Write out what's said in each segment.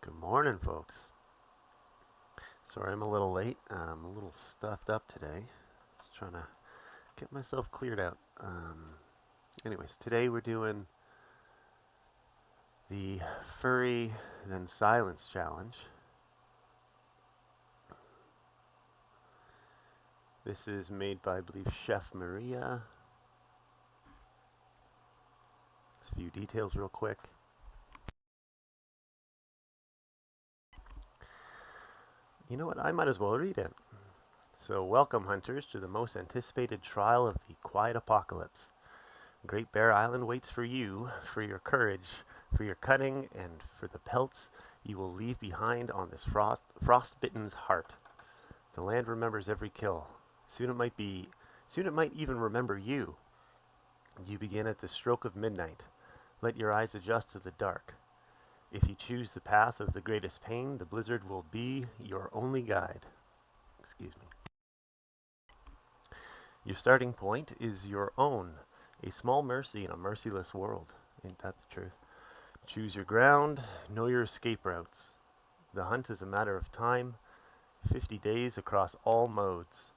Good morning, folks. Sorry I'm a little late. I'm a little stuffed up today. Just trying to get myself cleared out. Anyways, today we're doing the Furry then Silence challenge. This is made by, I believe, Chef Maria. A few details real quick. You know what? I might as well read it. So, welcome, hunters, to the most anticipated trial of the quiet apocalypse. Great Bear Island waits for you, for your courage, for your cunning, and for the pelts you will leave behind on this frostbitten's heart. The land remembers every kill. Soon it might even remember you. You begin at the stroke of midnight. Let your eyes adjust to the dark. If you choose the path of the greatest pain, the blizzard will be your only guide. Excuse me. Your starting point is your own, a small mercy in a merciless world. Ain't that the truth? Choose your ground, know your escape routes. The hunt is a matter of time, 50 days across all modes.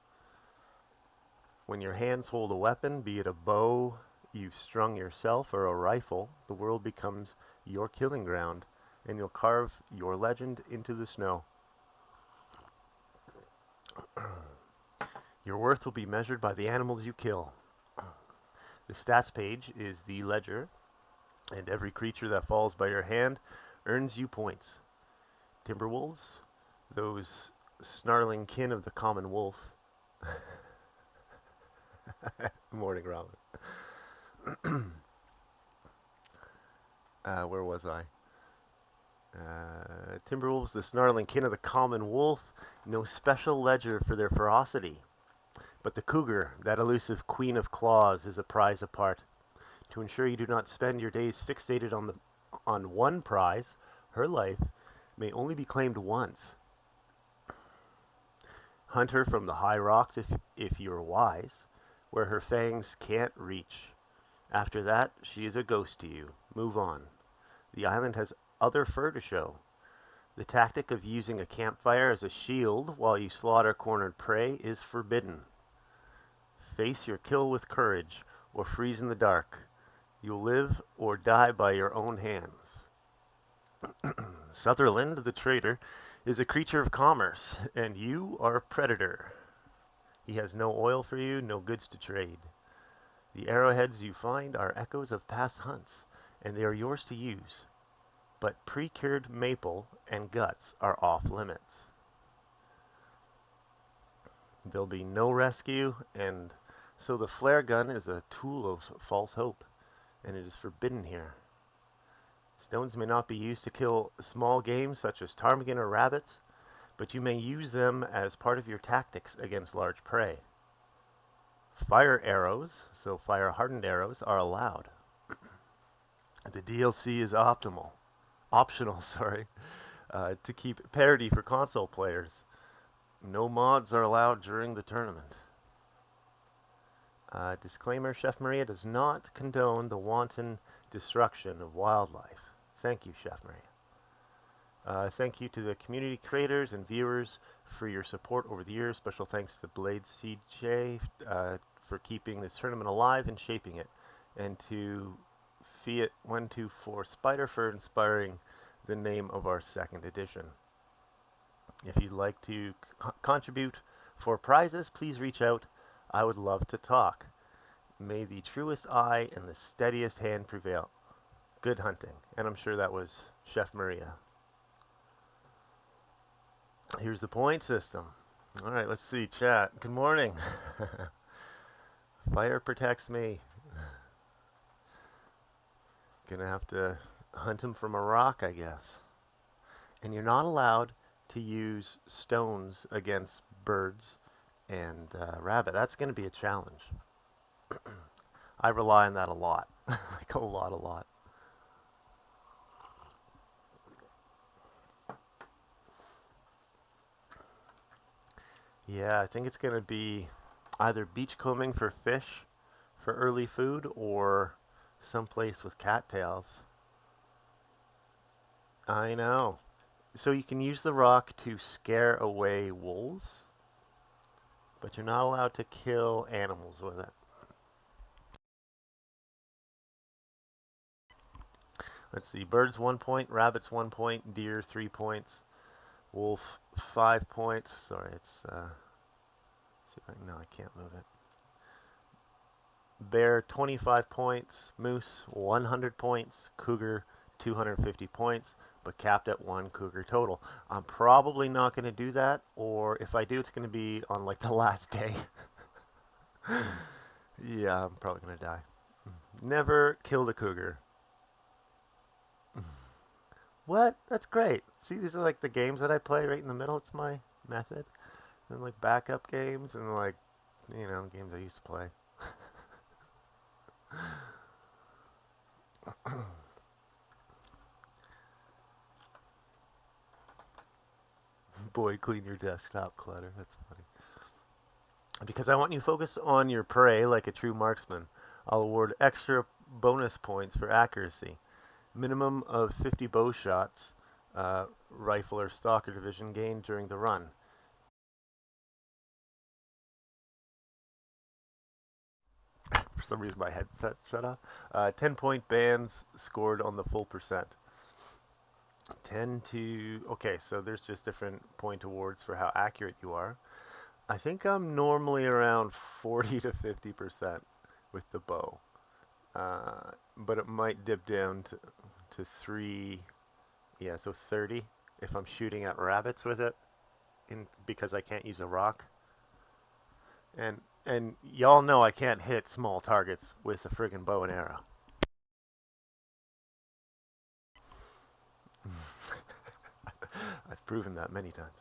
When your hands hold a weapon, be it a bow you've strung yourself or a rifle, the world becomes your killing ground, and you'll carve your legend into the snow. Your worth will be measured by the animals you kill. The stats page is the ledger, and every creature that falls by your hand earns you points. Timberwolves, those snarling kin of the common wolf. Morning, Robin. Where was I? Timberwolves, the snarling kin of the common wolf, no special ledger for their ferocity. But the cougar, that elusive queen of claws, is a prize apart. To ensure you do not spend your days fixated on one prize, her life may only be claimed once. Hunt her from the high rocks if you're wise, where her fangs can't reach. After that, she is a ghost to you. Move on. The island has other fur to show. The tactic of using a campfire as a shield while you slaughter cornered prey is forbidden. Face your kill with courage, or freeze in the dark. You'll live or die by your own hands. Sutherland, the trader, is a creature of commerce, and you are a predator. He has no oil for you, no goods to trade. The arrowheads you find are echoes of past hunts, and they are yours to use. But pre-cured maple and guts are off limits. There'll be no rescue, and so the flare gun is a tool of false hope, and it is forbidden here. Stones may not be used to kill small game such as ptarmigan or rabbits, but you may use them as part of your tactics against large prey. Fire arrows, so fire-hardened arrows, are allowed. The DLC is optional, to keep parity for console players. No mods are allowed during the tournament. Disclaimer, Chef Maria does not condone the wanton destruction of wildlife. Thank you, Chef Maria. Thank you to the community creators and viewers for your support over the years. Special thanks to Blade CJ for keeping this tournament alive and shaping it. And to Fiat124 Spider for inspiring the name of our second edition. If you'd like to contribute for prizes, please reach out. I would love to talk. May the truest eye and the steadiest hand prevail. Good hunting. And I'm sure that was Chef Maria. Here's the point system. All right, let's see. Chat. Good morning. Fire protects me. Gonna have to hunt him from a rock, I guess. And you're not allowed to use stones against birds and rabbit. That's going to be a challenge. I rely on that a lot. Like a lot. Yeah, I think it's going to be either beachcombing for fish for early food or someplace with cattails. I know. So you can use the rock to scare away wolves, but you're not allowed to kill animals with it. Let's see. Birds 1 point, rabbits 1 point, deer 3 points, wolf 5 points. Sorry, it's see if I, no, I can't move it. Bear 25 points, moose 100 points, cougar 250 points, but capped at 1 cougar total. I'm probably not going to do that, or if I do, it's going to be on like the last day. Yeah, I'm probably going to die. Never killed a cougar. What? That's great. See, these are like the games that I play right in the middle. It's my method. And like backup games and like, games I used to play. Boy, clean your desktop clutter. That's funny. Because I want you to focus on your prey like a true marksman. I'll award extra bonus points for accuracy. Minimum of 50 bow shots, rifle or stalker division gained during the run. For some reason my headset shut off. 10-point bands scored on the full percent. 10 to, okay, so there's just different point awards for how accurate you are. I think I'm normally around 40 to 50% with the bow. But it might dip down to 3, yeah, so 30 if I'm shooting at rabbits with it, because I can't use a rock. And y'all know I can't hit small targets with a friggin' bow and arrow. I've proven that many times.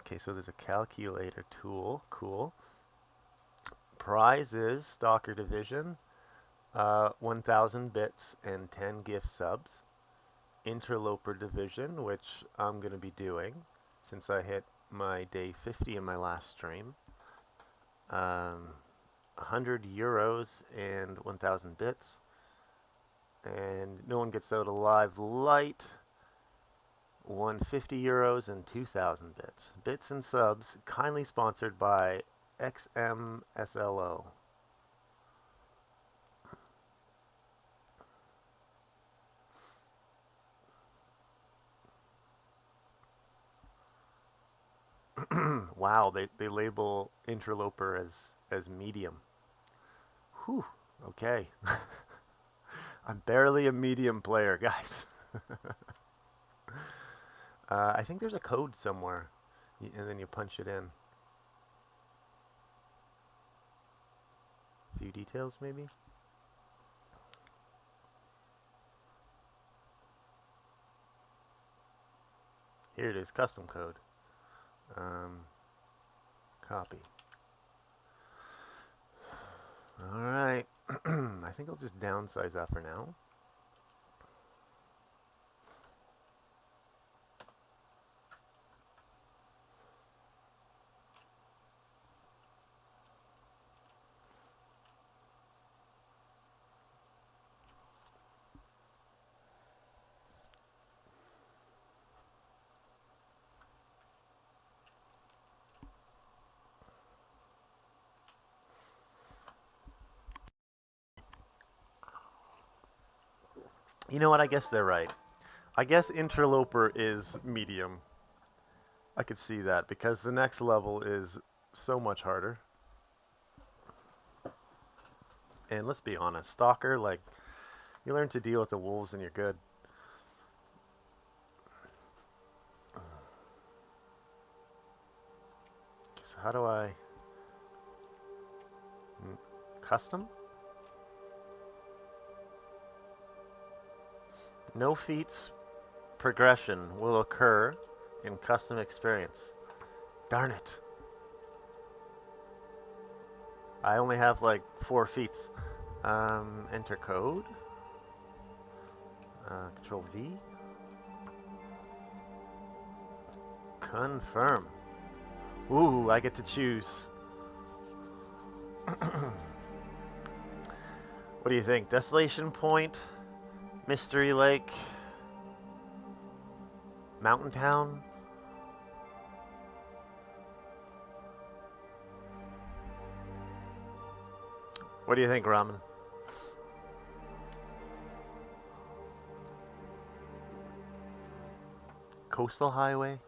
Okay, so there's a calculator tool. Cool. Prizes, Stalker Division, 1,000 bits and 10 gift subs. Interloper Division, which I'm going to be doing since I hit my day 50 in my last stream. 100 euros and 1,000 bits. And no one gets out alive light. 150 euros and 2,000 bits. Bits and subs, kindly sponsored by XMSLO. Wow, they label Interloper as medium. Whew, okay. I'm barely a medium player, guys. I think there's a code somewhere, and then you punch it in. A few details, maybe? Here it is, custom code. Um, Copy. Alright. I think I'll just downsize that for now. You know what? I guess they're right. I guess Interloper is medium. I could see that because the next level is so much harder. And let's be honest, Stalker, like, you learn to deal with the wolves and you're good. So how do I... Custom? No feats progression will occur in custom experience. Darn it. I only have like 4 feats. Enter code. Control V. Confirm. Ooh, I get to choose. What do you think? Desolation Point, Mystery Lake. Mountain Town? What do you think, Ramen? Coastal Highway?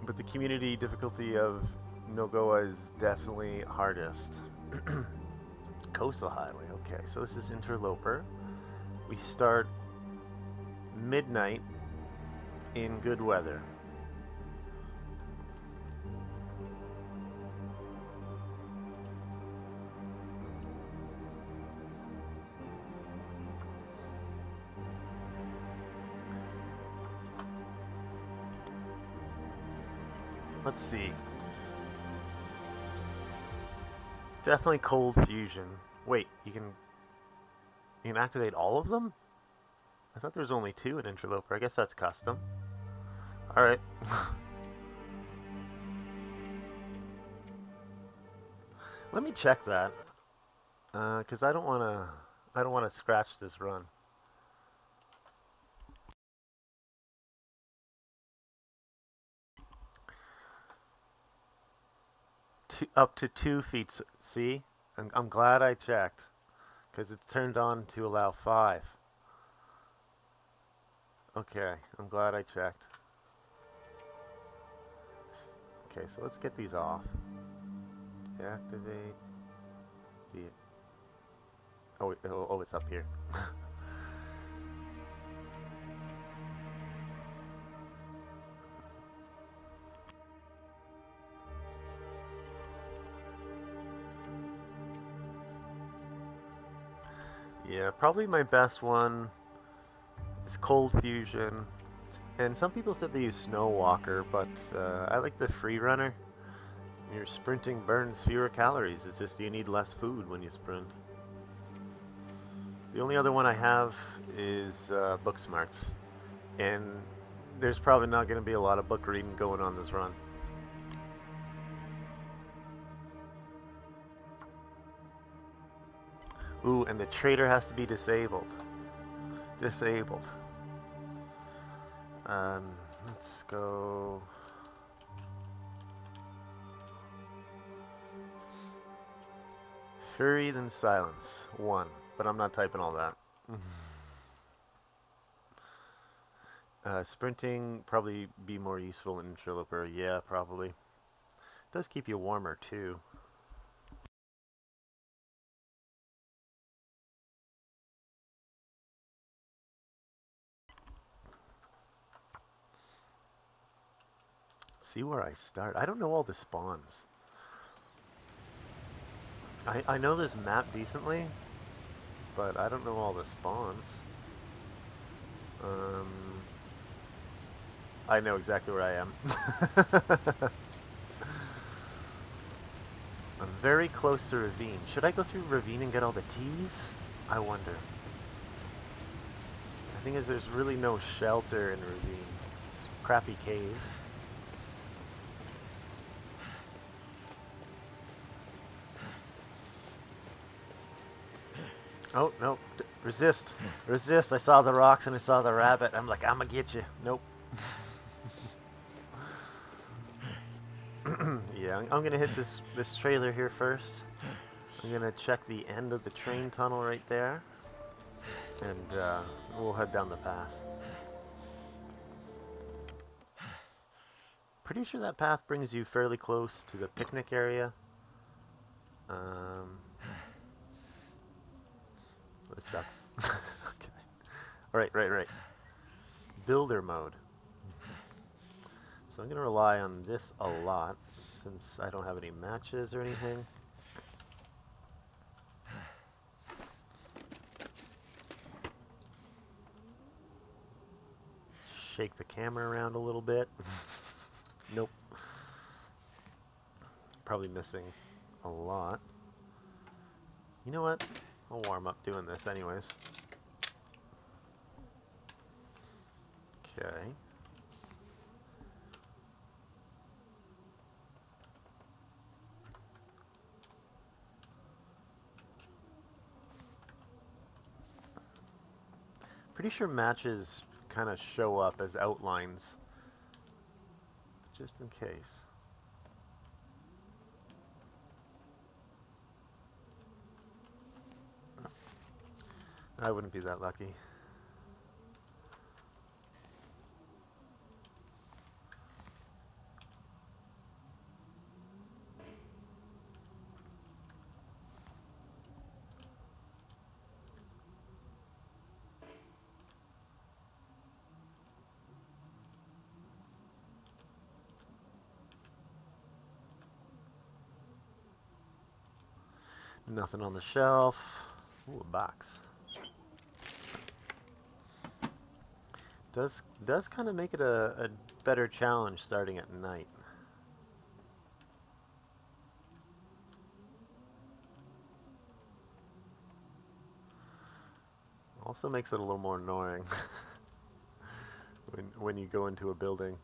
But the community difficulty of Nogoa is definitely hardest. Coastal Highway, okay. So this is Interloper. We start midnight in good weather. Let's see. Definitely cold fusion. Wait, you can activate all of them? I thought there was only two in Interloper. I guess that's custom. All right. Let me check that, because I don't wanna scratch this run. Up to 2 feet. See, I'm glad I checked, because it's turned on to allow 5. Okay, I'm glad I checked. Okay, so let's get these off. Deactivate. Oh, it's up here. Yeah, probably my best one is Cold Fusion. And some people said they use Snow Walker, but I like the Free Runner. Your sprinting burns fewer calories. It's just you need less food when you sprint. The only other one I have is Book Smarts. And there's probably not going to be a lot of book reading going on this run. Ooh, and the trader has to be disabled. Disabled. Um, let's go. Furry, then silence. 1. But I'm not typing all that. Sprinting probably be more useful in Interloper. Yeah, probably. It does keep you warmer too. See where I start. I don't know all the spawns. I know this map decently, but I don't know all the spawns. Um, I know exactly where I am. I'm very close to Ravine. Should I go through Ravine and get all the T's? I wonder. The thing is, there's really no shelter in Ravine. It's crappy caves. Oh, no. Resist. Resist. I saw the rocks and I saw the rabbit. I'm like, I'm gonna get you. Nope. Yeah, I'm gonna hit this trailer here first. I'm gonna check the end of the train tunnel right there. And we'll head down the path. Pretty sure that path brings you fairly close to the picnic area. Um, this sucks. Okay. Right. Builder mode. So I'm going to rely on this a lot since I don't have any matches or anything. Shake the camera around a little bit. Nope. Probably missing a lot. You know what? I'll warm up doing this anyways. Okay. Pretty sure matches kind of show up as outlines, just in case. I wouldn't be that lucky. Nothing on the shelf. Ooh, a box. Does kind of make it a better challenge starting at night. Also makes it a little more annoying when you go into a building.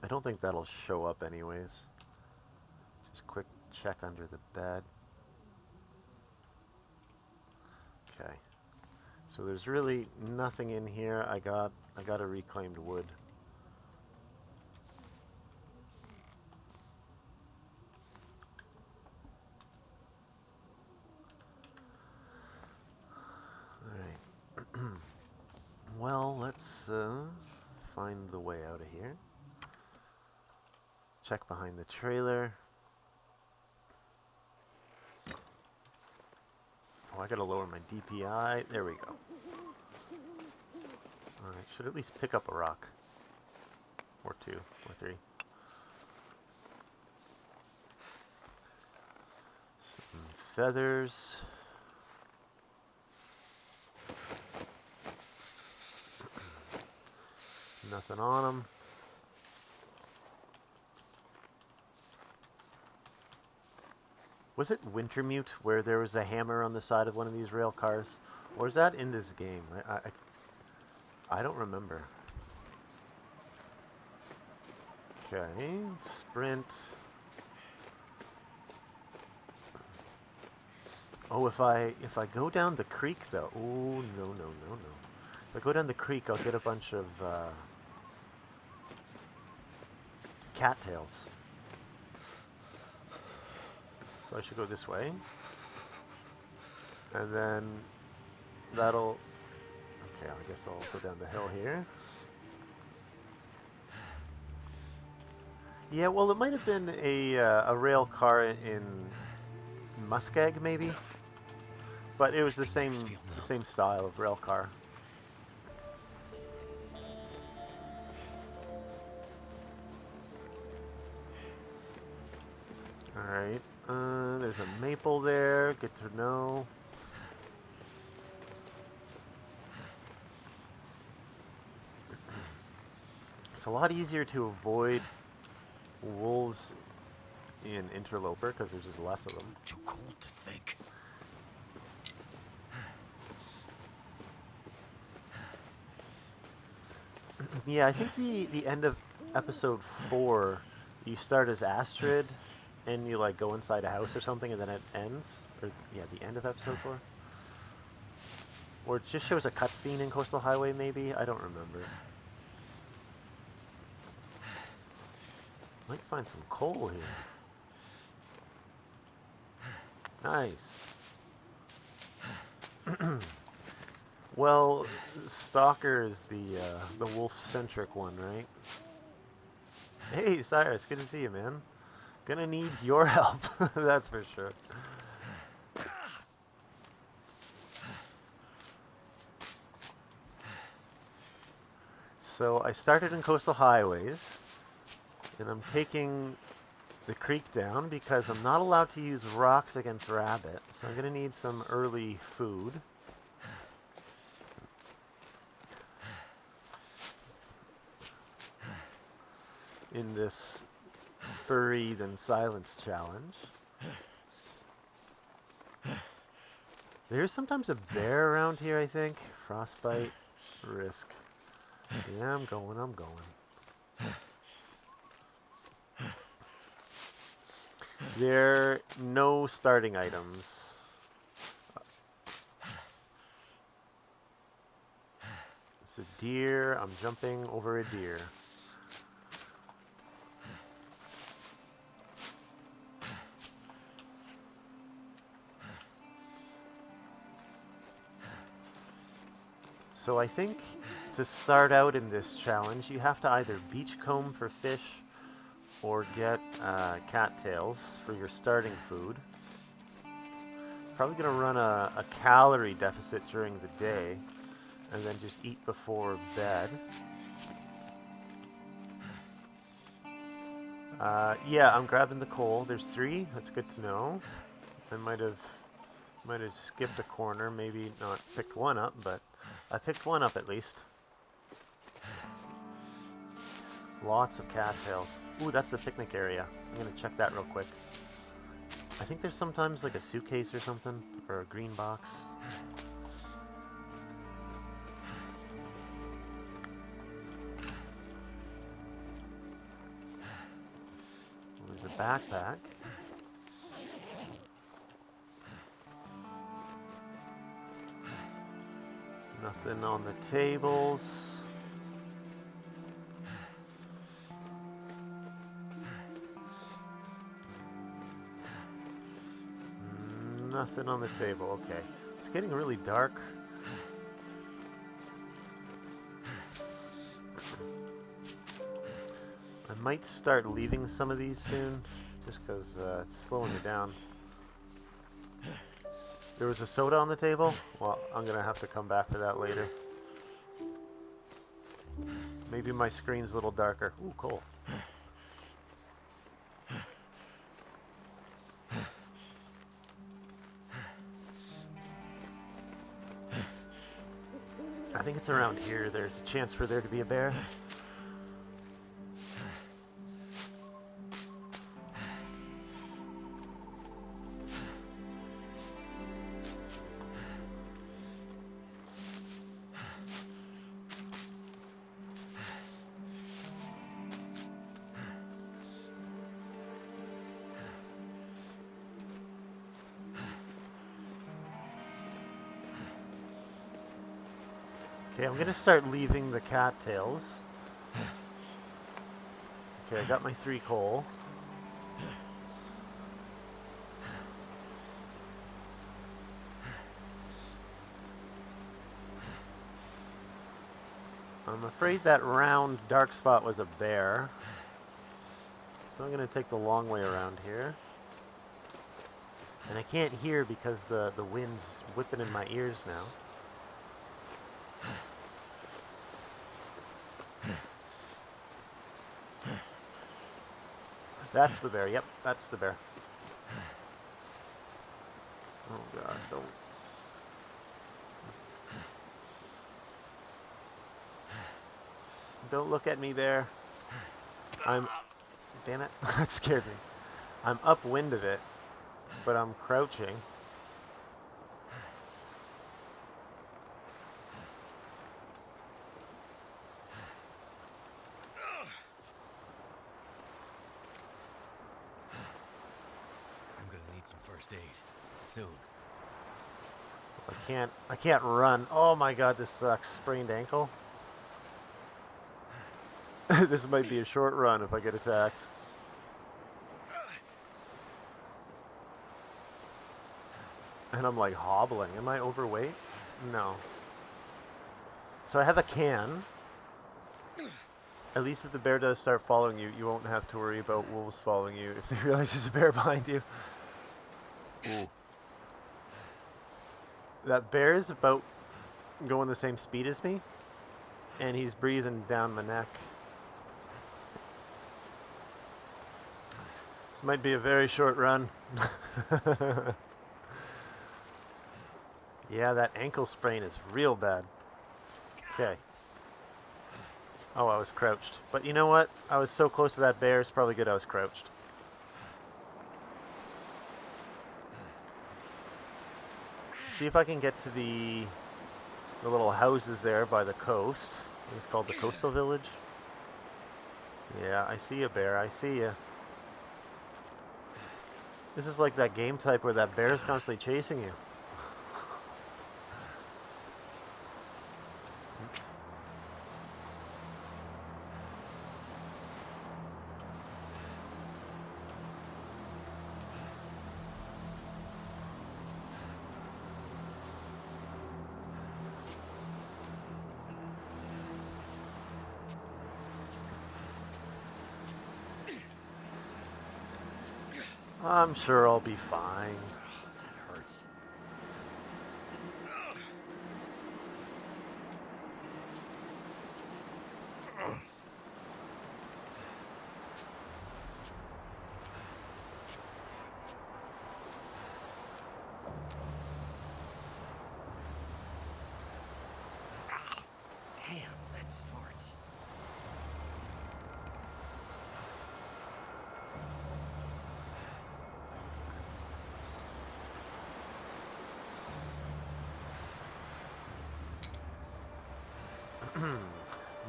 I don't think that'll show up anyways. Just quick check under the bed. Okay. So there's really nothing in here. I got a reclaimed wood. Alright. Well, let's find the way out of here. Check behind the trailer. Oh, I gotta lower my DPI. There we go. Alright, should at least pick up a rock. Or two, or three. Some feathers. Nothing on them. Was it Wintermute where there was a hammer on the side of one of these rail cars? Or is that in this game? I don't remember. Okay, sprint. Oh, if I go down the creek though. Oh, no, no, no, no. If I go down the creek, I'll get a bunch of cattails. So I should go this way. And then that'll... Okay, I guess I'll go down the hill here. Yeah, well, it might have been a rail car in Muskeg, maybe? But it was the same style of rail car. Alright, there's a maple there, good to know. It's a lot easier to avoid wolves in Interloper because there's just less of them. Too cold to think. Yeah, I think the end of episode 4, you start as Astrid, and you like go inside a house or something, and then it ends. Or yeah, the end of episode 4. Or it just shows a cutscene in Coastal Highway, maybe. I don't remember. Might find some coal here. Nice. Well, Stalker is the wolf-centric one, right? Hey, Cyrus, good to see you, man. Gonna need your help, that's for sure. So I started in Coastal Highways, and I'm taking the creek down because I'm not allowed to use rocks against rabbit, so I'm gonna need some early food. In this Furry then silence challenge. There's sometimes a bear around here, I think. Frostbite, risk. Yeah, I'm going, I'm going. There are no starting items. It's a deer. I'm jumping over a deer. So I think to start out in this challenge, you have to either beachcomb for fish or get cattails for your starting food. Probably going to run a calorie deficit during the day and then just eat before bed. Yeah, I'm grabbing the coal. There's 3. That's good to know. I might have skipped a corner, maybe not picked one up, but I picked one up at least. Lots of cattails. Ooh, that's the picnic area. I'm gonna check that real quick. I think there's sometimes like a suitcase or something, or a green box. There's a backpack. Nothing on the tables. Nothing on the table, okay. It's getting really dark. I might start leaving some of these soon, just because it's slowing me down. There was a soda on the table? Well, I'm going to have to come back to that later. Maybe my screen's a little darker. Ooh, cool. I think it's around here. There's a chance for there to be a bear. Okay, I'm gonna start leaving the cattails. Okay, I got my 3 coal. I'm afraid that round dark spot was a bear. So I'm gonna take the long way around here. And I can't hear because the wind's whipping in my ears now. That's the bear. Yep, that's the bear. Oh god, don't look at me, bear. Damn it, that scared me. I'm upwind of it, but I'm crouching. I'm gonna need some first aid soon. I can't run. Oh my god, this sucks. Sprained ankle. This might be a short run if I get attacked. And I'm like hobbling. Am I overweight? No. So I have a can. At least if the bear does start following you, you won't have to worry about wolves following you if they realize there's a bear behind you. Ooh. That bear is about going the same speed as me, and he's breathing down my neck. This might be a very short run. Yeah, that ankle sprain is real bad. Okay. Oh, I was crouched. But you know what? I was so close to that bear, it's probably good I was crouched. See if I can get to the little houses there by the coast. It's called the Coastal Village. Yeah, I see you, bear. I see you. This is like that game type where that bear is constantly chasing you. I'm sure I'll be fine. That hurts. Damn, that smarts.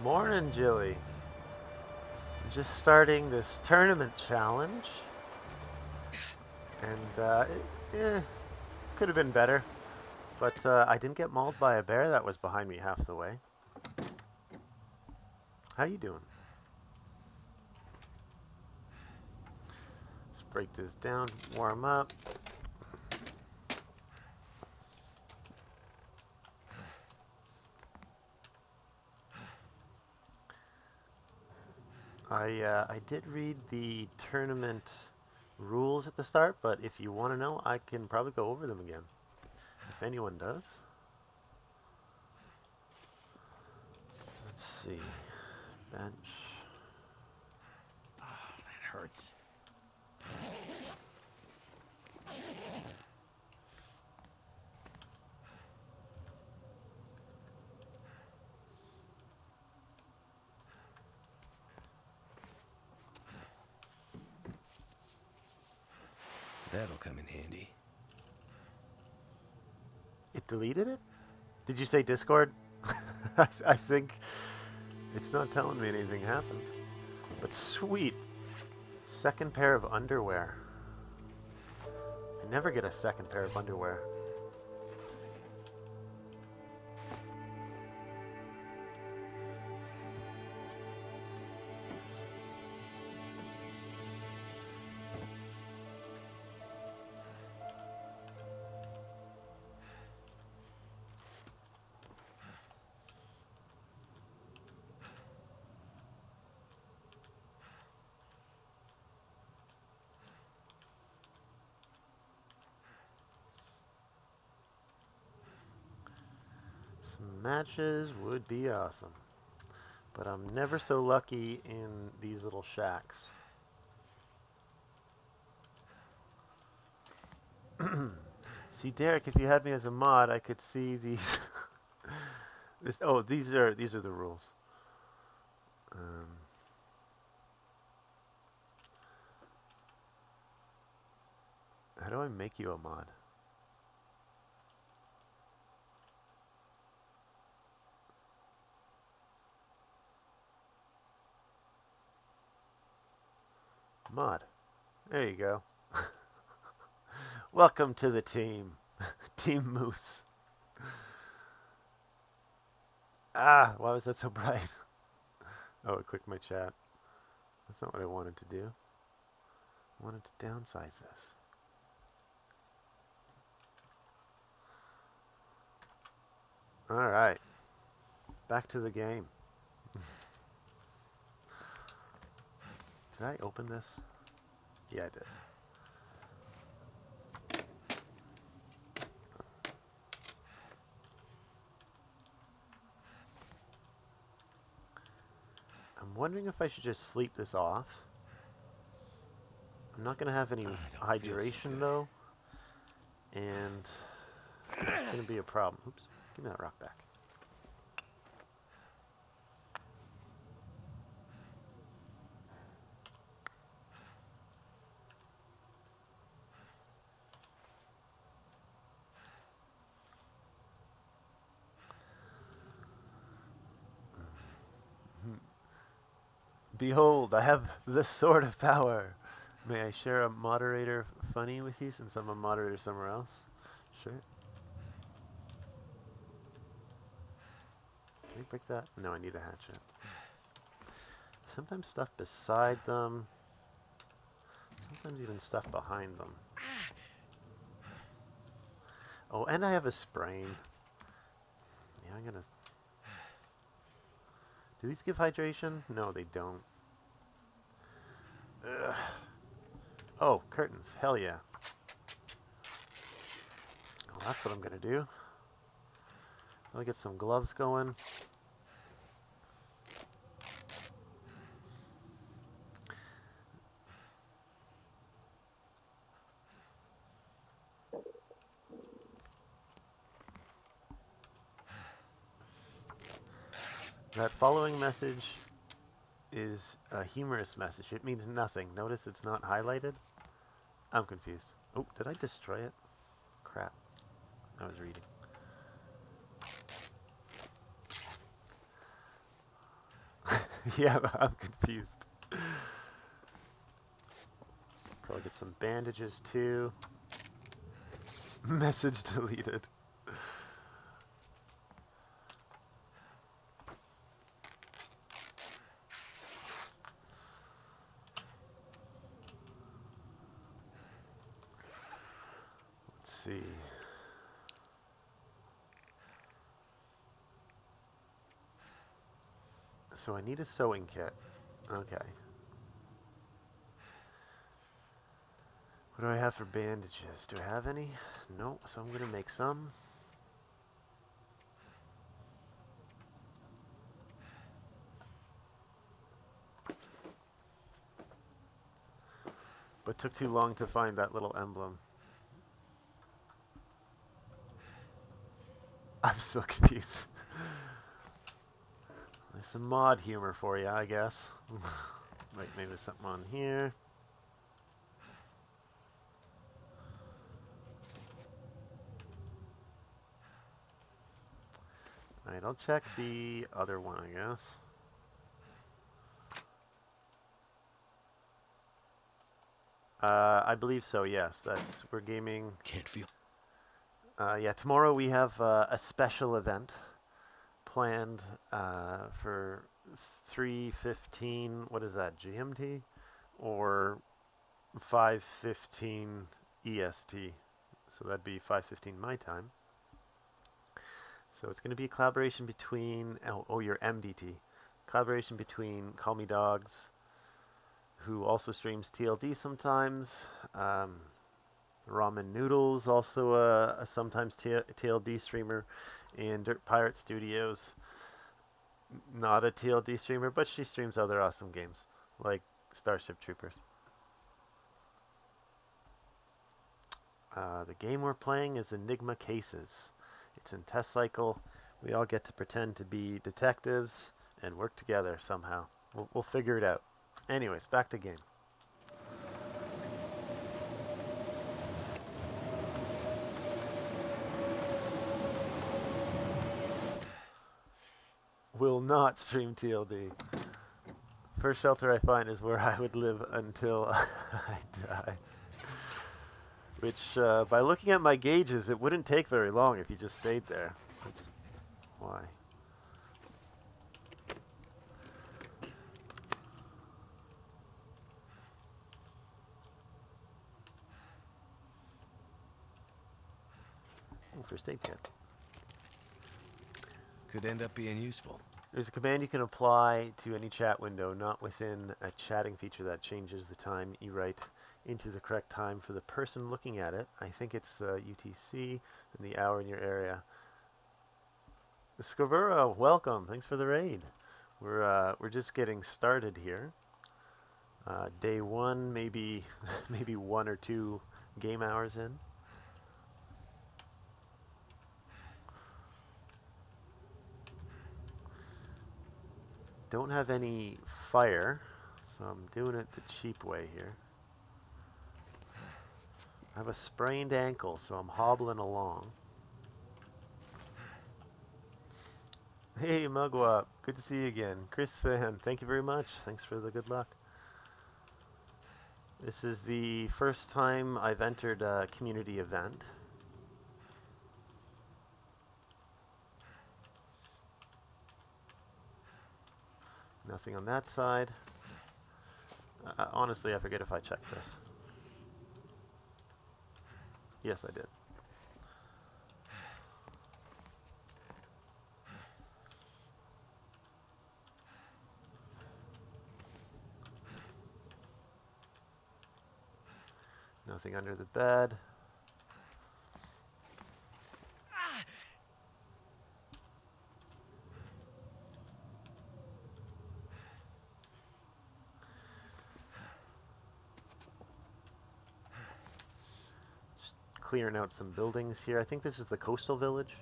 Morning, Jilly. I'm just starting this tournament challenge, and could have been better, but I didn't get mauled by a bear that was behind me half the way. How you doing? Let's break this down, warm up. I did read the tournament rules at the start, but if you want to know, I can probably go over them again, if anyone does. Let's see. Bench. That hurts. That'll come in handy. It deleted it? Did you say Discord? I think it's not telling me anything happened. But sweet. Second pair of underwear. I never get a second pair of underwear. Some matches would be awesome. But I'm never so lucky in these little shacks. See, Derek, if you had me as a mod, I could see these. These are the rules. Um, how do I make you a mod? Mod. There you go. Welcome to the team, Team Moose. Ah, why was that so bright? Oh, it clicked my chat. That's not what I wanted to do. I wanted to downsize this. All right, back to the game. Did I open this? Yeah, I did. I'm wondering if I should just sleep this off. I'm not going to have any I don't feel so hydration good. though, and it's going to be a problem. Oops, give me that rock back. Behold, I have the sword of power. May I share a moderator funny with you since I'm a moderator somewhere else? Sure. Can I break that? No, I need a hatchet. Sometimes stuff beside them. Sometimes even stuff behind them. Oh, and I have a sprain. Yeah, I'm gonna... Do these give hydration? No, they don't. Ugh. Oh, curtains. Hell yeah. Well, that's what I'm gonna do. I'll get some gloves going. That following message is a humorous message. It means nothing. Notice it's not highlighted. I'm confused. Oh, did I destroy it? Crap. I was reading. Yeah, I'm confused. Probably get some bandages too. Message deleted. Let's see. So I need a sewing kit. Okay. What do I have for bandages? Do I have any? No, so I'm gonna make some. But took too long to find that little emblem. I'm still confused. There's some mod humor for you, I guess. Right, maybe there's something on here. Alright, I'll check the other one, I guess. I believe so, yes. We're gaming. Can't feel. Yeah, tomorrow we have a special event planned for 3:15. What is that, GMT? Or 5:15 EST. So that'd be 5:15 my time. So it's going to be a collaboration between, your MDT. Collaboration between Call Me Dogs, who also streams TLD sometimes. Ramen Noodles, also a sometimes TLD streamer. And Dirt Pirate Studios, not a TLD streamer, but she streams other awesome games, like Starship Troopers. The game we're playing is Enigma Cases. It's in test cycle. We all get to pretend to be detectives and work together somehow. We'll figure it out. Anyways, back to game. Will not stream TLD. First shelter I find is where I would live until I die. Which, by looking at my gauges, it wouldn't take very long if you just stayed there. Oops. Why? Oh, first aid kit. Could end up being useful. There's a command you can apply to any chat window, not within a chatting feature that changes the time you write into the correct time for the person looking at it. I think it's the UTC and the hour in your area. Scavura, welcome. Thanks for the raid. We're just getting started here. Day one, maybe maybe 1 or 2 game hours in. Don't have any fire, so I'm doing it the cheap way here. I have a sprained ankle, so I'm hobbling along. Hey, Mugwap. Good to see you again. Chris Fan, thank you very much. Thanks for the good luck. This is the first time I've entered a community event. Nothing on that side. Honestly, I forget if I checked this. Yes, I did. Nothing under the bed. Just clearing out some buildings here. I think this is the coastal village.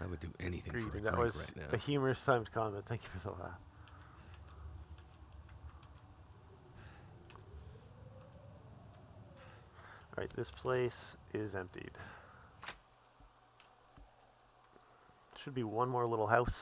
I would do anything for a Agreed, that was drink right a now. humorous timed comment. Thank you for the laugh. Alright, this place is emptied. Should be one more little house.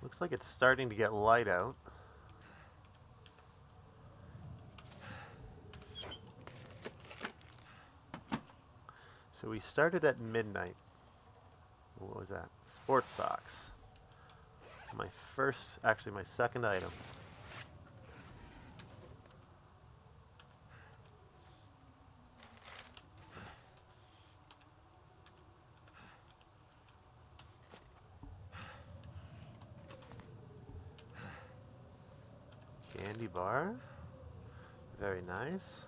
Looks like it's starting to get light out. So we started at midnight. What was that? Sports socks. My first, actually my second item. Candy bar. Very nice.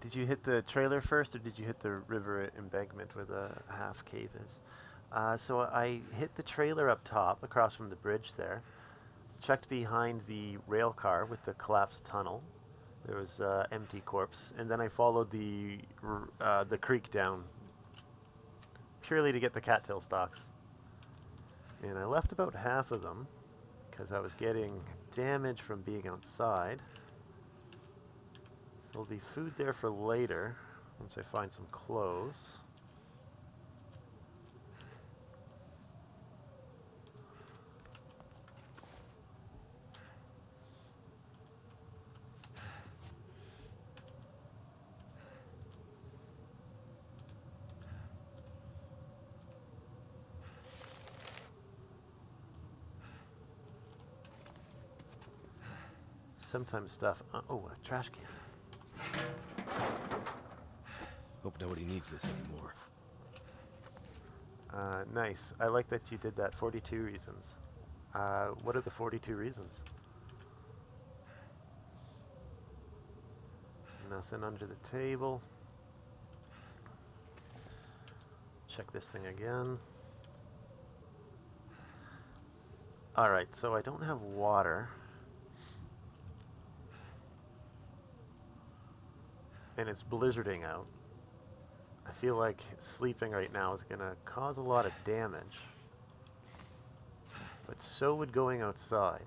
Did you hit the trailer first, or did you hit the river embankment where the half cave is? So I hit the trailer up top, across from the bridge there. Checked behind the rail car with the collapsed tunnel. There was empty corpse, and then I followed the creek down, purely to get the cattail stalks. And I left about half of them because I was getting damage from being outside. So there'll be food there for later once I find some clothes. Sometimes stuff. Oh, a trash can. Hope nobody needs this anymore. Nice. I like that you did that. 42 reasons. What are the 42 reasons? Nothing under the table. Check this thing again. Alright, so I don't have water. And it's blizzarding out. I feel like sleeping right now is going to cause a lot of damage. But so would going outside.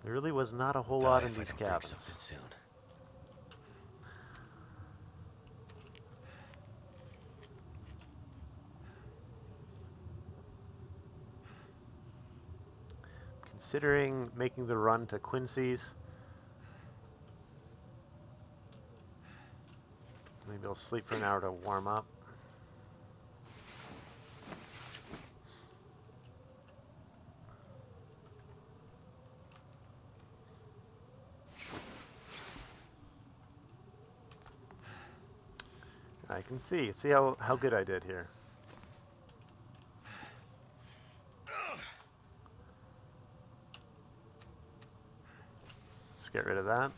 There really was not a whole Die lot in if I these don't drink cabins. something soon. Considering making the run to Quincy's, maybe I'll sleep for an hour to warm up. I can see how good I did here. Let's get rid of that.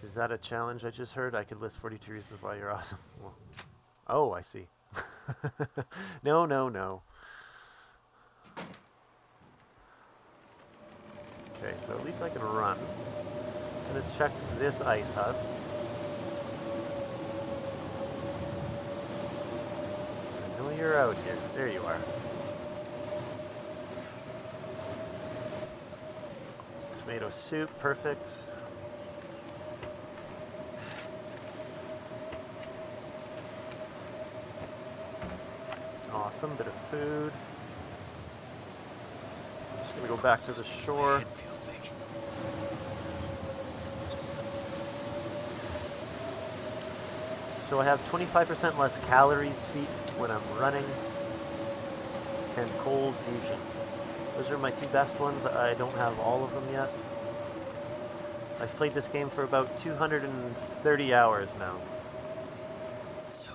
Is that a challenge I just heard? I could list 42 reasons why you're awesome. Well, oh, I see. No, no, no. Okay, so at least I can run. I'm gonna check this ice hut. I know you're out here. There you are. Tomato soup, perfect. Awesome, bit of food. I'm just gonna go back to the shore. Head feel thick. So I have 25% less calories feet when I'm running, and cold fusion. Those are my two best ones. I don't have all of them yet. I've played this game for about 230 hours now. So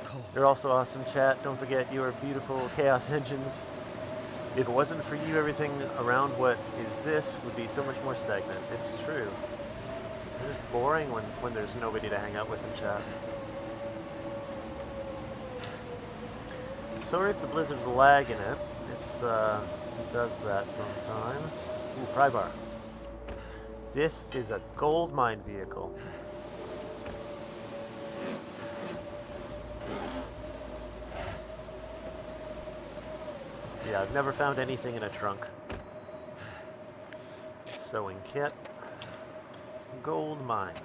cold. You're also awesome, chat. Don't forget you are beautiful Chaos Engines. If it wasn't for you, everything around what is this would be so much more stagnant. It's true. It's boring when there's nobody to hang out with in chat. Sorry if the blizzard's lagging it. It does that sometimes. Ooh, pry bar. This is a gold mine vehicle. Yeah, I've never found anything in a trunk. Sewing kit. Gold mine.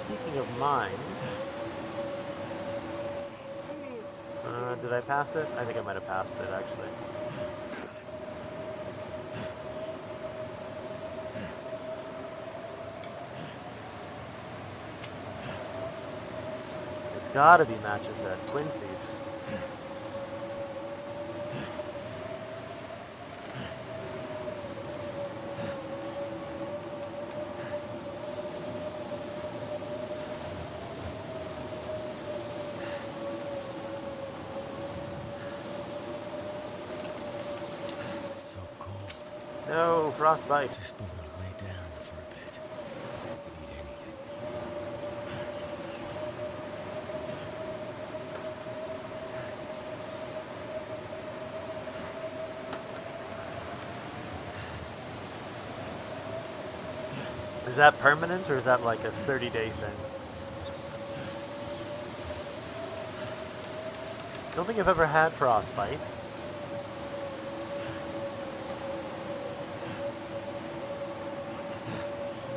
Speaking of mines, did I pass it? I think I might have passed it actually. There's gotta be matches at Quincy's. So cold. No, frostbite. Just want to lay down for a bit. Could eat anything. Is that permanent or is that like a 30-day thing? Don't think I've ever had frostbite.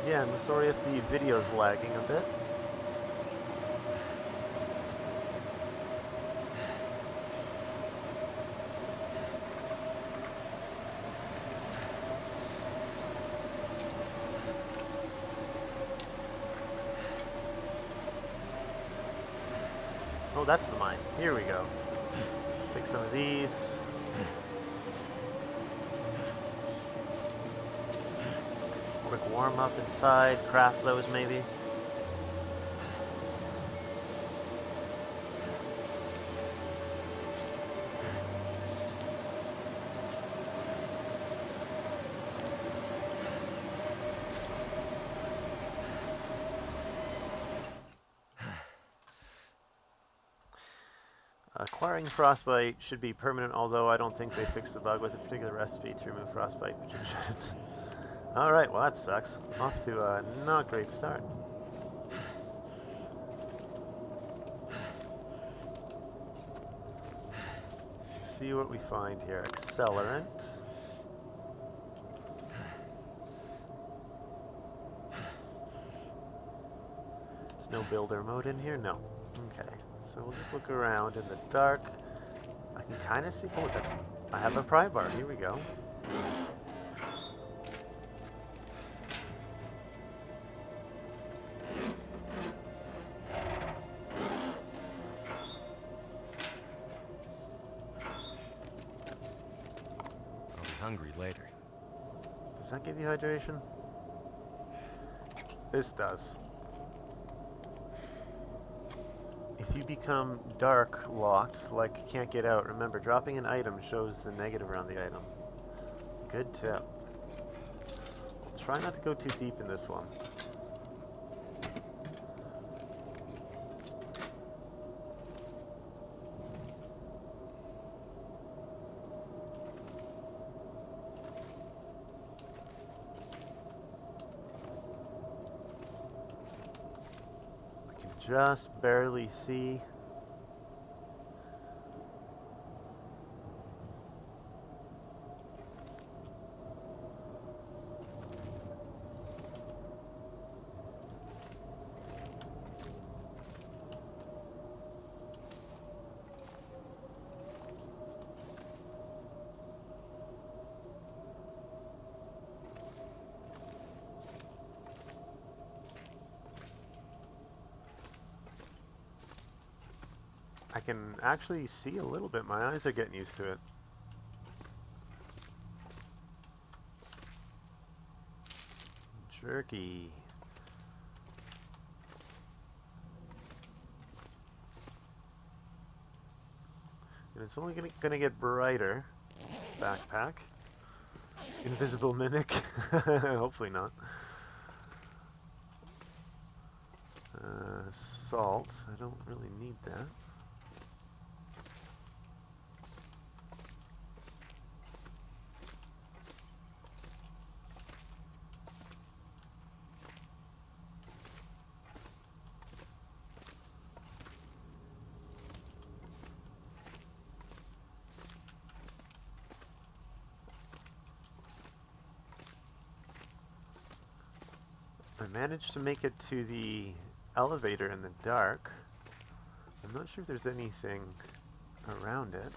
Yeah, I'm sorry if the video's lagging a bit. Oh, that's the mine. Here we go. Take some of these. Quick warm up inside, craft those maybe. Acquiring frostbite should be permanent, although I don't think they fixed the bug with a particular recipe to remove frostbite, which it shouldn't. Alright, well that sucks. Off to a not great start. See what we find here. Accelerant. There's no builder mode in here? No. Okay. So we'll just look around in the dark. I can kind of see... Oh, that's... I have a pry bar. Here we go. I'll be hungry later. Does that give you hydration? This does. If you become dark locked, like can't get out, remember dropping an item shows the negative around the item. Good tip. We'll try not to go too deep in this one. Just barely see. I can actually see a little bit. My eyes are getting used to it. Jerky. And it's only gonna get brighter. Backpack. Invisible mimic. Hopefully not. Salt. I don't really need that. I managed to make it to the elevator in the dark. I'm not sure if there's anything around it.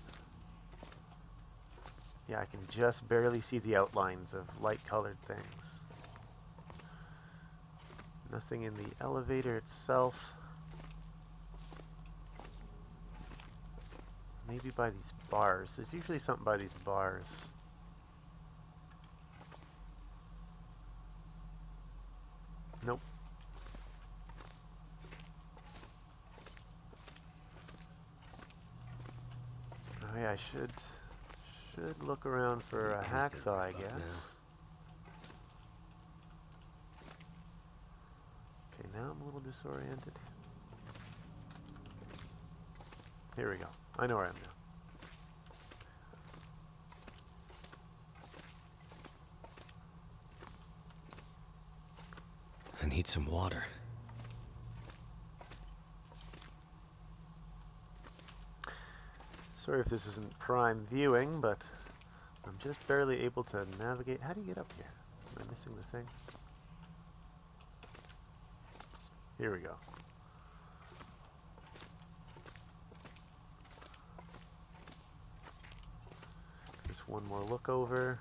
Yeah, I can just barely see the outlines of light-colored things. Nothing in the elevator itself. Maybe by these bars. There's usually something by these bars. Nope. Oh yeah, I should look around for a hacksaw, I guess. Okay, now I'm a little disoriented. Here we go. I know where I am now. I need some water. Sorry if this isn't prime viewing, but I'm just barely able to navigate. How do you get up here? Am I missing the thing? Here we go. Just one more look over.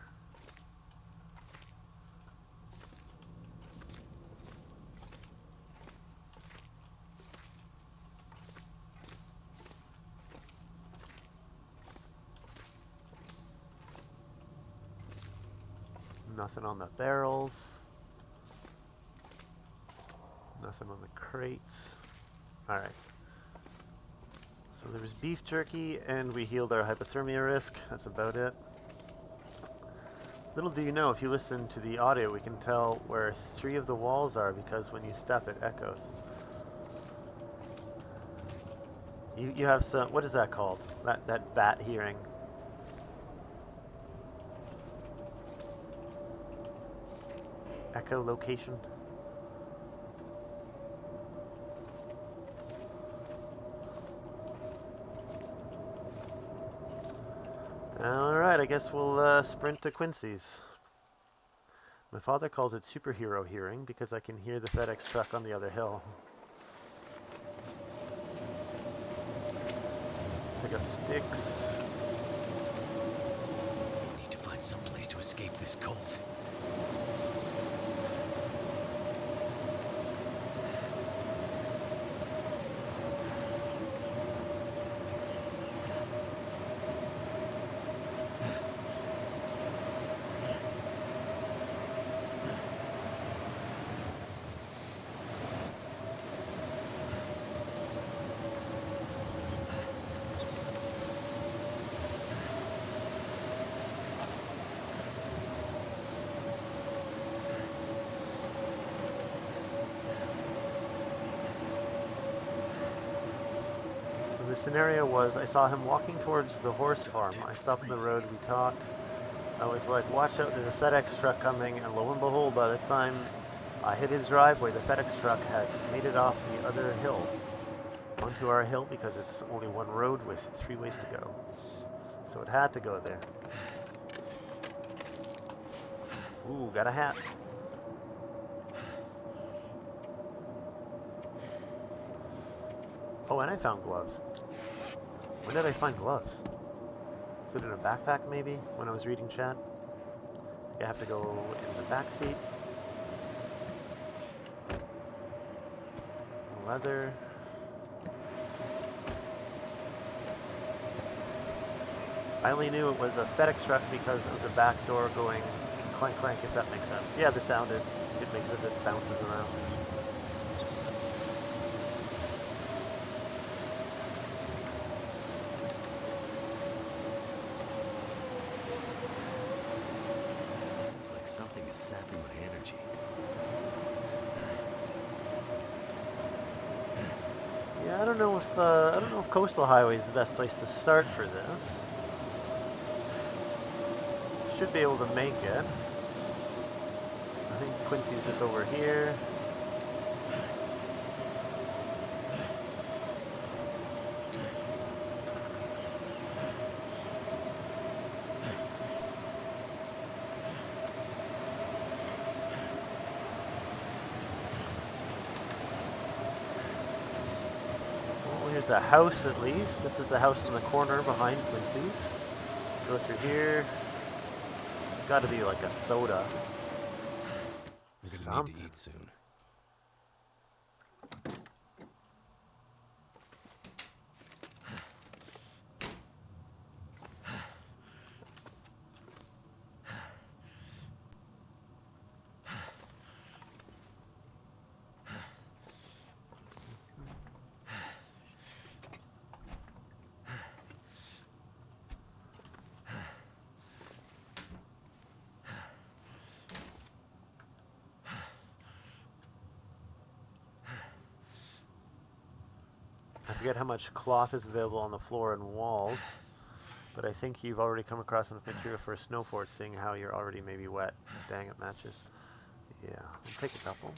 Nothing on the barrels. Nothing on the crates. Alright. So there was beef jerky, and we healed our hypothermia risk. That's about it. Little do you know, if you listen to the audio, we can tell where 3 of the walls are, because when you step, it echoes. You have some, what is that called? That bat hearing. Echolocation. Alright, I guess we'll sprint to Quincy's. My father calls it superhero hearing because I can hear the FedEx truck on the other hill. Pick up sticks. Need to find some place to escape this cold. scenario was I saw him walking towards the horse farm. I stopped on the road, we talked. I was like, watch out, there's a FedEx truck coming, and lo and behold, by the time I hit his driveway, the FedEx truck had made it off the other hill onto our hill because it's only one road with 3 ways to go. So it had to go there. Ooh, got a hat. Oh, and I found gloves. When did I find gloves? Is it in a backpack maybe when I was reading chat? I think I have to go in the back seat. Leather. I only knew it was a FedEx truck because of the back door going clank clank, if that makes sense. Yeah, the sound it makes as it bounces around. It's like something is sapping my energy. Yeah, I don't know if Coastal Highway is the best place to start for this. Should be able to make it. I think Quincy's just over here. Well, here's a house at least. This is the house in the corner behind Quincy's. Go through here. Got to be like a soda. I'm gonna Something. need to eat soon. I forget how much cloth is available on the floor and walls, but I think you've already come across enough material for a snow fort, seeing how you're already maybe wet. Dang, it matches. Yeah, I'll take a couple.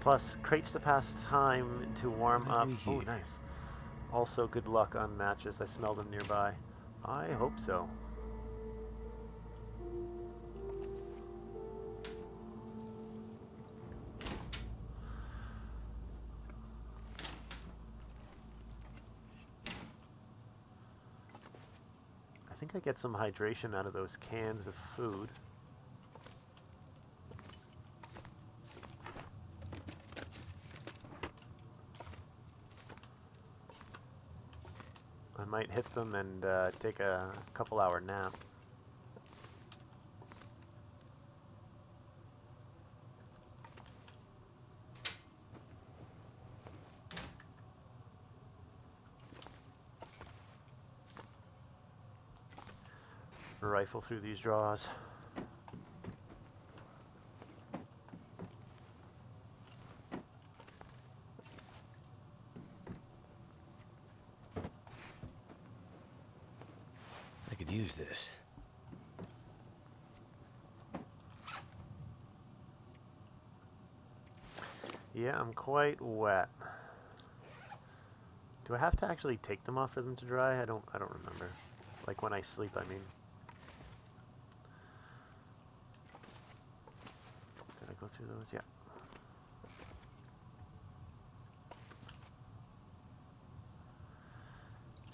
Plus, crates to pass time to warm up. Library Oh, here. nice. Also, good luck on matches. I smell them nearby. I hope so. I think I get some hydration out of those cans of food. I might hit them and take a couple-hour nap. Rifle through these drawers. I could use this. Yeah, I'm quite wet. Do I have to actually take them off for them to dry? I don't remember. Like when I sleep, I mean. Did I go through those? Yeah.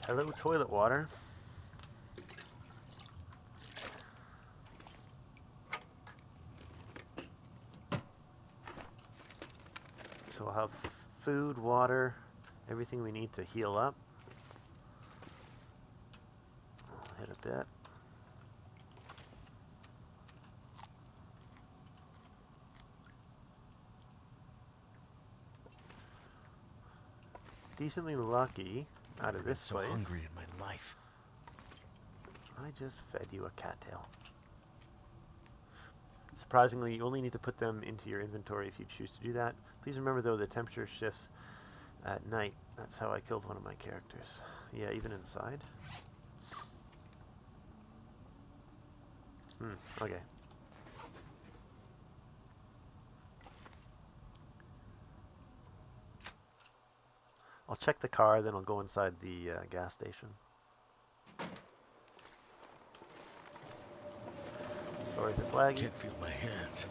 Hello, toilet water. So we'll have food, water, everything we need to heal up. hit a bit. Decently lucky out of Never been this so place. hungry in my life. I just fed you a cattail. Surprisingly, you only need to put them into your inventory if you choose to do that. Please remember, though, the temperature shifts at night. That's how I killed one of my characters. Yeah, even inside. Okay. I'll check the car, then I'll go inside the gas station. Sorry if it's laggy. Can't feel my hands.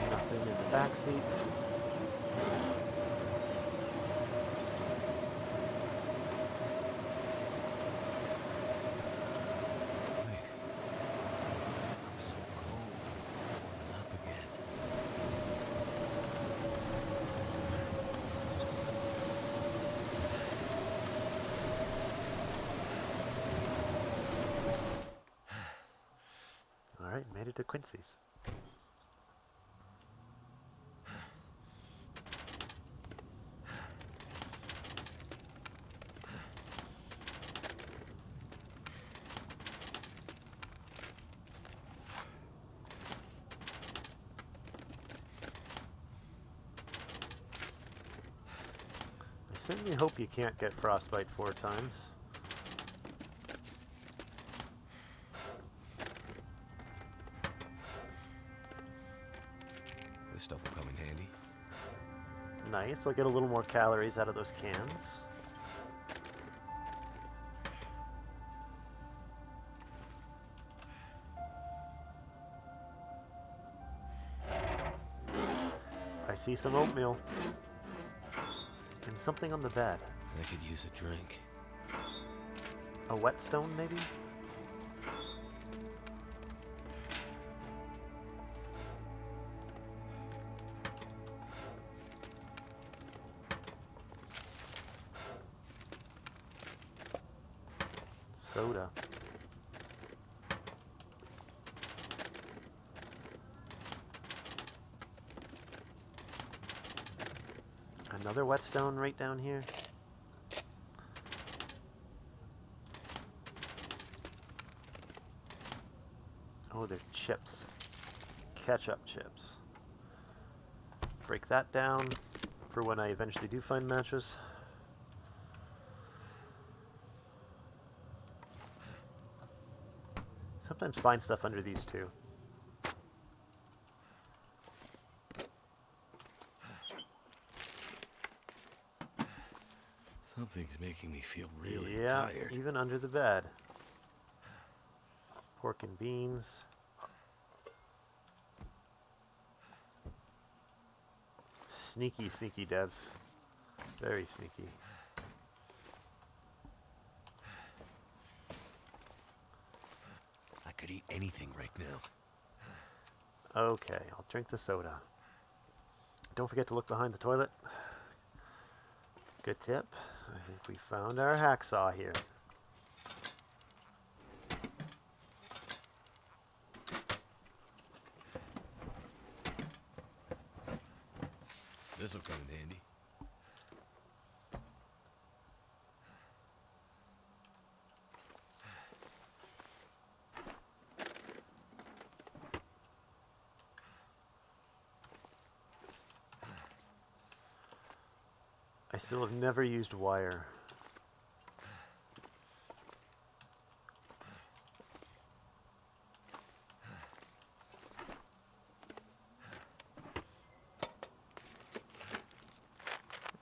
Nothing in the back seat. Wait. I'm so cold. Warming up again. Alright, made it to Quincy's. I certainly hope you can't get frostbite 4 times. This stuff will come in handy. Nice, I'll get a little more calories out of those cans. I see some oatmeal. And something on the bed. I could use a drink. A whetstone, maybe? Soda. Another whetstone right down here. Oh, there's chips. Ketchup chips. Break that down for when I eventually do find matches. Sometimes find stuff under these too. Something's making me feel really Yeah, tired. even under the bed. Pork and beans. Sneaky, sneaky devs. Very sneaky. I could eat anything right now. Okay, I'll drink the soda. Don't forget to look behind the toilet. Good tip. I think we found our hacksaw here. This will come in handy. I still have never used wire.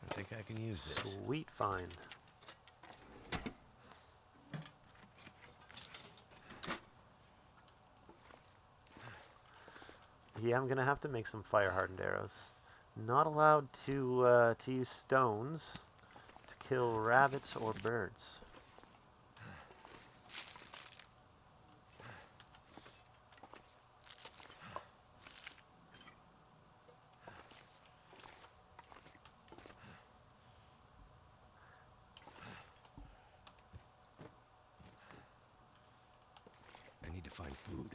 I think I can use this. Sweet find. Yeah, I'm gonna have to make some fire-hardened arrows. Not allowed to use stones to kill rabbits or birds. need to find food.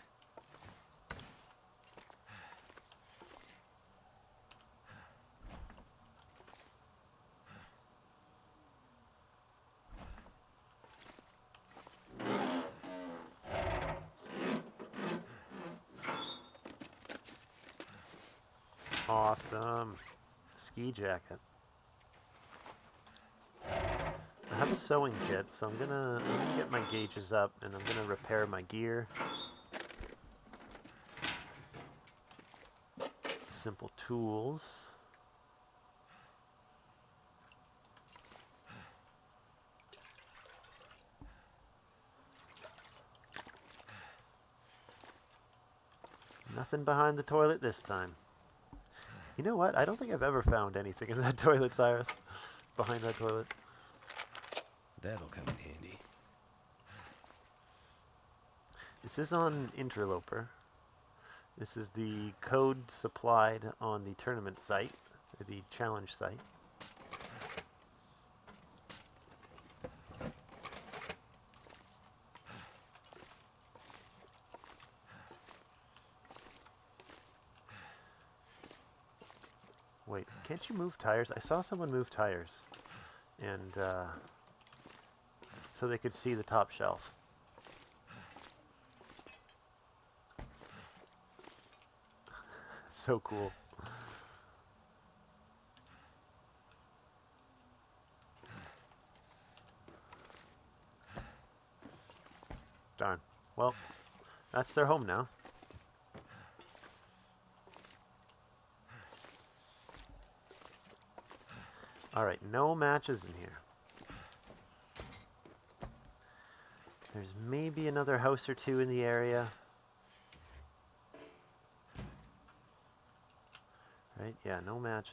Awesome. Ski jacket. I have a sewing kit, so I'm gonna get my gauges up and I'm gonna repair my gear. Simple tools. Nothing behind the toilet this time. You know what? I don't think I've ever found anything in that toilet, Cyrus. Behind that toilet. That'll come in handy. This is on Interloper. This is the code supplied on the tournament site, or the challenge site. Wait, can't you move tires? I saw someone move tires, and so they could see the top shelf. So cool. Darn. Well, that's their home now. Alright, no matches in here. There's maybe another house or two in the area. Right? Yeah, no matches.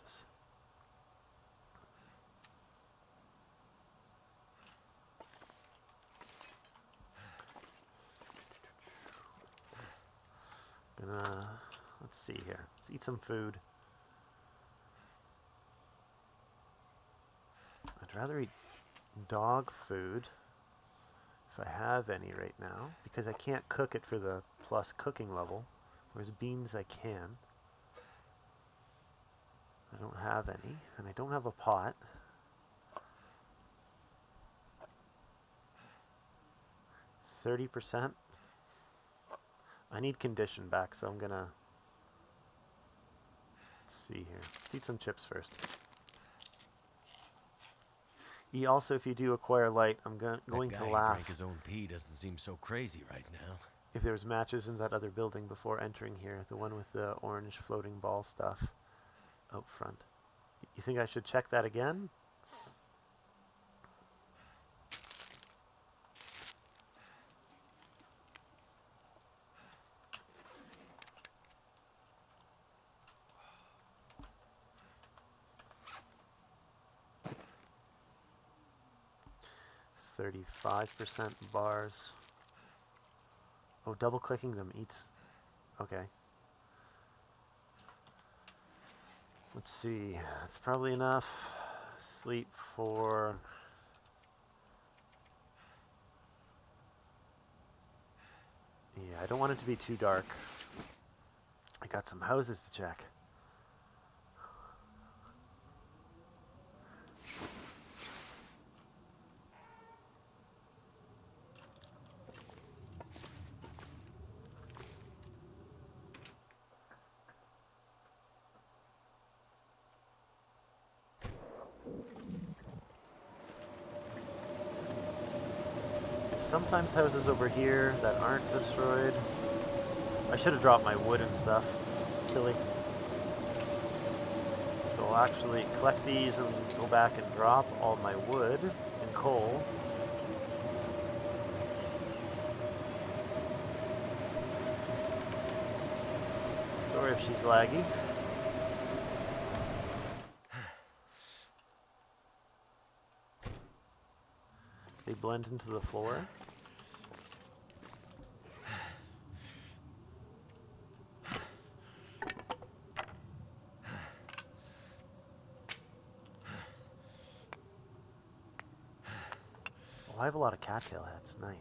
Let's see here. Let's eat some food. I'd rather eat dog food, if I have any right now, because I can't cook it for the plus cooking level, whereas beans I can. I don't have any, and I don't have a pot. %. I need condition back, so I'm gonna see here. Let's eat some chips first. Also, if you do acquire light, I'm going to laugh. That guy who drank his own pee doesn't seem so crazy right now. If there's matches in that other building before entering here, the one with the orange floating ball stuff out front. You think I should check that again? %, bars. Oh, double clicking them eats. Okay. Let's see. That's probably enough. Sleep for... Yeah, I don't want it to be too dark. I got some houses to check. Sometimes houses over here that aren't destroyed. I should have dropped my wood and stuff. Silly. So I'll actually collect these and go back and drop all my wood and coal. Sorry if she's laggy. They blend into the floor. Oh, I have a lot of cattail heads. Nice.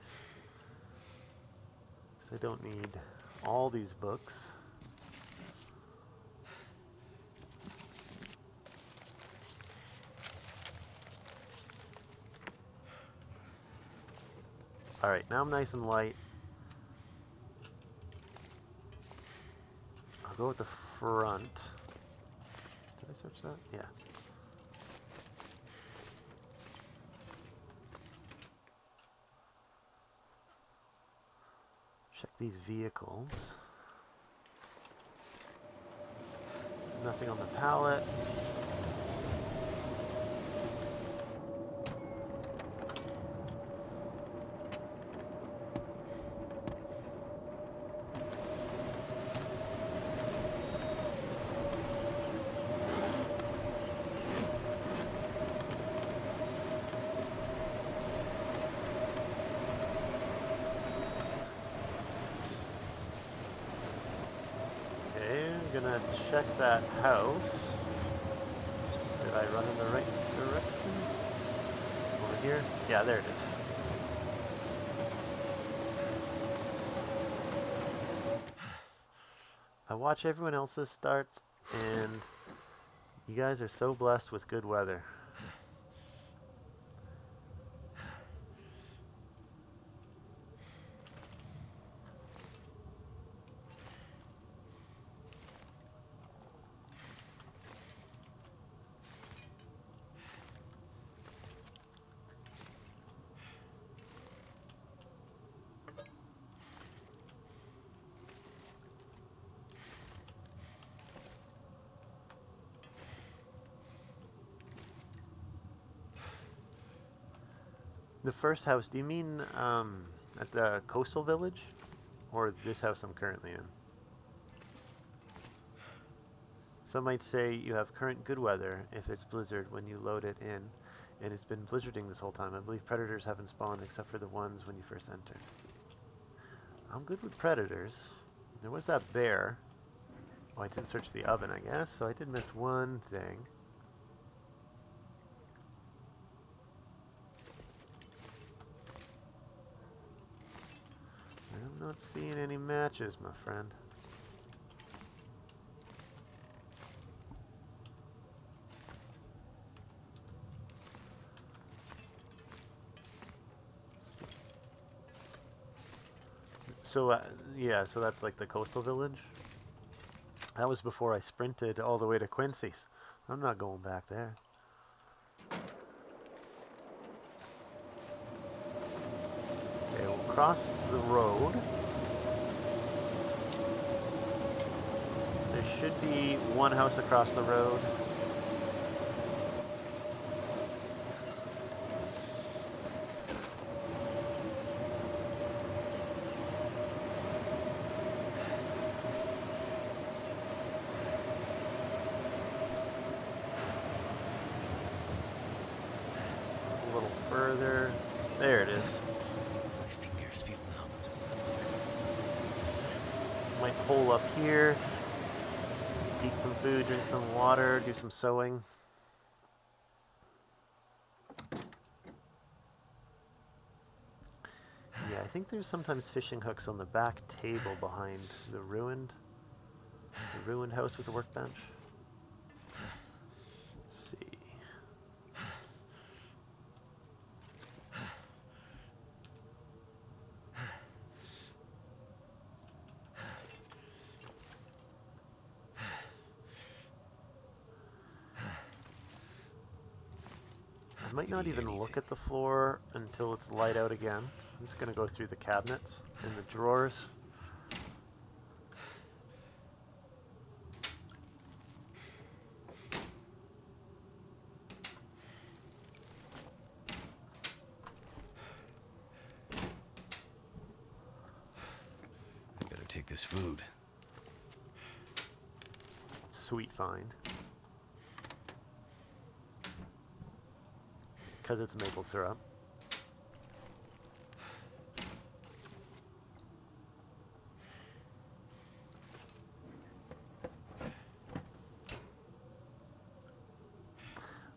I don't need all these books. Alright, now I'm nice and light. I'll go with the front. Did I search that? Yeah. Check these vehicles. Nothing on the pallet. Okay, I'm gonna check that house. Did I run in the right direction? Over here? Yeah, there it is. I watch everyone else's start, and you guys are so blessed with good weather. The first house, do you mean at the coastal village? Or this house I'm currently in? Some might say you have current good weather if it's blizzard when you load it in, and it's been blizzarding this whole time. I believe predators haven't spawned except for the ones when you first entered. I'm good with predators. There was that bear. Oh, I didn't search the oven, I guess, so I did miss one thing. I'm not seeing any matches, my friend. So, yeah, so that's like the coastal village. That was before I sprinted all the way to Quincy's. I'm not going back there. Okay, we'll cross the road. There should be one house across the road. A little further. There it is. My fingers feel numb. Might hole up here. Eat some food, drink some water, do some sewing. Yeah, I think there's sometimes fishing hooks on the back table behind the ruined house with the workbench. Let's see. I might not even look at the floor until it's light out again. I'm just going to go through the cabinets and the drawers. I better take this food. Sweet find. Because it's maple syrup.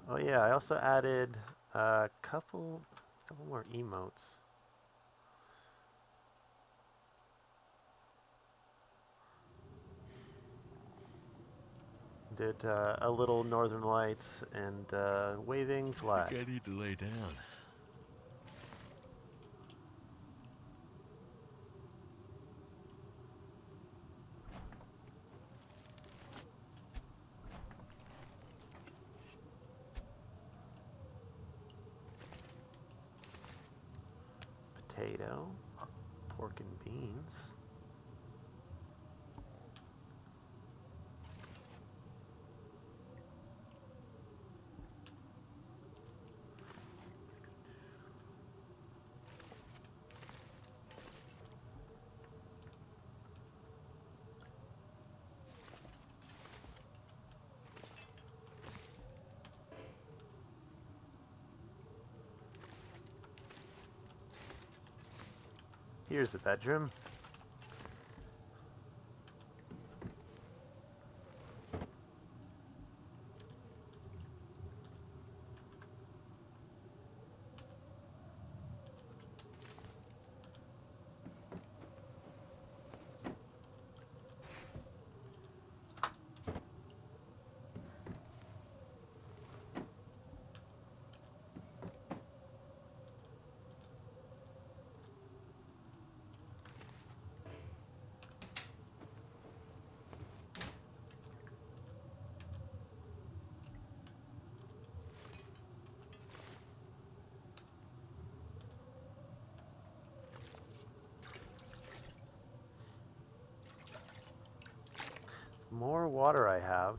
Oh yeah, I also added a couple more emotes. did a little Northern Lights and waving I flag. think I need to lay down. Potato, pork and beans. Here's the bedroom. The more water I have,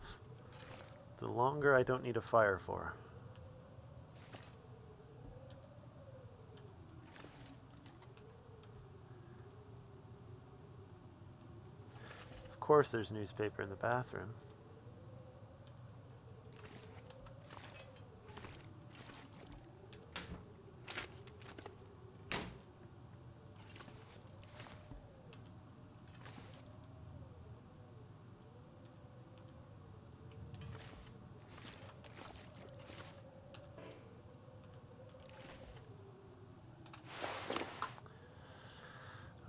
the longer I don't need a fire for. Of course there's newspaper in the bathroom.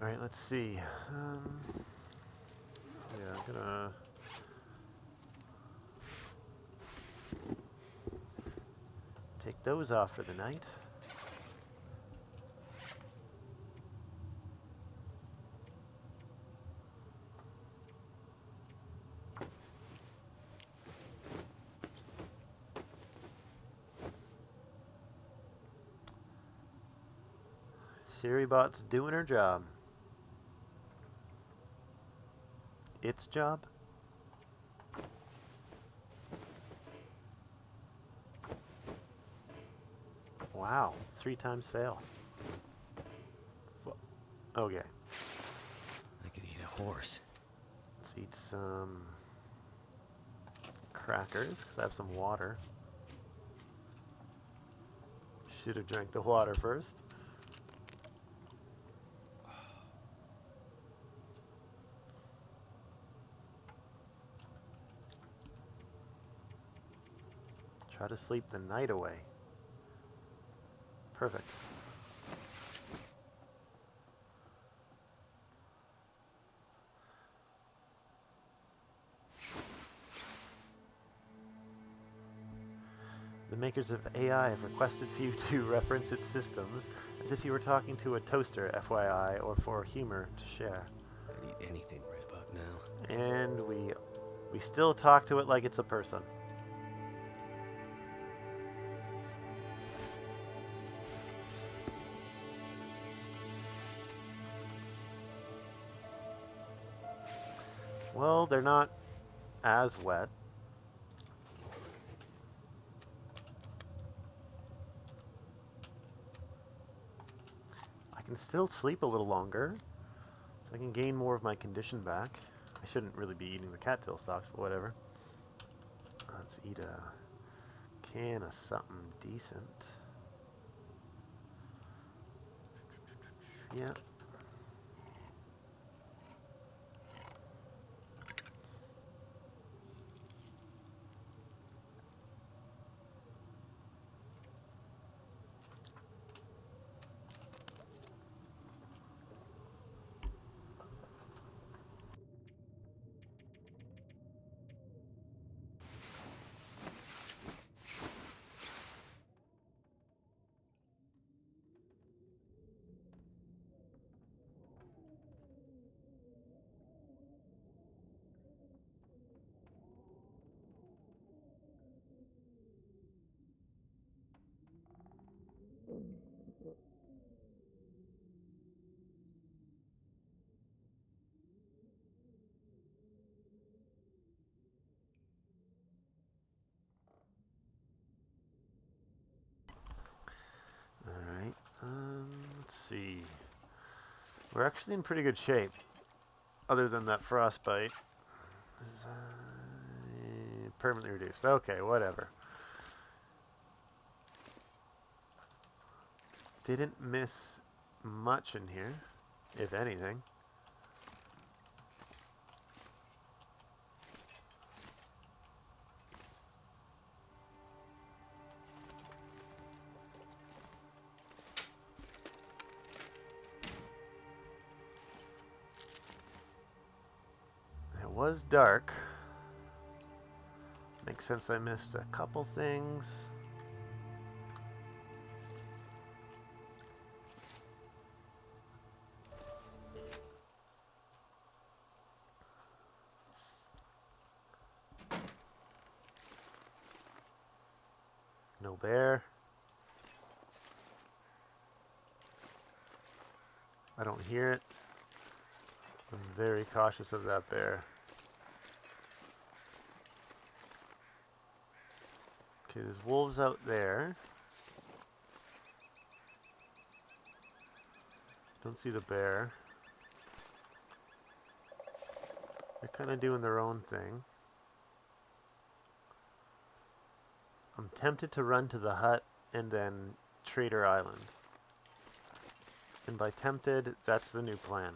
Alright, let's see. Yeah, I'm gonna take those off for the night. SiriBot's doing her job. Its job? Wow, 3 times fail. Okay, I could eat a horse. let's eat some crackers, because I have some water. Should have drank the water first. Try to sleep the night away. Perfect. The makers of AI have requested for you to reference its systems as if you were talking to a toaster, FYI, or for humor to share. I'd eat anything right about now. And we still talk to it like it's a person. Well, they're not as wet. I can still sleep a little longer, so I can gain more of my condition back. I shouldn't really be eating the cattail stalks, but whatever. Let's eat a can of something decent. Yeah. We're actually in pretty good shape, other than that frostbite. Permanently reduced. Okay, whatever. Didn't miss much in here, if anything. It was dark. Makes sense I missed a couple things. No bear. I don't hear it. I'm very cautious of that bear. Okay, there's wolves out there. Don't see the bear. They're kind of doing their own thing. I'm tempted to run to the hut and then Trader Island. And by tempted, that's the new plan.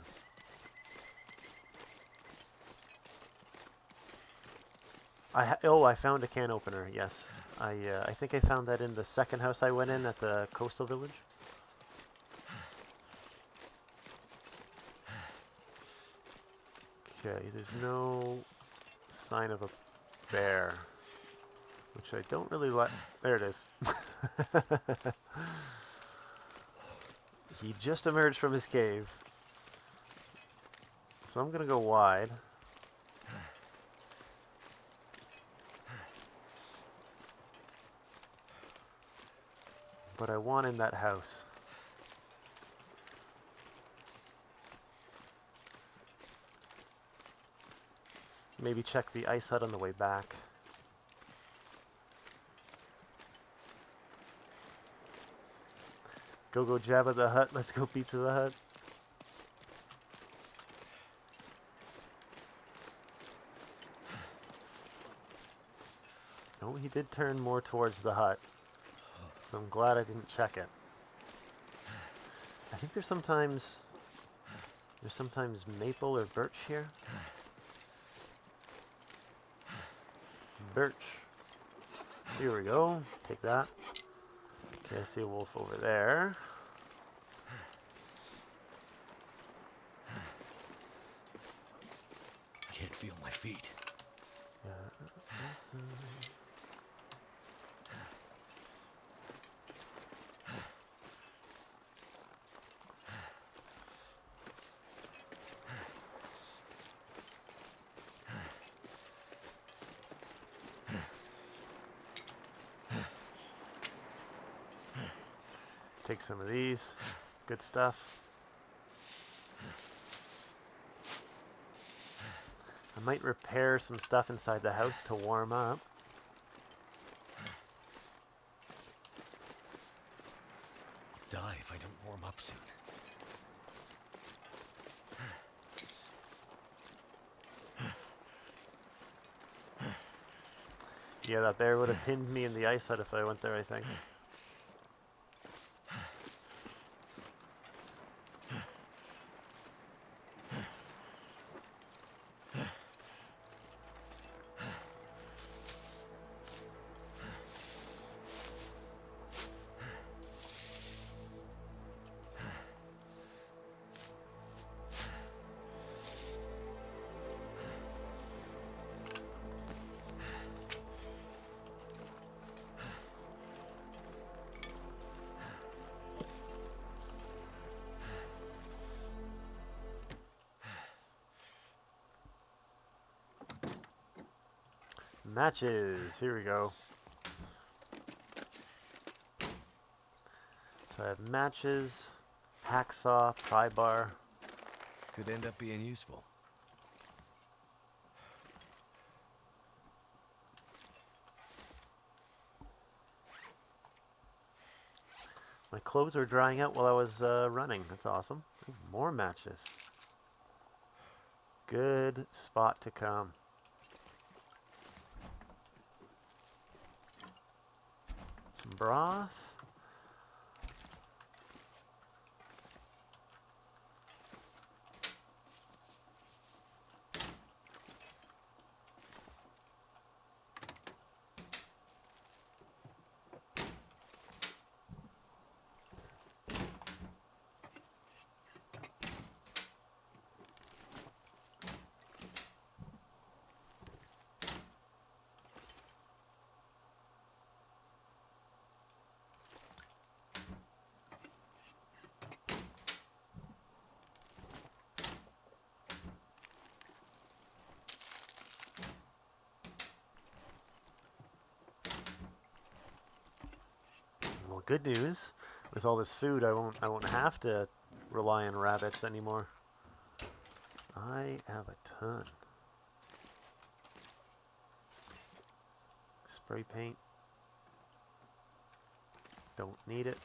I found a can opener, yes. I think I found that in the second house I went in at the coastal village. Okay, there's no sign of a bear, which I don't really like. There it is. He just emerged from his cave. So I'm gonna go wide. But I want in that house. Maybe check the ice hut on the way back. Go Jabba the Hutt. Let's go Pizza the Hut. Oh, he did turn more towards the hut. So I'm glad I didn't check it. I think there's sometimes maple or birch here. Birch. Here we go. Take that. Okay, I see a wolf over there. I can't feel my feet. Take some of these. Good stuff. I might repair some stuff inside the house to warm up. Die if I don't warm up soon. Yeah, that bear would have pinned me in the ice hut if I went there, I think. Matches. Here we go. So I have matches, hacksaw, pry bar. Could end up being useful. My clothes are drying out while I was running. That's awesome. More matches. Good spot to come. Some broth. Well, good news. With all this food, I won't have to rely on rabbits anymore. I have a ton. Spray paint. Don't need it.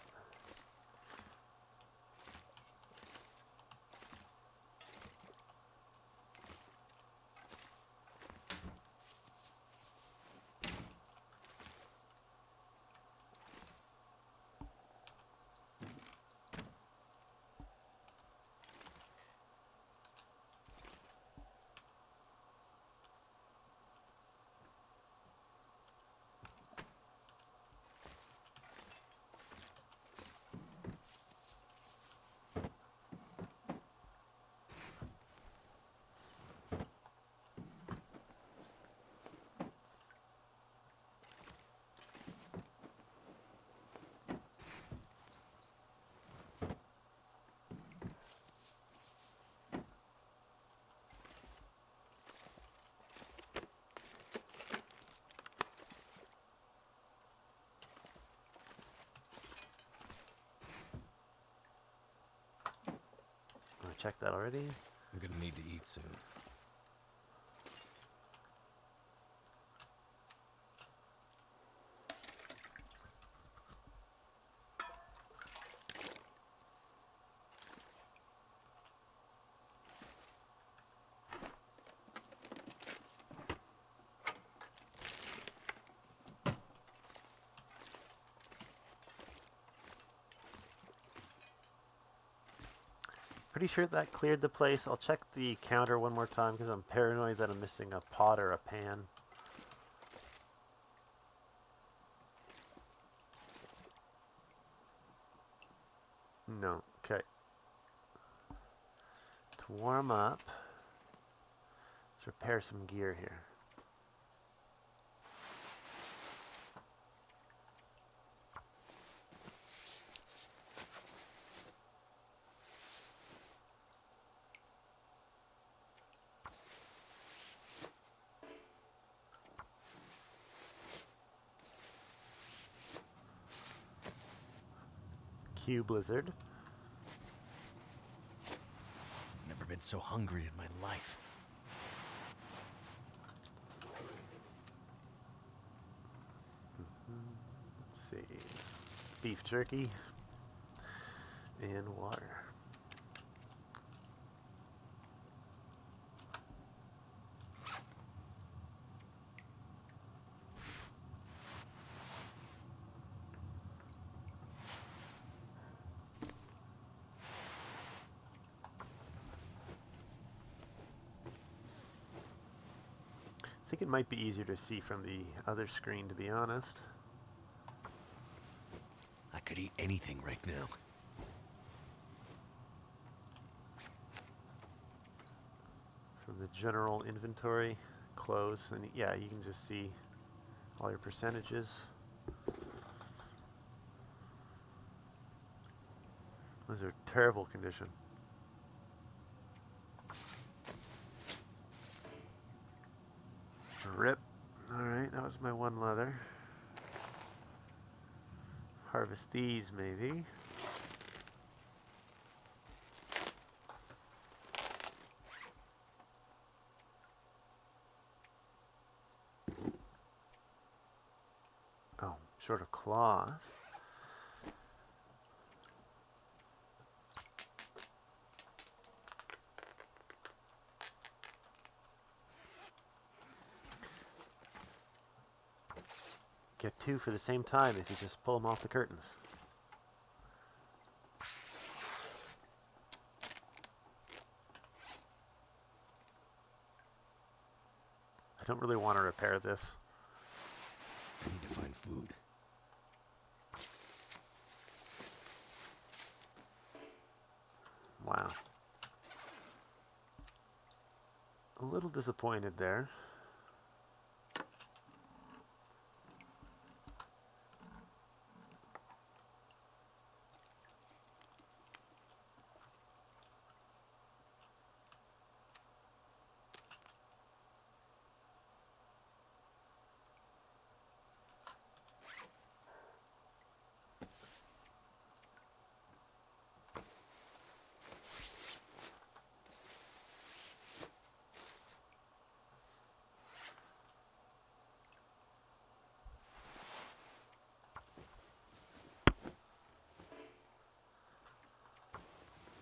I checked that already. I'm gonna need to eat soon. Pretty sure that cleared the place. I'll check the counter one more time because I'm paranoid that I'm missing a pot or a pan. No. Okay. To warm up, let's repair some gear here. Q Blizzard. Never been so hungry in my life. Let's see. Beef jerky and water. I think it might be easier to see from the other screen, to be honest. I could eat anything right now. From the general inventory, close, and yeah, you can just see all your percentages. Those are terrible condition. Rip. Alright, that was my one leather. Harvest these, maybe. Oh, short of cloth. Get two for the same time if you just pull them off the curtains. I don't really want to repair this. I need to find food. Wow. A little disappointed there.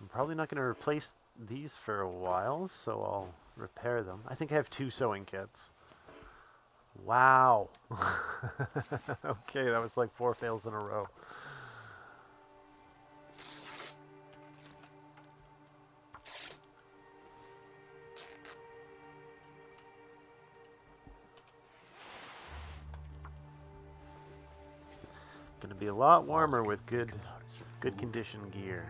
I'm probably not going to replace these for a while, so I'll repair them. I think I have 2 sewing kits. Wow. Okay, that was like 4 fails in a row. Gonna be a lot warmer with good condition gear.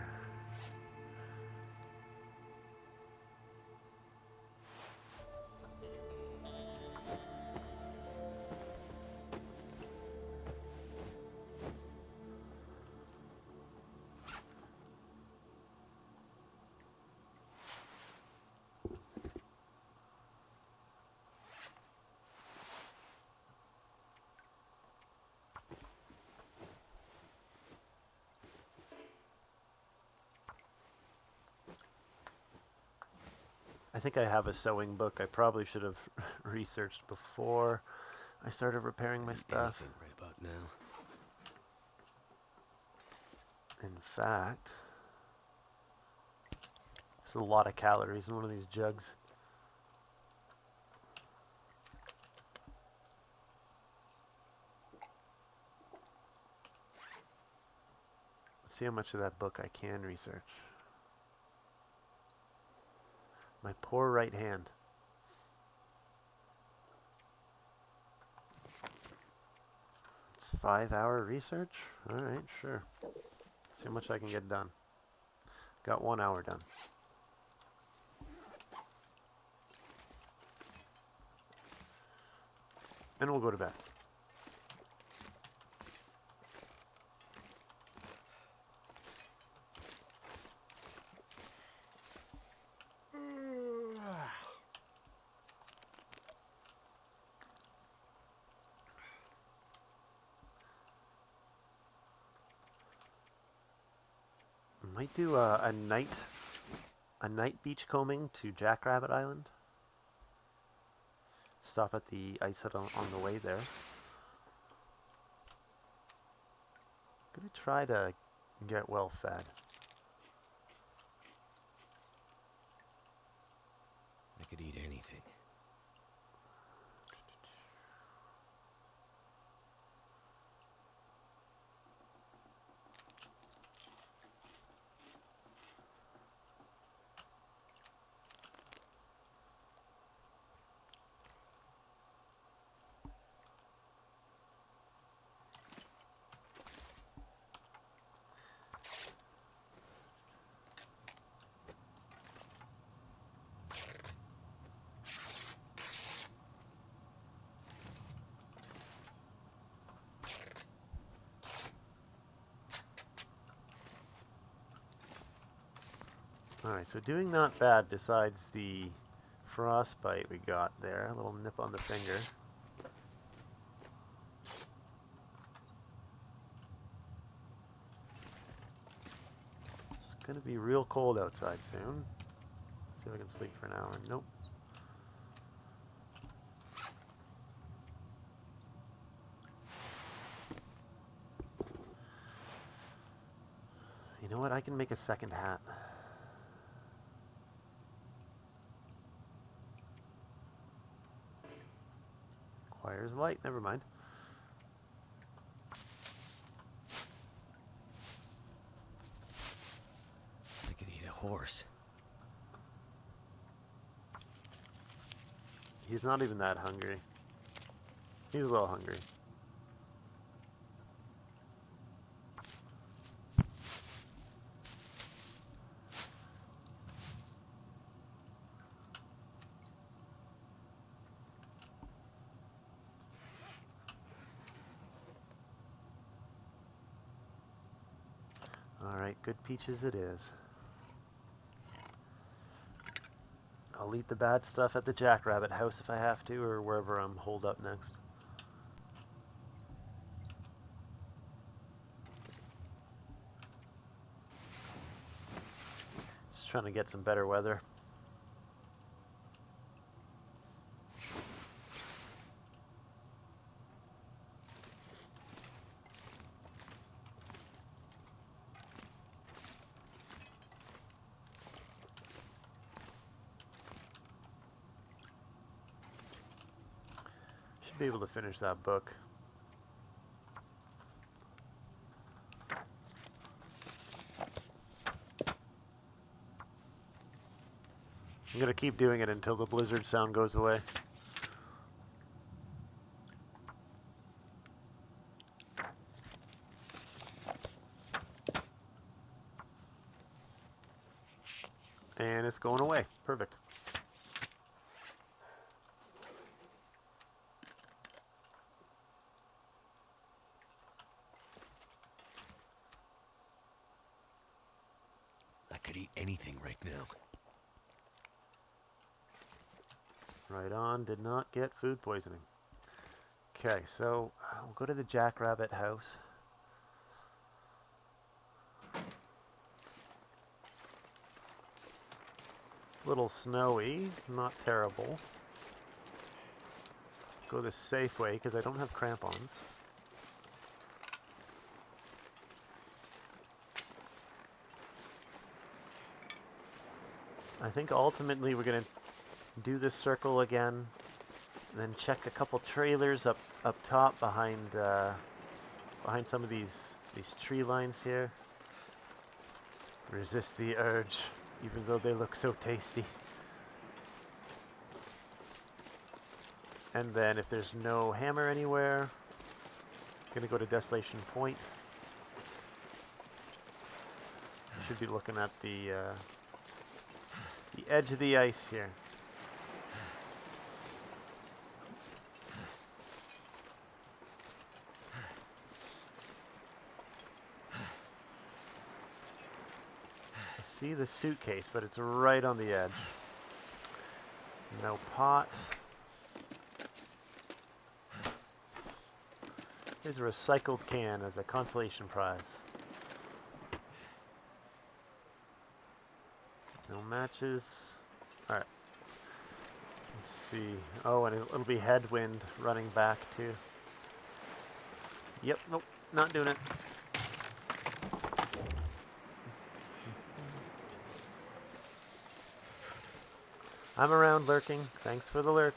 I think I have a sewing book I probably should have researched before I started repairing my stuff. Anything right about now. In fact, it's a lot of calories in one of these jugs. Let's see how much of that book I can research. My poor right hand. It's 5-hour research? Alright, sure. See how much I can get done. Got 1 hour done. And we'll go to bed. Might do a night beach combing to Jackrabbit Island. Stop at the ice hut on the way there. Gonna try to get well fed. I could eat anything. Alright, so doing not bad besides the frostbite we got there. A little nip on the finger. It's gonna be real cold outside soon. See if I can sleep for an hour. Nope. You know what? I can make a second hat. Requires light. Never mind. He's not even that hungry. He's a little hungry. Alright, good peaches it is. I'll eat the bad stuff at the Jackrabbit house if I have to, or wherever I'm holed up next. Just trying to get some better weather. Should be able to finish that book. I'm going to keep doing it until the blizzard sound goes away. And it's going away. Perfect. I could eat anything right now. Right on, did not get food poisoning. Okay, so we'll go to the Jackrabbit house. A little snowy, not terrible. Go the safe way because I don't have crampons. I think ultimately we're going to do this circle again, then check a couple trailers up top behind behind some of these tree lines here. Resist the urge, even though they look so tasty. And then if there's no hammer anywhere, I'm gonna go to Desolation Point. Should be looking at the edge of the ice here. I see the suitcase, but it's right on the edge. No pot. Here's a recycled can as a consolation prize. No matches. Alright. Let's see. Oh, and it'll be headwind running back too. Yep, nope, not doing it. I'm around lurking. Thanks for the lurk.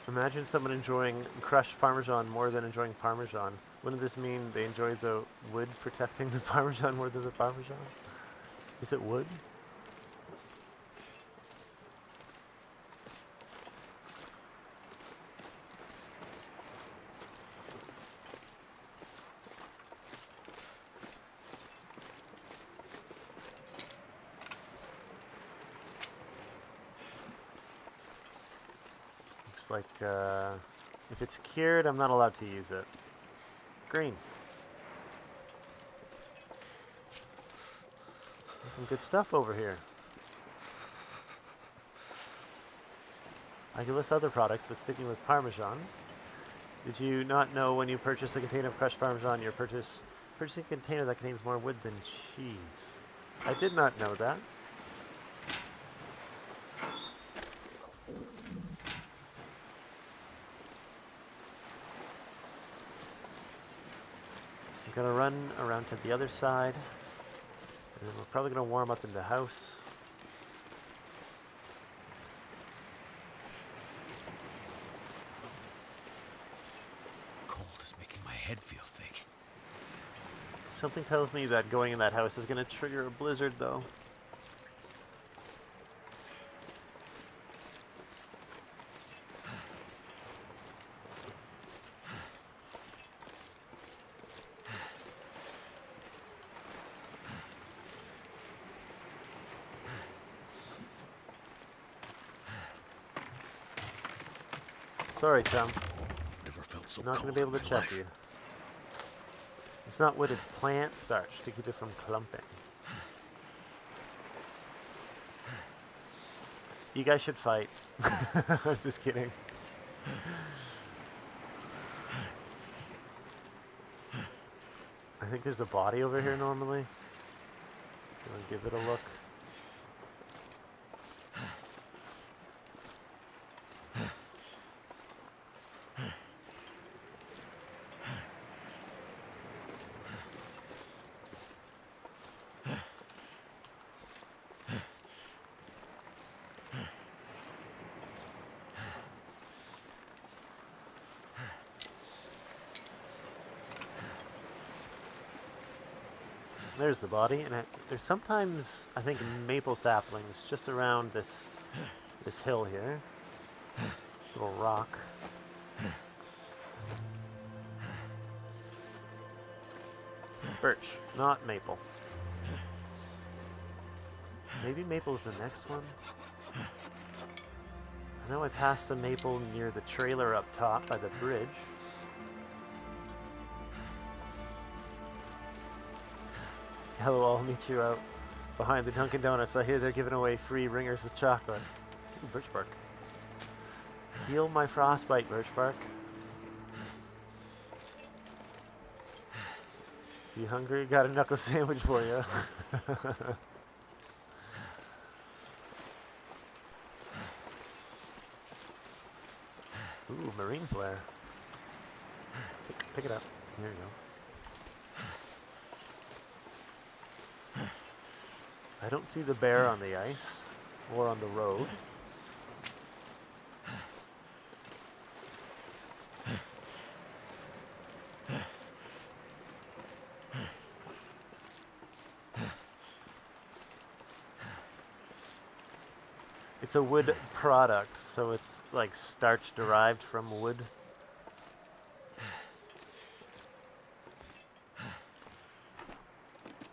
Imagine someone enjoying crushed Parmesan more than enjoying Parmesan. Wouldn't this mean they enjoy the wood protecting the Parmesan more than the Parmesan? Is it wood? Looks like if it's cured, I'm not allowed to use it. Green. There's some good stuff over here. I could list other products, but sticking with Parmesan. Did you not know when you purchase a container of crushed Parmesan, you're purchasing a container that contains more wood than cheese? I did not know that. I'm gonna run around to the other side, and then we're probably gonna warm up in the house. Cold is making my head feel thick. Something tells me that going in that house is gonna trigger a blizzard, though. Sorry, chum. Never felt so I'm not going to cold be in able my to check life. you. It's not wood, it's plant starch to keep it from clumping. You guys should fight. I'm just kidding. I think there's a body over here normally. Gonna give it a look. There's the body, and there's sometimes, I think, maple saplings just around this hill here. Little rock. Birch, not maple. Maybe maple's the next one? I know I passed a maple near the trailer up top by the bridge. Hello, I'll meet you out behind the Dunkin' Donuts. I hear they're giving away free ringers of chocolate. Ooh, birch bark. Heal my frostbite, birch bark. You hungry? Got a knuckle sandwich for you. Ooh, marine flare. Pick it up. There you go. I don't see the bear on the ice or on the road. It's a wood product, so it's like starch derived from wood.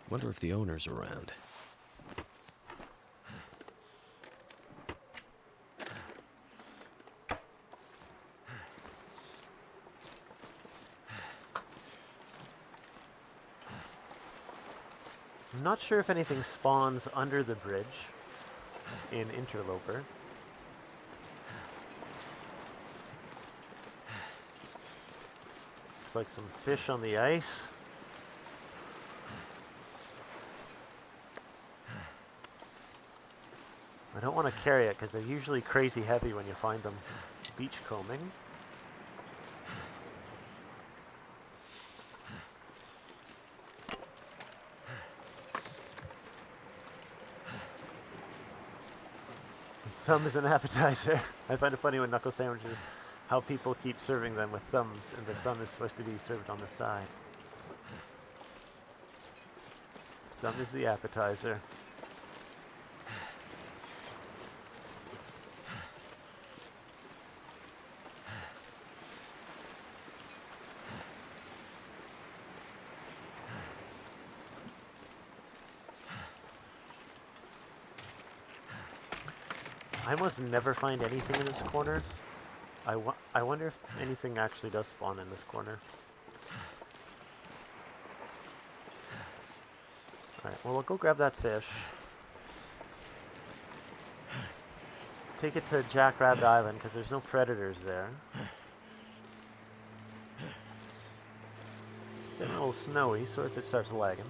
Wonder if the owner's around. I'm not sure if anything spawns under the bridge in Interloper. Looks like some fish on the ice. I don't want to carry it because they're usually crazy heavy when you find them beachcombing. Thumb is an appetizer. I find it funny when knuckle sandwiches, how people keep serving them with thumbs, and the thumb is supposed to be served on the side. Thumb is the appetizer. I almost never find anything in this corner. I wonder if anything actually does spawn in this corner. Alright, well, we'll go grab that fish. Take it to Jackrabbit Island, because there's no predators there. It's getting a little snowy, so if it starts lagging.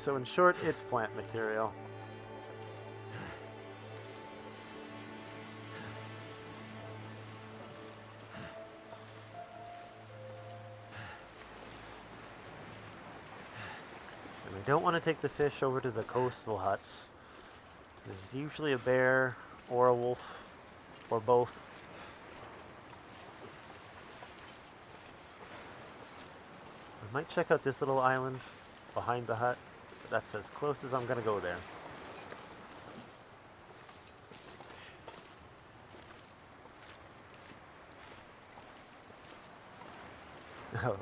So in short, it's plant material. And we don't want to take the fish over to the coastal huts. There's usually a bear or a wolf or both. We might check out this little island behind the hut, but that's as close as I'm going to go there. Oh.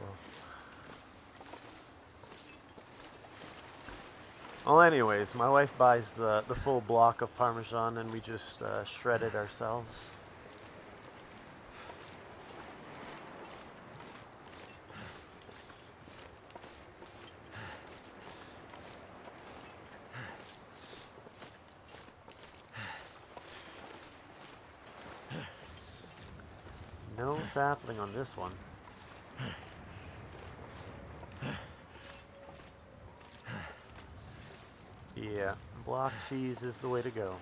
Well, anyways, my wife buys the full block of Parmesan and we just shred it ourselves. No sapling on this one. Yeah, block cheese is the way to go.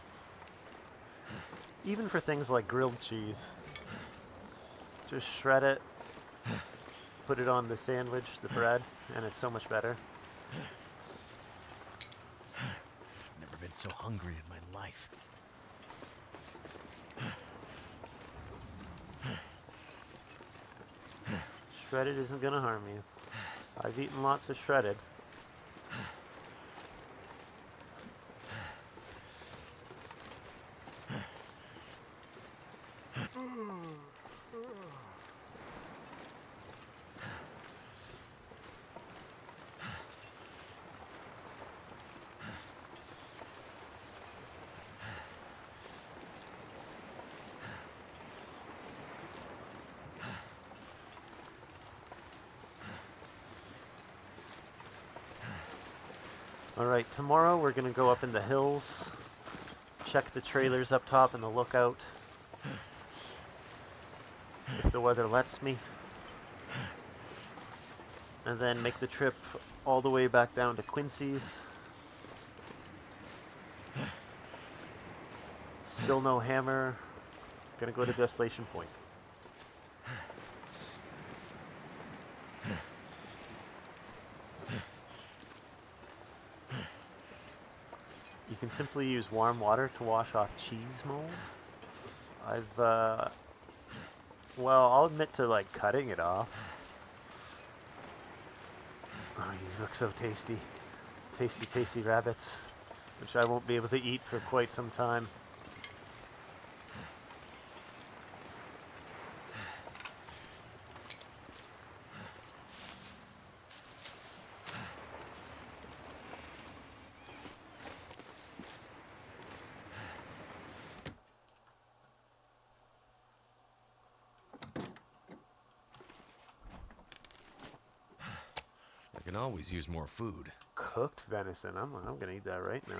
Even for things like grilled cheese. Just shred it, put it on the sandwich, the bread, and it's so much better. Never been so hungry in my life. Shredded isn't gonna harm you. I've eaten lots of shredded. Alright, tomorrow we're gonna go up in the hills, check the trailers up top in the lookout, if the weather lets me, and then make the trip all the way back down to Quincy's. Still no hammer, gonna go to Desolation Point. You can simply use warm water to wash off cheese mold. Well, I'll admit to like cutting it off. Oh, you look so tasty. Tasty, tasty rabbits, which I won't be able to eat for quite some time. I can always use more food. Cooked venison. I'm gonna eat that right now.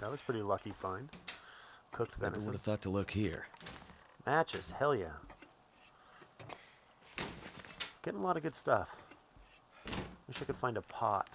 That was pretty lucky find. Cooked Never would venison. have thought to look here. Matches. Hell yeah. Getting a lot of good stuff. Wish I could find a pot.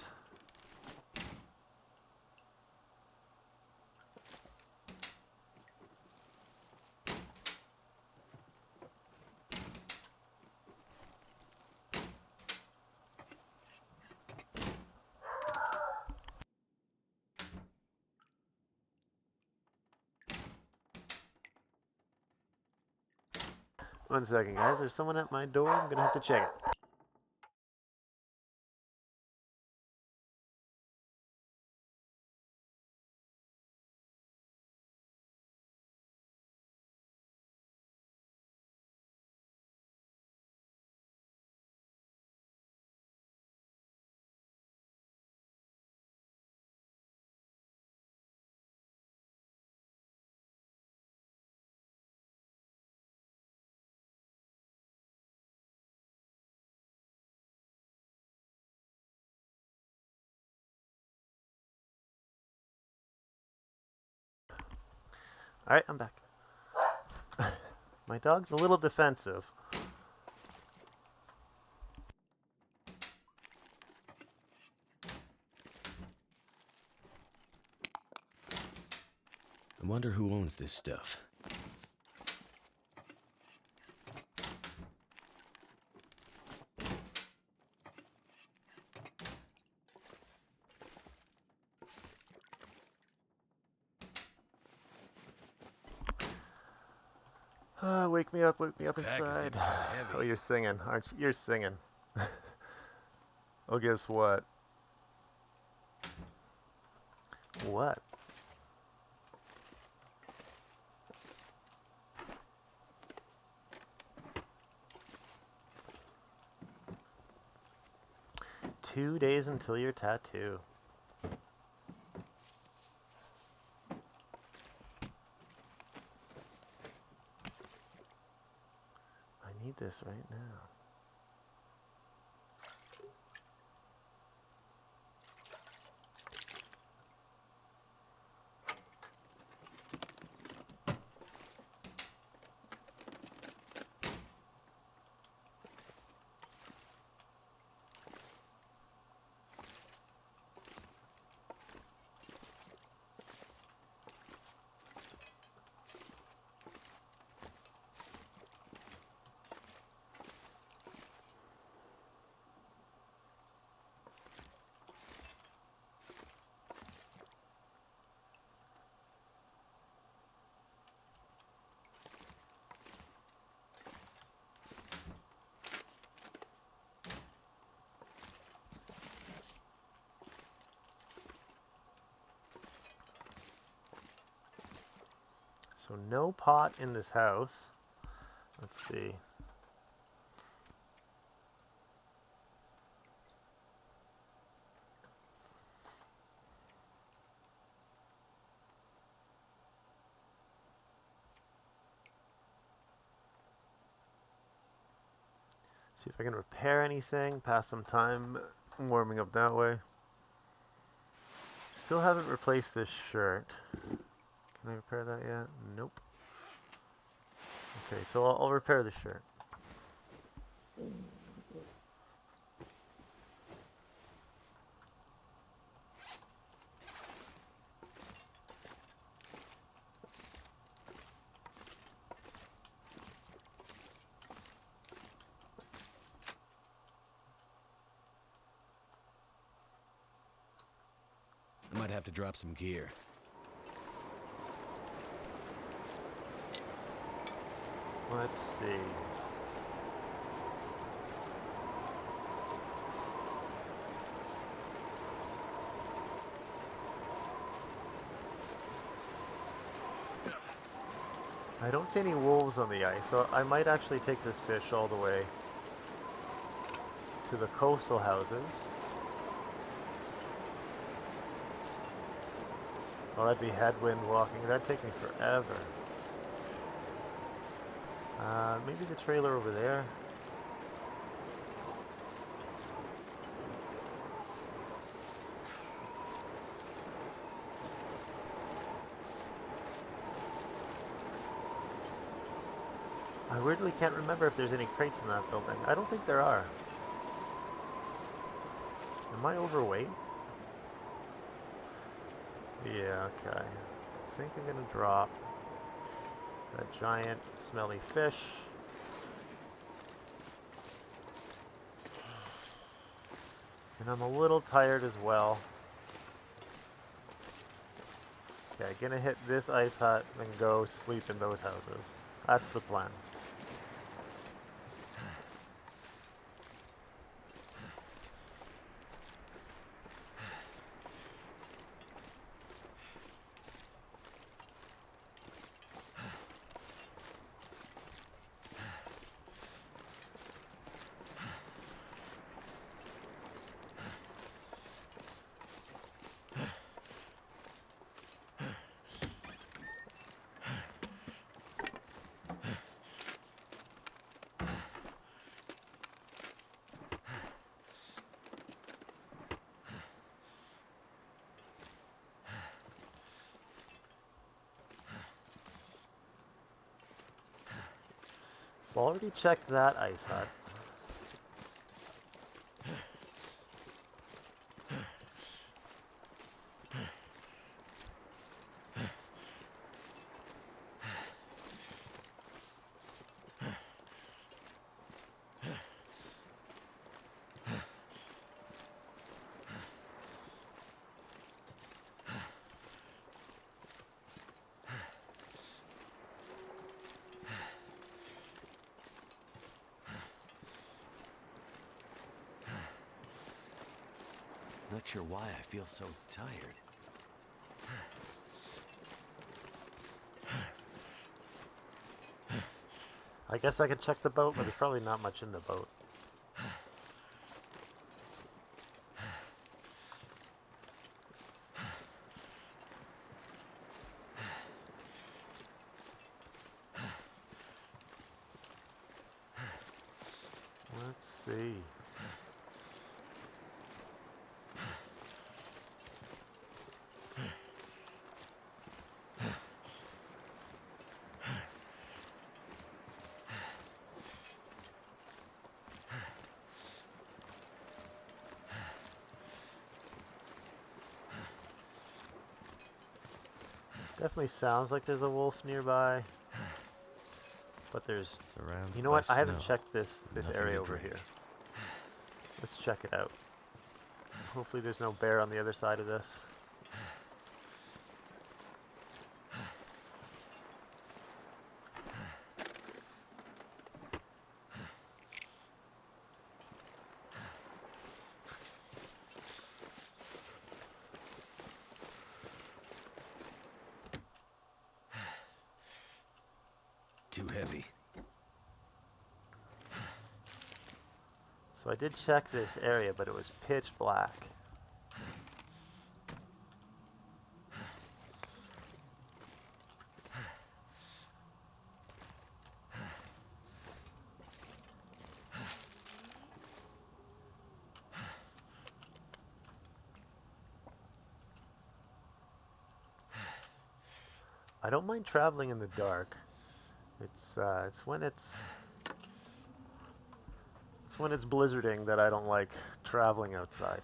One second, guys. There's someone at my door. I'm gonna have to check it. Alright, I'm back. My dog's a little defensive. I wonder who owns this stuff. Wake me This up pack is inside. getting kind of heavy. Oh, you're singing, aren't you? You're singing. Oh, guess what? What? "2 days until your tattoo." I need this right now. So no pot in this house. Let's see. See if I can repair anything, pass some time warming up that way. Still haven't replaced this shirt. Can I repair that yet? Nope. Okay, so I'll repair the shirt. I might have to drop some gear. Let's see. I don't see any wolves on the ice, so I might actually take this fish all the way to the coastal houses. Oh, that'd be headwind walking. That'd take me forever. Maybe the trailer over there. I weirdly can't remember if there's any crates in that building. I don't think there are. Am I overweight? Yeah, okay. I think I'm gonna drop that giant smelly fish. And I'm a little tired as well. Okay, gonna hit this ice hut and go sleep in those houses. That's the plan. I've already checked that ice hut. Not sure why I feel so tired. I guess I could check the boat, but there's probably not much in the boat. Let's see. Definitely sounds like there's a wolf nearby, but there's... Surrounded You know by what? I haven't snow. checked this Nothing area to over drink. here. Let's check it out. Hopefully there's no bear on the other side of this. Too heavy. So I did check this area, but it was pitch black. I don't mind traveling in the dark. It's when it's blizzarding that I don't like traveling outside.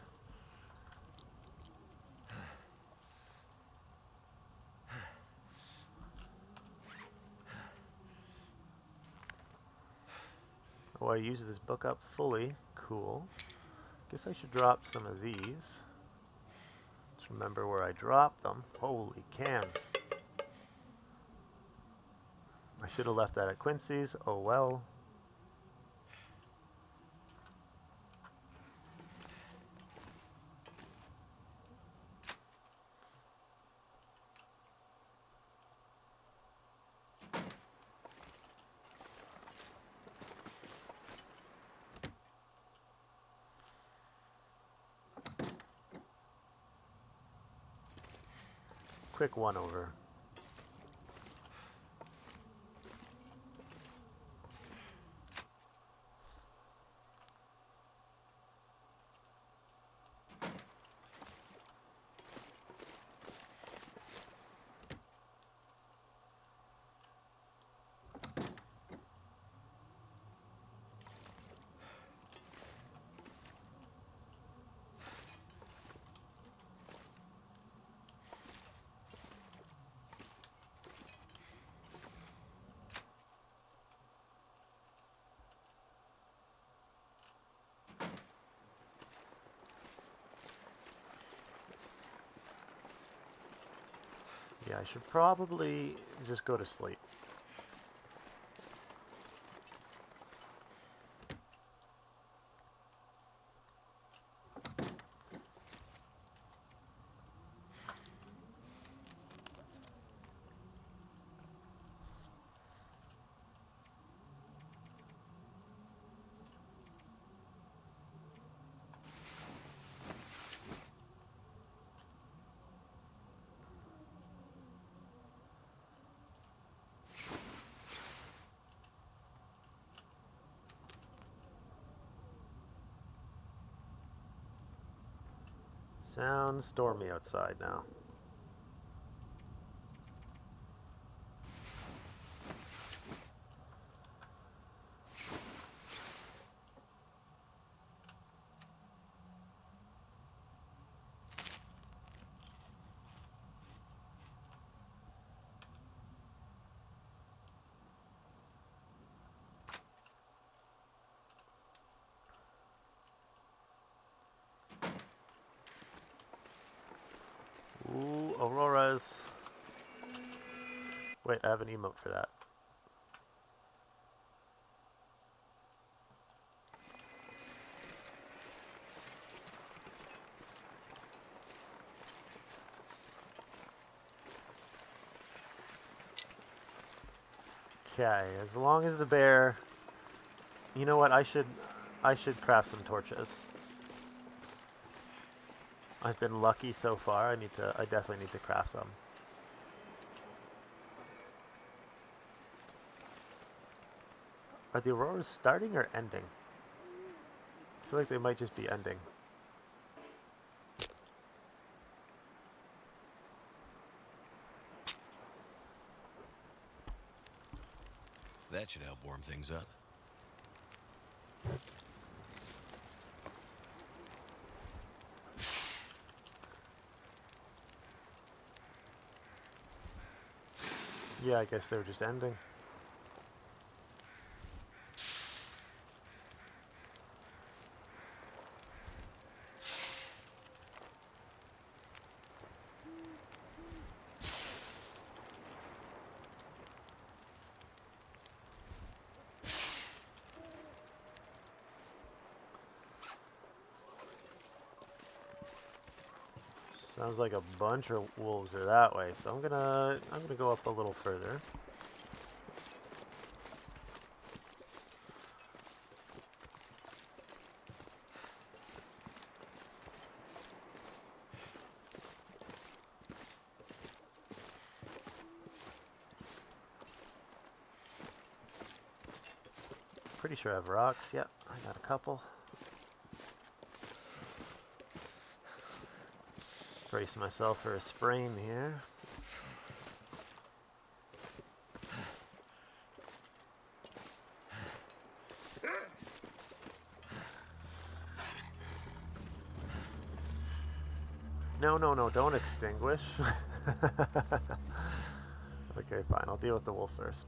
Oh, I used this book up fully. Cool. Guess I should drop some of these. Just remember where I dropped them. Holy cans. I should have left that at Quincy's. Oh well. Quick one over. Yeah, I should probably just go to sleep. Sounds stormy outside now. Ooh, auroras. Wait, I have an emote for that. Okay, as long as the bear... You know what, I should craft some torches. I've been lucky so far. I definitely need to craft some. Are the auroras starting or ending? I feel like they might just be ending. That should help warm things up. Yeah, I guess they were just ending. Sounds like a bunch of wolves are that way, so I'm gonna go up a little further. Pretty sure I have rocks. Yep, I got a couple. Brace myself for a sprain here. No, no, no, don't extinguish. Okay, fine, I'll deal with the wolf first.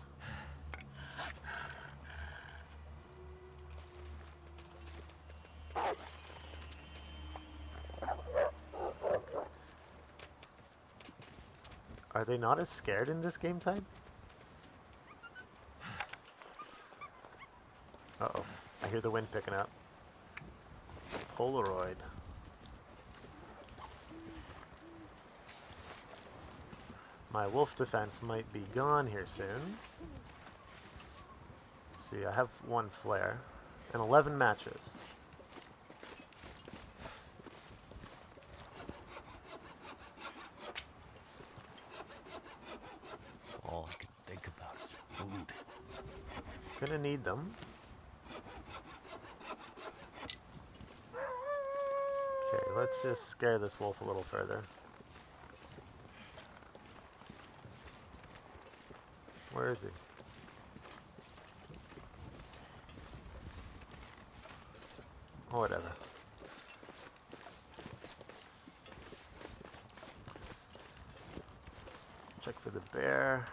Are they not as scared in this game type? Uh-oh, I hear the wind picking up. Polaroid. My wolf defense might be gone here soon. Let's see, I have one flare and 11 matches. All I could think about is food. Gonna need them. Okay, let's just scare this wolf a little further. Where is he? Oh, whatever. Check for the bear.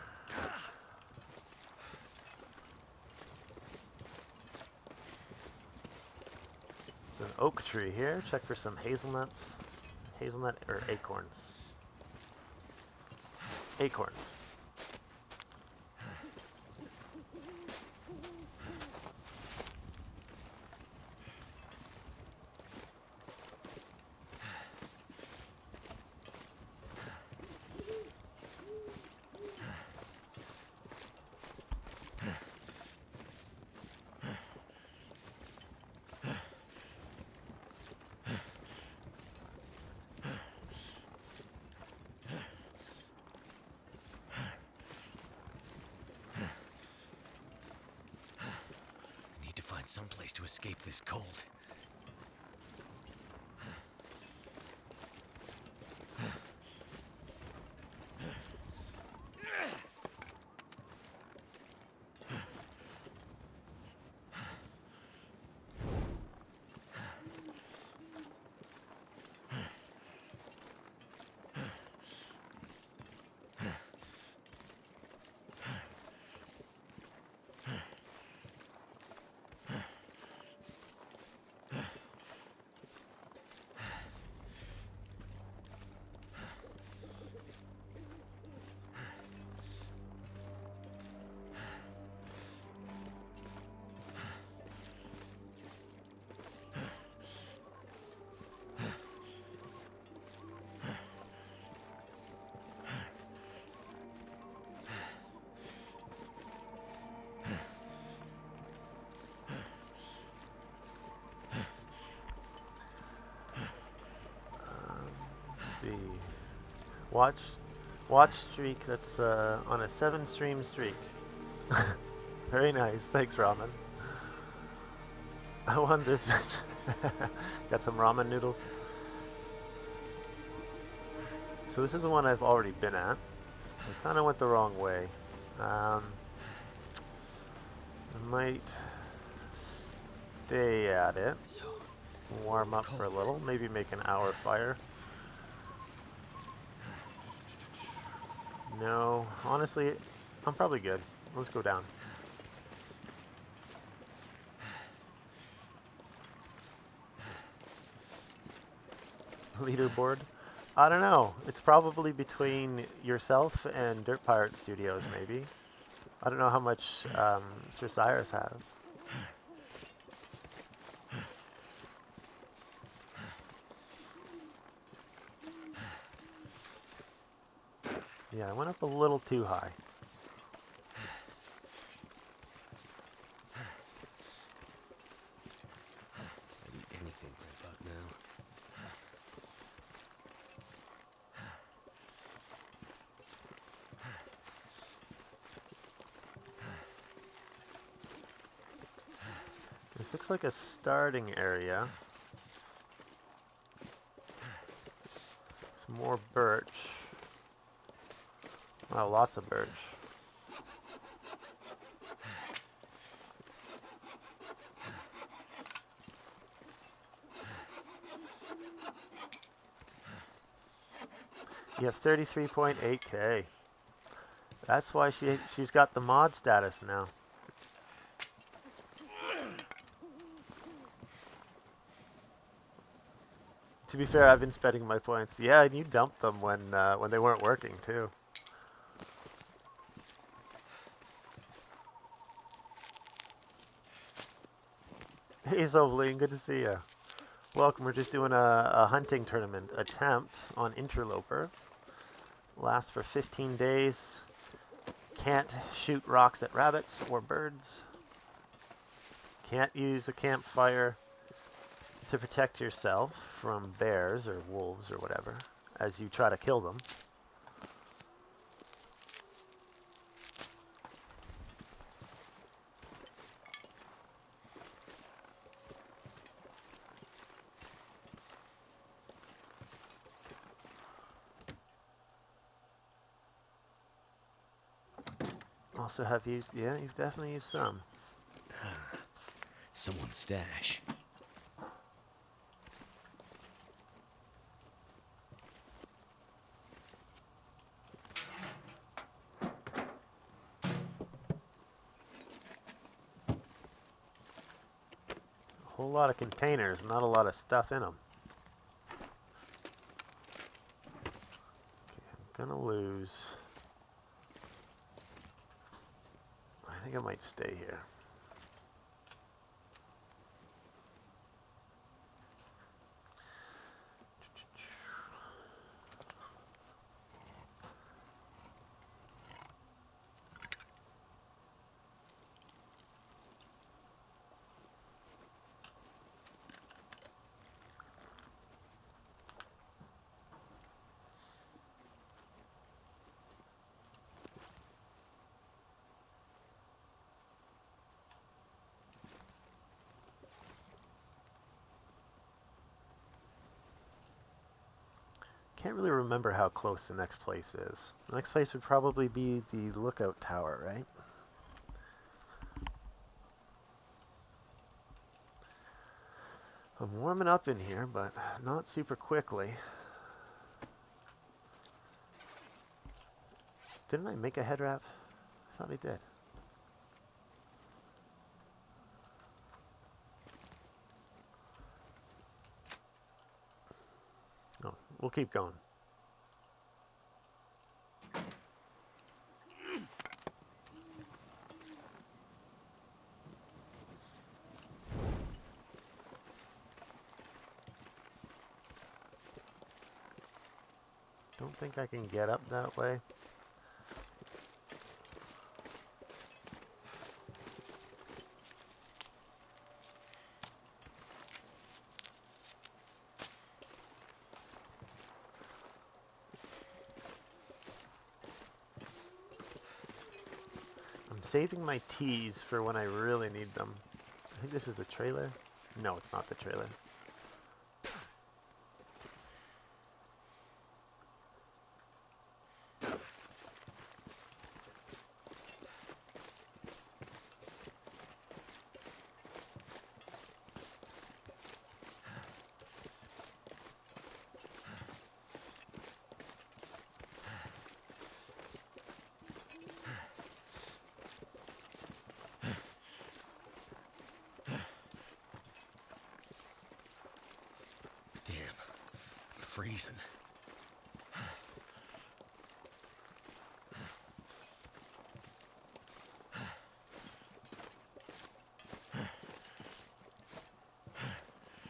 There's an oak tree here. Check for some hazelnuts. Hazelnut or acorns. Acorns. Need to find some place to escape this cold. Watch, watch streak. That's on a 7-stream streak. Very nice. Thanks, ramen. I won this bitch. Got some ramen noodles. So this is the one I've already been at. I kind of went the wrong way. I might stay at it. So Warm up for a cold. little. Maybe make an hour fire. No, honestly, I'm probably good. Let's go down. Leaderboard? I don't know. It's probably between yourself and Dirt Pirate Studios, maybe. I don't know how much Sir Cyrus has. Yeah, I went up a little too high. I'd eat anything right about now. This looks like a starting area. Some more birch. Wow, lots of birch. You have 33.8k. That's why she's got the mod status now. To be fair, I've been spending my points. Yeah, and you dumped them when they weren't working too. Hey, Soveline, good to see you. Welcome. We're just doing a hunting tournament attempt on Interloper. Lasts for 15 days. Can't shoot rocks at rabbits or birds. Can't use a campfire to protect yourself from bears or wolves or whatever as you try to kill them. Also have used, yeah, you've definitely used some. Someone's stash. A whole lot of containers, not a lot of stuff in them. Okay, I'm gonna lose. I think I might stay here. Can't really remember how close the next place is. The next place would probably be the lookout tower, right? I'm warming up in here, but not super quickly. Didn't I make a head wrap? I thought I did. No, we'll keep going. Don't think I can get up that way. saving my T's for when I really need them. I think this is the trailer. No, it's not the trailer. Damn, I'm freezing.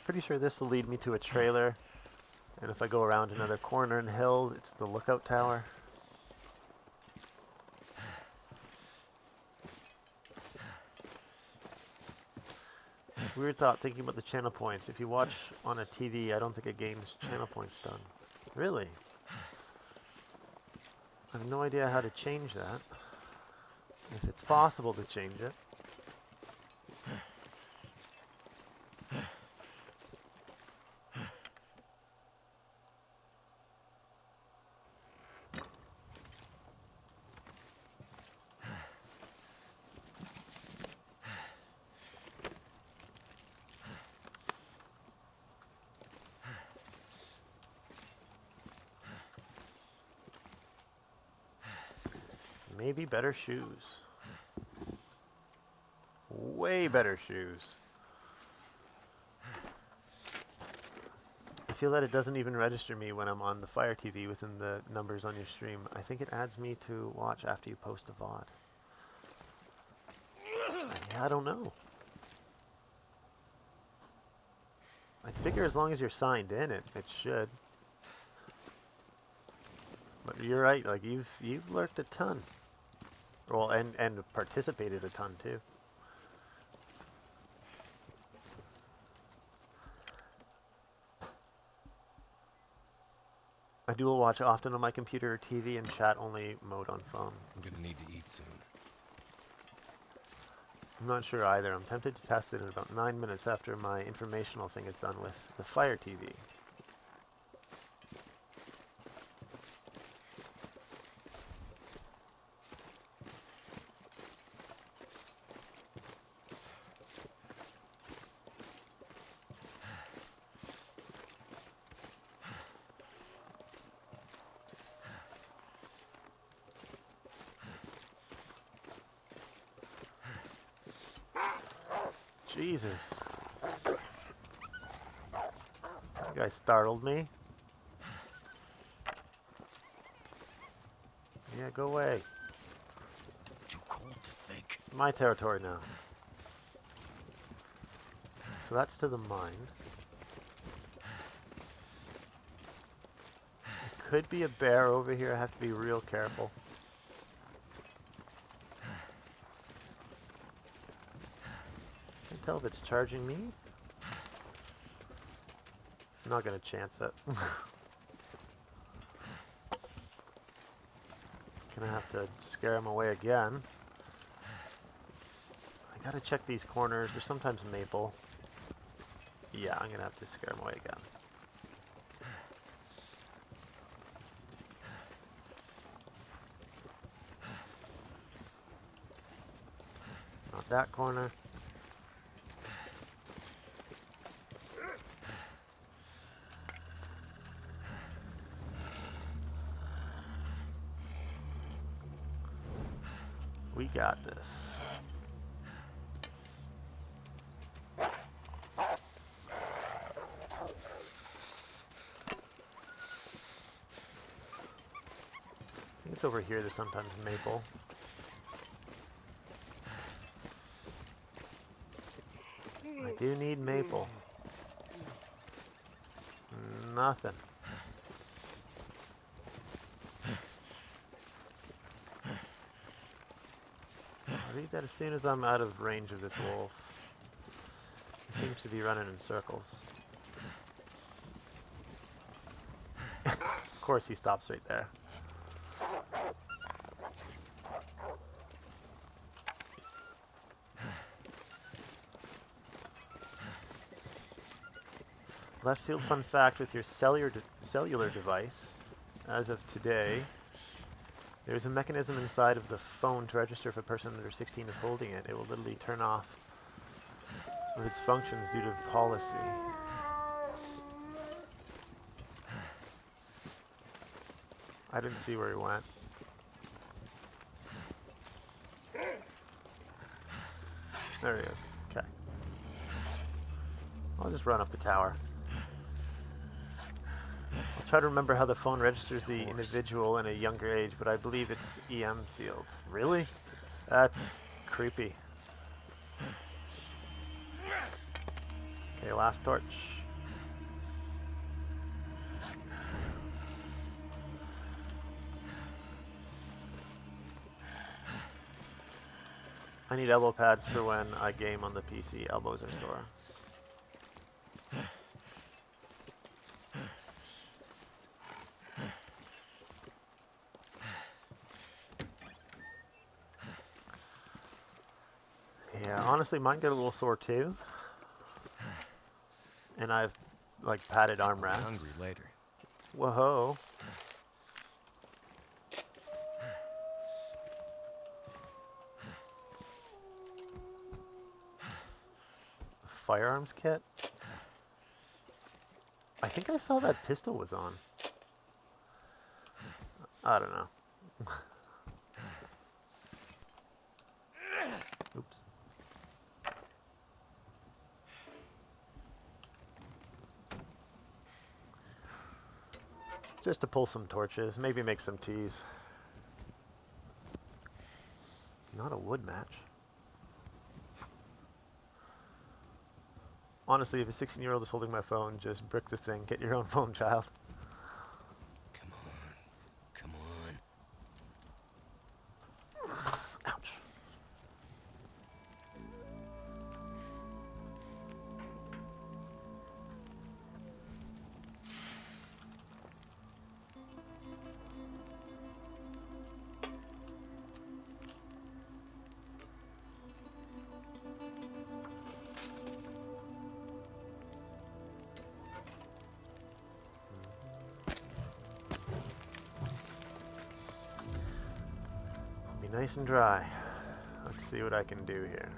Pretty sure this will lead me to a trailer. And if I go around another corner and hill, it's the lookout tower. Weird thought thinking about the channel points. If you watch on a TV, I don't think a game's channel points done. Really? I have no idea how to change that. If it's possible to change it. Maybe better shoes. Way better shoes. I feel that it doesn't even register me when I'm on the Fire TV within the numbers on your stream. I think it adds me to watch after you post a VOD. I don't know. I figure as long as you're signed in, it should. But you're right, like you've lurked a ton. Well, and participated a ton too. I dual watch often on my computer or TV and chat only mode on phone. I'm gonna need to eat soon. I'm not sure either. I'm tempted to test it in about 9 minutes after my informational thing is done with the Fire TV. Jesus. You guys startled me. Yeah, go away. Too cold to think. My territory now. So that's to the mine. There could be a bear over here. I have to be real careful. Can't tell if it's charging me. I'm not gonna chance it. Gonna have to scare him away again. I gotta check these corners. They're sometimes maple. Yeah, I'm gonna have to scare him away again. Not that corner. We got this. I think it's over here. There's sometimes maple. I do need maple. Nothing. I'll read that as soon as I'm out of range of this wolf. He seems to be running in circles. Of course he stops right there. Left field fun fact with your cellular device. As of today, there's a mechanism inside of the phone to register if a person under 16 is holding it. It will literally turn off of its functions due to policy. I didn't see where he went. There he is. Okay. I'll just run up the tower. I'll try to remember how the phone registers the individual in a younger age, but I believe it's the EM field. Really? That's creepy. Okay, last torch. I need elbow pads for when I game on the PC. Elbows are sore. Yeah, honestly, mine get a little sore too. And I've, like, padded arm Be rests. hungry later. Whoa. Firearms kit? I think I saw that pistol was on. I don't know. Oops. Just to pull some torches, maybe make some teas. Not a wood match. Honestly, if a 16-year-old is holding my phone, just brick the thing. Get your own phone, child. Come on. Come on. Ouch. Be nice and dry. Let's see what I can do here.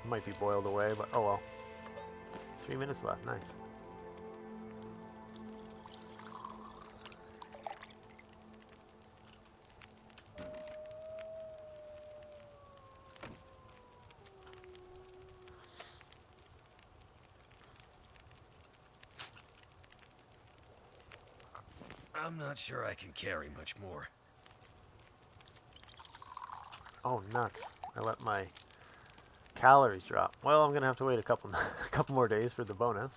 Might be boiled away, but oh well. 3 minutes left, nice. I'm not sure I can carry much more. Oh, nuts. I let my calories drop. Well, I'm going to have to wait a couple more days for the bonus.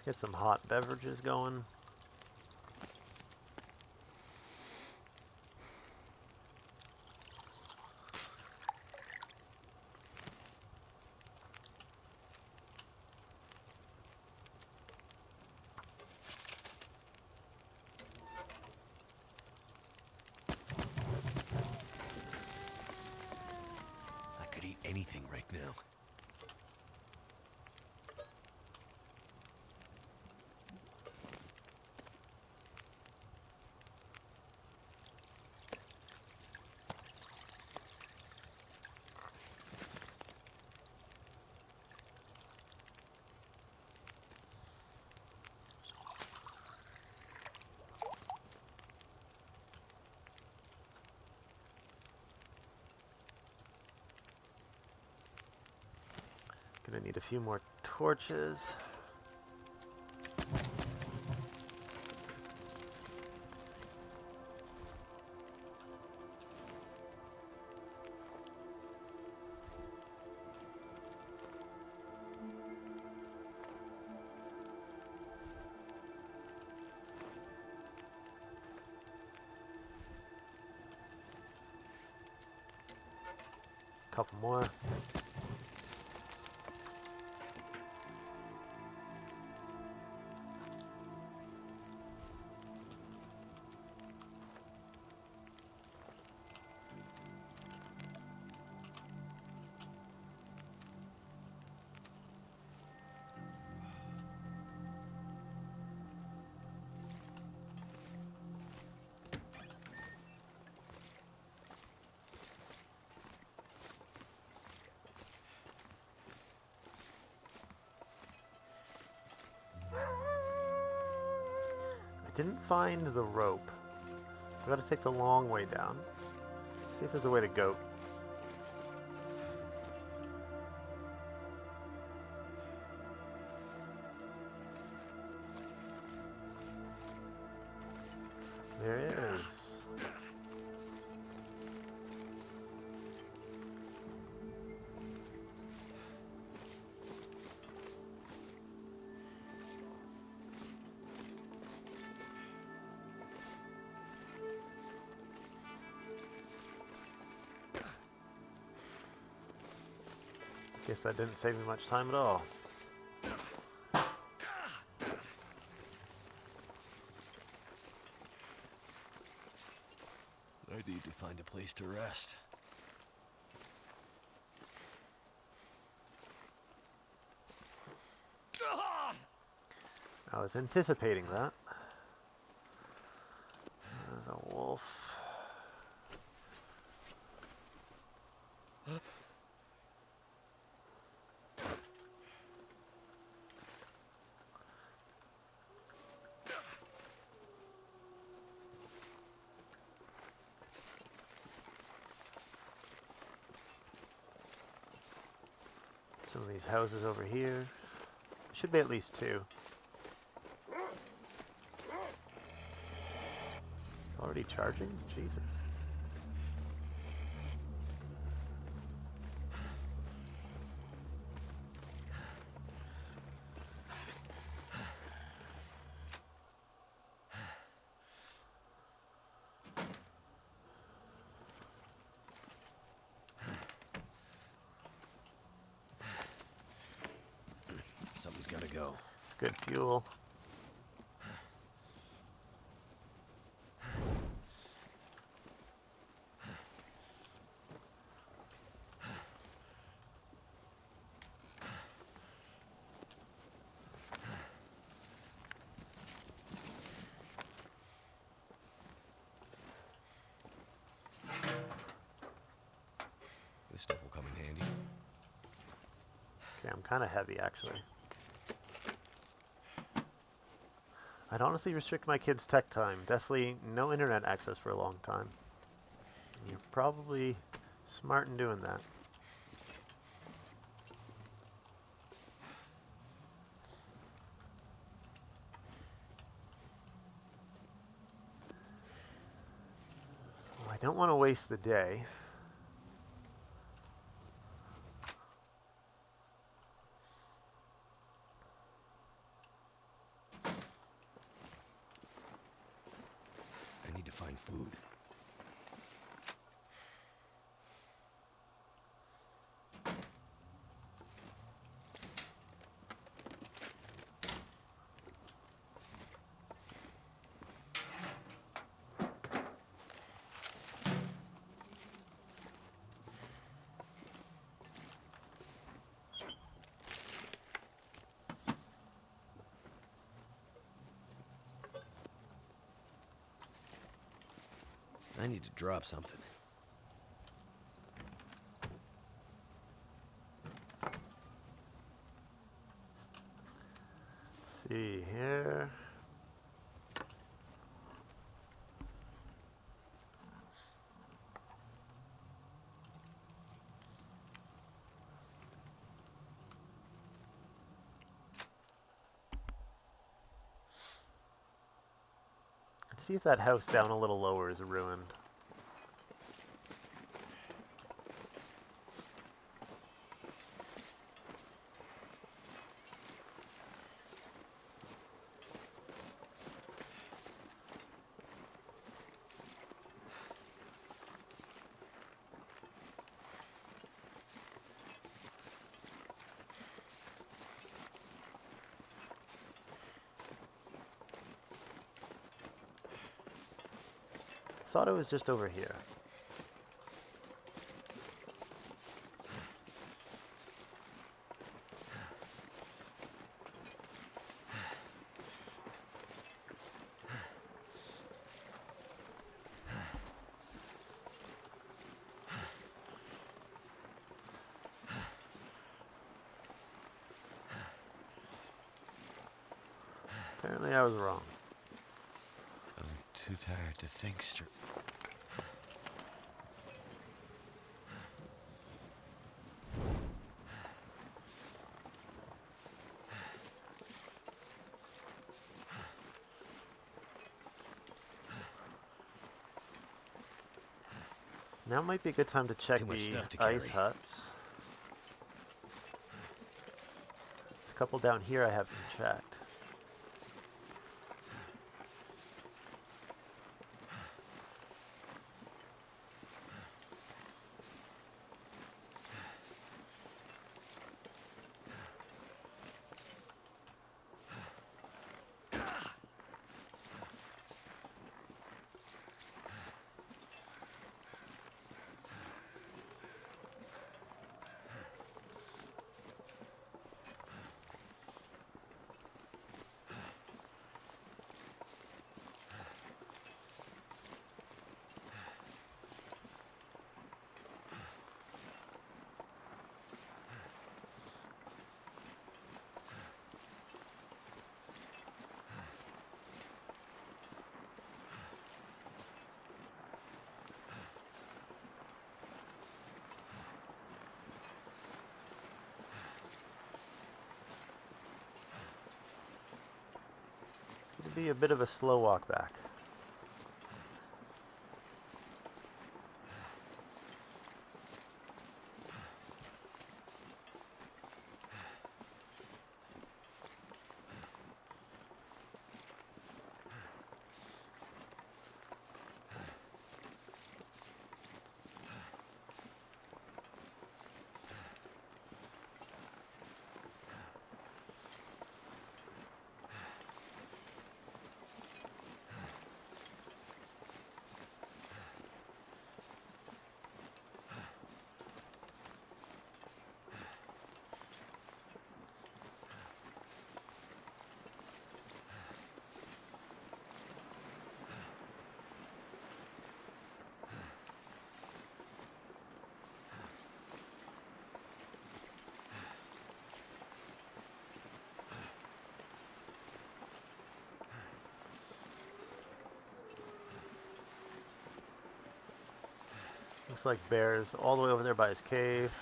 Get some hot beverages going. I could eat anything right now. Gonna need a few more torches. Couple more. I didn't find the rope. I gotta take the long way down. See if there's a way to go. There it is. Guess that didn't save me much time at all. I need to find a place to rest. I was anticipating that. There's a wolf. Some of these houses over here. Should be at least two. Already charging? Jesus. Something's gotta go. It's good fuel. This stuff will come in handy. Okay, I'm kind of heavy actually. I'd honestly restrict my kids' tech time. Definitely no internet access for a long time. You're probably smart in doing that. Well, I don't want to waste the day. I need to find food. I need to drop something. Let's see here. see if that house down a little lower is ruined. Thought it was just over here. Apparently I was wrong. I'm too tired to think straight. Now might be a good time to check Too much the stuff to ice carry. huts. There's a couple down here I haven't checked. It'll be a bit of a slow walk back. Looks like Bear's all the way over there by his cave.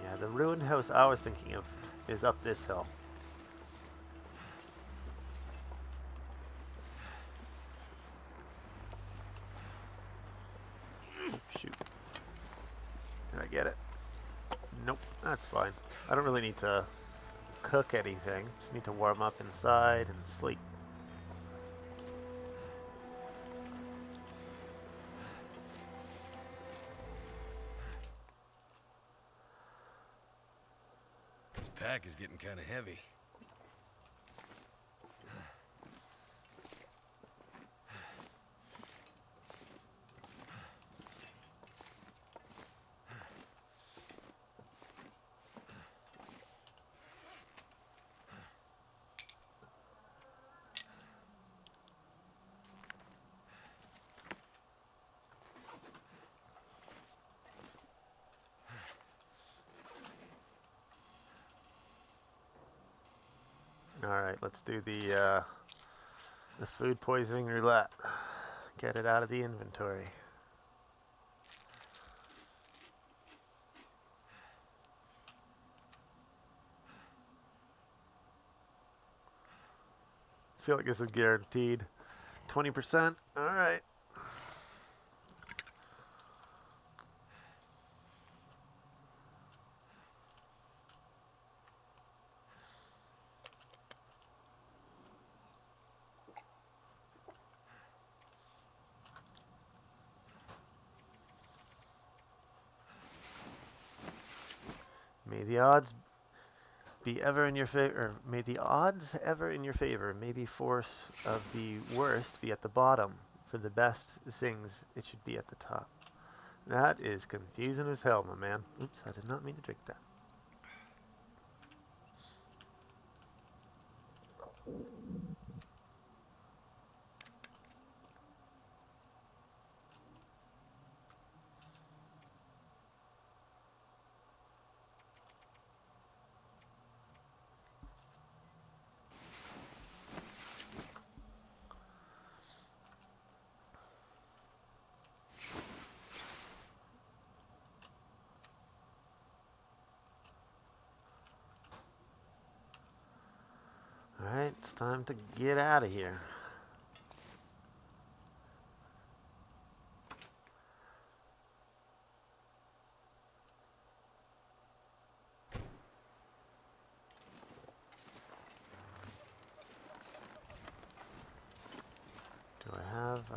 Yeah, the ruined house I was thinking of is up this hill. Oh, shoot. Did I get it? Nope, that's fine. I don't really need to cook anything. Just need to warm up inside and sleep. This pack is getting kind of heavy. Alright, let's do the food poisoning roulette. Get it out of the inventory. I feel like this is guaranteed. 20%? Alright. May the odds be ever in your favor. May the odds ever in your favor. May the force of the worst be at the bottom. For the best things, it should be at the top. That is confusing as hell, my man. Oops, I did not mean to drink that. Alright, it's time to get out of here.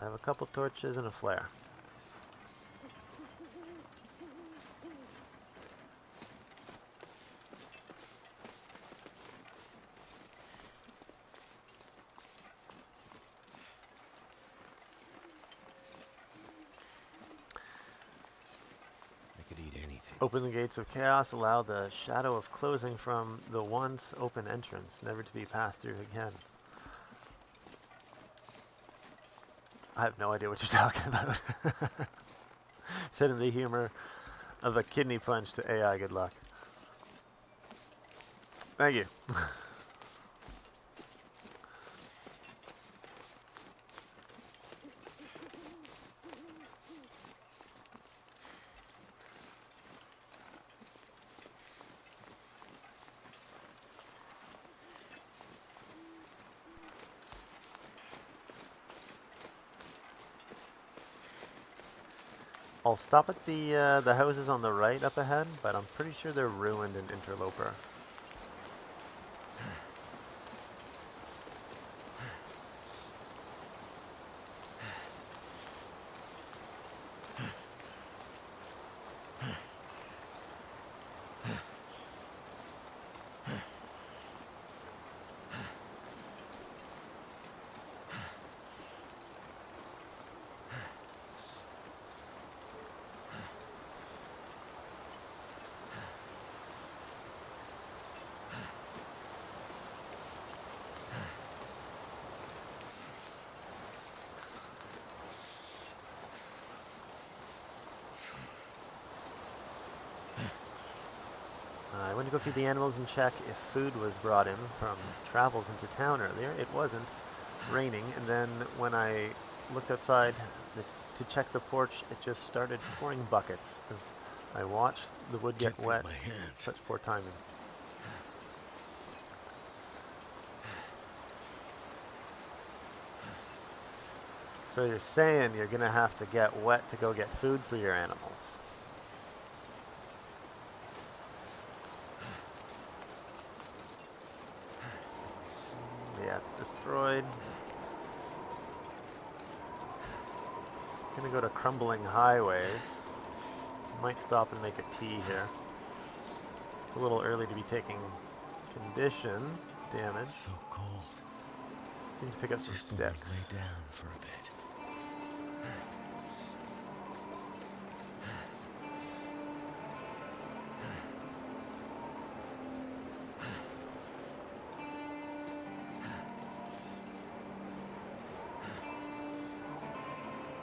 I have a couple torches and a flare. I could eat anything. Open the gates of chaos, allow the shadow of closing from the once open entrance, never to be passed through again. I have no idea what you're talking about. Said in the humor of a kidney punch to AI, good luck. Thank you. I'll stop at the houses on the right up ahead, but I'm pretty sure they're ruined in Interloper. I went to go feed the animals and check if food was brought in from travels into town earlier. It wasn't raining, and then when I looked outside to check the porch, it just started pouring buckets as I watched the wood get Can't feel wet. my hands. Such poor timing. So you're saying you're going to have to get wet to go get food for your animals? Yeah, it's destroyed. Gonna go to crumbling highways. Might stop and make a tea here. It's a little early to be taking condition damage. So cold. Need to pick up some Just wanna sticks. lay down for a bit.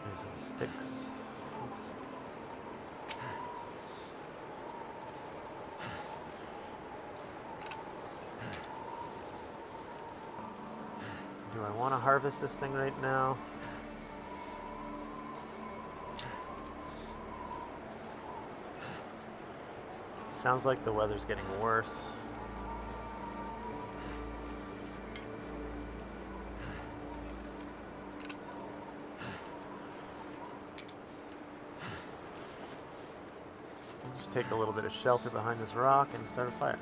There's some sticks. Oops. Do I want to harvest this thing right now? Sounds like the weather's getting worse. We'll just take a little bit of shelter behind this rock and start a fire.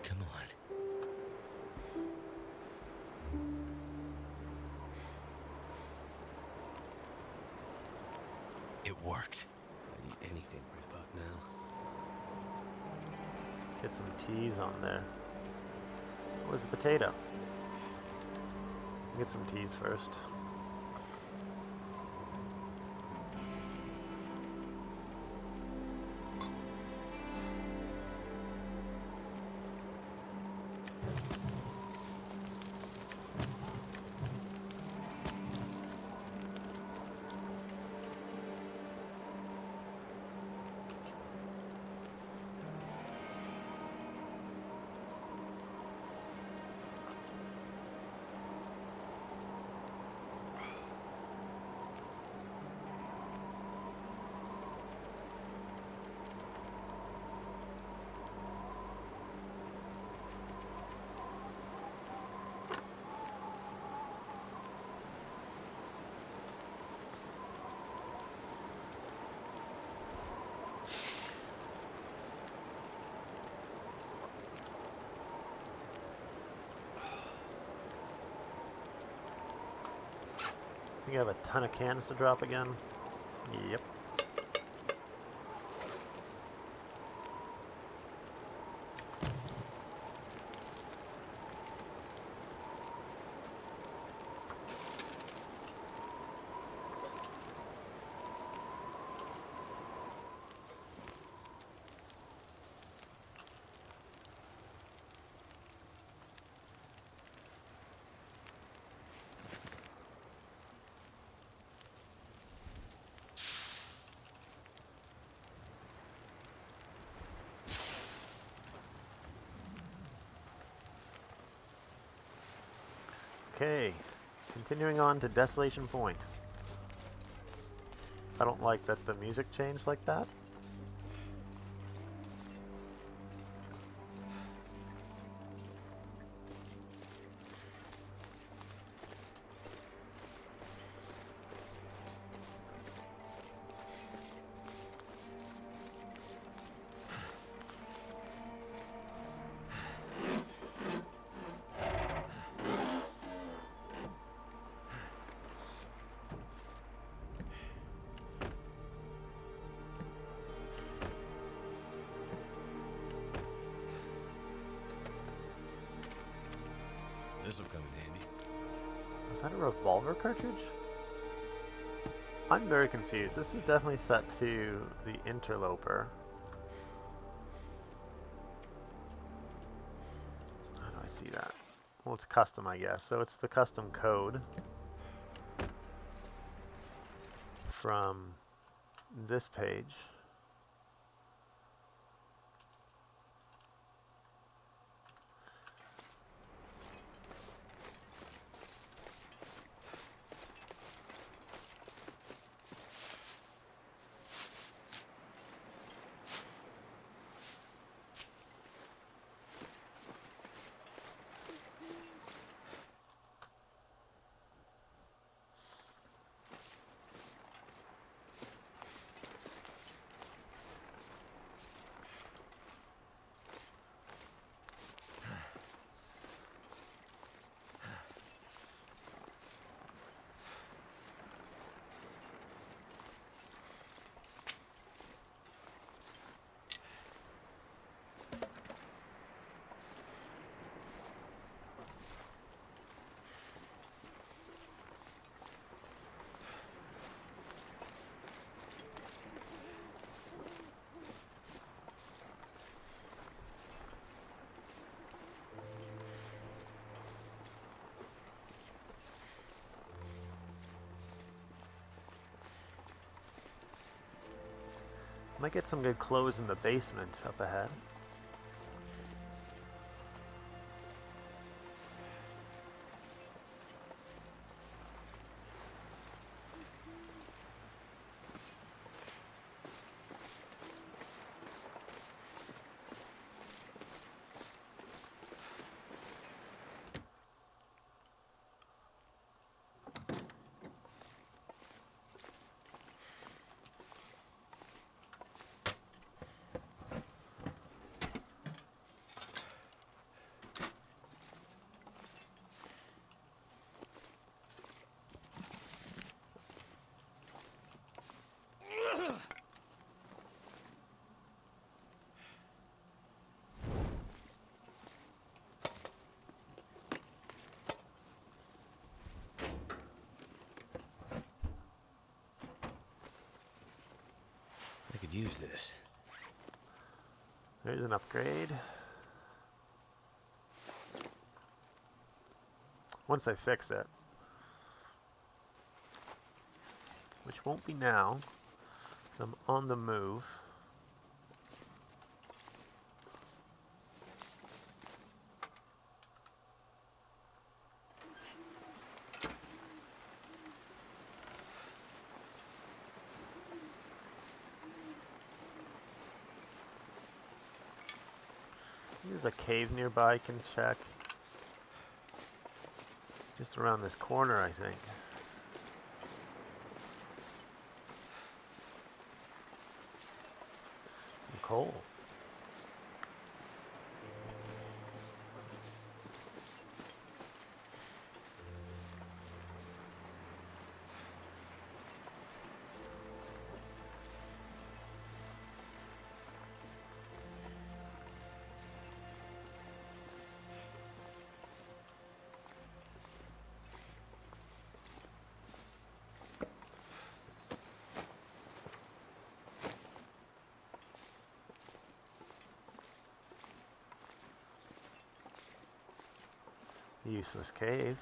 Come on. It worked. I'd eat anything right about now. Get some teas on there. Where's the potato? Get some teas first. I think I have a ton of cans to drop again. Yep. Okay, continuing on to Desolation Point. I don't like that the music changed like that. This'll come in handy. Was that a revolver cartridge? I'm very confused. This is definitely set to the Interloper. How do I see that? Well, it's custom, I guess. So it's the custom code from this page. Might get some good clothes in the basement up ahead. I could use this. There's an upgrade. Once I fix it. Which won't be now, because I'm on the move. There's a cave nearby I can check. Just around this corner, I think. Some coal. Useless cave.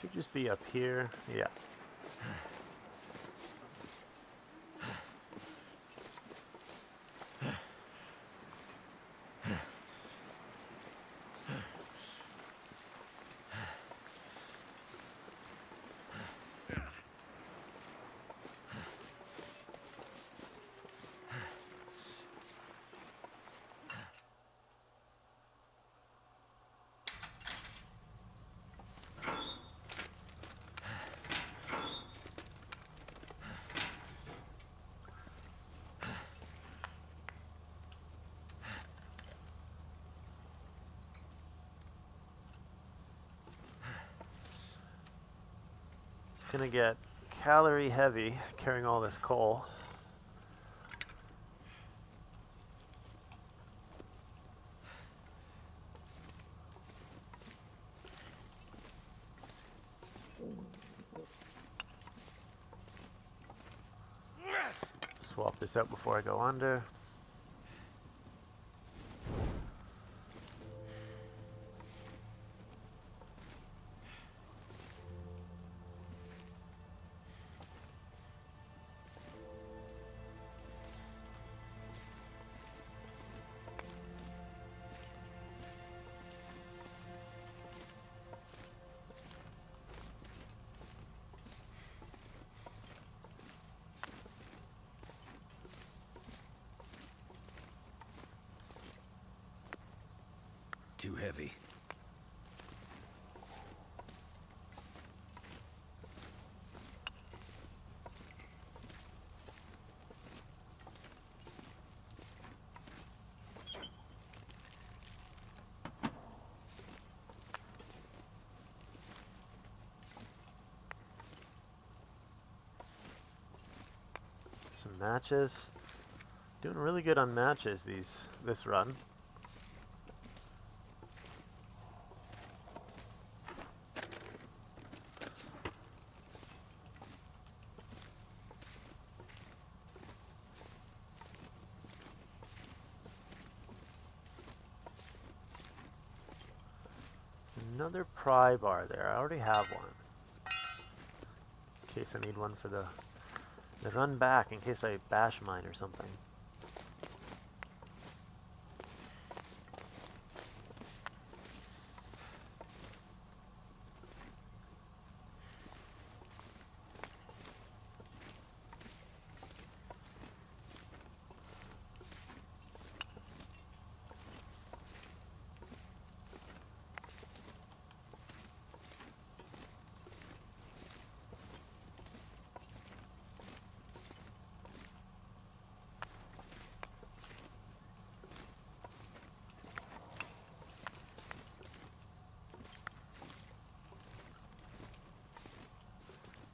Should just be up here. Yeah. It's gonna get calorie heavy carrying all this coal. Swap this out before I go under. Too heavy. matches. Doing really good on matches this run. Another pry bar there. I already have one. In case I need one for the run back, in case I bash mine or something.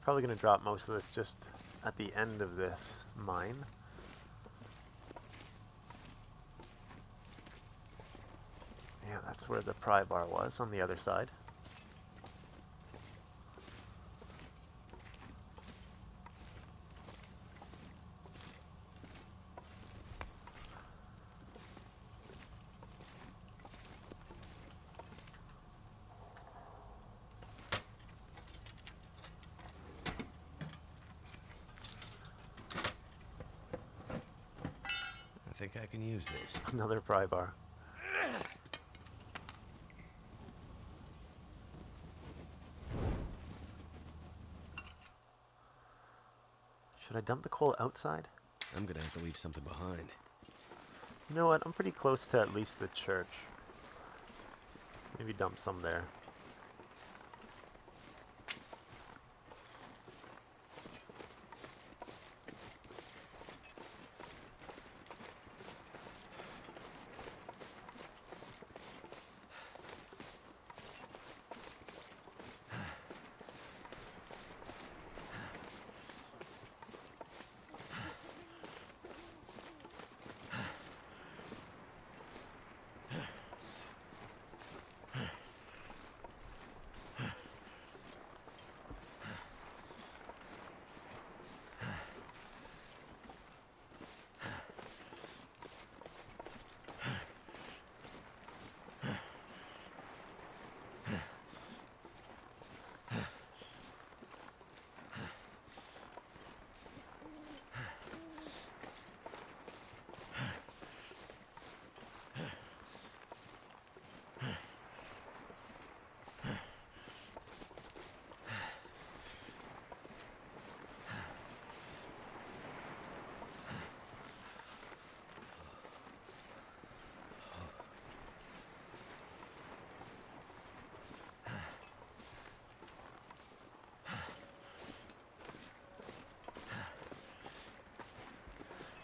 Probably going to drop most of this just at the end of this mine. Yeah, that's where the pry bar was, on the other side. I think I can use this. Another pry bar. Should I dump the coal outside? I'm gonna have to leave something behind. You know what? I'm pretty close to at least the church. Maybe dump some there.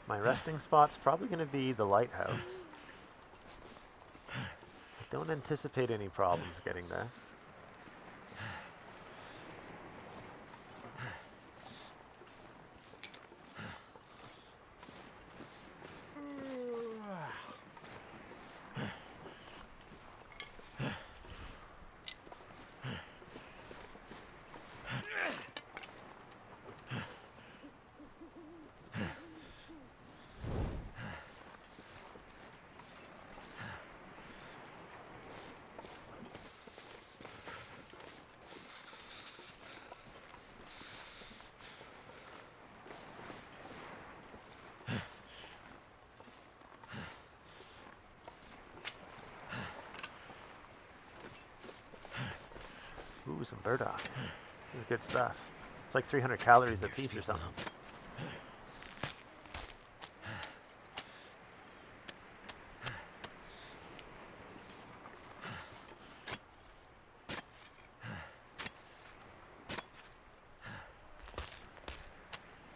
My resting spot's probably going to be the lighthouse. I don't anticipate any problems getting there. Ooh, some burdock. This is good stuff. It's like 300 calories a piece or something.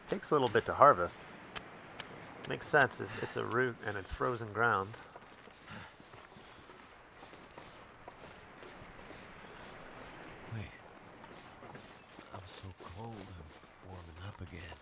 Takes a little bit to harvest. Makes sense. It's a root and it's frozen ground. Wait. I'm so cold, I'm warming up again.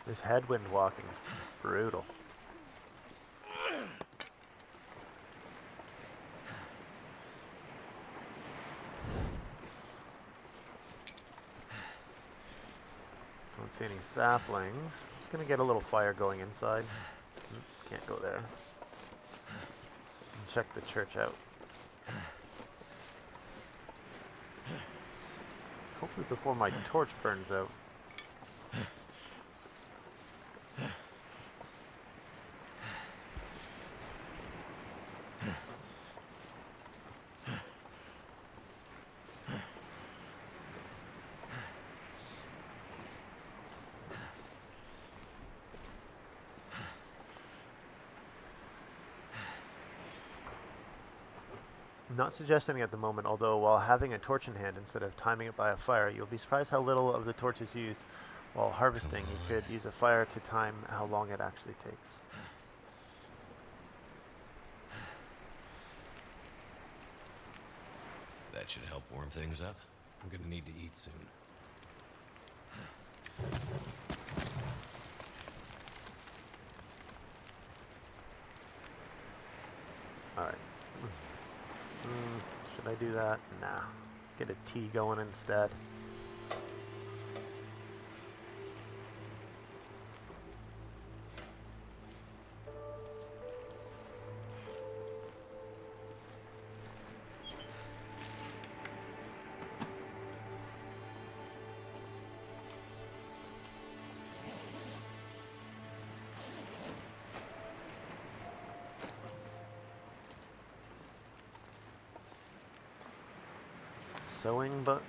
This headwind walking is brutal. Don't see any saplings. Just gonna get a little fire going inside. Can't go there. And check the church out. Hopefully before my torch burns out. Not suggesting at the moment, although while having a torch in hand instead of timing it by a fire, you'll be surprised how little of the torch is used. While harvesting, you could use a fire to time how long it actually takes. That should help warm things up. I'm gonna need to eat soon. Alright. Should I do that? Nah. Get a tea going instead. Sewing book.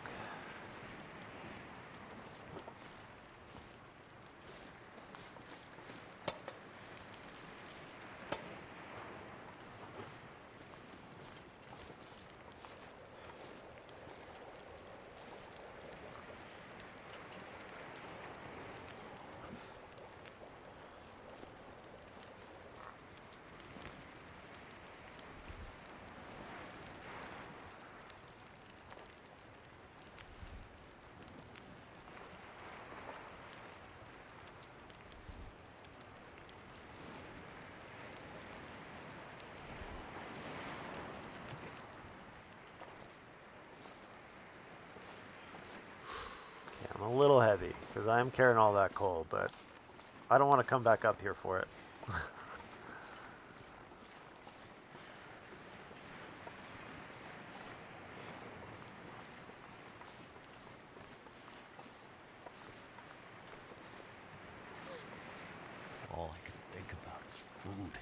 I'm a little heavy because I am carrying all that coal, but I don't want to come back up here for it. All I can think about is food.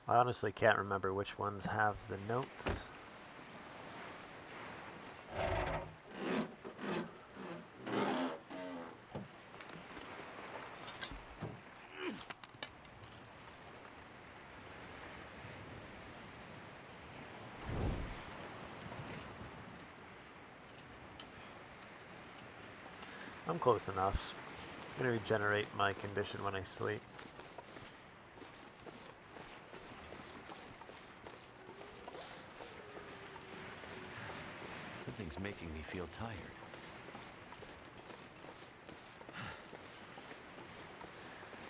I honestly can't remember which ones have the notes. I'm close enough. I'm going to regenerate my condition when I sleep. Something's making me feel tired.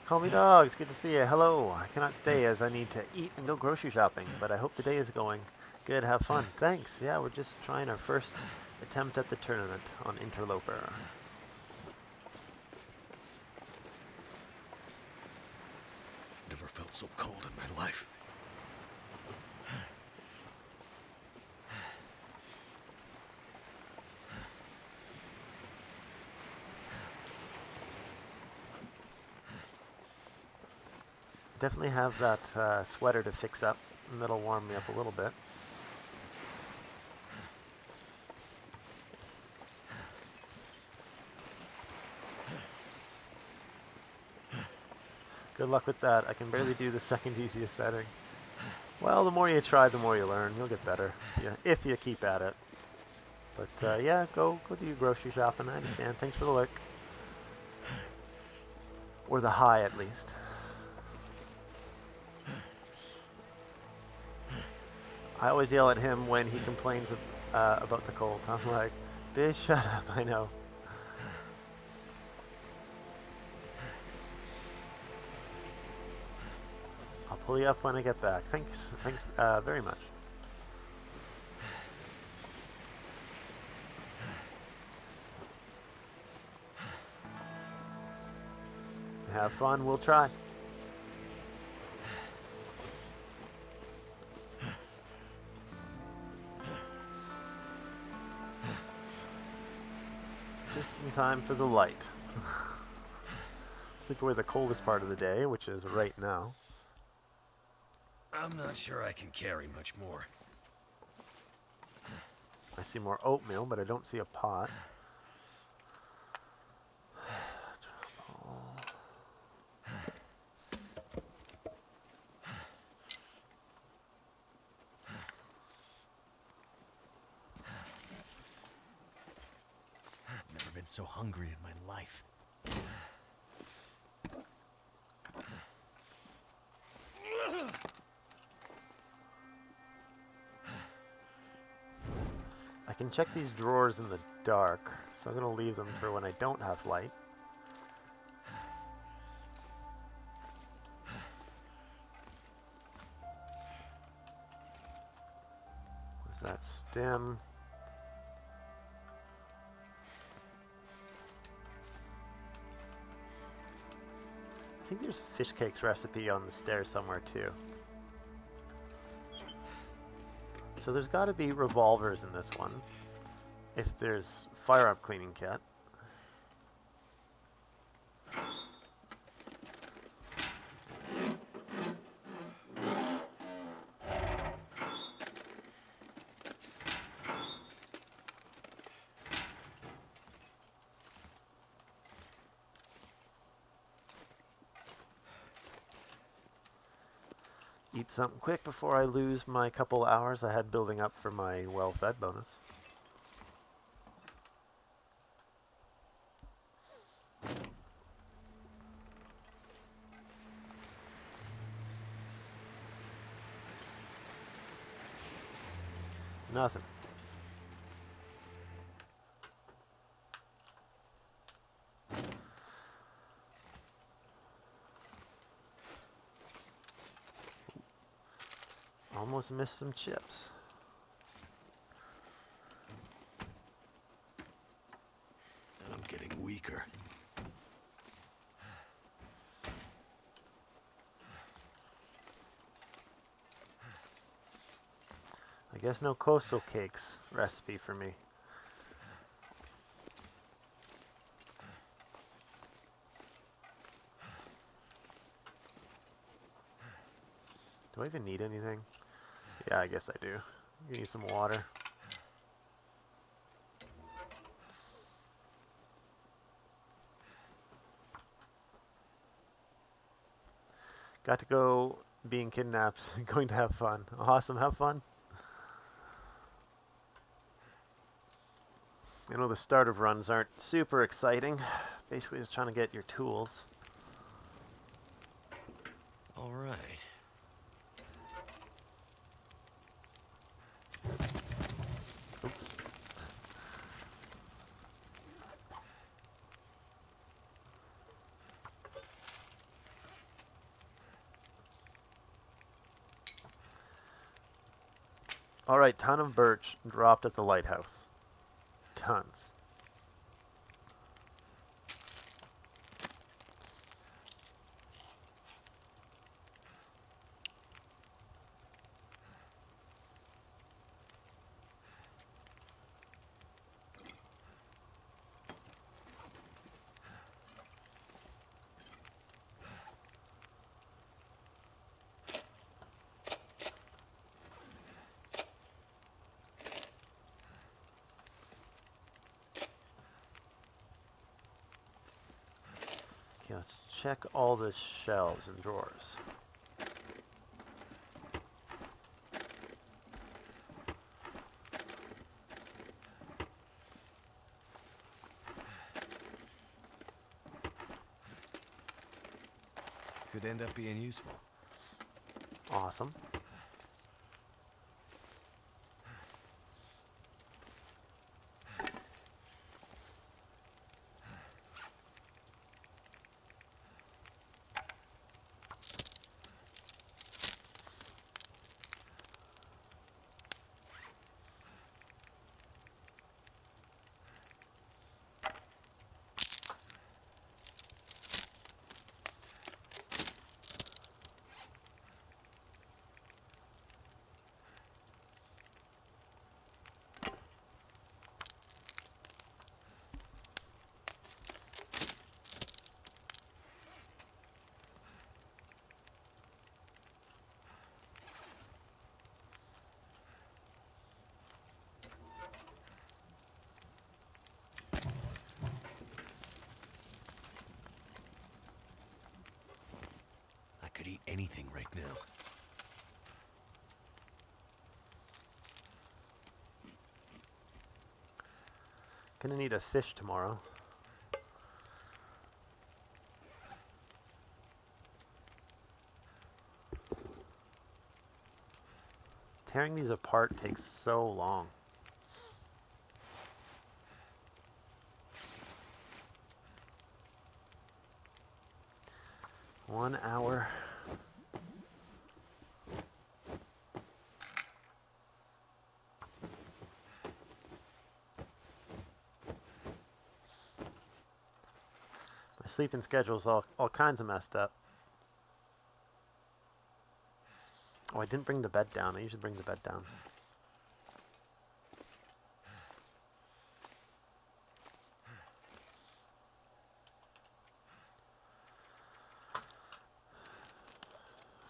Homie dogs, good to see you. Hello. I cannot stay as I need to eat and go grocery shopping, but I hope the day is going good. Have fun. Thanks. Yeah, we're just trying our first attempt at the tournament on Interloper. Never felt so cold in my life. Definitely have that sweater to fix up, and that'll warm me up a little bit. Good luck with that. I can barely do the second easiest setting. Well, the more you try, the more you learn. You'll get better if you keep at it. But yeah, go do your grocery shopping. I understand. Thanks for the lick. Or the high, at least. I always yell at him when he complains about the cold. I'm like, bitch, shut up. I know. I'll pull you up when I get back. Thanks very much. Have fun. We'll try. Just in time for the light. Sleep away the coldest part of the day, which is right now. I'm not sure I can carry much more. I see more oatmeal, but I don't see a pot. Never been so hungry in my life. I can check these drawers in the dark, so I'm going to leave them for when I don't have light. Where's that stem? I think there's a fish cakes recipe on the stairs somewhere too. So there's got to be revolvers in this one. If there's fire-up cleaning kit. Eat something quick before I lose my couple hours I had building up for my well-fed bonus. Nothing. Almost missed some chips. I'm getting weaker. I guess no coastal cakes recipe for me. Do I even need anything? Yeah, I guess I do. You need some water. Got to go being kidnapped. Going to have fun. Awesome, have fun. I know the start of runs aren't super exciting. Basically just trying to get your tools. All right. Oops. Alright, ton of birch dropped at the lighthouse. Tons. check all the shelves and drawers. Could end up being useful. Awesome. I could eat anything right now. Gonna need a fish tomorrow. Tearing these apart takes so long. One hour. My sleeping schedule's all kinds of messed up. Oh, I didn't bring the bed down. I usually bring the bed down.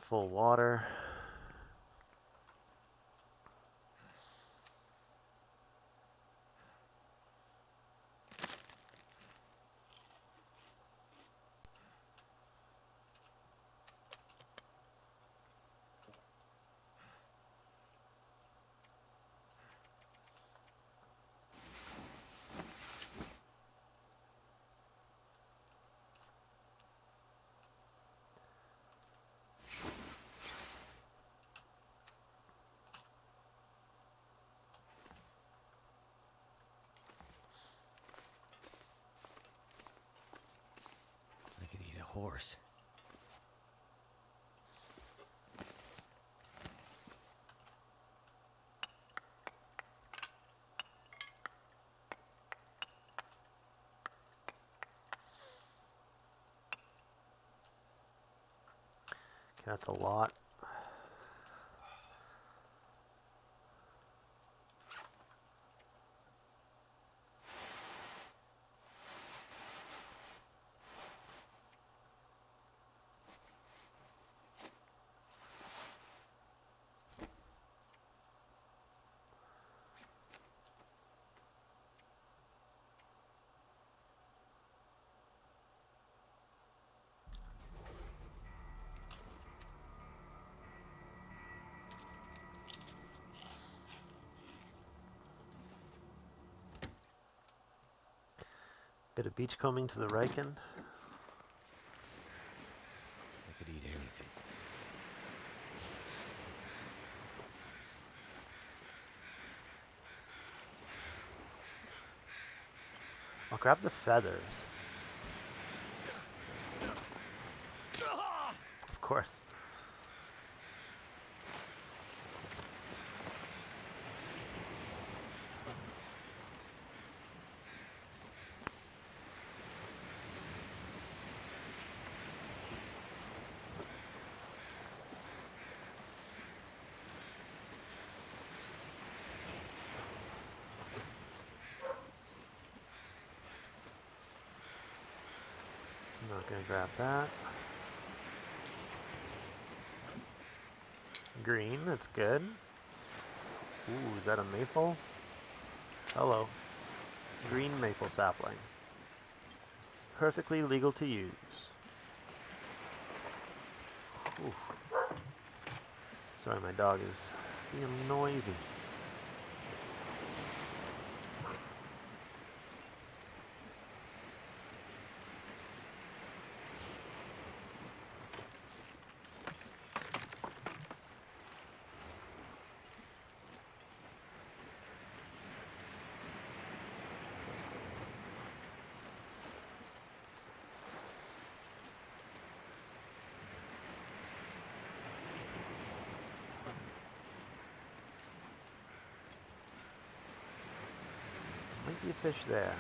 Full water. I could eat a horse. Okay, that's a lot. Bit of beachcombing to the Riken. I could eat anything. I'll grab the feathers. Of course. I'm not gonna grab that. Green, that's good. Ooh, is that a maple? Hello. Green maple sapling. Perfectly legal to use. Sorry, my dog is being noisy. Might be a fish there.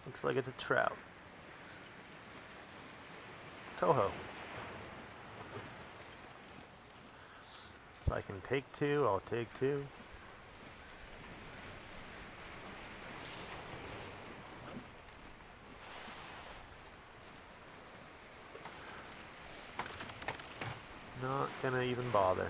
Looks like it's a trout. Coho. If I can take two, I'll take two. Not gonna even bother.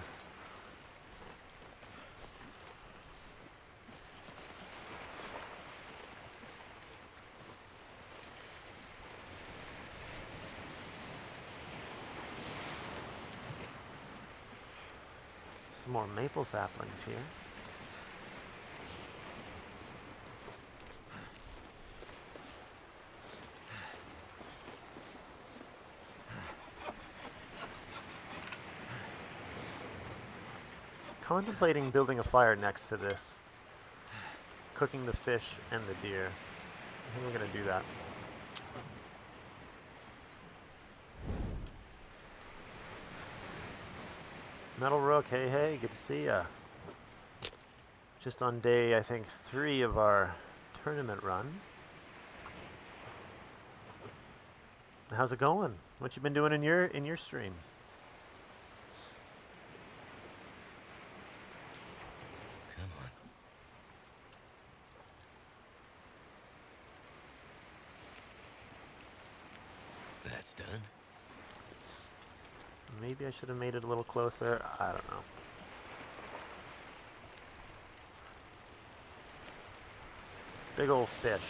Some more maple saplings here. Contemplating building a fire next to this. Cooking the fish and the deer. I think we're gonna do that. Metal Rook, hey hey, good to see ya. Just on day, I think, 3 of our tournament run. How's it going? What you been doing in your stream? Come on. That's done. Maybe I should have made it a little closer. I don't know. Big old fish.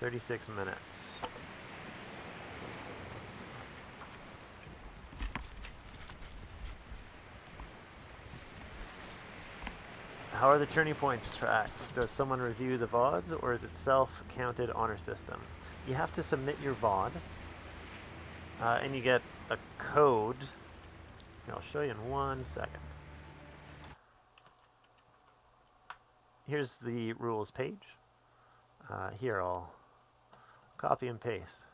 "36 minutes. How are the Turning Points tracks? Does someone review the VODs, or is it self-counted honor system? You have to submit your VOD, and you get a code. I'll show you in 1 second. Here's the rules page. Here, I'll copy and paste.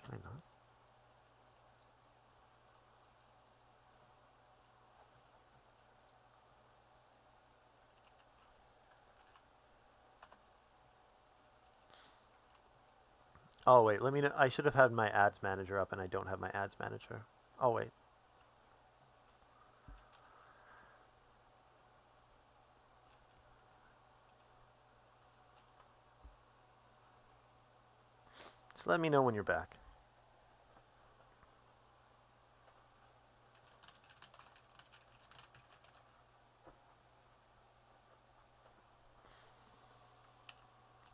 Can I not? Oh wait, let me know. I should have had my ads manager up, and I don't have my ads manager. Oh wait. Just let me know when you're back.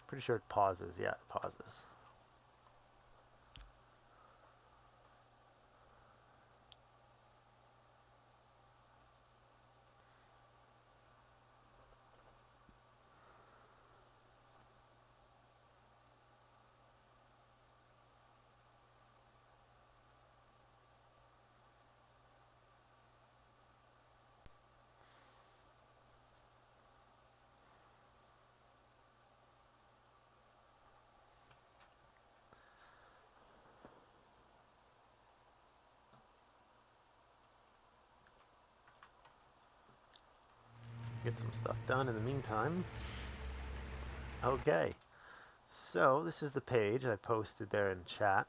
Pretty sure it pauses. Yeah, it pauses. Get some stuff done in the meantime. Okay. So this is the page I posted there in chat.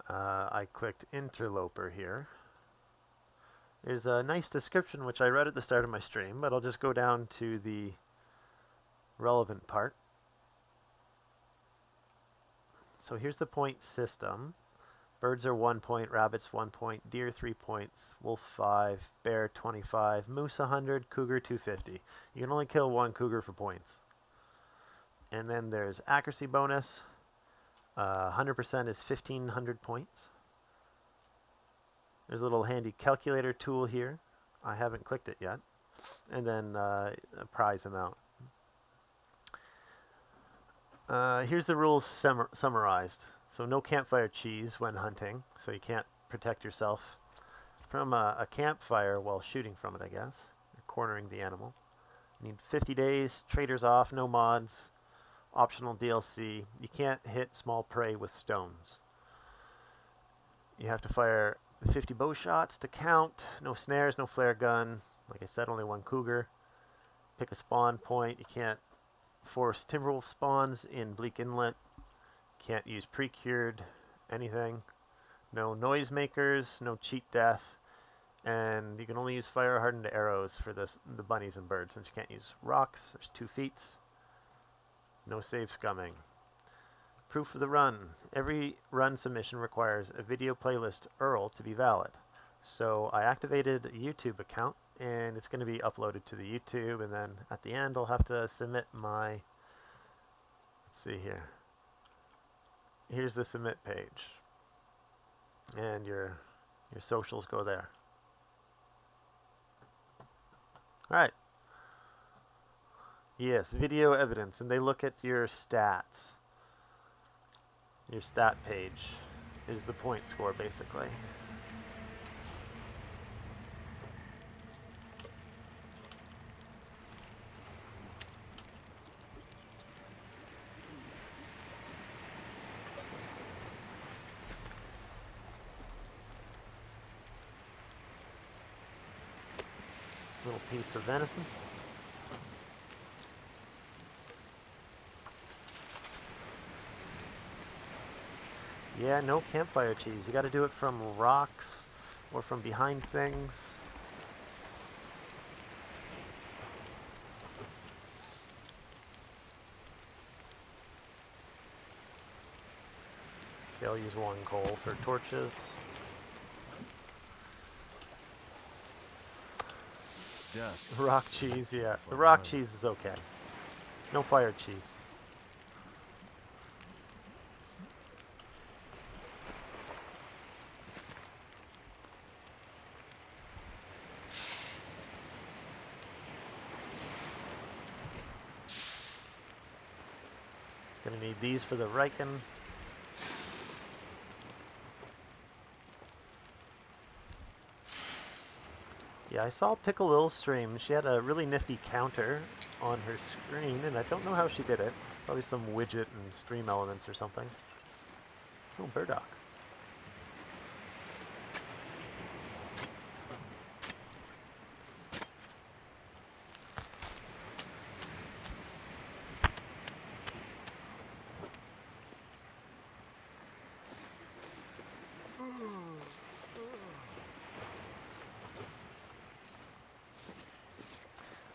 I clicked Interloper here. There's a nice description which I read at the start of my stream, but I'll just go down to the relevant part. So here's the point system. Birds are 1 point, rabbits 1 point, deer 3 points, wolf 5, bear 25, moose 100, cougar 250. You can only kill one cougar for points. And then there's accuracy bonus. 100% is 1500 points. There's a little handy calculator tool here. I haven't clicked it yet. And then a prize amount. Here's the rules summarized. So no campfire cheese when hunting, so you can't protect yourself from a campfire while shooting from it, I guess. You're cornering the animal. You need 50 days, traders off, no mods, optional DLC. You can't hit small prey with stones. You have to fire 50 bow shots to count. No snares, no flare gun. Like I said, only one cougar. Pick a spawn point. You can't force timberwolf spawns in Bleak Inlet. Can't use pre-cured anything. No noisemakers, no cheat death. And you can only use fire-hardened arrows for the bunnies and birds, since you can't use rocks. There's 2 feats. No save scumming. Proof of the run. Every run submission requires a video playlist URL to be valid. So I activated a YouTube account, and it's going to be uploaded to the YouTube, and then at the end I'll have to submit my, let's see here. Here's the submit page. And your socials go there. Alright. Yes, video evidence, and they look at your stats. Your stat page is the point score, basically. Little piece of venison. Yeah, no campfire cheese. You got to do it from rocks or from behind things. Okay, I'll use 1 coal for torches. Dusk. Rock cheese, yeah. The rock cheese is okay. No fire cheese. Gonna need these for the Riken. Yeah, I saw Pickle Lil stream. She had a really nifty counter on her screen, and I don't know how she did it. Probably some widget and stream elements or something. Oh, burdock.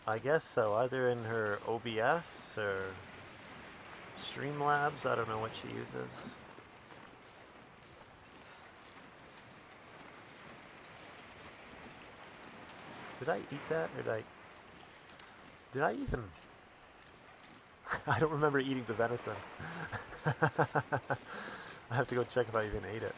I guess so, either in her OBS or Streamlabs. I don't know what she uses. Did I eat that, or did I even? I don't remember eating the venison. I have to go check if I even ate it.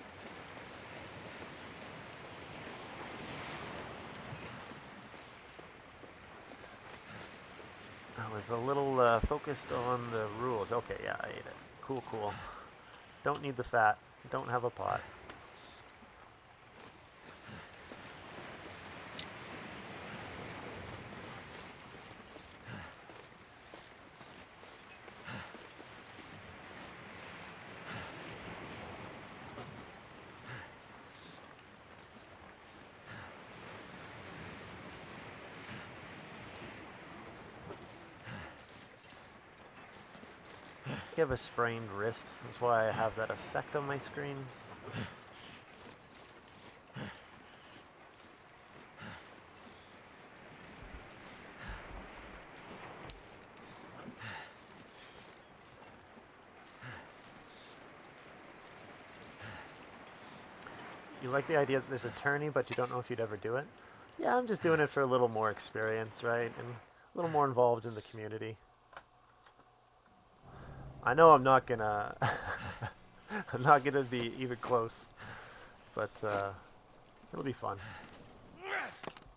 I was a little focused on the rules. Okay, yeah, I ate it. Cool, cool. Don't need the fat. Don't have a pot. I have a sprained wrist. That's why I have that effect on my screen. You like the idea that there's a tourney, but you don't know if you'd ever do it? Yeah, I'm just doing it for a little more experience, right? And a little more involved in the community. I know I'm not gonna I'm not gonna be even close, but it'll be fun.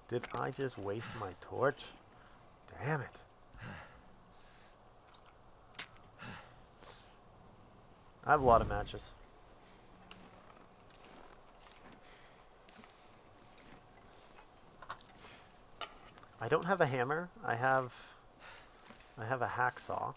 Did I just waste my torch? Damn it. I have a lot of matches. I don't have a hammer. I have a hacksaw.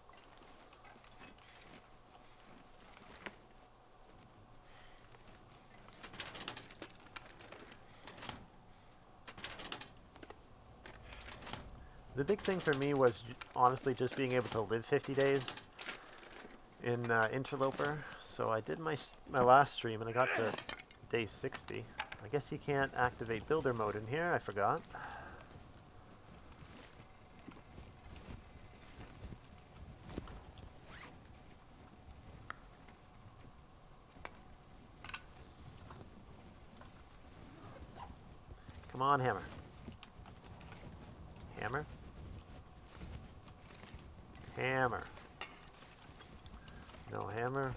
The big thing for me was honestly just being able to live 50 days in Interloper. So I did my last stream and I got to day 60. I guess you can't activate builder mode in here. I forgot. Come on, hammer. Hammer. Hammer. No hammer.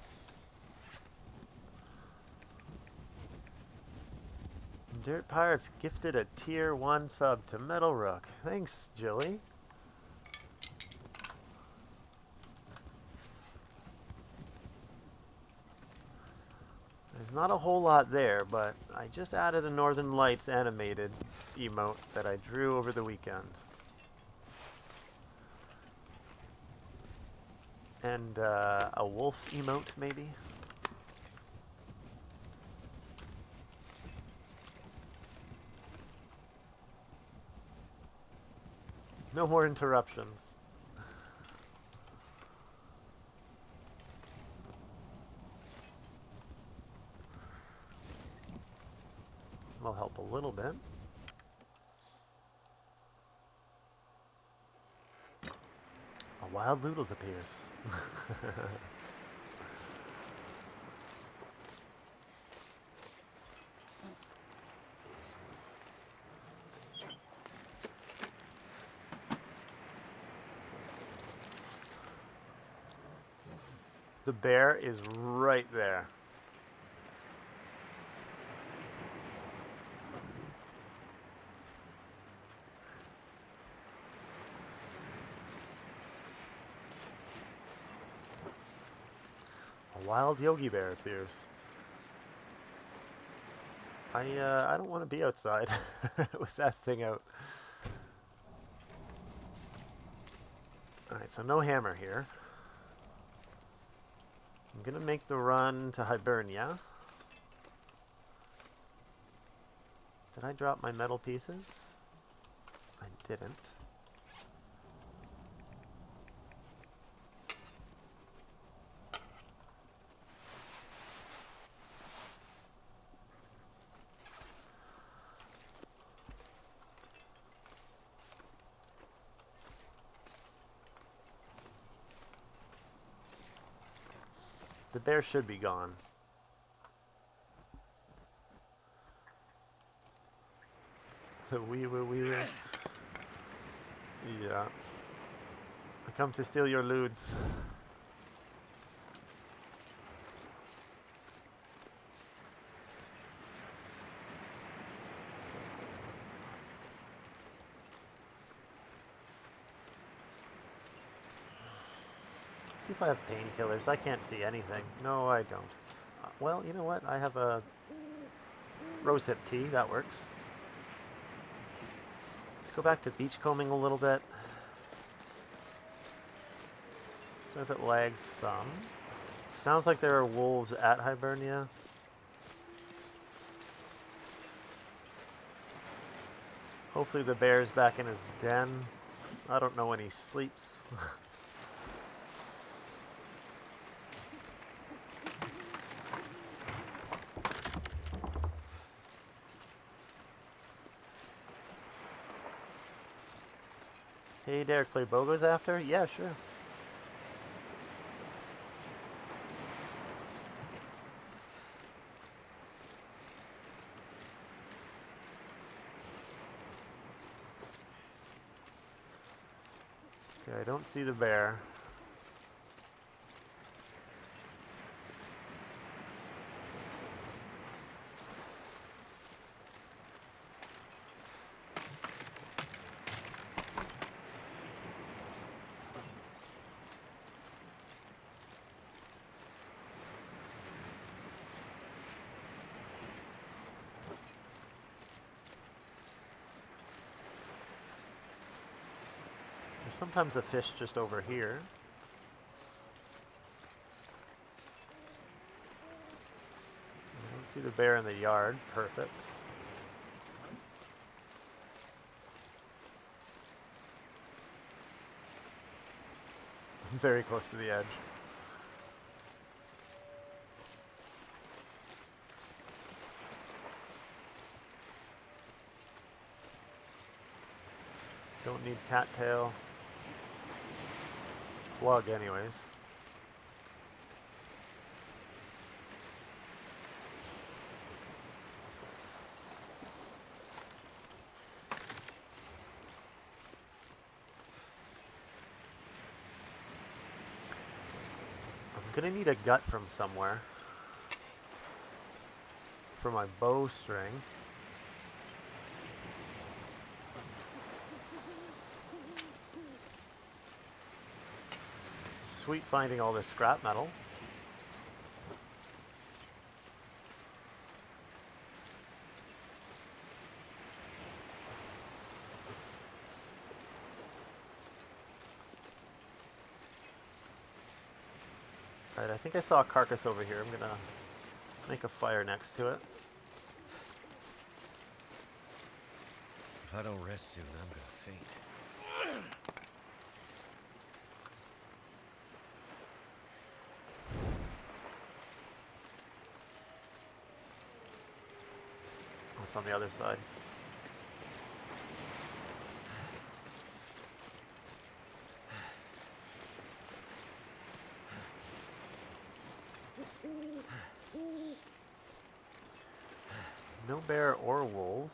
Dirt Pirates gifted a tier 1 sub to Metal Rook. Thanks, Jilly. There's not a whole lot there, but I just added a Northern Lights animated emote that I drew over the weekend. And a wolf emote, maybe? No more interruptions. Will help a little bit. A wild Loodles appears. The bear is right there. A wild Yogi Bear appears. I don't want to be outside with that thing out. Alright, so no hammer here. I'm gonna make the run to Hibernia. Did I drop my metal pieces? I didn't. The bear should be gone. The wee wee wee wee. Yeah. I come to steal your loods. See if I have painkillers. I can't see anything. No, I don't. Well, you know what? I have a rosehip tea. That works. Let's go back to beachcombing a little bit. So if it lags some. Sounds like there are wolves at Hibernia. Hopefully the bear's back in his den. I don't know when he sleeps. Hey, Derek, play Bogos after? Yeah, sure. Okay, I don't see the bear. There's sometimes a fish just over here. I don't see the bear in the yard. Perfect. Very close to the edge. Don't need cattail. Plug anyways. I'm gonna need a gut from somewhere for my bowstring. Sweet finding all this scrap metal. Alright, I think I saw a carcass over here. I'm gonna make a fire next to it. If I don't rest soon, I'm gonna faint. It's on the other side. No bear or wolves.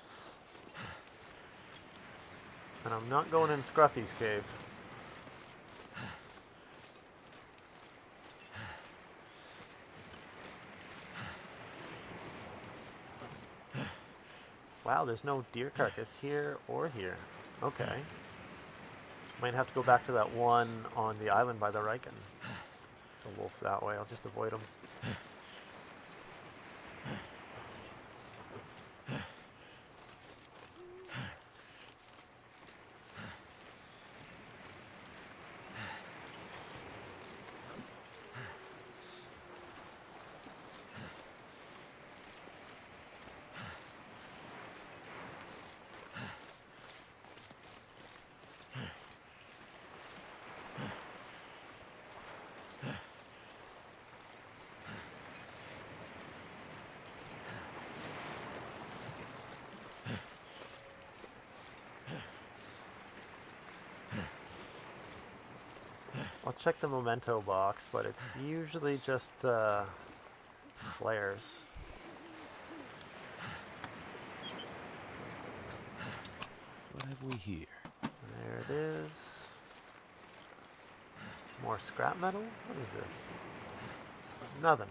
And I'm not going in Scruffy's cave. Wow, there's no deer carcass here or here. Okay. Might have to go back to that one on the island by the Riken. It's a wolf that way. I'll just avoid him. I'll check the memento box, but it's usually just flares. What have we here? There it is. More scrap metal? What is this? Nothing.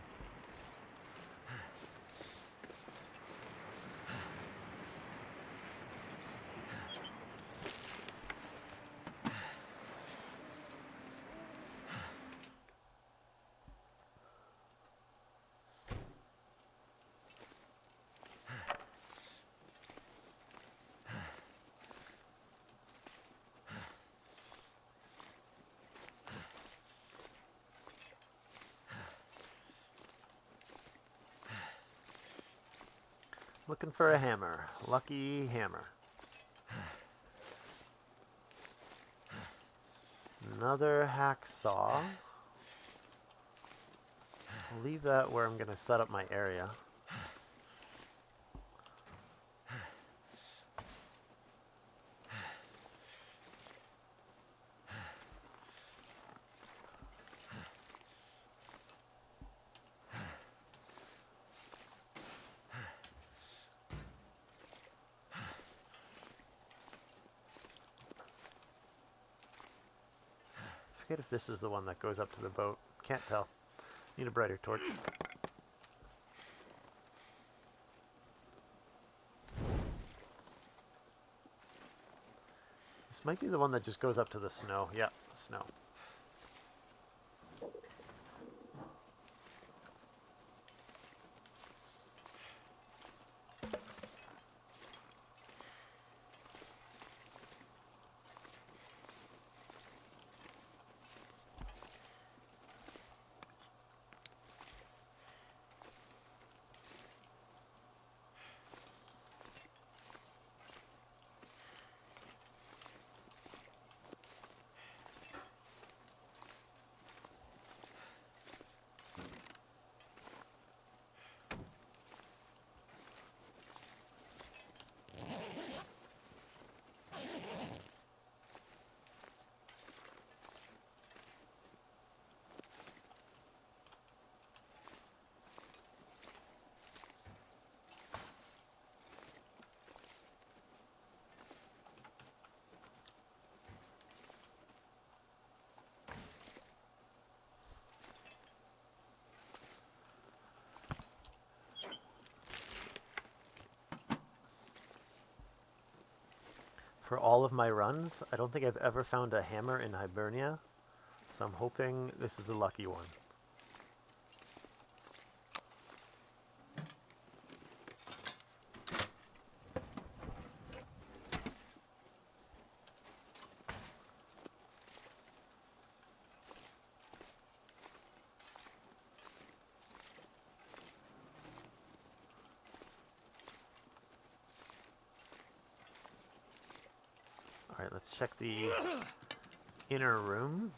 Looking for a hammer. Lucky hammer. Another hacksaw. I'll leave that where I'm going to set up my area. forget if this is the one that goes up to the boat. Can't tell. Need a brighter torch. This might be the one that just goes up to the snow. Yeah, snow. For all of my runs, I don't think I've ever found a hammer in Hibernia, so I'm hoping this is the lucky one. Alright, let's check the inner room.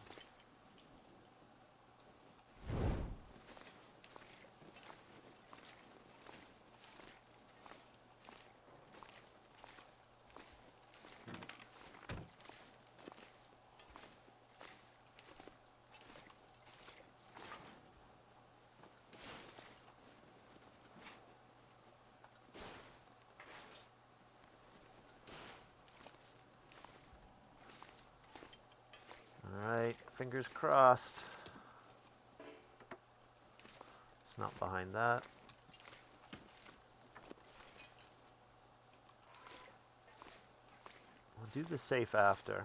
Alright, fingers crossed. It's not behind that. We'll do the safe after.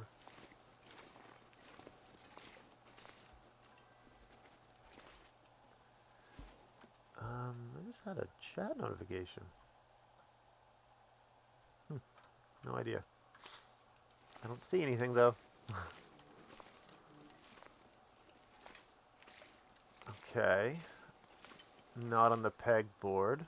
I just had a chat notification. No idea. I don't see anything though. Okay. Not on the pegboard.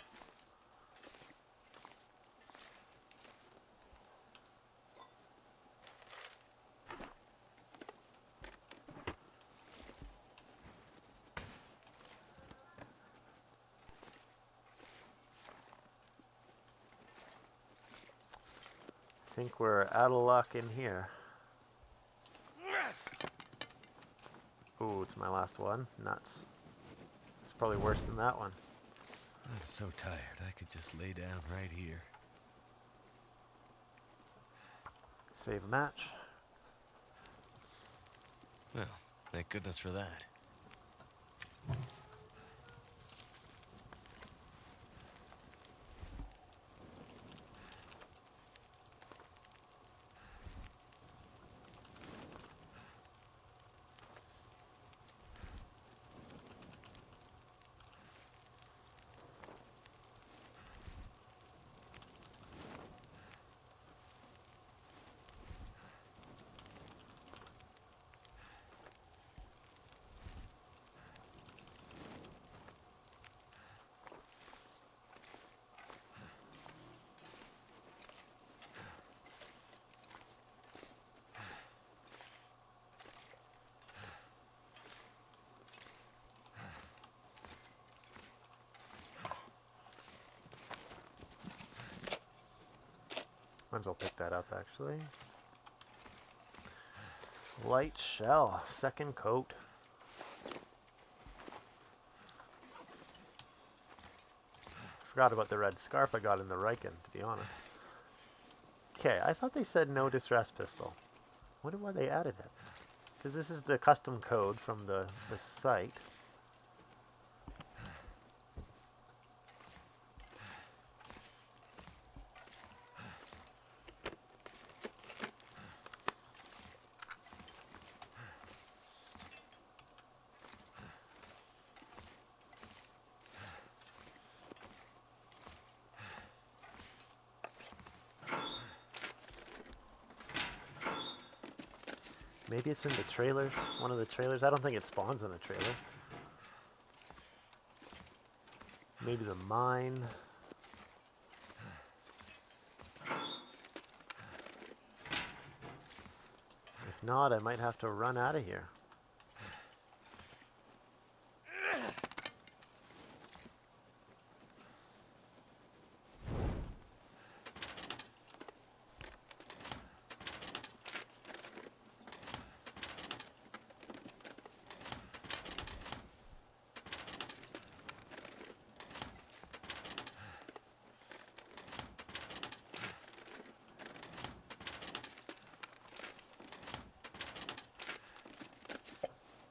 I think we're out of luck in here. Ooh, it's my last one. Nuts. It's probably worse than that one. I'm so tired, I could just lay down right here. Save a match. Well, thank goodness for that. Might as well pick that up, actually. Light shell, second coat. Forgot about the red scarf I got in the Riken, to be honest. Okay, I thought they said no distress pistol. Wonder why they added it. because this is the custom code from the site. Maybe it's in the trailers, one of the trailers. I don't think it spawns in the trailer. Maybe the mine. If not, I might have to run out of here.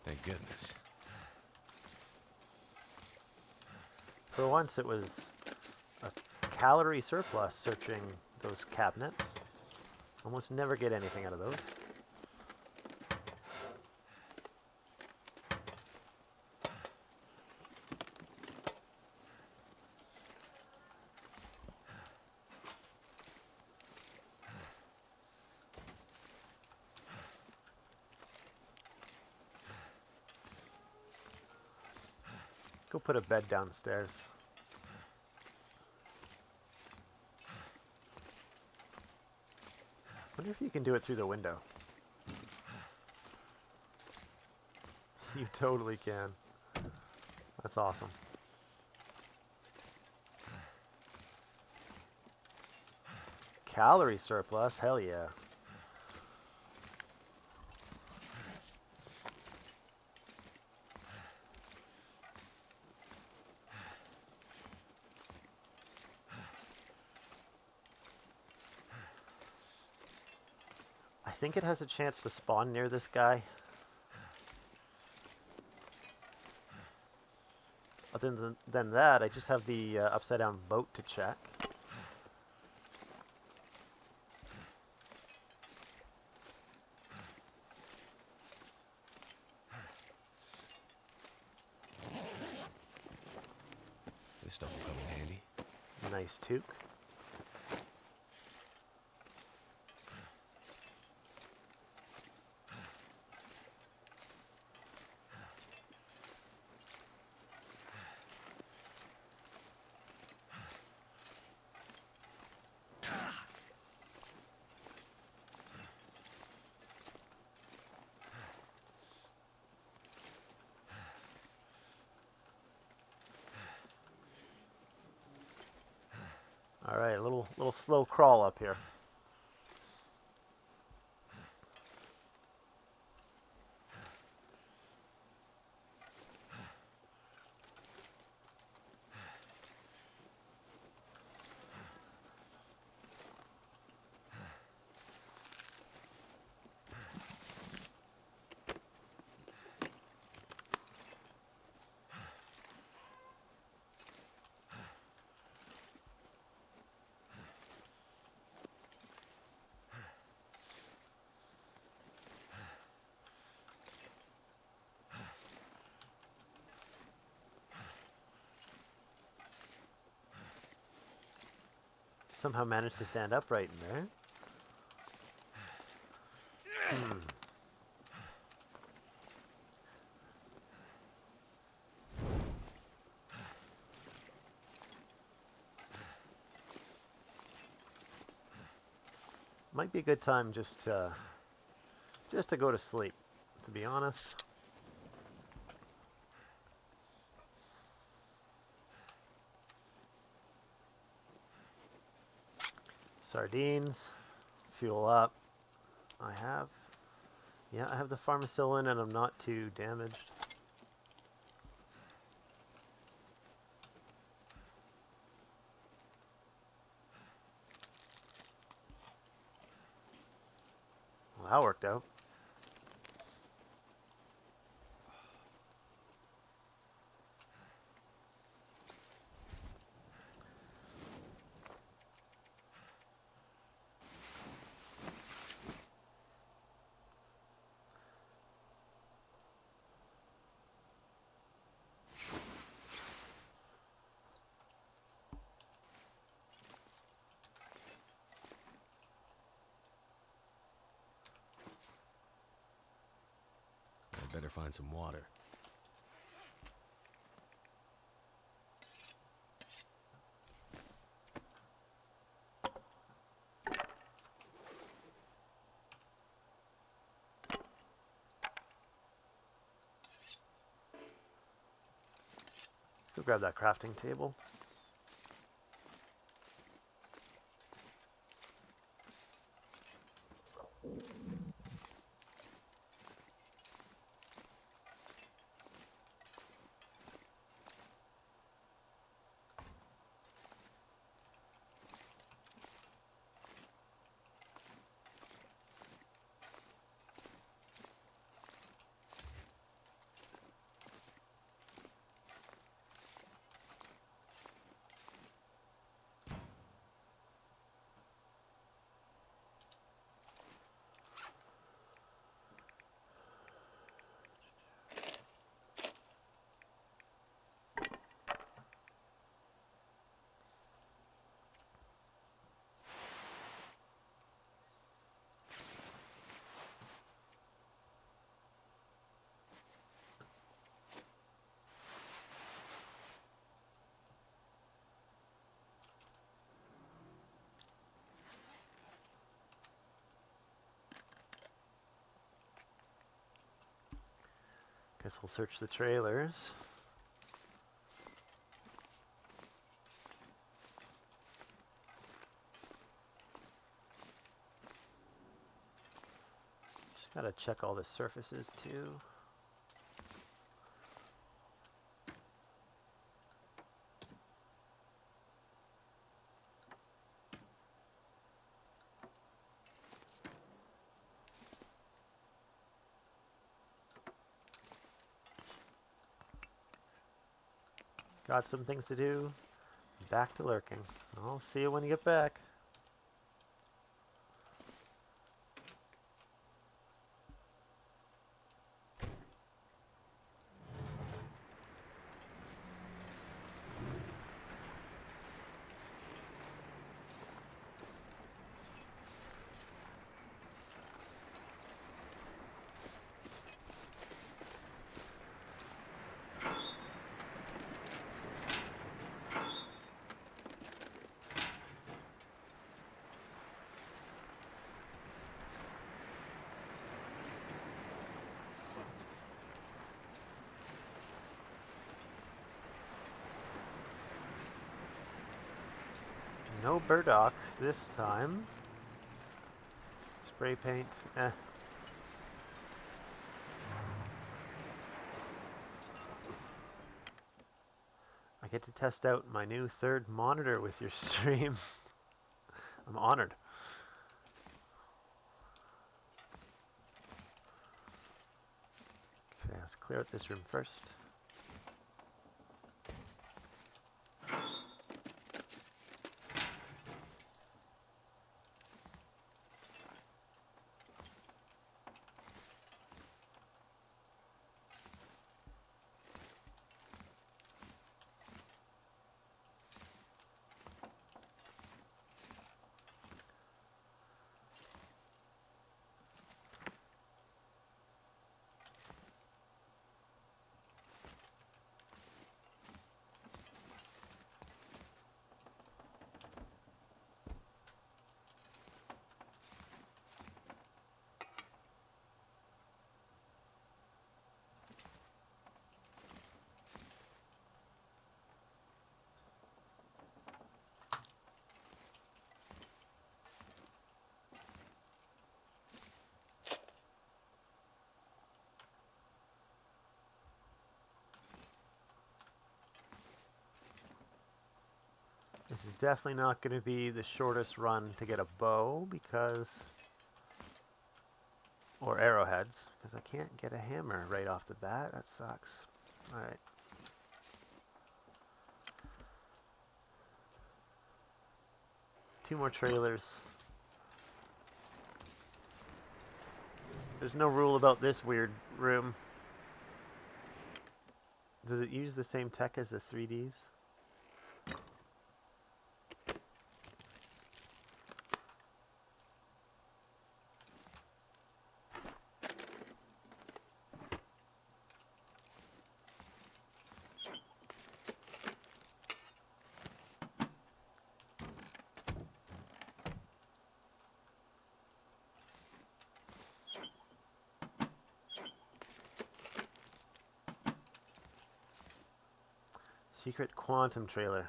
Thank goodness. For once, it was a calorie surplus searching those cabinets. Almost never get anything out of those. Go put a bed downstairs. Wonder if you can do it through the window. You totally can. That's awesome. Calorie surplus? Hell yeah. I think it has a chance to spawn near this guy. Other than that, I just have the upside down boat to check. This stuff will come in handy. Nice toque. All right, a little slow crawl up here. Somehow managed to stand upright in there. Might be a good time just to go to sleep, to be honest. Sardines, fuel up. I have the pharmacillin and I'm not too damaged. Well, that worked out. better find some water. Go grab that crafting table. Guess we'll search the trailers. Just gotta check all the surfaces too. Got some things to do. Back to lurking. I'll see you when you get back. No burdock this time. Spray paint, eh. I get to test out my new third monitor with your stream. I'm honored. Okay, let's clear out this room first. This is definitely not going to be the shortest run to get a bow because, or arrowheads, because I can't get a hammer right off the bat. That sucks. Alright. Two more trailers. There's no rule about this weird room. Does it use the same tech as the 3Ds? Secret quantum trailer.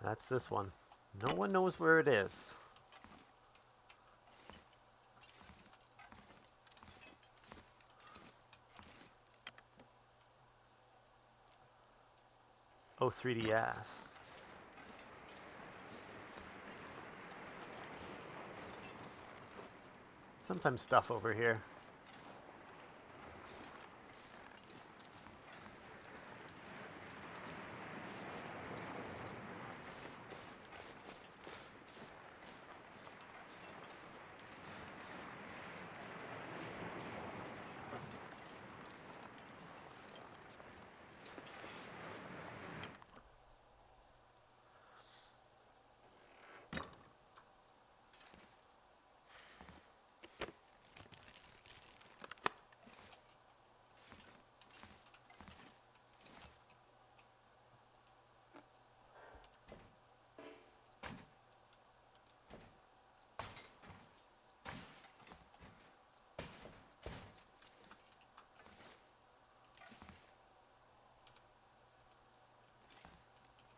That's this one. No one knows where it is. Oh, 3DS. Sometimes stuff over here.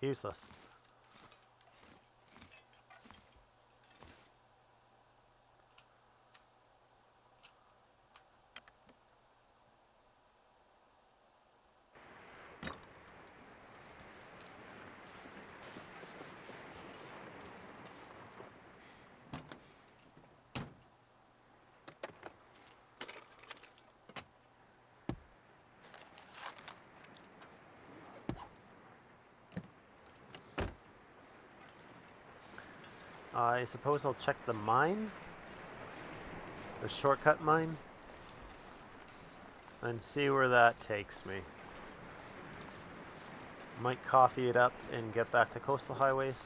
Useless. I suppose I'll check the mine, the shortcut mine, and see where that takes me. Might coffee it up and get back to coastal highways.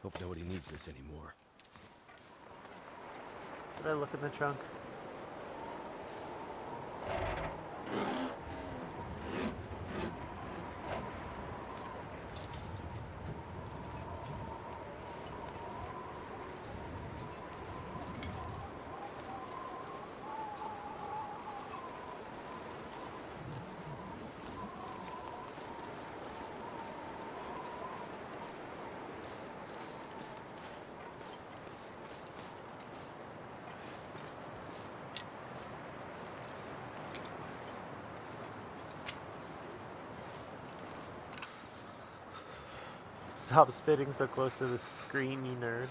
Hope nobody needs this anymore. Did I look in the trunk? Stop spitting so close to the screen, you nerd.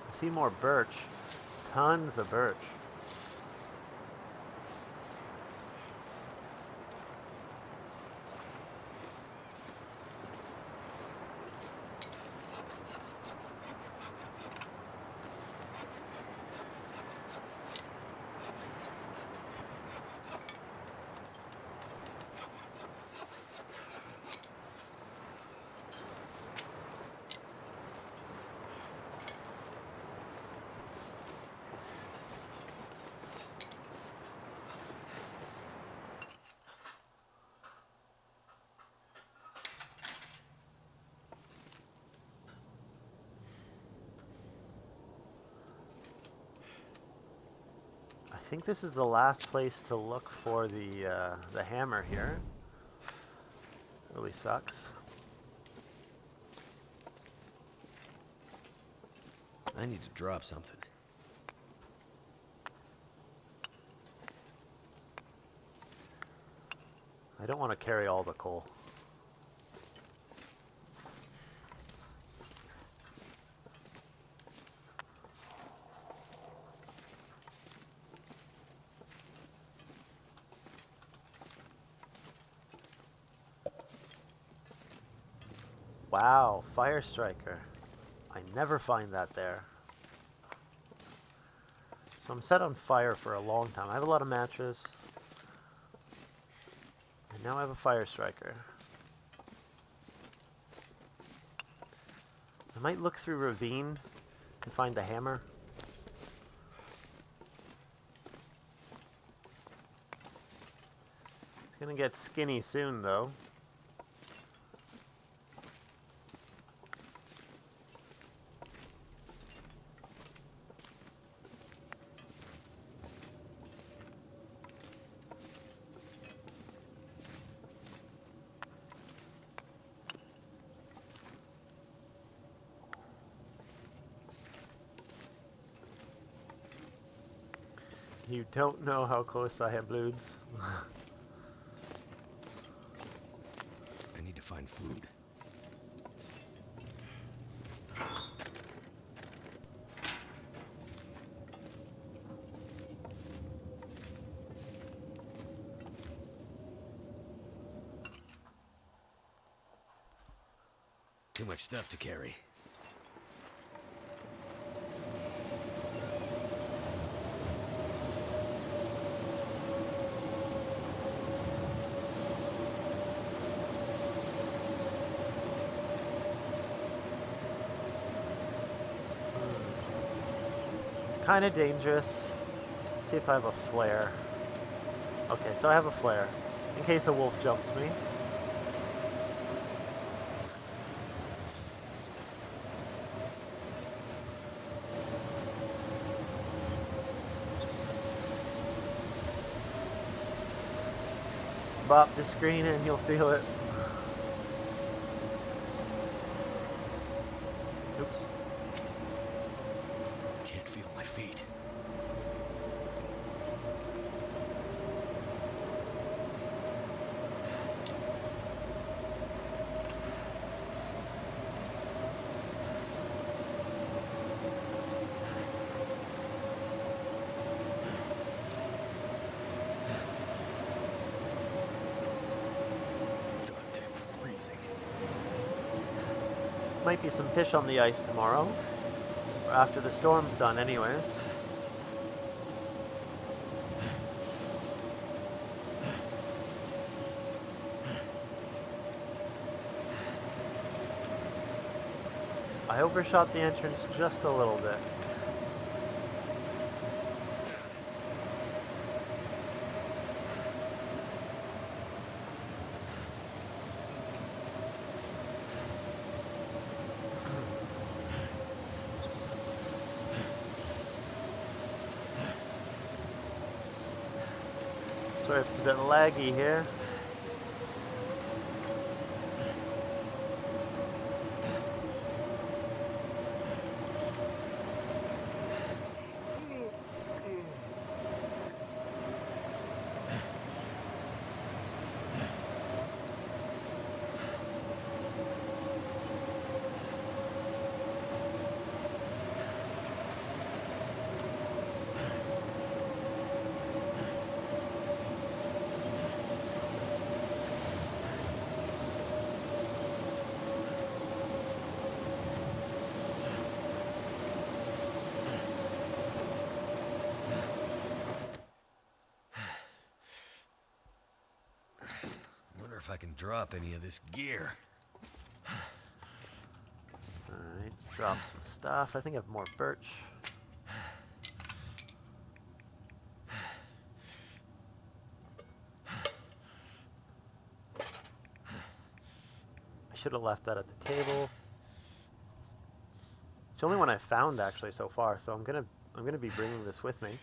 I see more birch. Tons of birch. I think this is the last place to look for the hammer here. Really sucks. I need to drop something. I don't want to carry all the coal. Wow, Fire Striker. I never find that there. So I'm set on fire for a long time. I have a lot of matches. And now I have a Fire Striker. I might look through Ravine and find the hammer. It's gonna get skinny soon, though. You don't know how close I am, Bloods. I need to find food. Too much stuff to carry. It's kind of dangerous. Let's see if I have a flare. Okay, so I have a flare. In case a wolf jumps me. Bop the screen and you'll feel it. Oops. Can't feel my feet. Goddamn freezing. Might be some fish on the ice tomorrow. Or after the storm's done anyways. I overshot the entrance just a little bit. Sorry if it's a bit laggy here. Wonder if I can drop any of this gear. Alright, let's drop some stuff. I think I have more birch. I should have left that at the table. It's the only one I found actually so far, so I'm gonna be bringing this with me.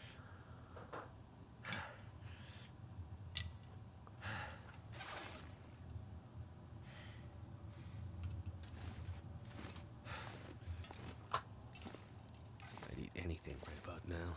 I'd eat anything right about now.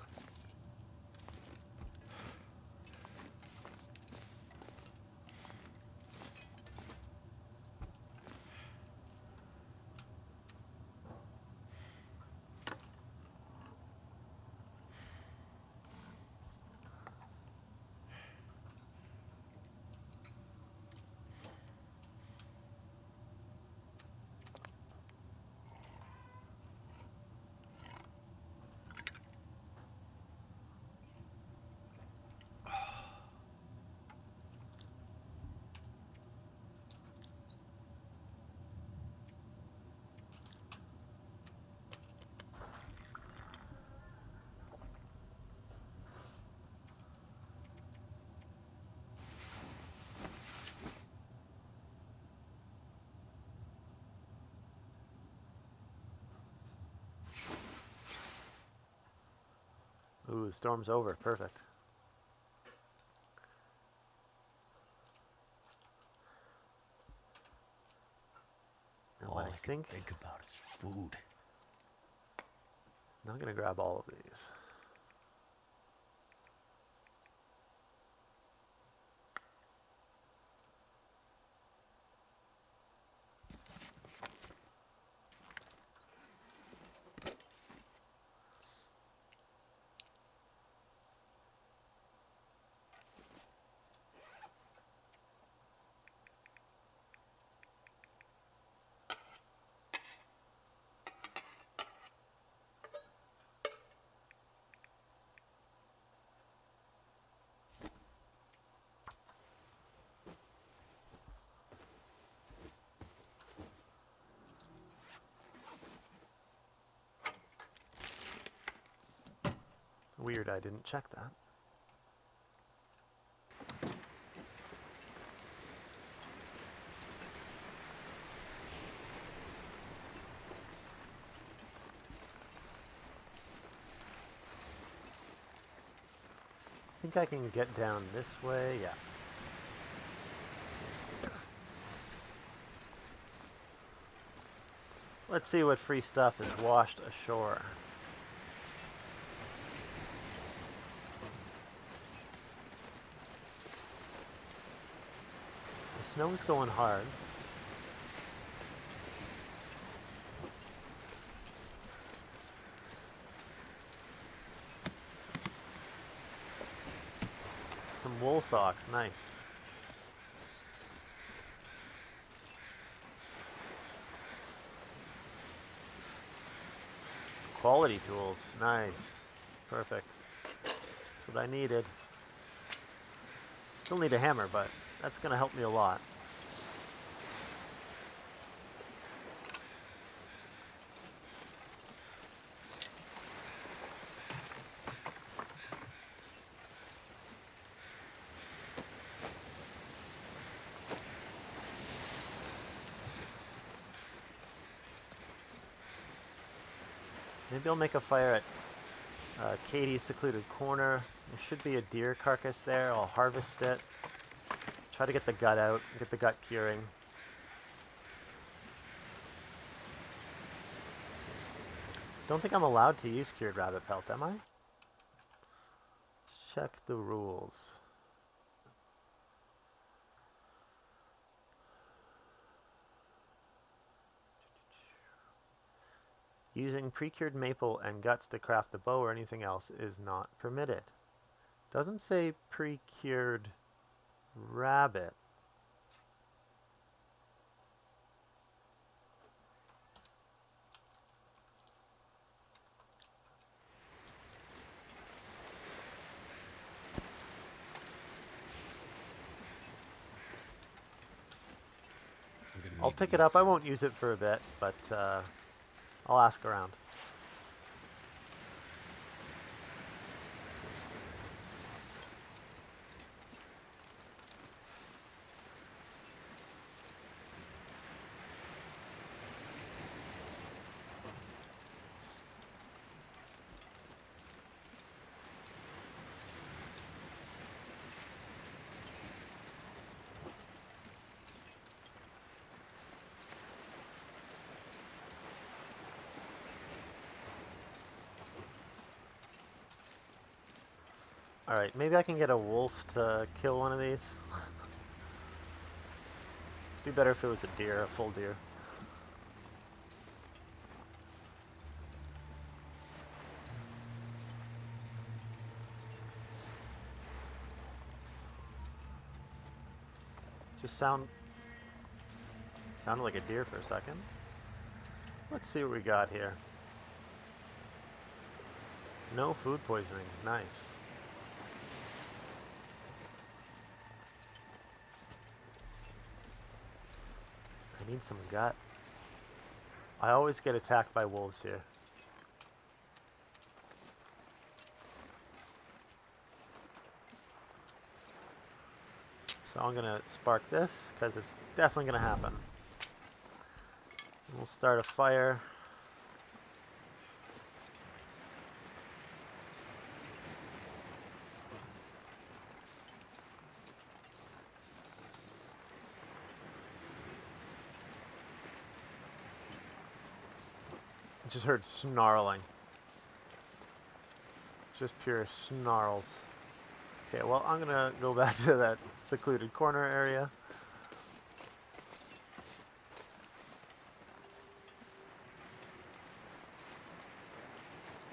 the storm's over. Perfect. And All what I can think about is food. I'm not going to grab all of these. Weird, I didn't check that. I think I can get down this way, yeah. Let's see what free stuff is washed ashore. The snow's going hard. Some wool socks, nice. Quality tools, nice. Perfect. That's what I needed. Still need a hammer, but that's going to help me a lot. Maybe I'll make a fire at Katie's secluded corner. There should be a deer carcass there. I'll harvest it. Try to get the gut out, get the gut curing. Don't think I'm allowed to use cured rabbit pelt, am I? Let's check the rules. Using pre-cured maple and guts to craft the bow or anything else is not permitted. Doesn't say pre-cured rabbit. I'll pick it up. I won't use it for a bit, but I'll ask around. Alright, maybe I can get a wolf to kill one of these. Be better if it was a deer, a full deer. Just sounded like a deer for a second. Let's see what we got here. No food poisoning. Nice. I need some gut. I always get attacked by wolves here. So I'm going to spark this, because it's definitely going to happen. We'll start a fire. Just heard snarling. Just pure snarls. Okay, well, I'm gonna go back to that secluded corner area.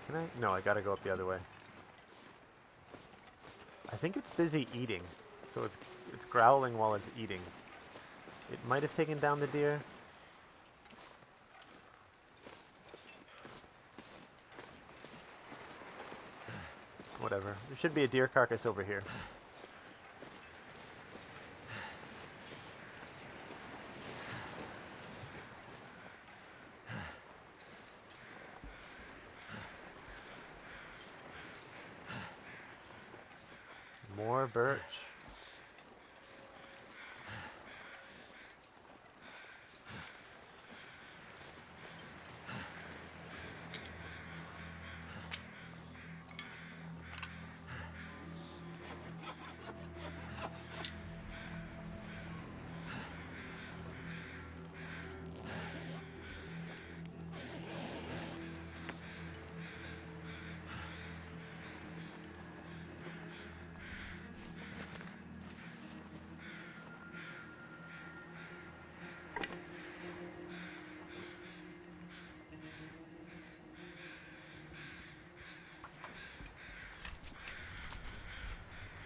Can I? No, I gotta go up the other way. I think it's busy eating, so it's growling while it's eating. It might have taken down the deer. Whatever. There should be a deer carcass over here. More birch.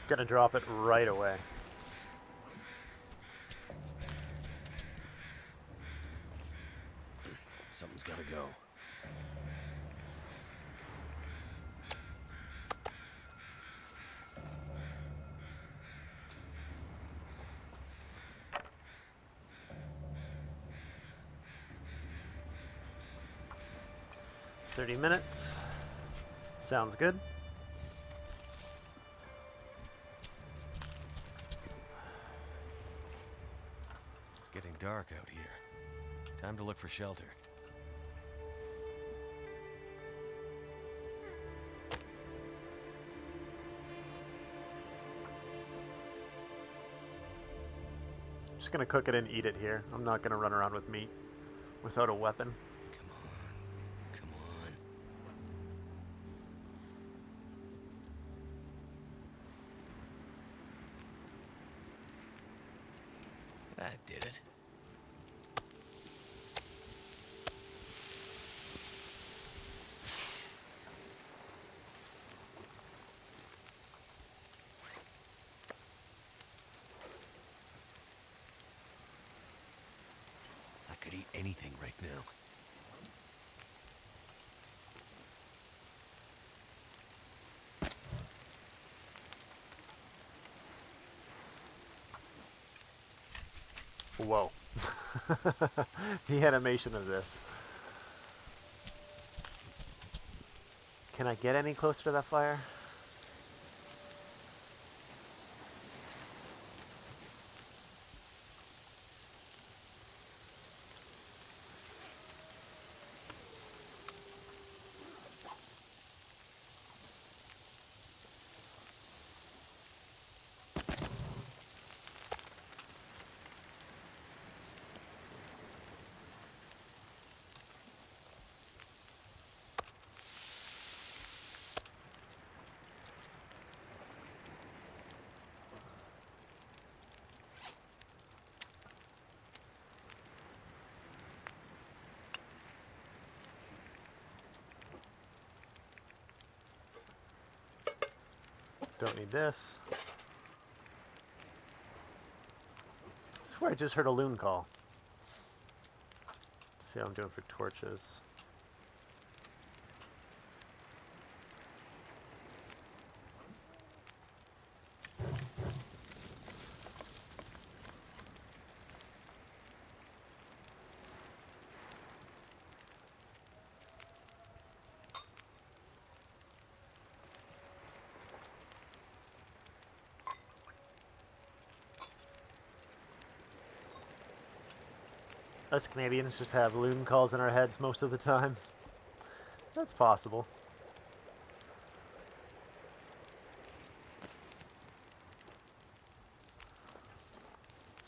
Gonna drop it right away. Something's gotta go. $30. Sounds good. It's getting dark out here. Time to look for shelter. Just gonna cook it and eat it here. I'm not gonna run around with meat without a weapon. Come on. Come on. That did it. I could eat anything right now. Whoa. The animation of this. Can I get any closer to that fire? Don't need this. I swear I just heard a loon call. Let's see how I'm doing for torches. Us Canadians just have loon calls in our heads most of the time. That's possible.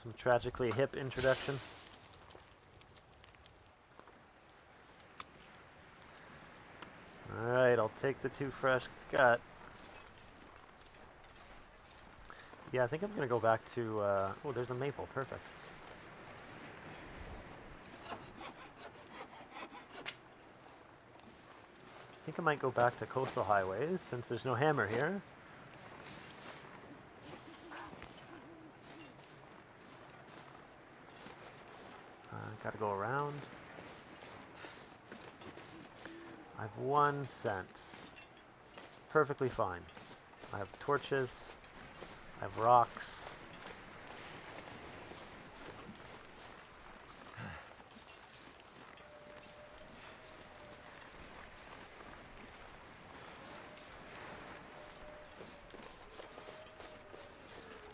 Some tragically hip introduction. take the 2 fresh gut. Yeah, I think I'm gonna go back to, oh, there's a maple, perfect. I think I might go back to coastal highways since there's no hammer here. Gotta go around. I have 1 cent. Perfectly fine. I have torches. I have rocks.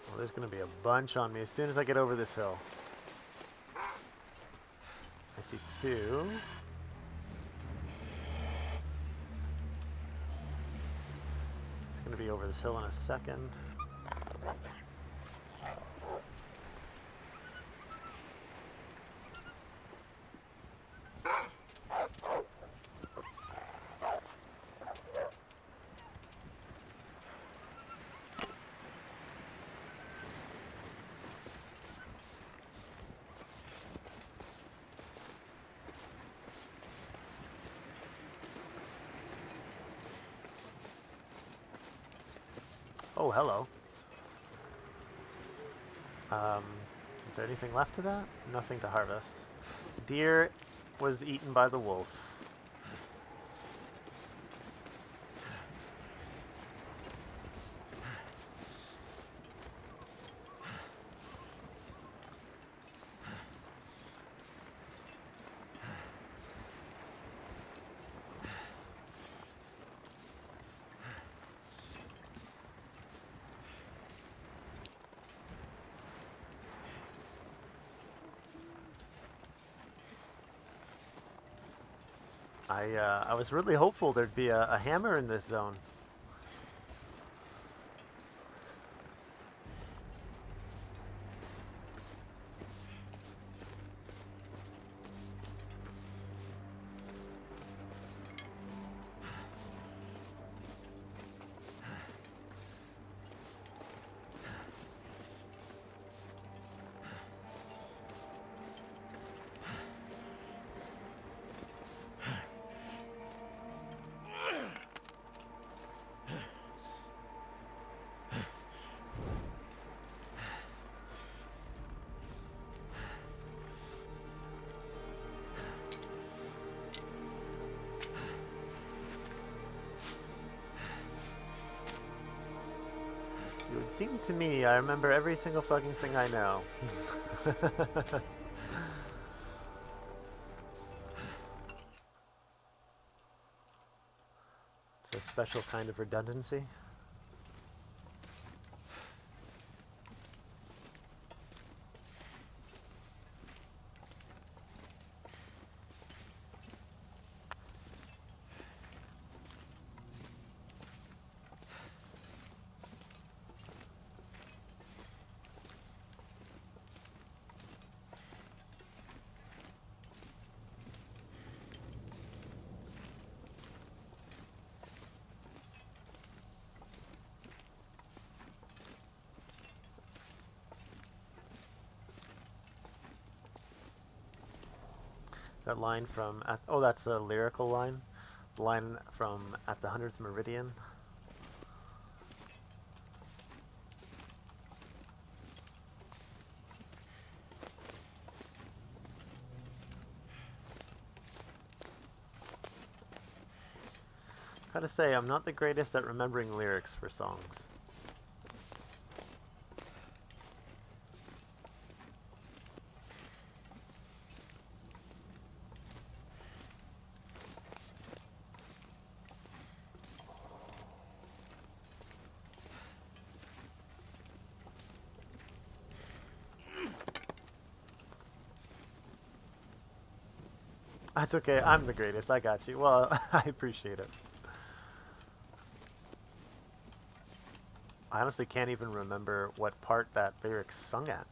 Well, there's going to be a bunch on me as soon as I get over this hill. I see 2. It's going to be over this hill in a second. Oh, hello. Is there anything left of that? Nothing to harvest. Deer was eaten by the wolf. I was really hopeful there'd be a hammer in this zone. It would seem to me I remember every single fucking thing I know. It's a special kind of redundancy. That line from, oh, that's a lyrical line. The line from at the 100th meridian. Gotta say, I'm not the greatest at remembering lyrics for songs. That's okay, I'm the greatest, I got you. Well, I appreciate it. I honestly can't even remember what part that lyric's sung at.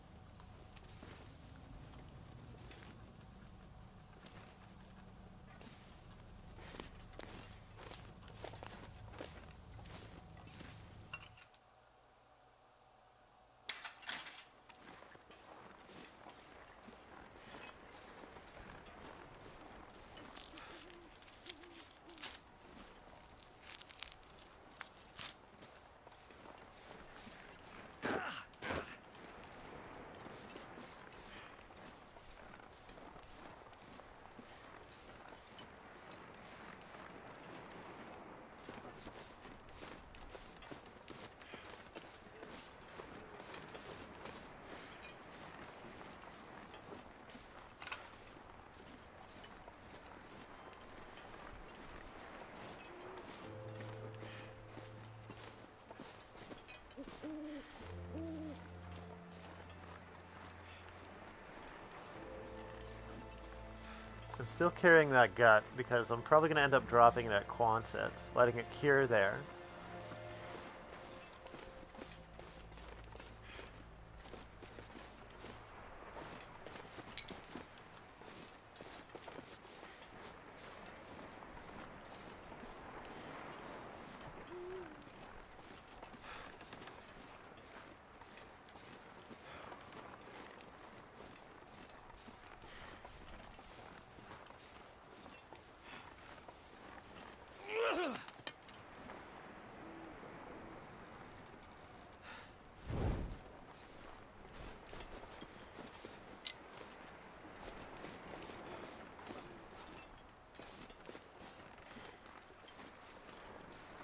I'm still carrying that gut because I'm probably going to end up dropping it at Quonsets, letting it cure there.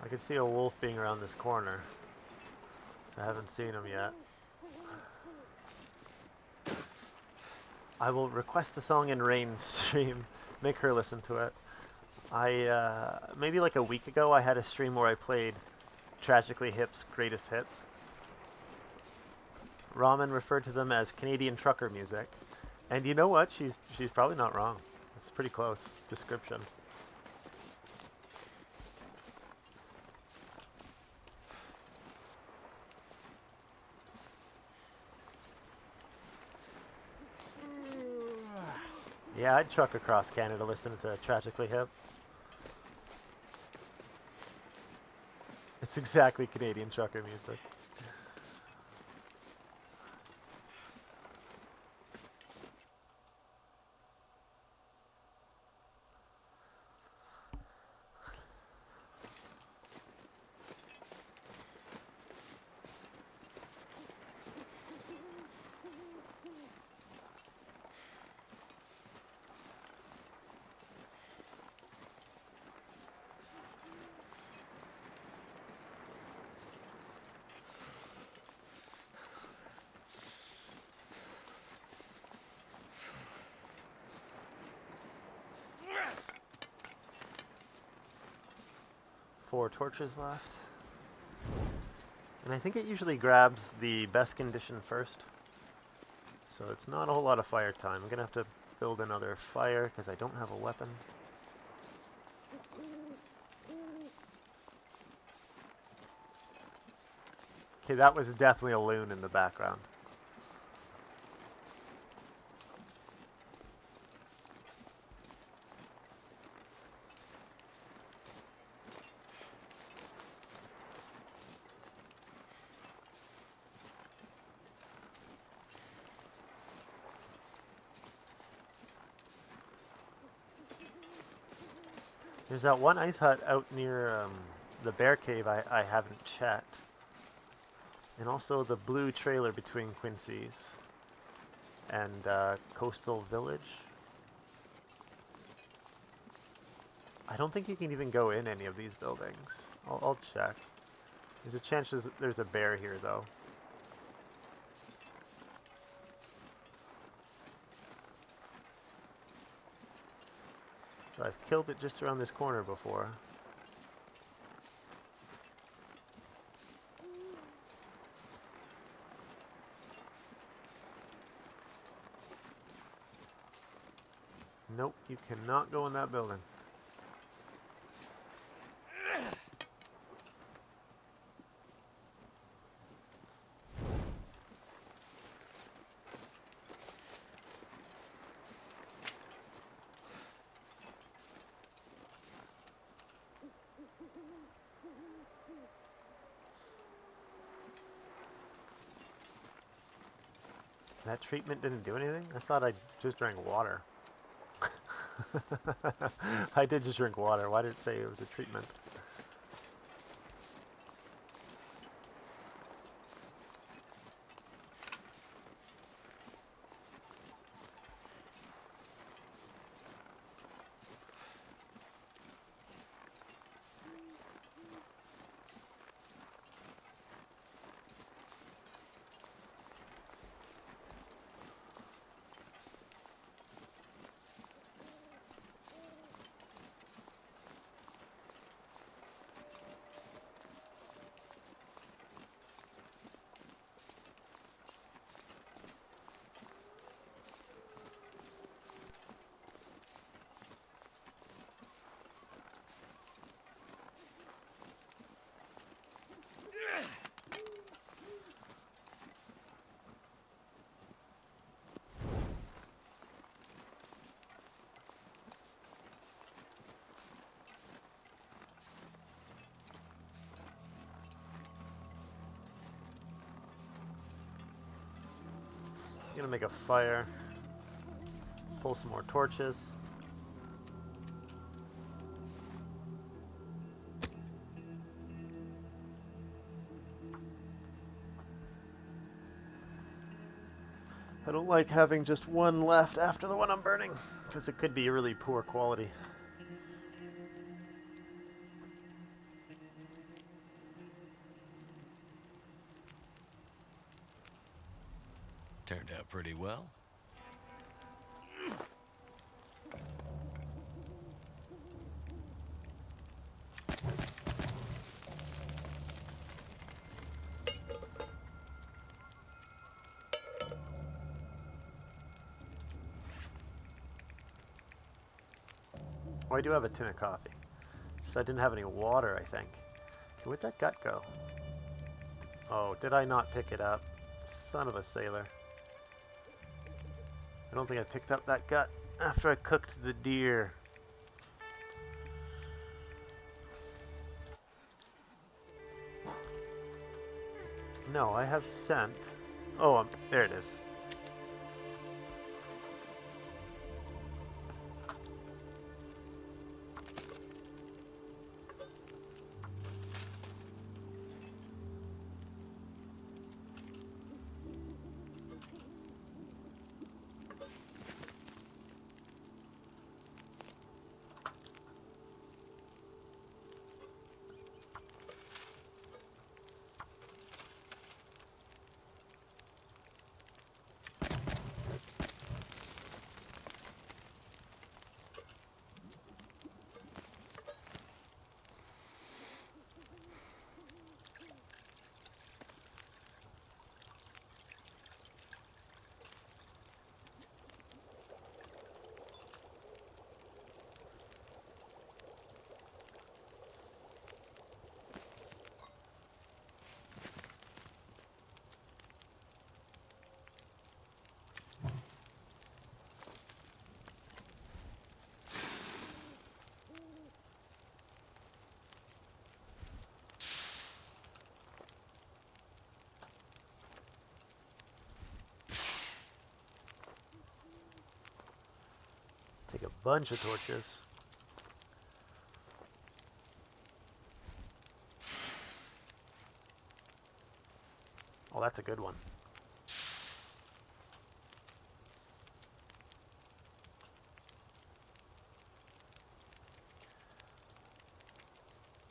I can see a wolf being around this corner. So I haven't seen him yet. I will request the song in Rain stream. Make her listen to it. Maybe like a week ago, I had a stream where I played Tragically Hip's greatest hits. Ramen referred to them as Canadian trucker music. And you know what? She's probably not wrong. It's a pretty close description. Yeah, I'd truck across Canada listening to Tragically Hip. It's exactly Canadian trucker music. Four torches left. And I think it usually grabs the best condition first. So it's not a whole lot of fire time. I'm going to have to build another fire because I don't have a weapon. Okay, that was definitely a loon in the background. There's that one ice hut out near the bear cave I haven't checked. And also the blue trailer between Quincy's and Coastal Village. I don't think you can even go in any of these buildings. I'll check. There's a chance there's a bear here though. So I've killed it just around this corner before. Nope, you cannot go in that building. That treatment didn't do anything? I thought I just drank water. I did just drink water. Why did it say it was a treatment? Gonna make a fire. Pull some more torches. I don't like having just one left after the one I'm burning, because it could be really poor quality. Turned out pretty well. Oh, I do have a tin of coffee. So I didn't have any water, I think. Okay, where'd that gut go? Oh, did I not pick it up? Son of a sailor. I don't think I picked up that gut after I cooked the deer. No, I have scent. Oh, there it is. Take a bunch of torches. Oh, that's a good one.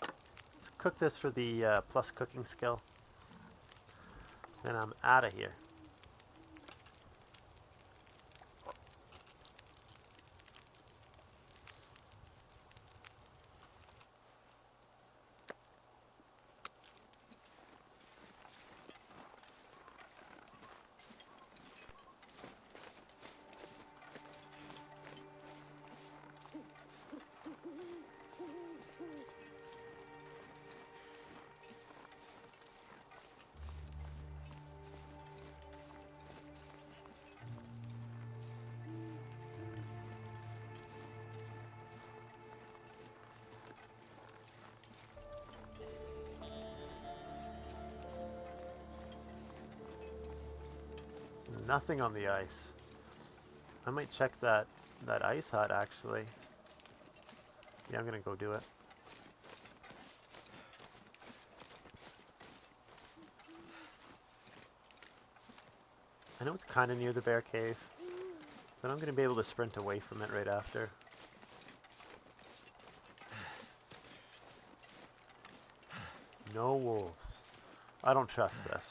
Let's cook this for the plus cooking skill. Then I'm out of here. Nothing on the ice. I might check that ice hut actually. Yeah, I'm gonna go do it. I know it's kind of near the bear cave, but I'm gonna be able to sprint away from it right after. No wolves. I don't trust this.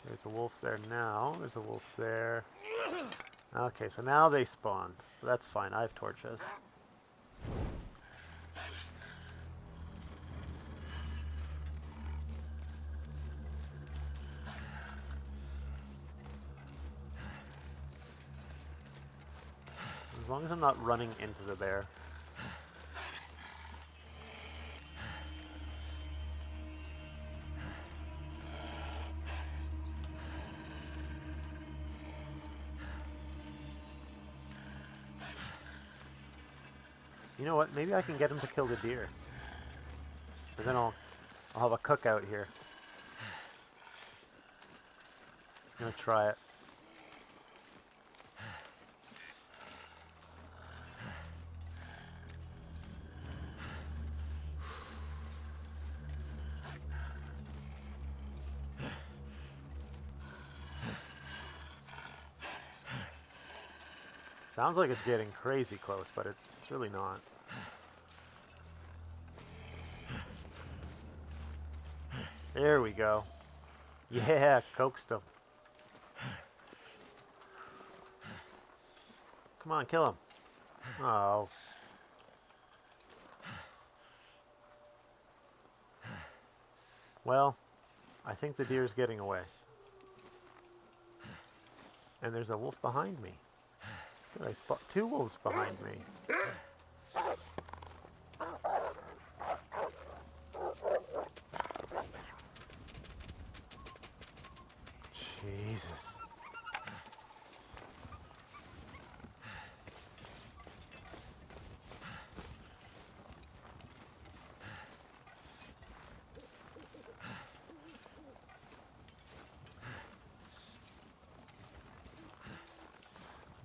There's a wolf there now. There's a wolf there. Okay, so now they spawned. That's fine. I have torches. As long as I'm not running into the bear. You know what? Maybe I can get him to kill the deer. And then I'll have a cookout here. I'm gonna try it. Sounds like it's getting crazy close, but it's really not. There we go. Yeah, coaxed him. Come on, kill him. Oh. Well, I think the deer's getting away. And there's a wolf behind me. Did I spot 2 wolves behind me? Jesus.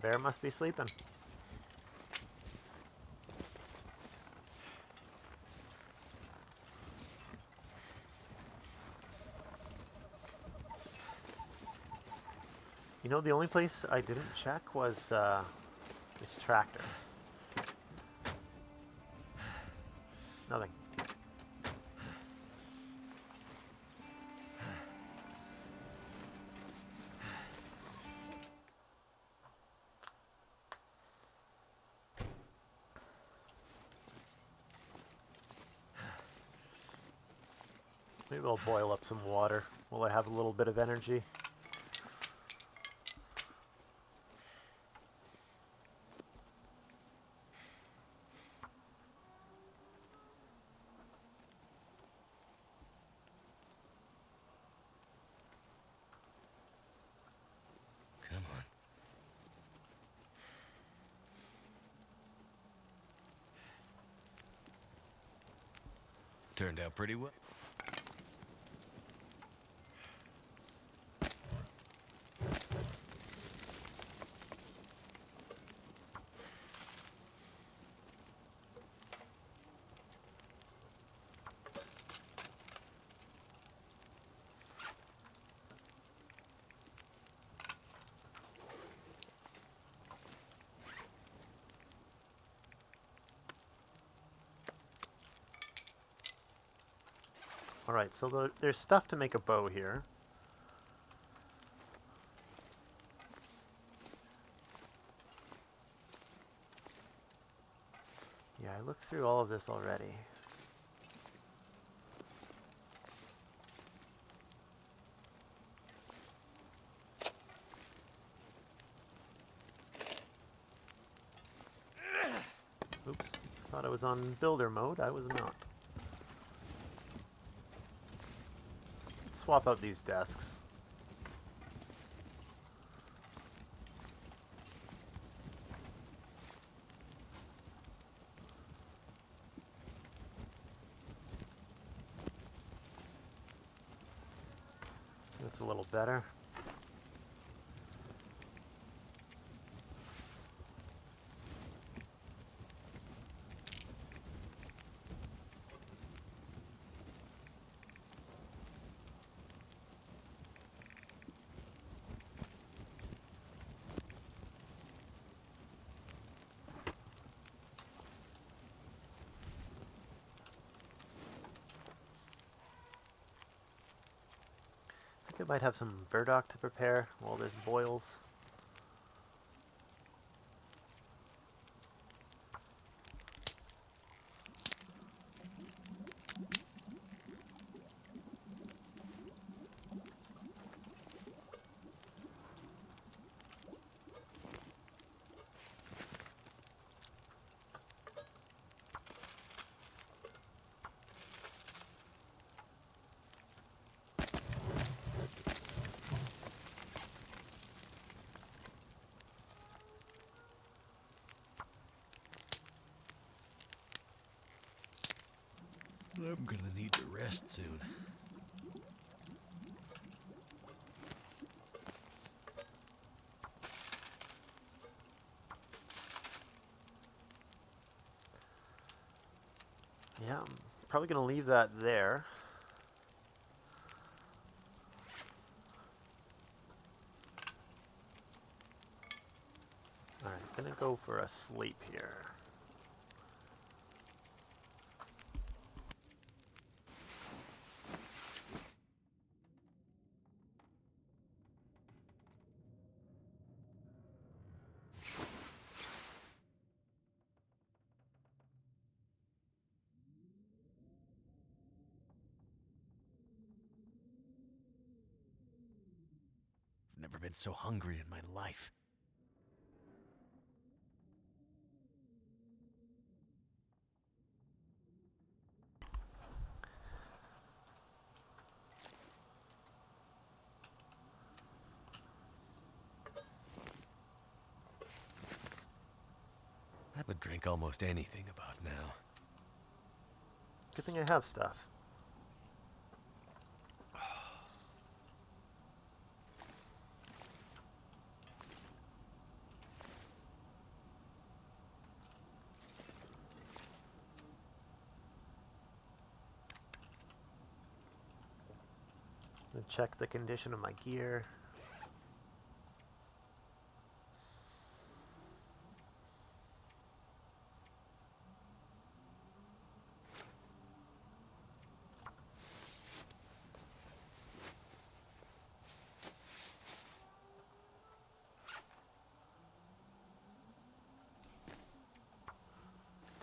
Bear must be sleeping. You know, the only place I didn't check was this tractor. Nothing. Maybe I'll boil up some water while I have a little bit of energy. Come on. Turned out pretty well. Alright, so there's stuff to make a bow here. Yeah, I looked through all of this already. Oops, thought I was on builder mode. I was not. Swap out these desks. That's a little better. I think I might have some burdock to prepare while this boils. I'm gonna need to rest soon. Yeah, I'm probably going to leave that there. Alright, gonna go for a sleep here. Never been so hungry in my life. I would drink almost anything about now. Good thing I have stuff. Gonna check the condition of my gear.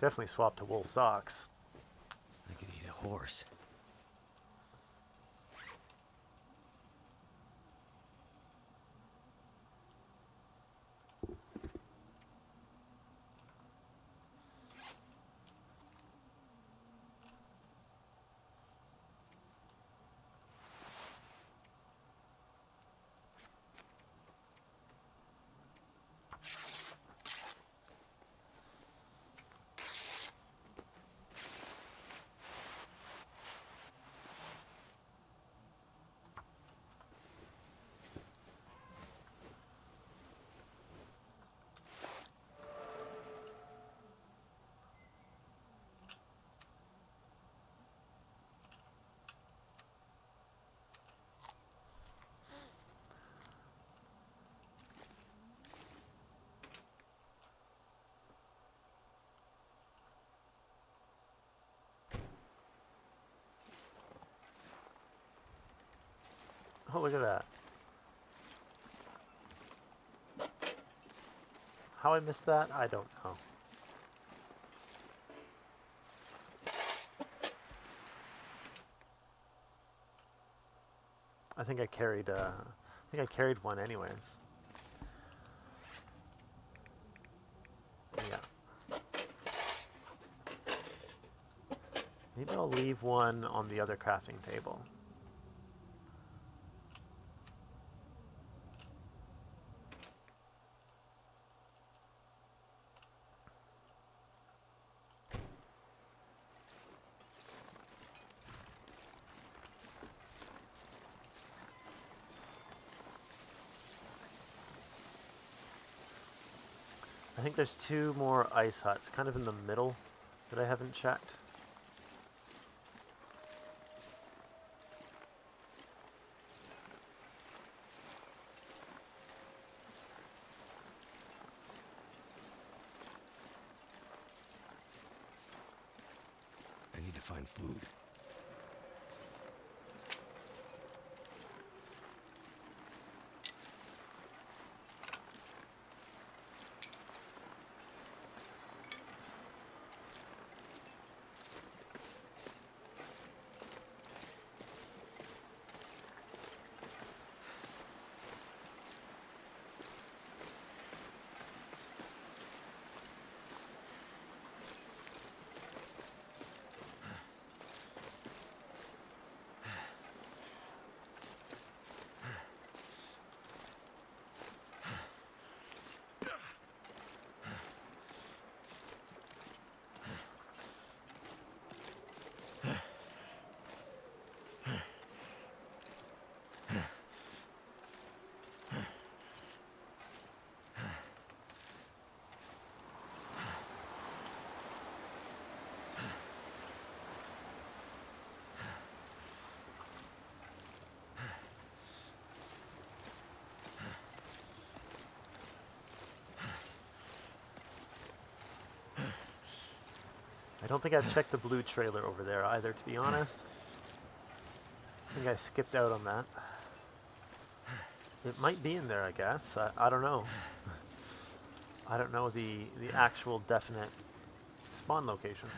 Definitely swap to wool socks. I could eat a horse. Oh, look at that. How I missed that, I don't know. I think I carried one anyways. Yeah. Maybe I'll leave one on the other crafting table. I think there's 2 more ice huts, kind of in the middle, that I haven't checked. I need to find food. I don't think I've checked the blue trailer over there either, to be honest. I think I skipped out on that. It might be in there, I guess. I don't know. I don't know the actual definite spawn location.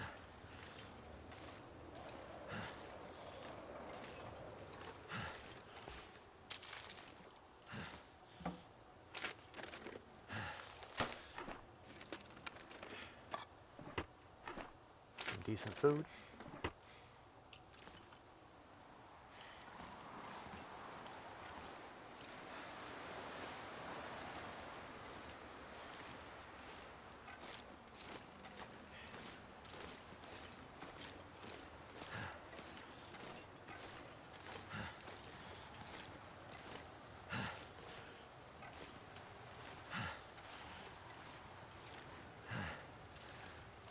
Some decent food.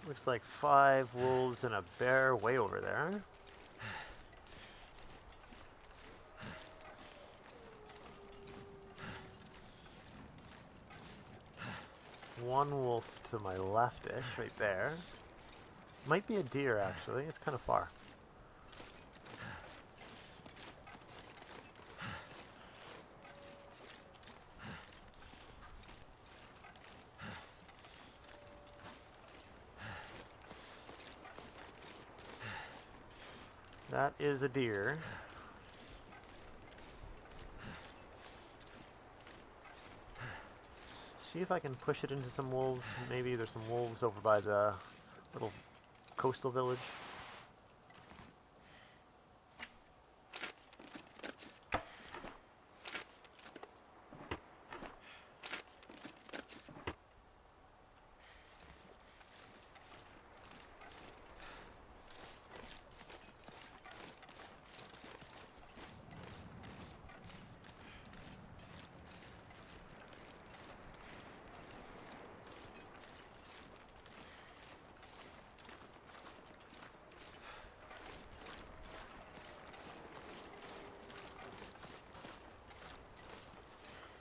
Looks like 5 wolves and a bear way over there. One wolf to my left-ish, right there. Might be a deer, actually. It's kind of far. That is a deer. See if I can push it into some wolves. Maybe there's some wolves over by the little coastal village.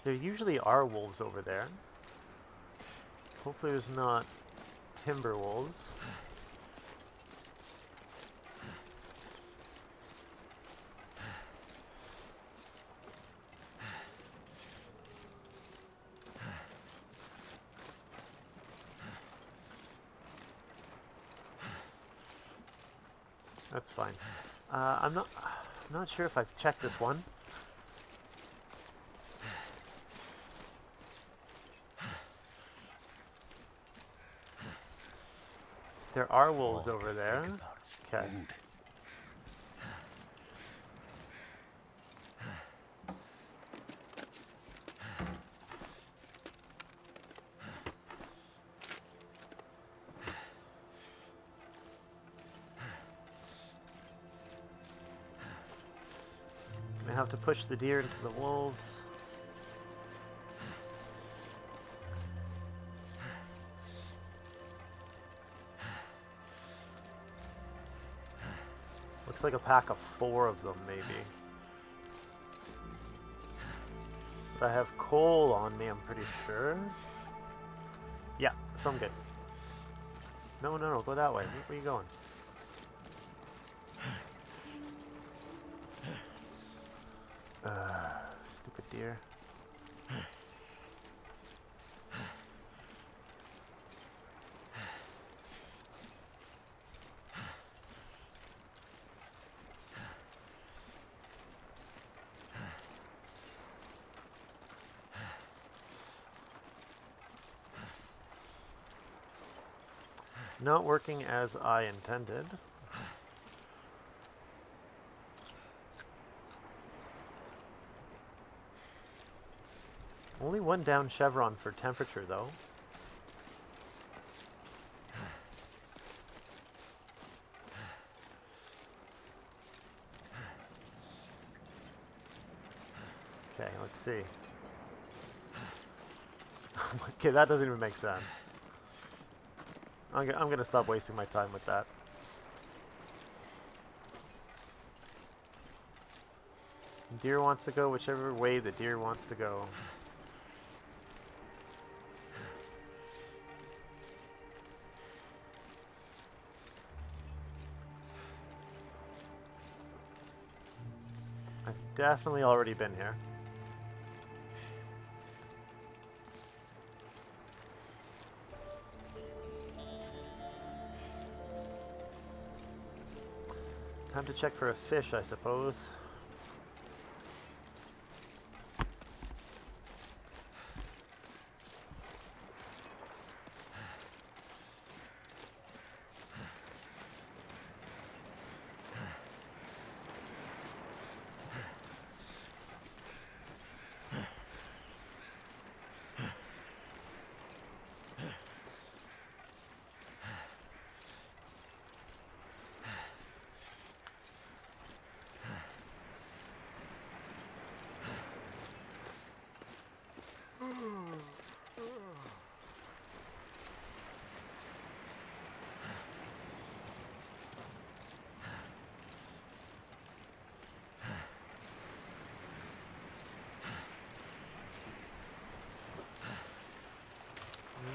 There usually are wolves over there. Hopefully there's not timber wolves. That's fine. I'm not sure if I've checked this one. There are wolves over there. Okay. I have to push the deer into the wolves. Looks like a pack of 4 of them, maybe. But I have coal on me, I'm pretty sure. Yeah, so I'm good. No, go that way. Where are you going? Stupid deer. Not working as I intended. Only 1 down chevron for temperature, though. Okay, let's see. Okay, that doesn't even make sense. I'm gonna stop wasting my time with that. Deer wants to go whichever way the deer wants to go. I've definitely already been here. Time to check for a fish, I suppose.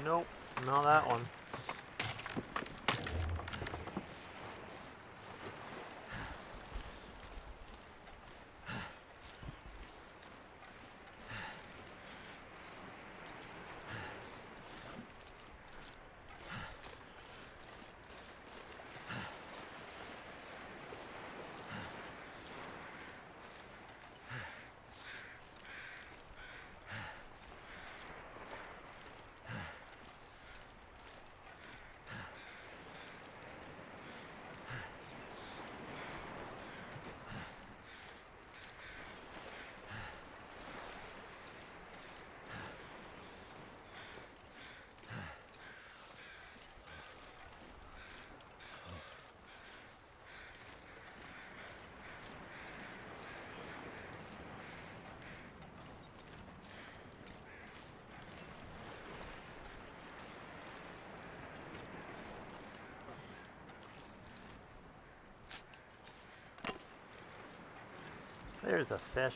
Nope, not that one. There's a fish.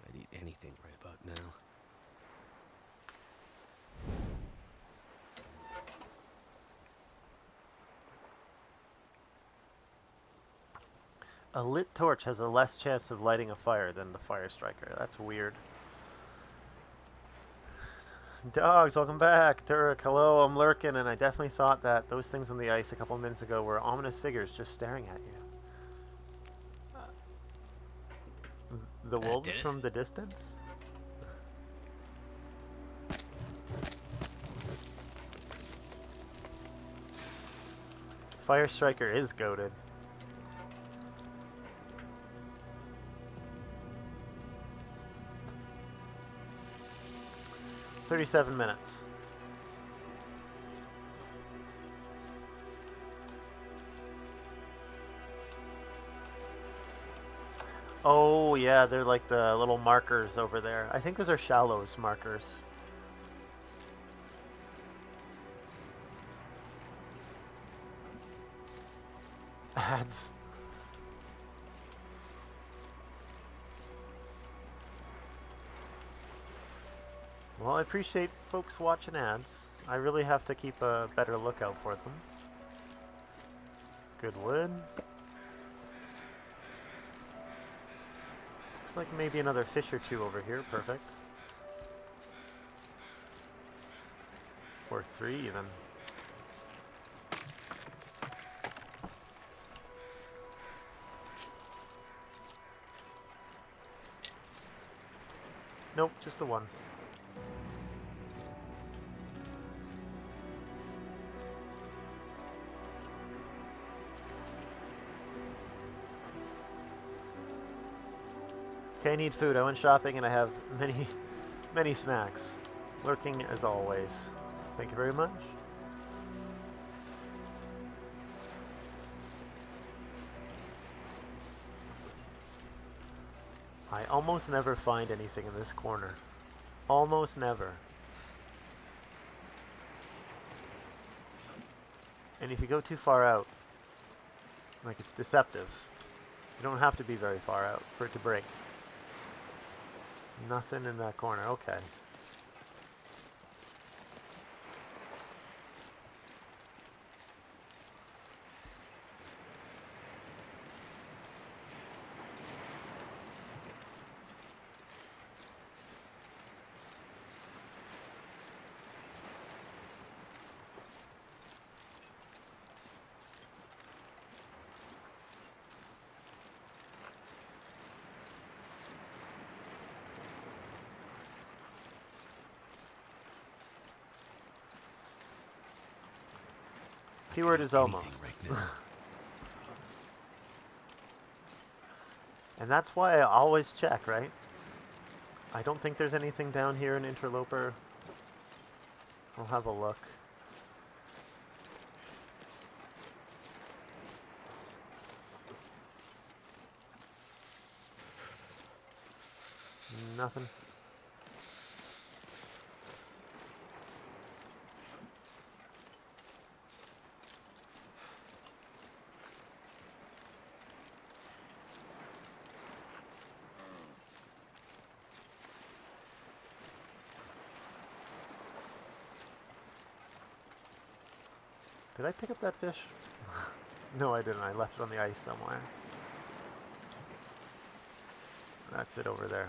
I'd eat anything right about now. A lit torch has a less chance of lighting a fire than the fire striker. That's weird. Dogs, welcome back. Turek, hello, I'm lurking, and I definitely thought that those things on the ice a couple minutes ago were ominous figures just staring at you. The That wolves did it? from the distance? Fire striker is goated. "37 minutes. Oh, yeah, they're like the little markers over there. I think those are shallows markers. Ads. Well, I appreciate folks watching ads. I really have to keep a better lookout for them. Good wood. Looks like maybe another fish or two over here. Perfect. Or three even. Nope, just the one. Okay, I need food. I went shopping and I have many snacks. Lurking as always. Thank you very much. I almost never find anything in this corner. Almost never. And if you go too far out, like it's deceptive. You don't have to be very far out for it to break. Nothing in that corner. Okay. I could Keyword eat is anything almost. right now. And that's why I always check, right? I don't think there's anything down here in Interloper. I'll have a look. Nothing. Did I pick up that fish? No, I didn't. I left it on the ice somewhere. That's it over there.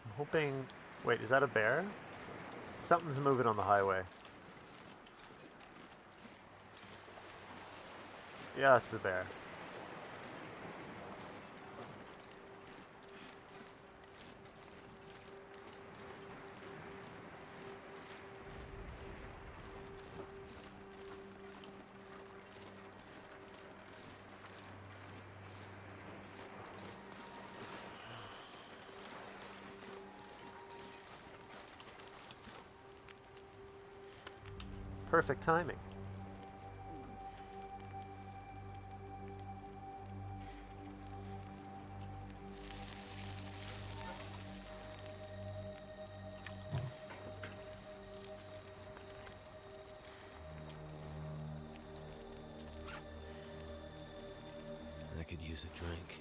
I'm hoping... Wait, is that a bear? Something's moving on the highway. Yeah, it's the bear. Perfect timing. I could use a drink.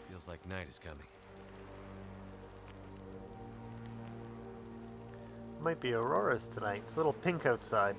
Feels like night is coming. Might be auroras tonight. It's a little pink outside.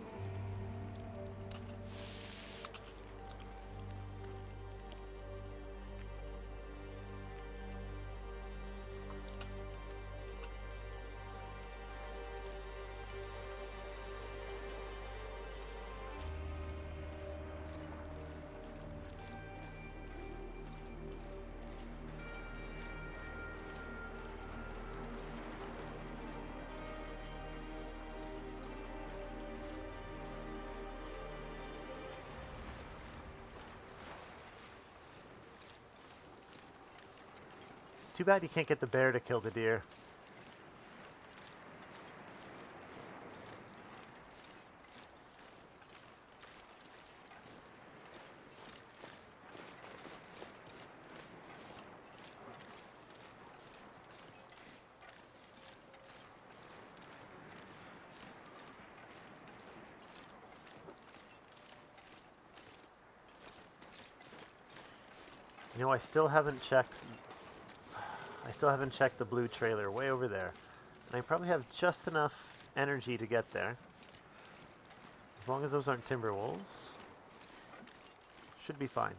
It's too bad you can't get the bear to kill the deer. You know, I still haven't checked the blue trailer way over there. And I probably have just enough energy to get there. As long as those aren't timber wolves. Should be fine.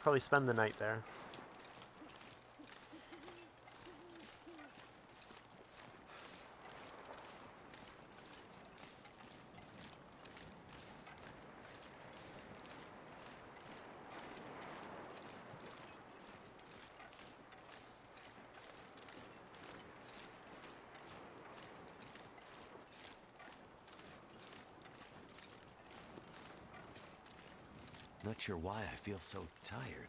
probably spend the night there. Not sure why I feel so tired.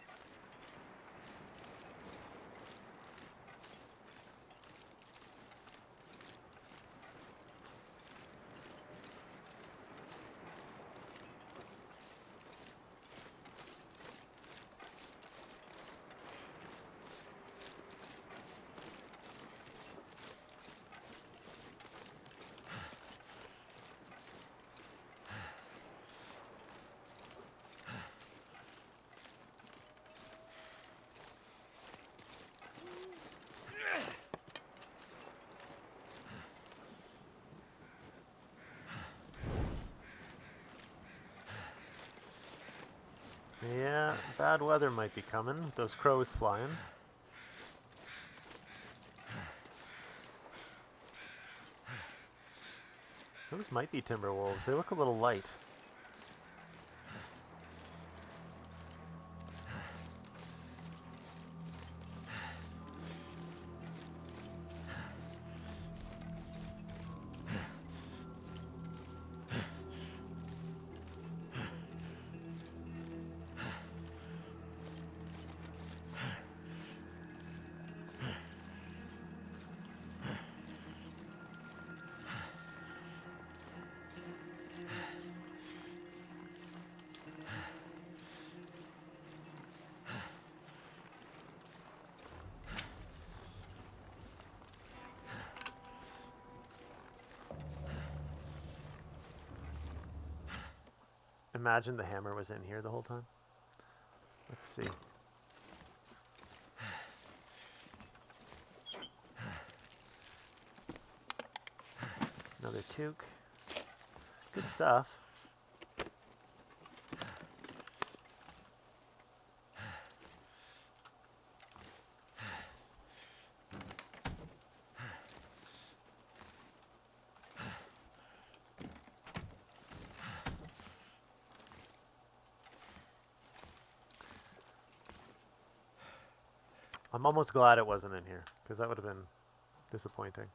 Yeah, bad weather might be coming with those crows flying. Those might be timber wolves. They look a little light. Imagine the hammer was in here the whole time. Let's see. Another toque. Good stuff. I'm almost glad it wasn't in here, because that would have been disappointing.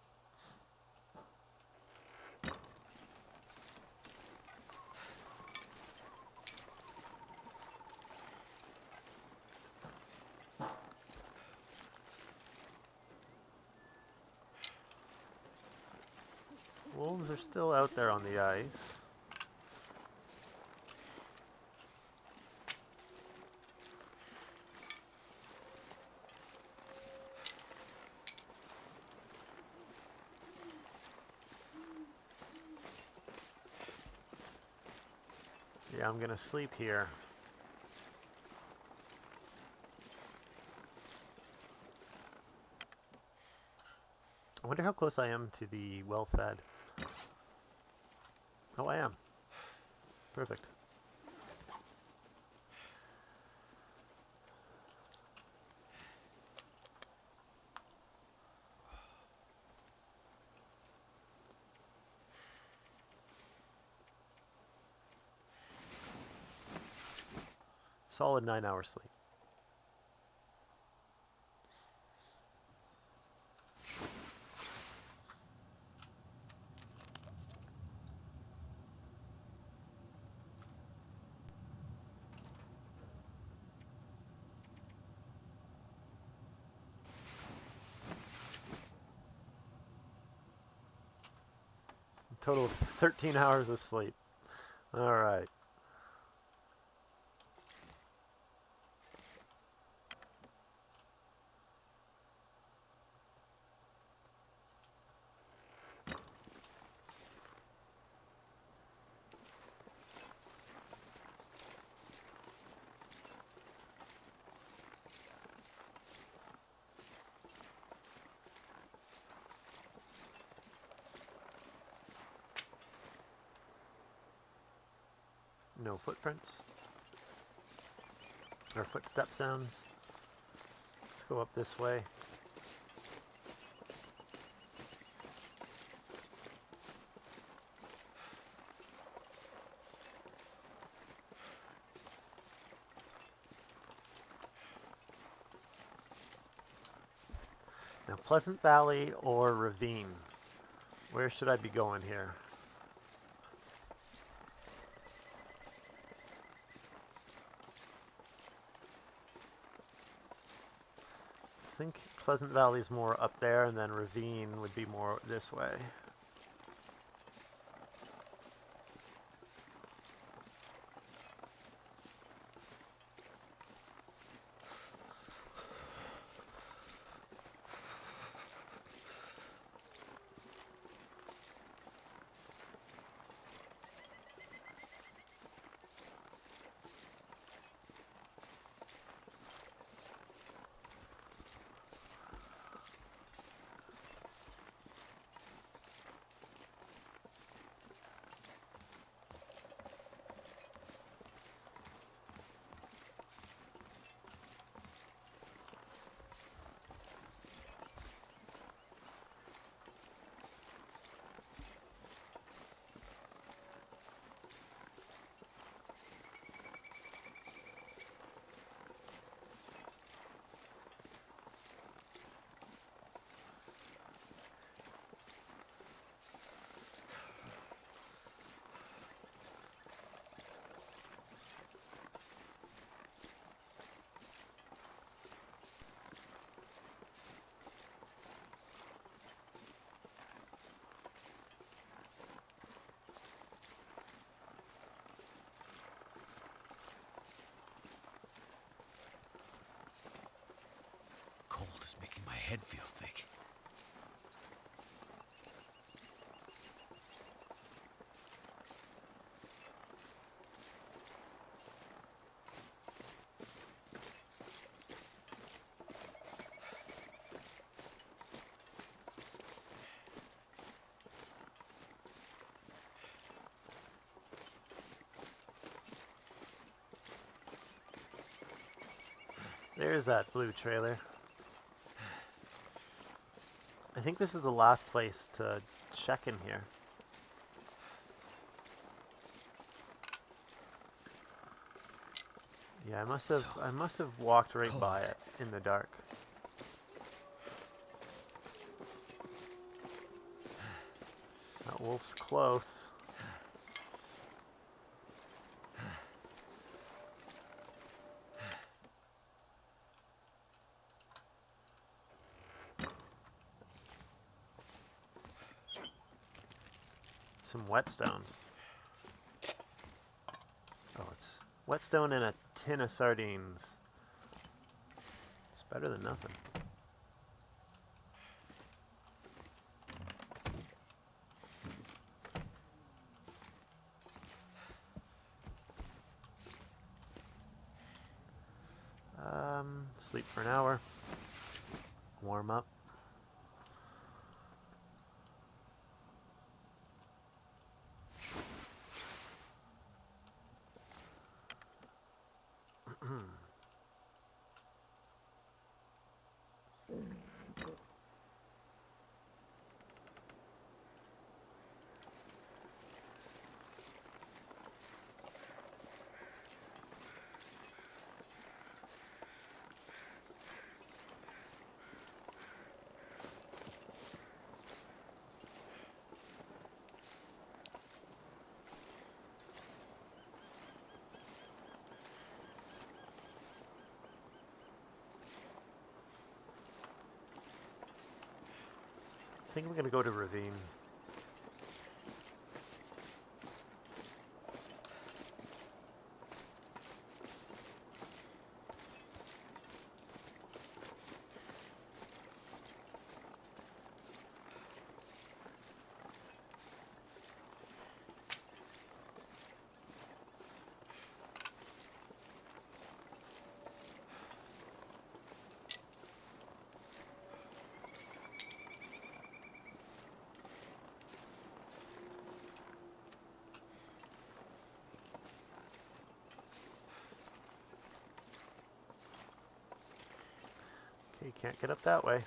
Wolves are still out there on the ice. Yeah, I'm gonna sleep here. I wonder how close I am to the well-fed. Oh, I am. Perfect. Solid 9 hours sleep. A total of 13 hours of sleep. All right. No footprints. Or footstep sounds. Let's go up this way. Now, Pleasant Valley or Ravine? Where should I be going here? I think Pleasant Valley is more up there, and then Ravine would be more this way. Cold is making my head feel thick. There's that blue trailer. I think this is the last place to check in here. Yeah, I must have walked right by it in the dark. That wolf's close. Some whetstones. Oh, it's whetstone and a tin of sardines. It's better than nothing. Sleep for an hour. Warm up. I think I'm gonna go to Ravine. You can't get up that way.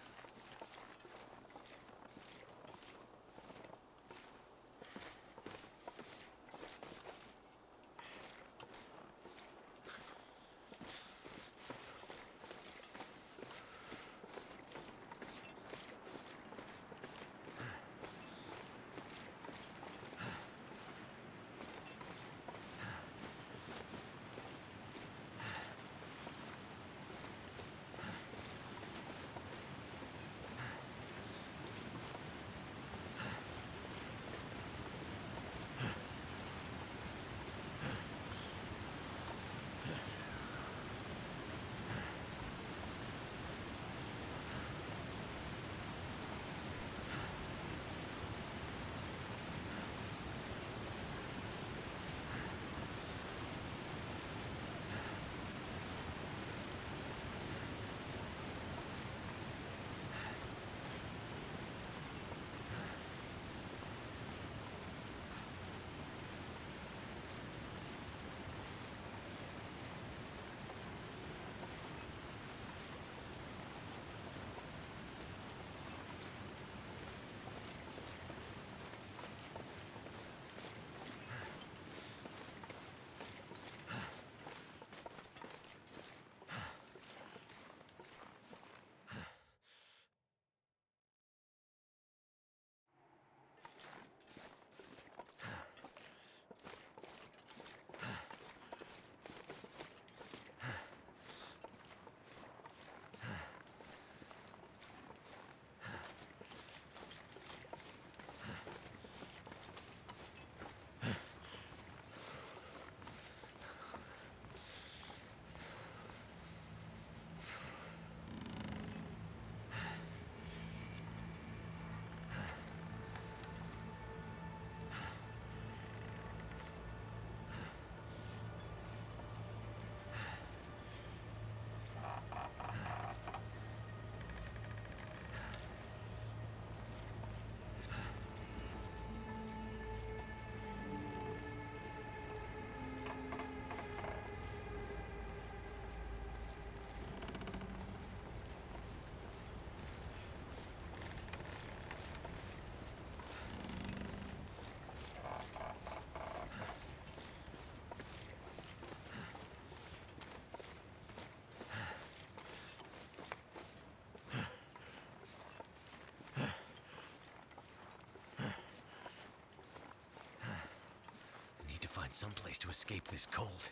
Need to find some place to escape this cold.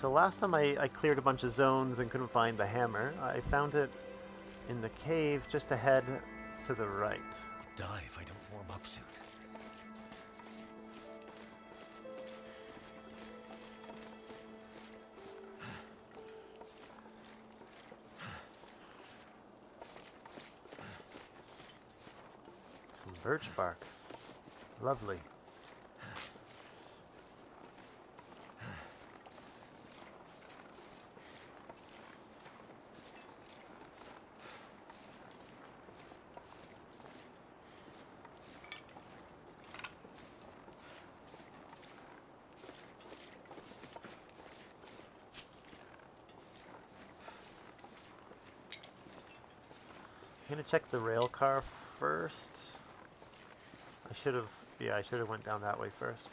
So last time I cleared a bunch of zones and couldn't find the hammer. I found it in the cave just ahead to the right. Die if I don't warm up soon. Some birch bark. Lovely. I'm gonna check the rail car first. I should have, yeah, I should have went down that way first.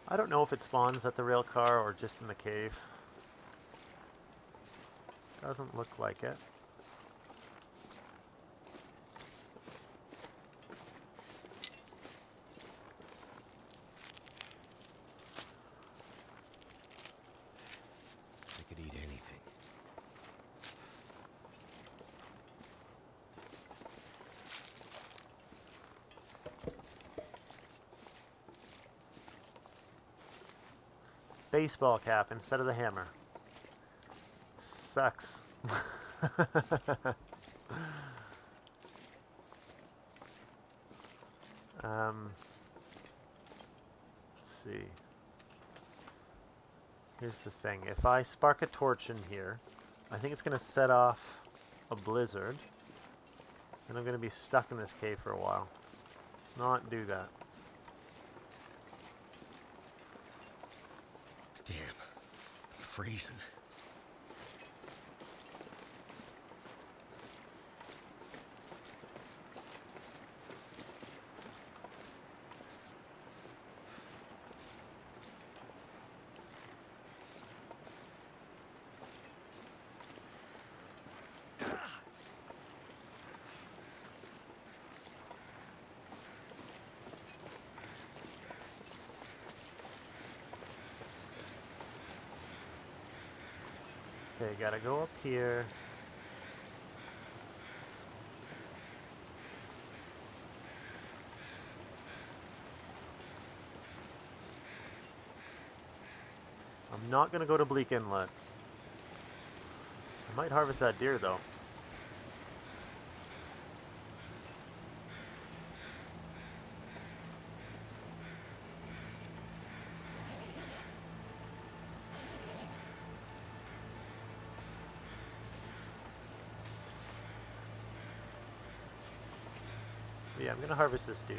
I don't know if it spawns at the rail car or just in the cave. Doesn't look like it. I could eat anything. Baseball cap instead of the hammer. Sucks. Let's see. Here's the thing. If I spark a torch in here, I think it's going to set off a blizzard. And I'm going to be stuck in this cave for a while. Let's not do that. Damn. I'm freezing. Okay, gotta go up here. I'm not gonna go to Bleak Inlet. I might harvest that deer though. Yeah, I'm gonna harvest this deer.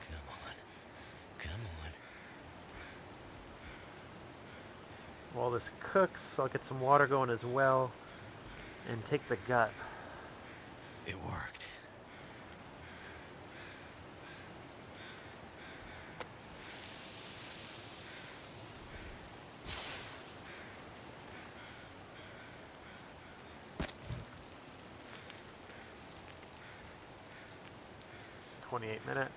Come on. Come on. While this cooks, I'll get some water going as well. And take the gut. It worked. "28 minutes.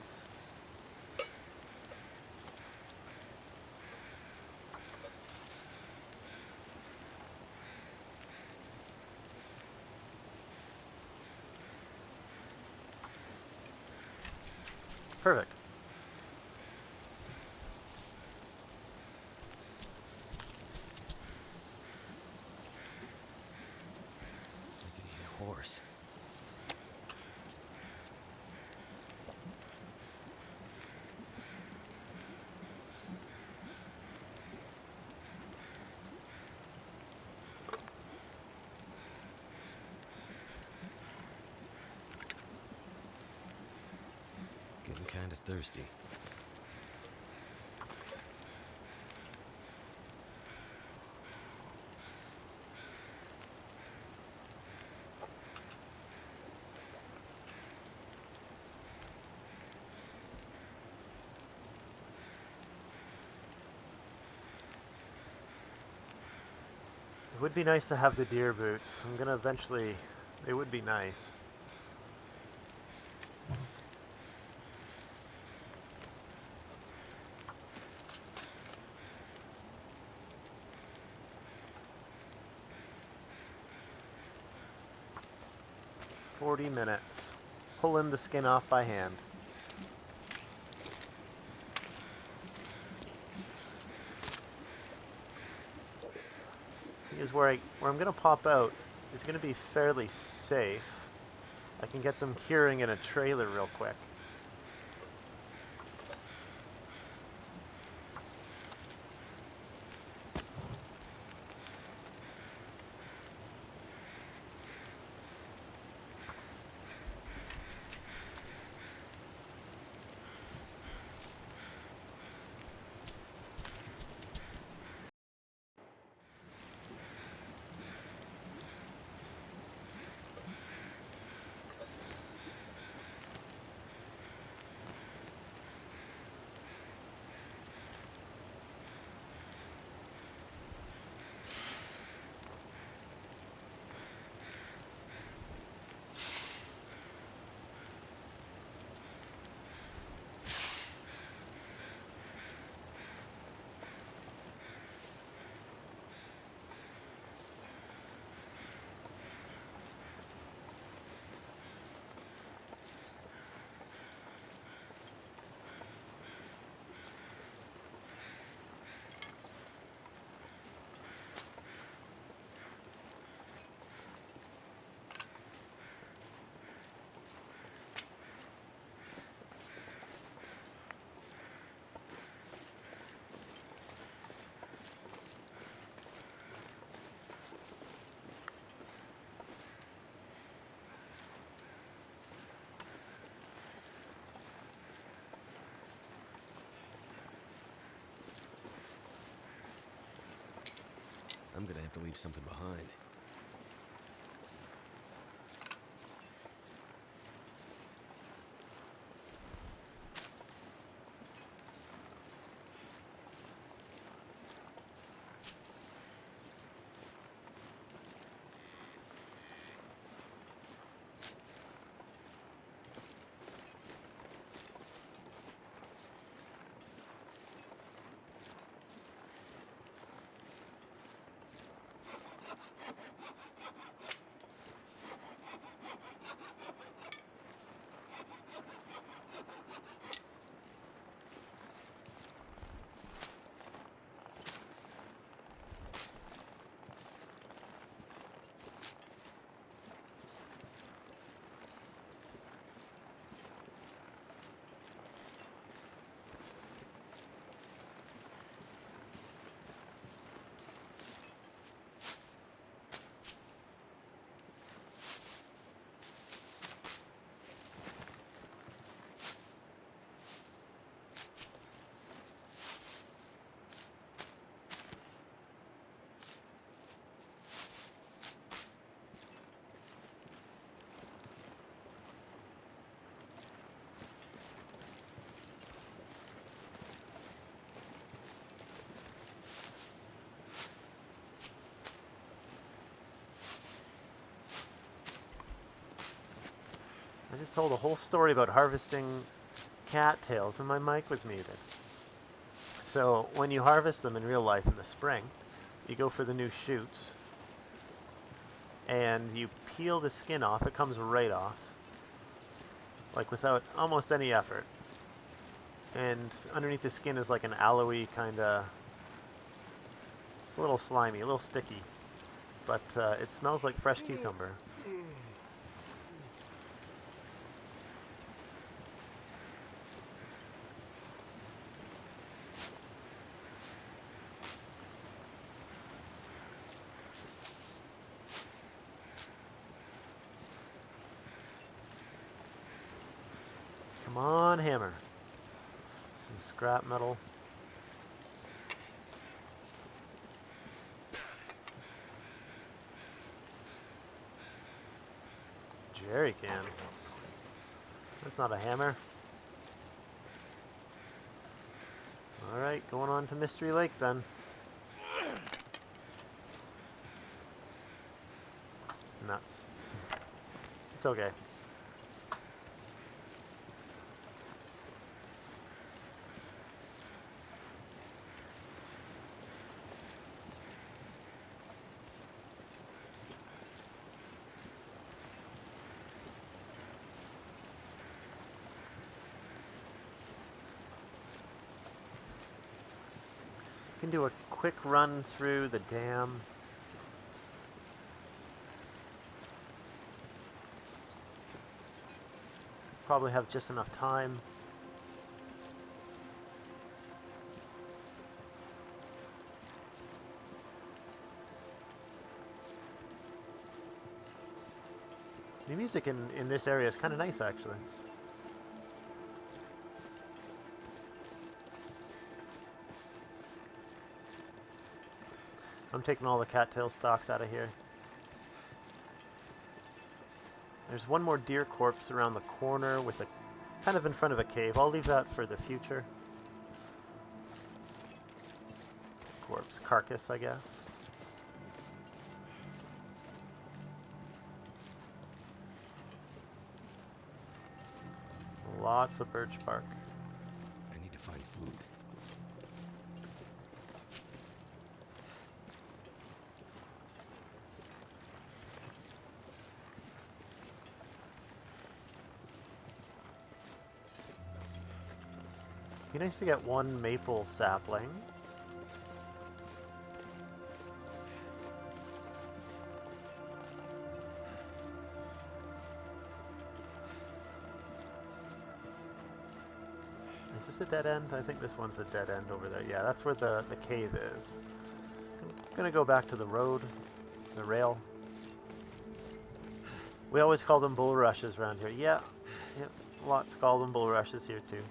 Perfect. I could eat a horse. Getting kind of thirsty. It would be nice to have the deer boots. I'm gonna eventually... They would be nice. 40 minutes. Pulling the skin off by hand. Is where I'm gonna pop out is gonna be fairly safe. I can get them curing in a trailer real quick. I'm gonna have to leave something behind. I just told a whole story about harvesting cattails and my mic was muted. So when you harvest them in real life in the spring, you go for the new shoots and you peel the skin off. It comes right off, like without almost any effort. And underneath the skin is like an aloe kind of, it's a little slimy, a little sticky, but it smells like fresh cucumber. Come on, hammer. Some scrap metal. Jerry can. That's not a hammer. Alright, going on to Mystery Lake then. Nuts. It's okay. Can do a quick run through the dam. Probably have just enough time. The music in this area is kind of nice, actually. I'm taking all the cattail stalks out of here. There's one more deer corpse around the corner with a kind of in front of a cave. I'll leave that for the future. Corpse carcass, I guess. Lots of birch bark. I need to find food. Be nice to get one maple sapling. Is this a dead end? I think this one's a dead end over there. Yeah, that's where the cave is. I'm gonna go back to the road, the rail. We always call them bulrushes around here. Yeah, lots call them bulrushes here too.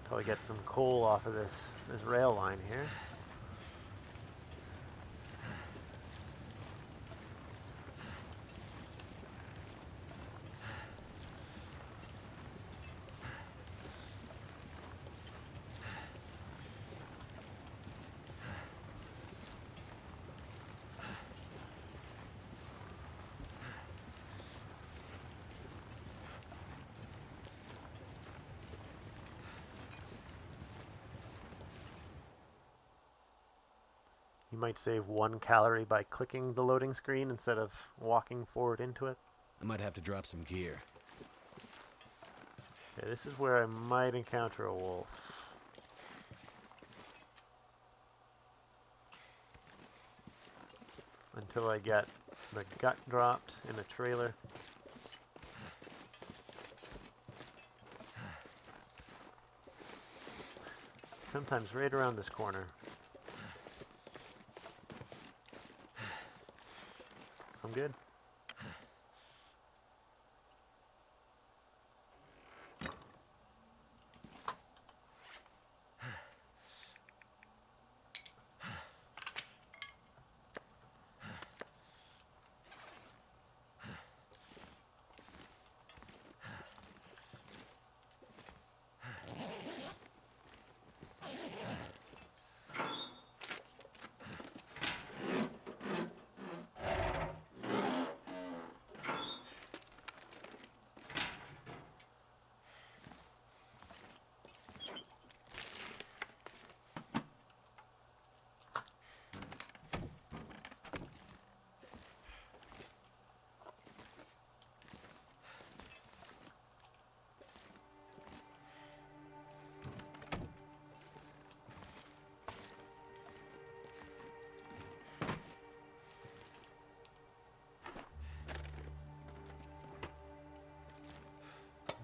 Until we get some coal off of this rail line here. You might save 1 calorie by clicking the loading screen instead of walking forward into it. I might have to drop some gear. Okay, this is where I might encounter a wolf. Until I get the gut dropped in a trailer. Sometimes right around this corner. I'm good.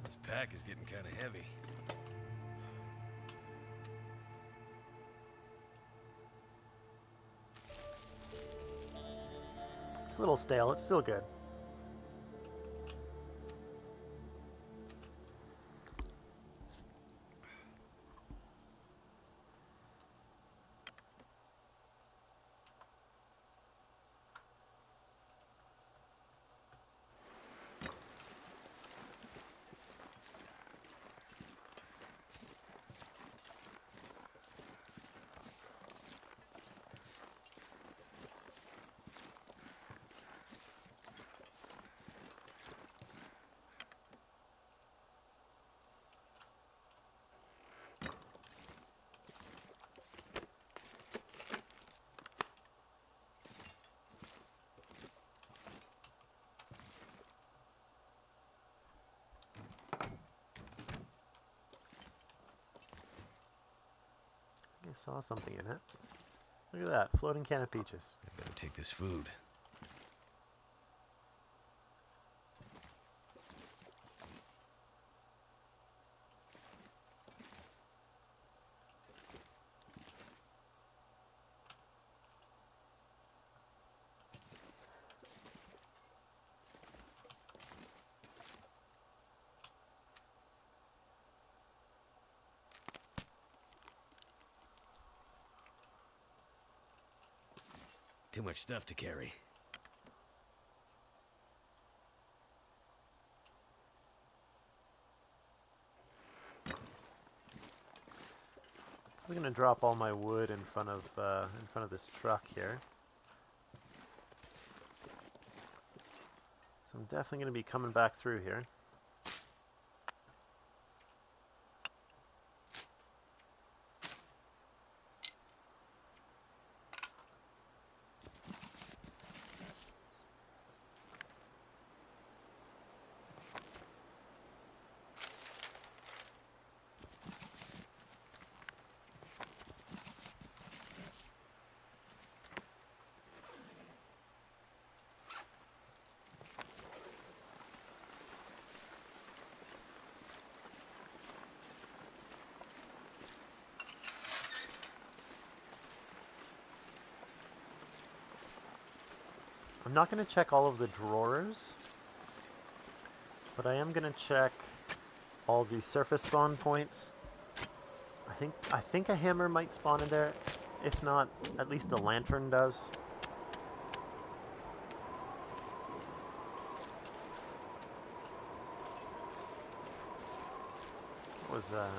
This pack is getting kind of heavy. It's a little stale. It's still good. saw something in it. Look at that, floating can of peaches. I better take this food. Too much stuff to carry. I'm gonna drop all my wood in front of this truck here. So I'm definitely gonna be coming back through here. I'm not going to check all of the drawers, but I am going to check all the surface spawn points. I think a hammer might spawn in there. If not, at least a lantern does. What was that?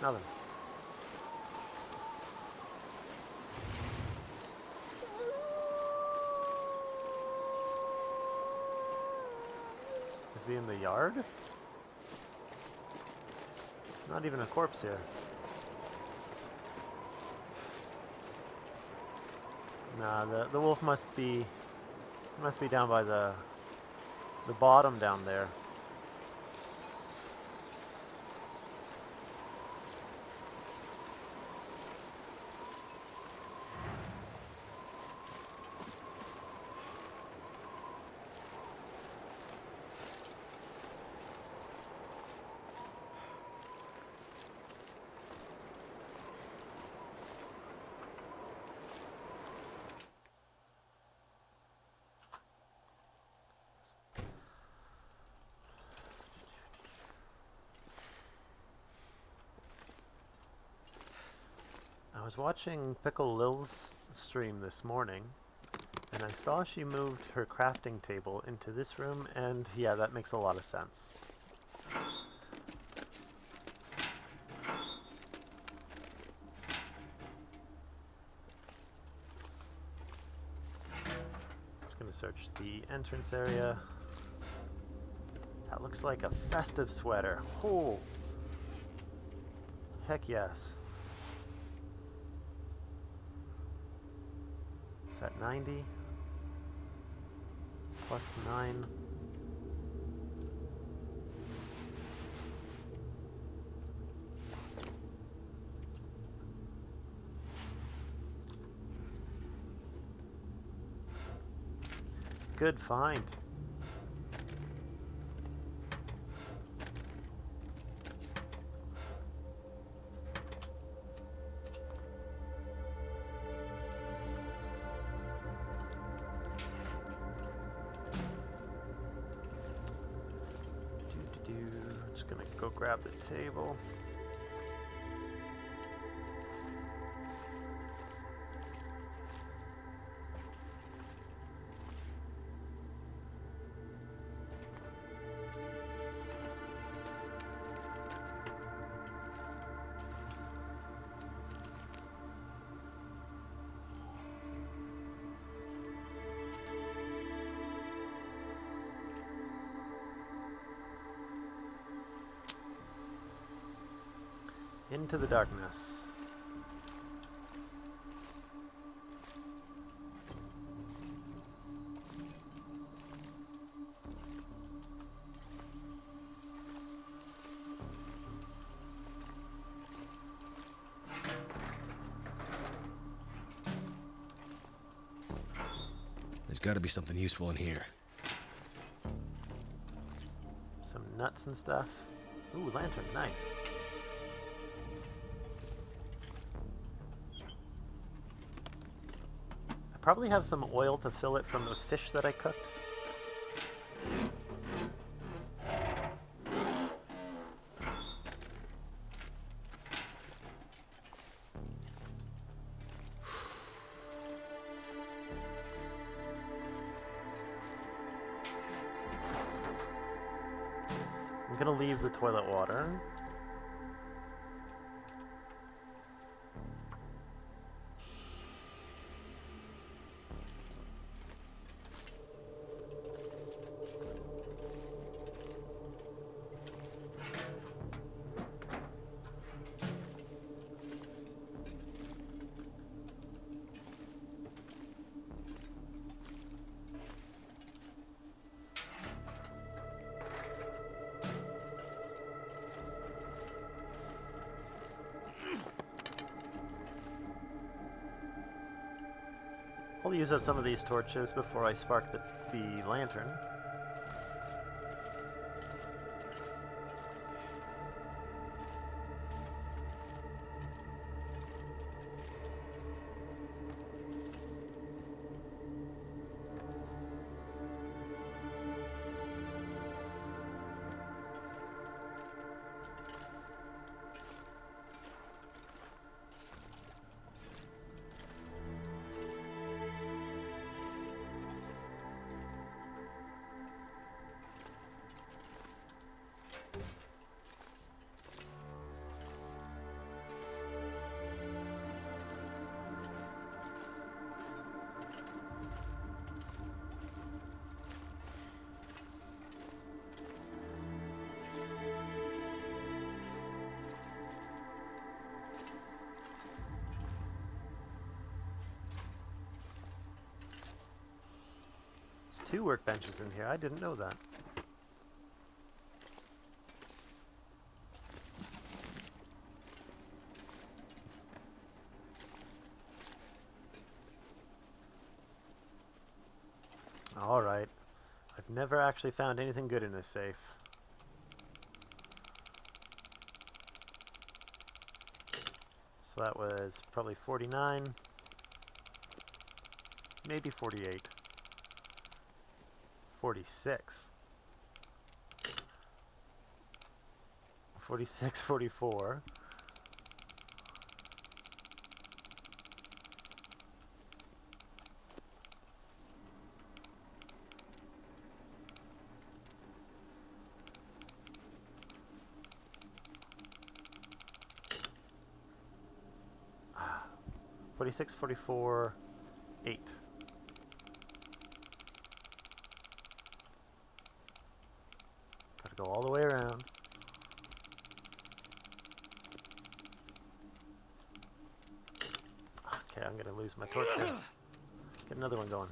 Nothing. Is he in the yard? Not even a corpse here. Nah, the wolf must be down by the bottom down there. I was watching Pickle Lil's stream this morning, and I saw she moved her crafting table into this room, and yeah, that makes a lot of sense. Just gonna search the entrance area. That looks like a festive sweater. Oh! Heck yes. Is that 90? Plus 9. Good find. Just gonna go grab the table. Into the darkness. got to be something useful in here. Some nuts and stuff. Ooh, lantern, nice. I probably have some oil to fill it from those fish that I cooked. I'm gonna leave the toilet water. I'll use up some of these torches before I spark the lantern. There's 2 workbenches in here. I didn't know that. Alright. I've never actually found anything good in this safe. So that was probably 49. Maybe 48. 46. 46, 44. Ah, 46, 44, 8. Gotta go all the way around. Okay, I'm gonna lose my torch here. Get another one going.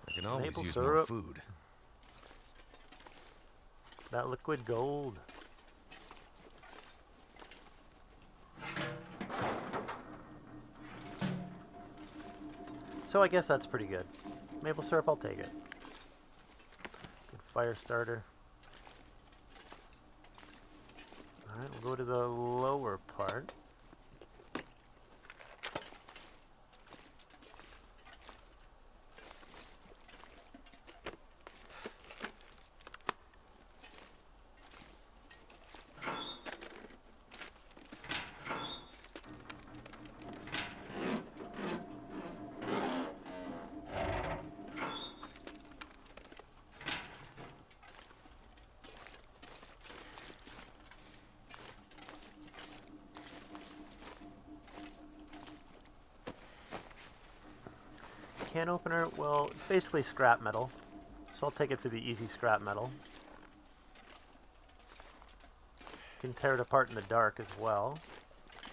I can always Maple use more syrup. food. That liquid gold. So I guess that's pretty good. Maple syrup, I'll take it. Good fire starter. Alright, we'll go to the lower part. Can opener, well, it's basically scrap metal. So I'll take it for the easy scrap metal. Can tear it apart in the dark as well.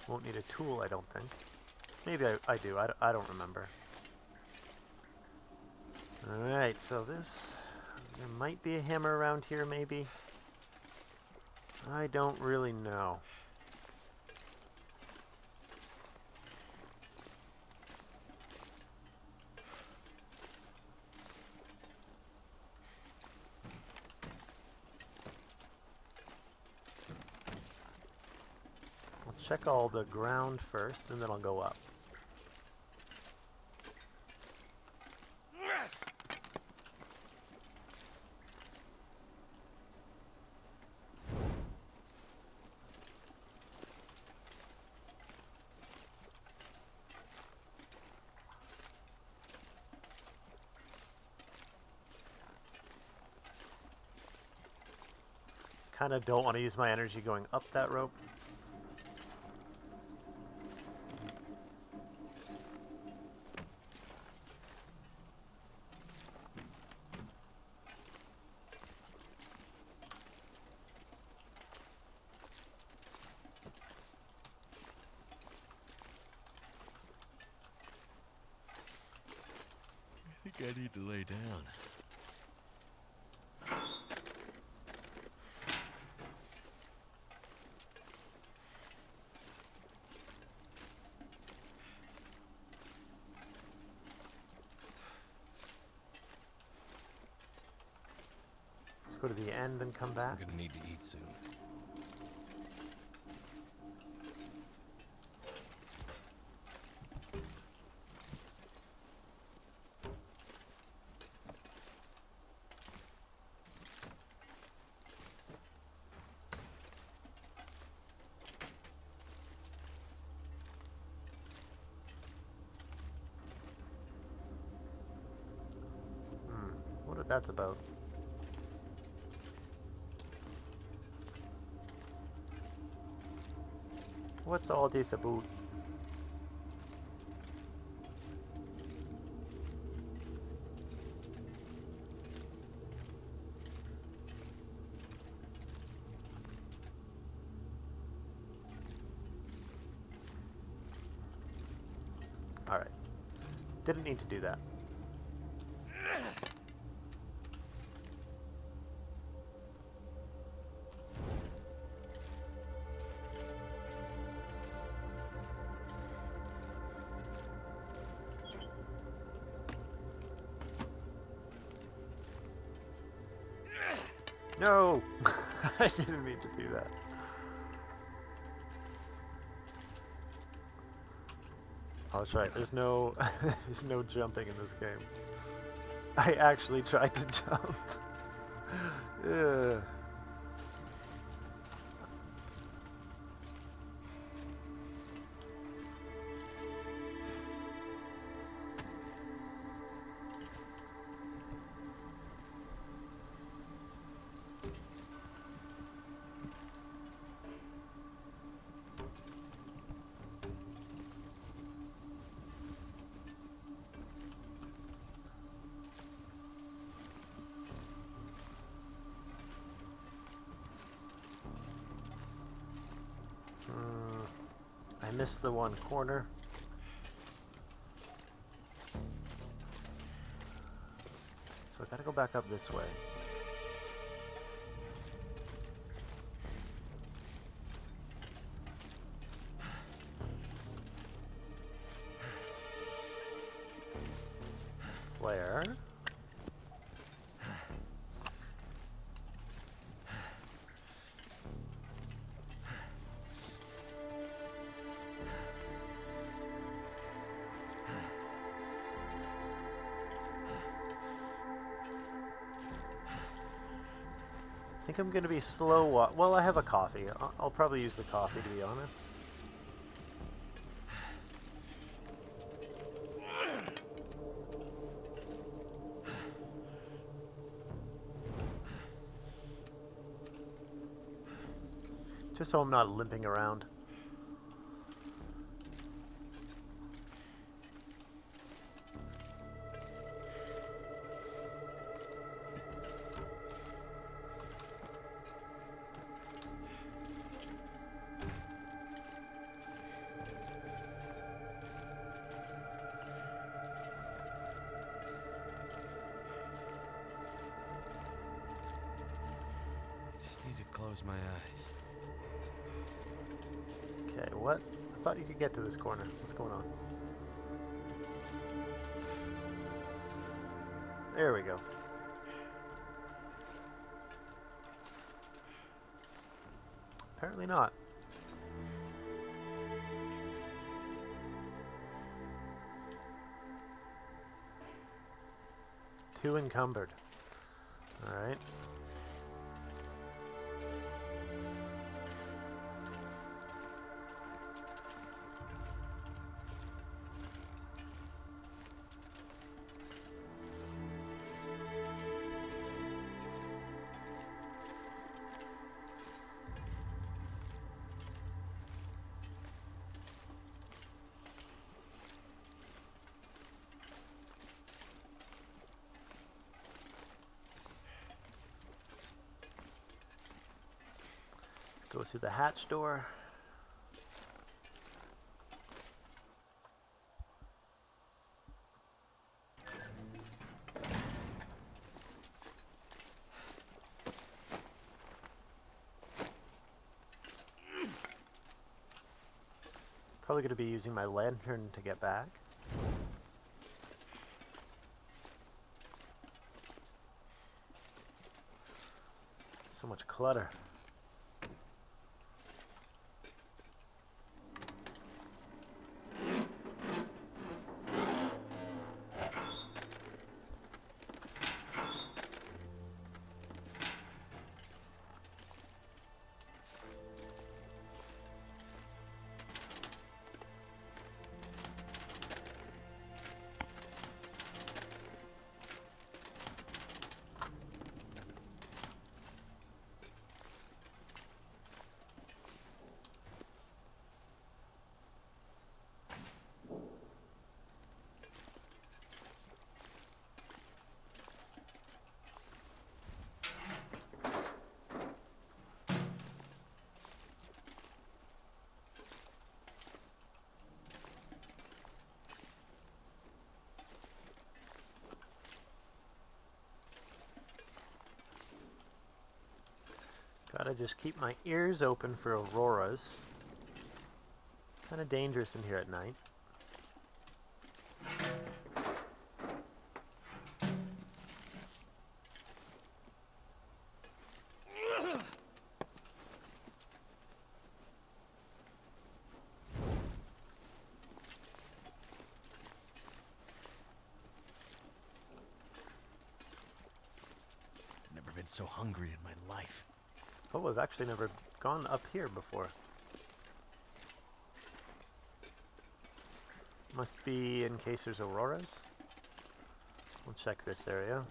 Won't need a tool, I don't think. Maybe I do. I don't remember. Alright, so this... There might be a hammer around here, maybe. I don't really know. I'll check all the ground first, and then I'll go up. Kind of don't want to use my energy going up that rope. I think I need to lay down. Let's go to the end and come back. I'm gonna need to eat soon. What that's about? What's all this about? Alright. Didn't need to do that. No! I didn't mean to do that. Oh, that's right. There's no, there's no jumping in this game. I actually tried to jump. Ugh. I missed the one corner. So I gotta go back up this way. Flare. I think I'm gonna be slow well, I have a coffee. I'll probably use the coffee, to be honest. Just so I'm not limping around. close my eyes. Okay, what? I thought you could get to this corner. What's going on? There we go. Apparently not. Too encumbered. Alright. Go through the hatch door. Probably going to be using my lantern to get back. So much clutter. Gotta just keep my ears open for auroras. Kind of dangerous in here at night. Never been so hungry in my life. Oh, I've actually never gone up here before. Must be in case there's auroras. We'll check this area.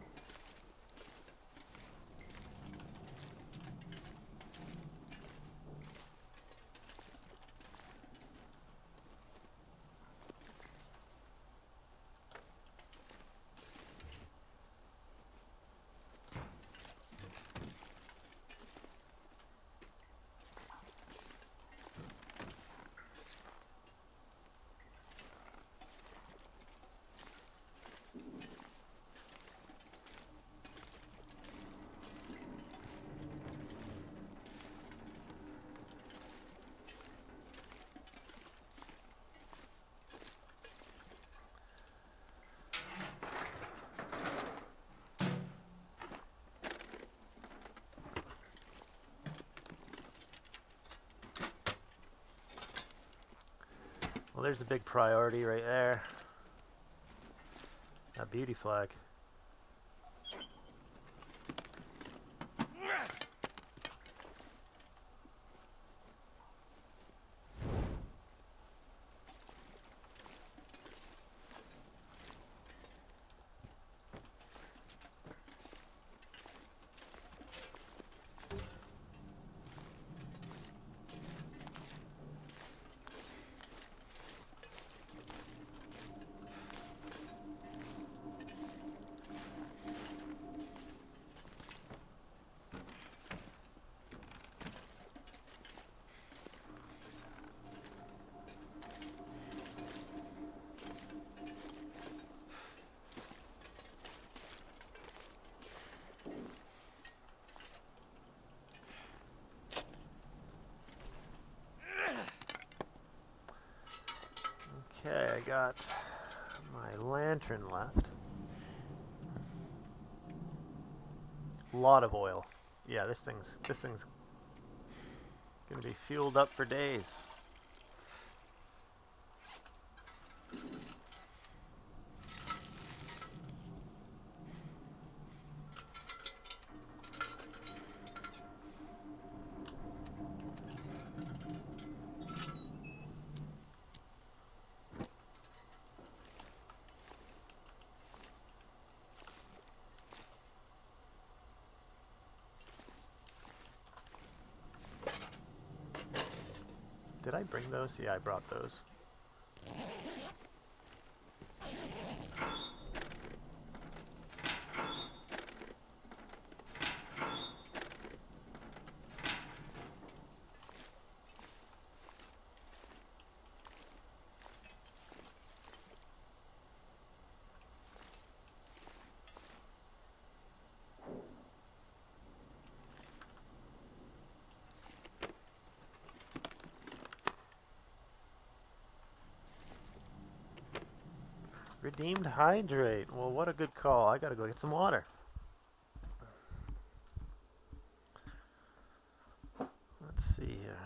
Well, there's a big priority right there. That beauty flag. Okay, I got my lantern left. A lot of oil. Yeah, this thing's gonna be fueled up for days. Did I bring those? Yeah, I brought those. Redeemed hydrate. Well, what a good call. I gotta go get some water. Let's see here.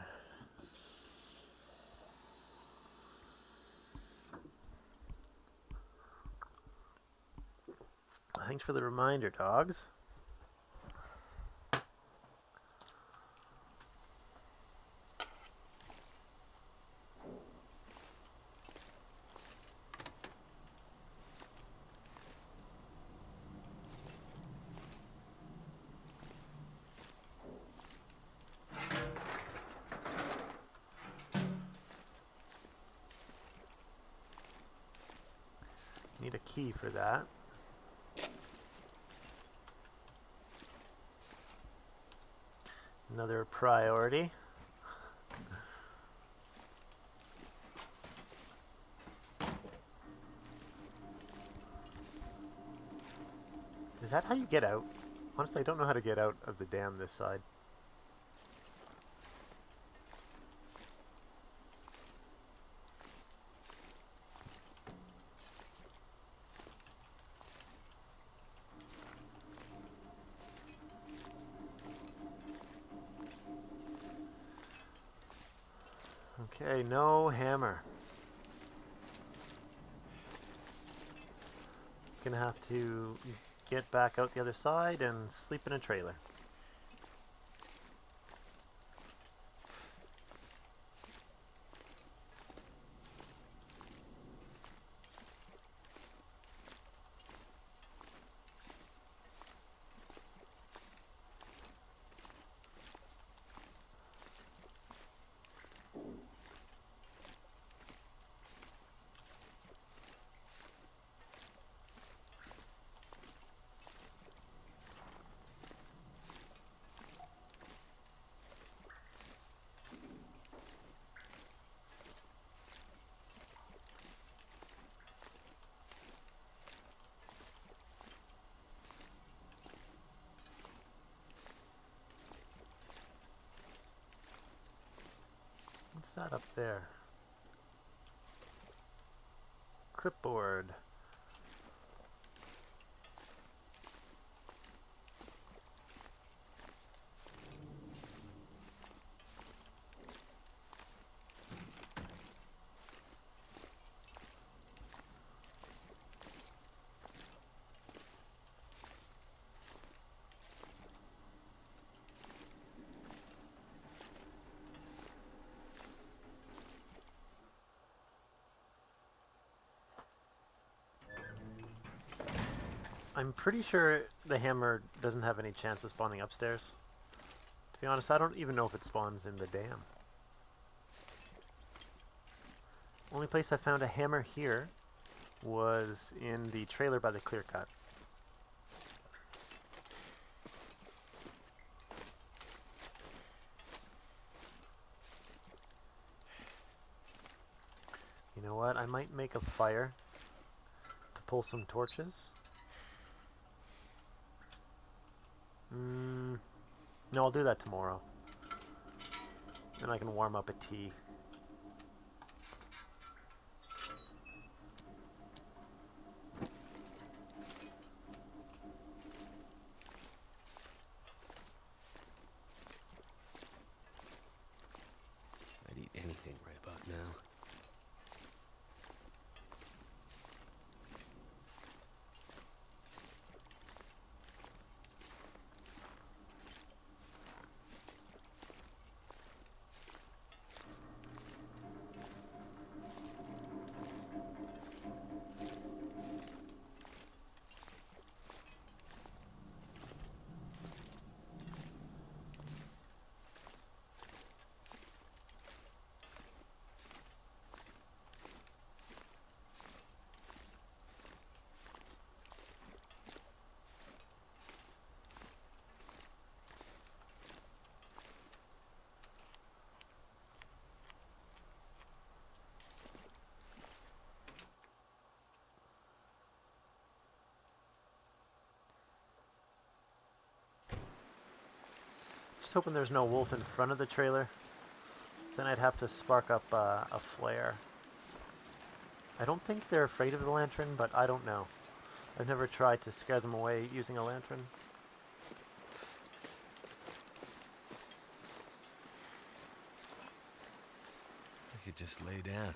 Thanks for the reminder, dogs. Need a key for that. Another priority. Is that how you get out? Honestly, I don't know how to get out of the dam this side. Okay, no hammer. Gonna have to get back out the other side and sleep in a trailer. What's that up there? Clipboard. I'm pretty sure the hammer doesn't have any chance of spawning upstairs. To be honest, I don't even know if it spawns in the dam. Only place I found a hammer here was in the trailer by the clear cut. You know what? I might make a fire to pull some torches. No, I'll do that tomorrow. Then I can warm up a tea. just hoping there's no wolf in front of the trailer. Then I'd have to spark up a flare. I don't think they're afraid of the lantern, but I don't know. I've never tried to scare them away using a lantern. I could just lay down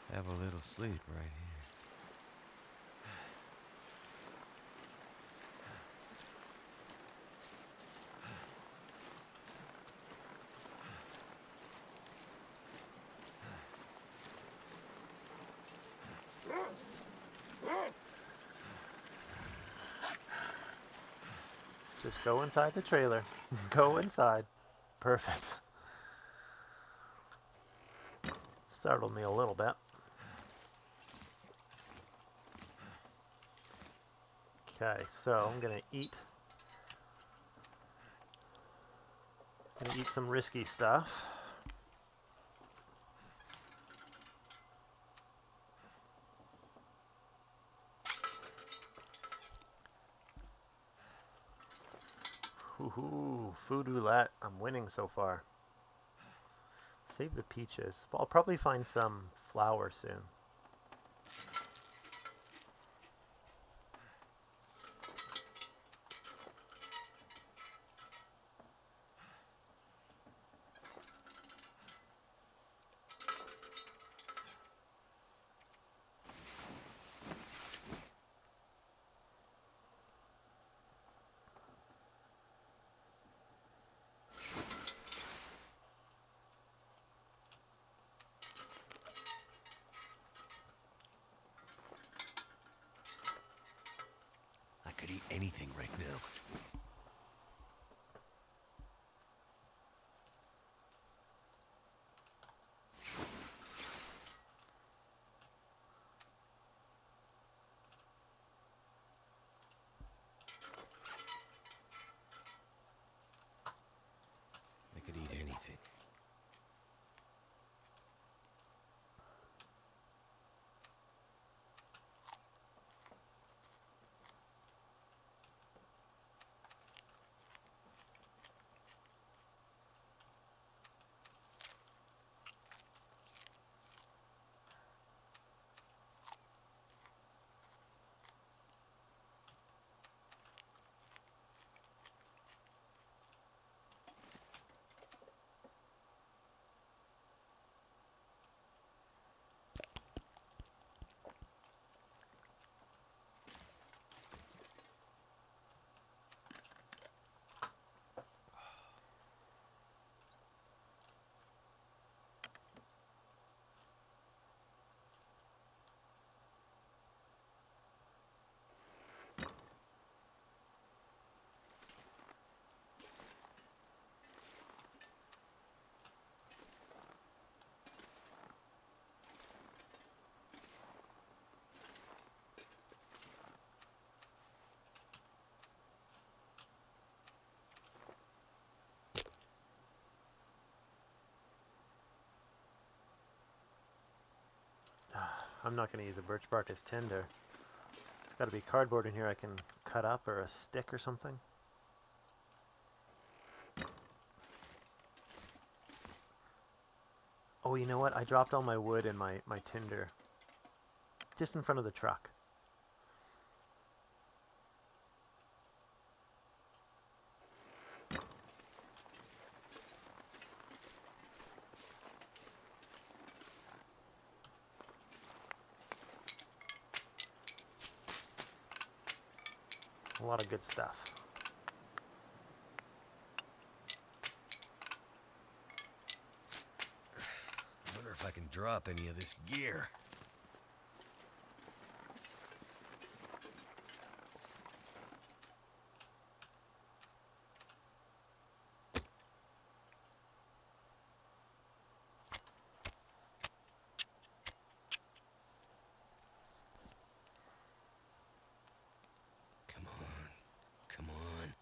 and have a little sleep right here. Just go inside the trailer. Go inside. Perfect. Startled me a little bit. Okay, so I'm gonna eat. Gonna eat some risky stuff. Woohoo! Food roulette. I'm winning so far. Save the peaches. I'll probably find some flour soon. I could eat anything right now. I could eat anything. I'm not going to use a birch bark as tinder. There's got to be cardboard in here I can cut up, or a stick or something. Oh, you know what? I dropped all my wood and my tinder just in front of the truck. A lot of good stuff. I wonder if I can drop any of this gear. Come on. Come on.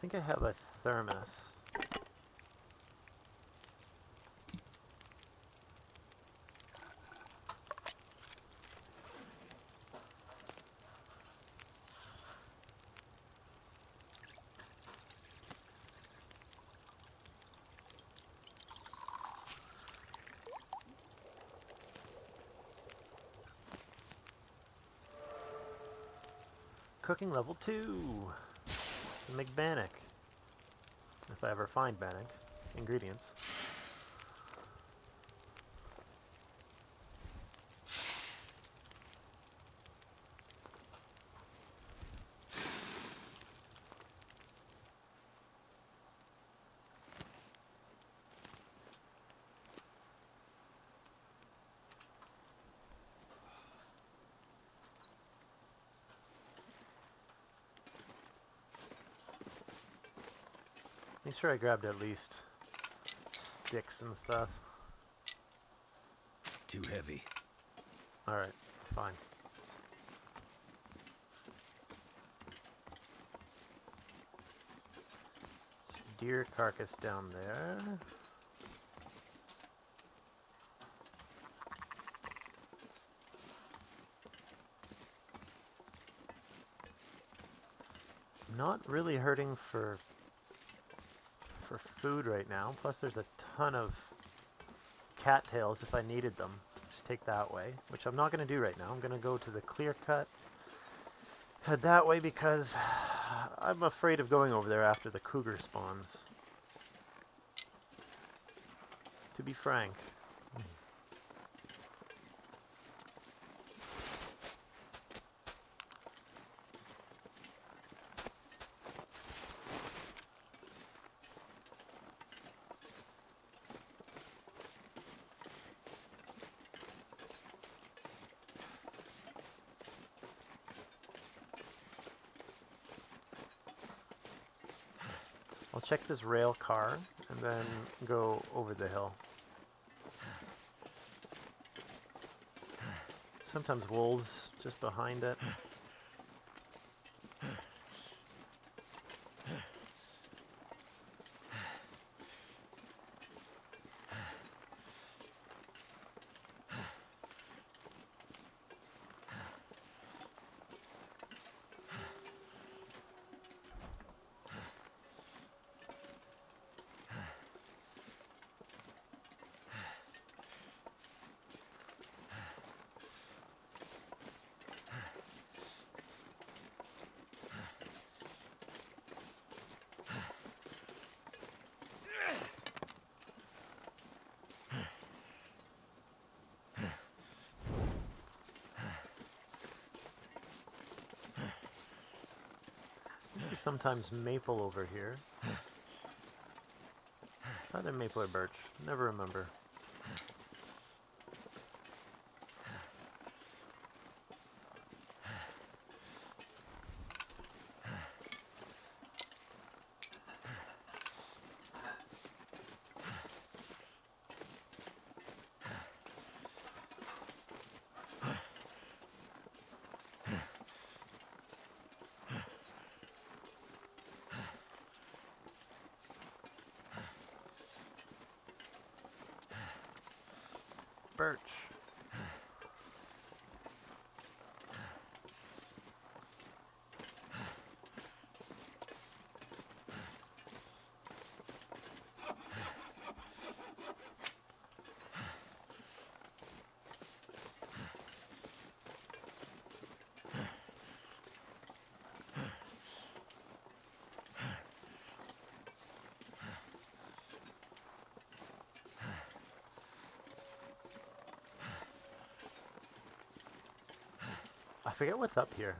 think I have a thermos. Cooking level 2. Make bannock. If I ever find bannock. Ingredients. Make sure I grabbed at least sticks and stuff. Too heavy. Alright, fine. Deer carcass down there. Not really hurting for food right now. Plus there's a ton of cattails if I needed them. Just take that way, which I'm not going to do right now. I'm going to go to the clear cut. Head that way because I'm afraid of going over there after the cougar spawns. To be frank. I'll check this rail car and then go over the hill. Sometimes wolves just behind it. Maybe sometimes maple over here. Either maple or birch. Never remember. Birch. I forget what's up here.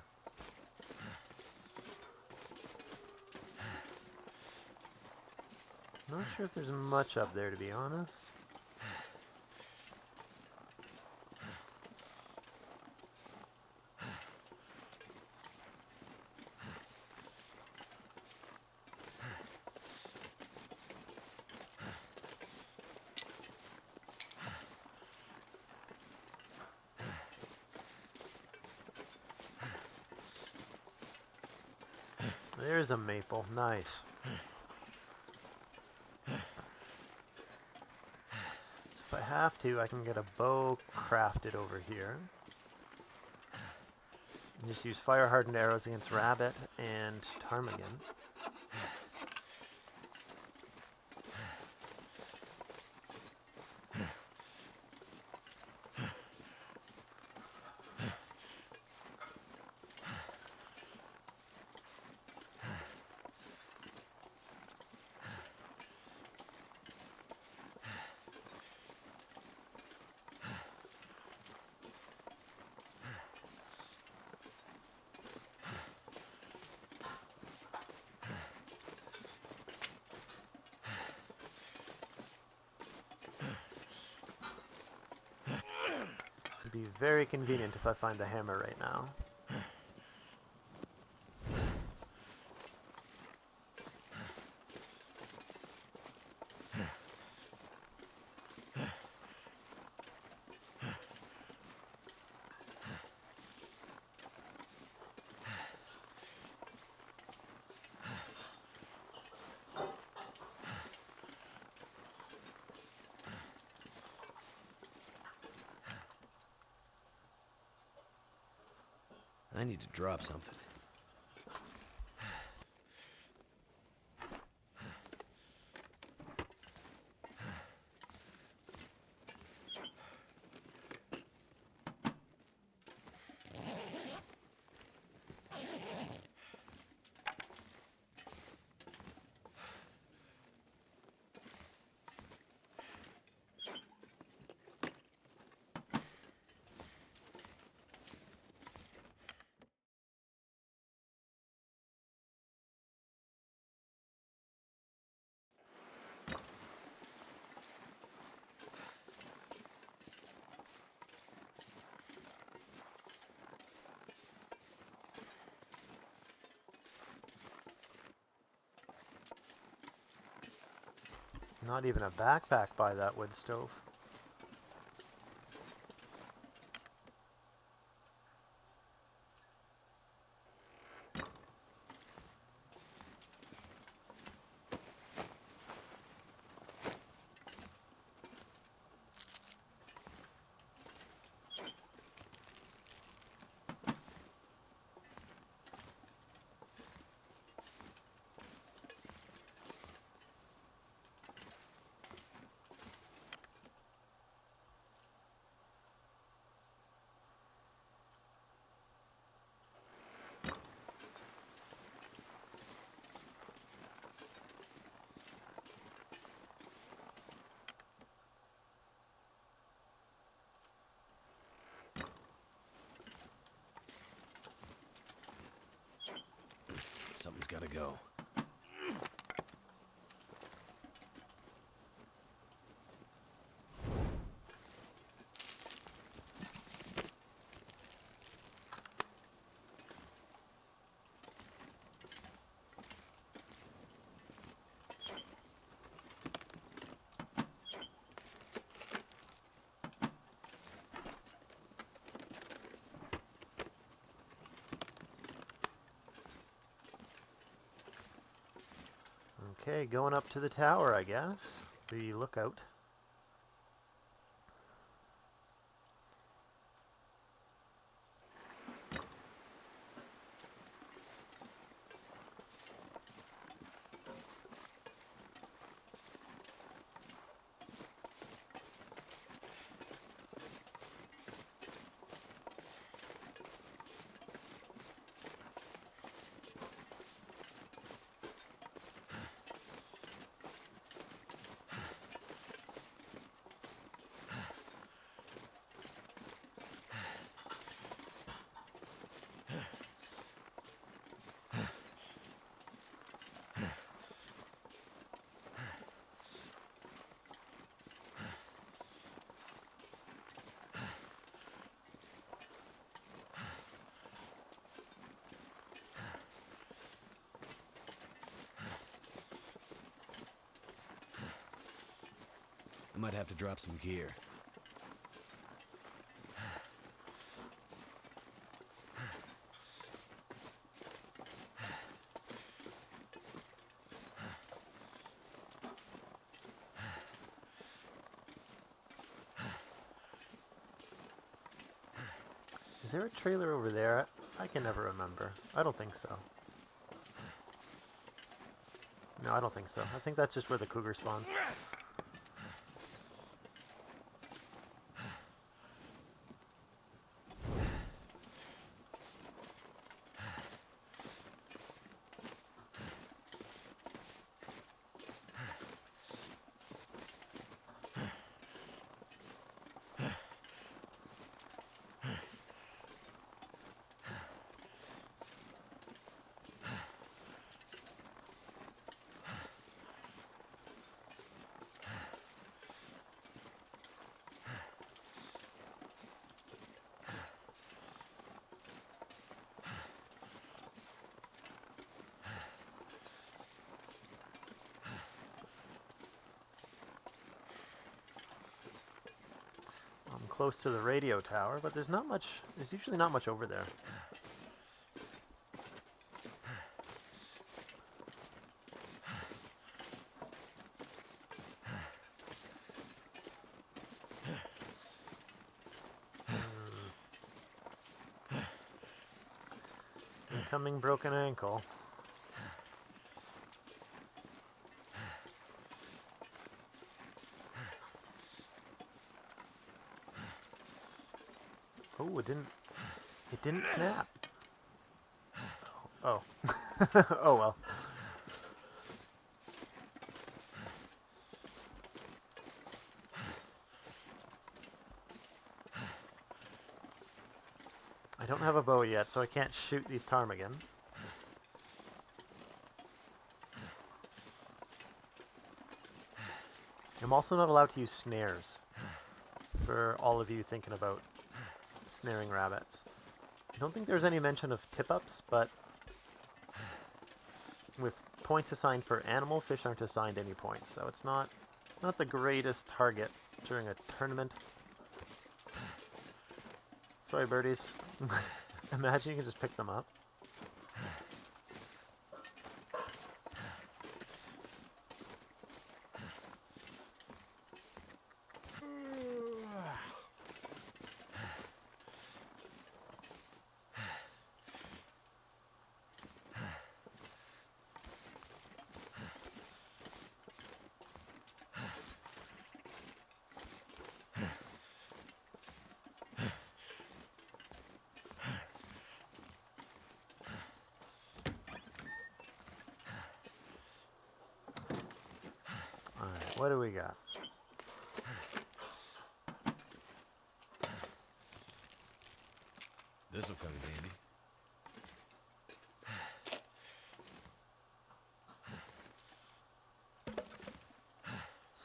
Not sure if there's much up there, to be honest. There's a maple. Nice. If I have to, I can get a bow crafted over here. And just use fire-hardened arrows against rabbit and ptarmigan. It'd be very convenient if I find the hammer right now. I need to drop something. Not even a backpack by that wood stove. Something's gotta go. Okay, going up to the tower, I guess. The lookout. I might have to drop some gear. Is there a trailer over there? I can never remember. I don't think so. No, I don't think so. I think that's just where the cougar spawns. I'm close to the radio tower, but there's not much, there's usually not much over there. Incoming broken ankle. Oh, it didn't snap. Oh. Oh well. I don't have a bow yet, so I can't shoot these ptarmigan. I'm also not allowed to use snares, for all of you thinking about snaring rabbits. I don't think there's any mention of tip-ups, but with points assigned per animal, fish aren't assigned any points, so it's not the greatest target during a tournament. Sorry, birdies. Imagine you can just pick them up. Alright, what do we got? This'll come in handy.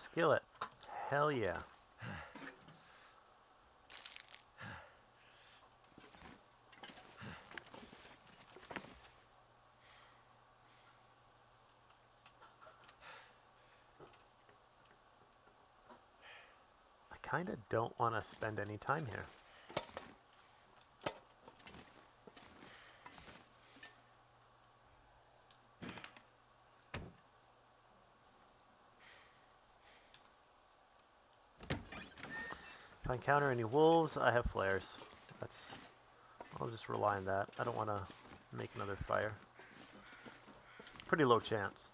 Skillet. Hell yeah. I kind of don't want to spend any time here. If I encounter any wolves, I have flares. I'll just rely on that. I don't want to make another fire. Pretty low chance.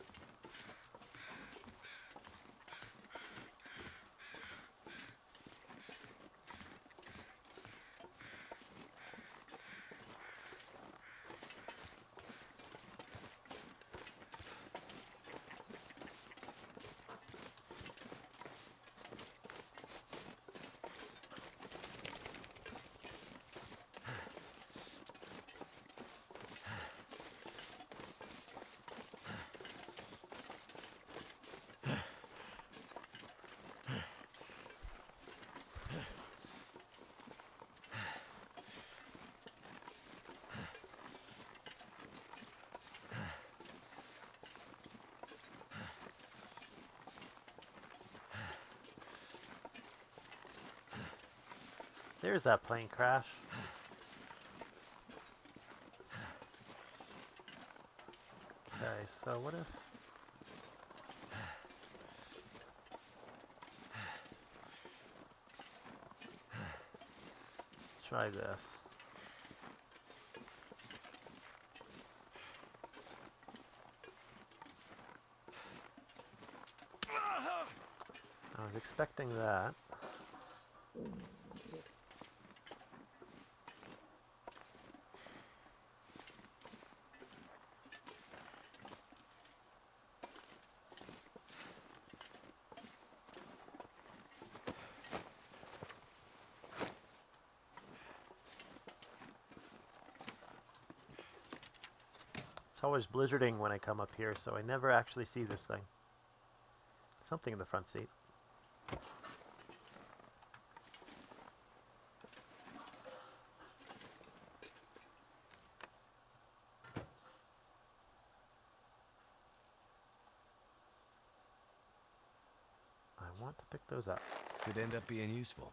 There's that plane crash. Okay, so what if... Try this. was expecting that. It's always blizzarding when I come up here, so I never actually see this thing. Something in the front seat. I want to pick those up. Could end up being useful.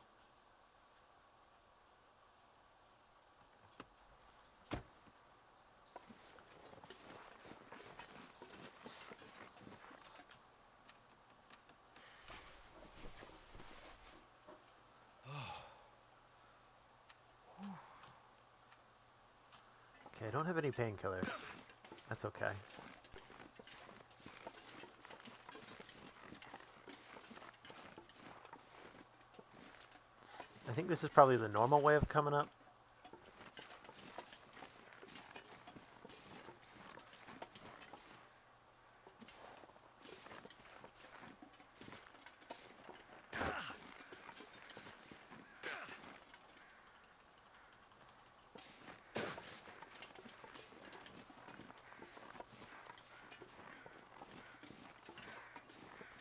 Okay, I don't have any painkillers. That's okay. I think this is probably the normal way of coming up.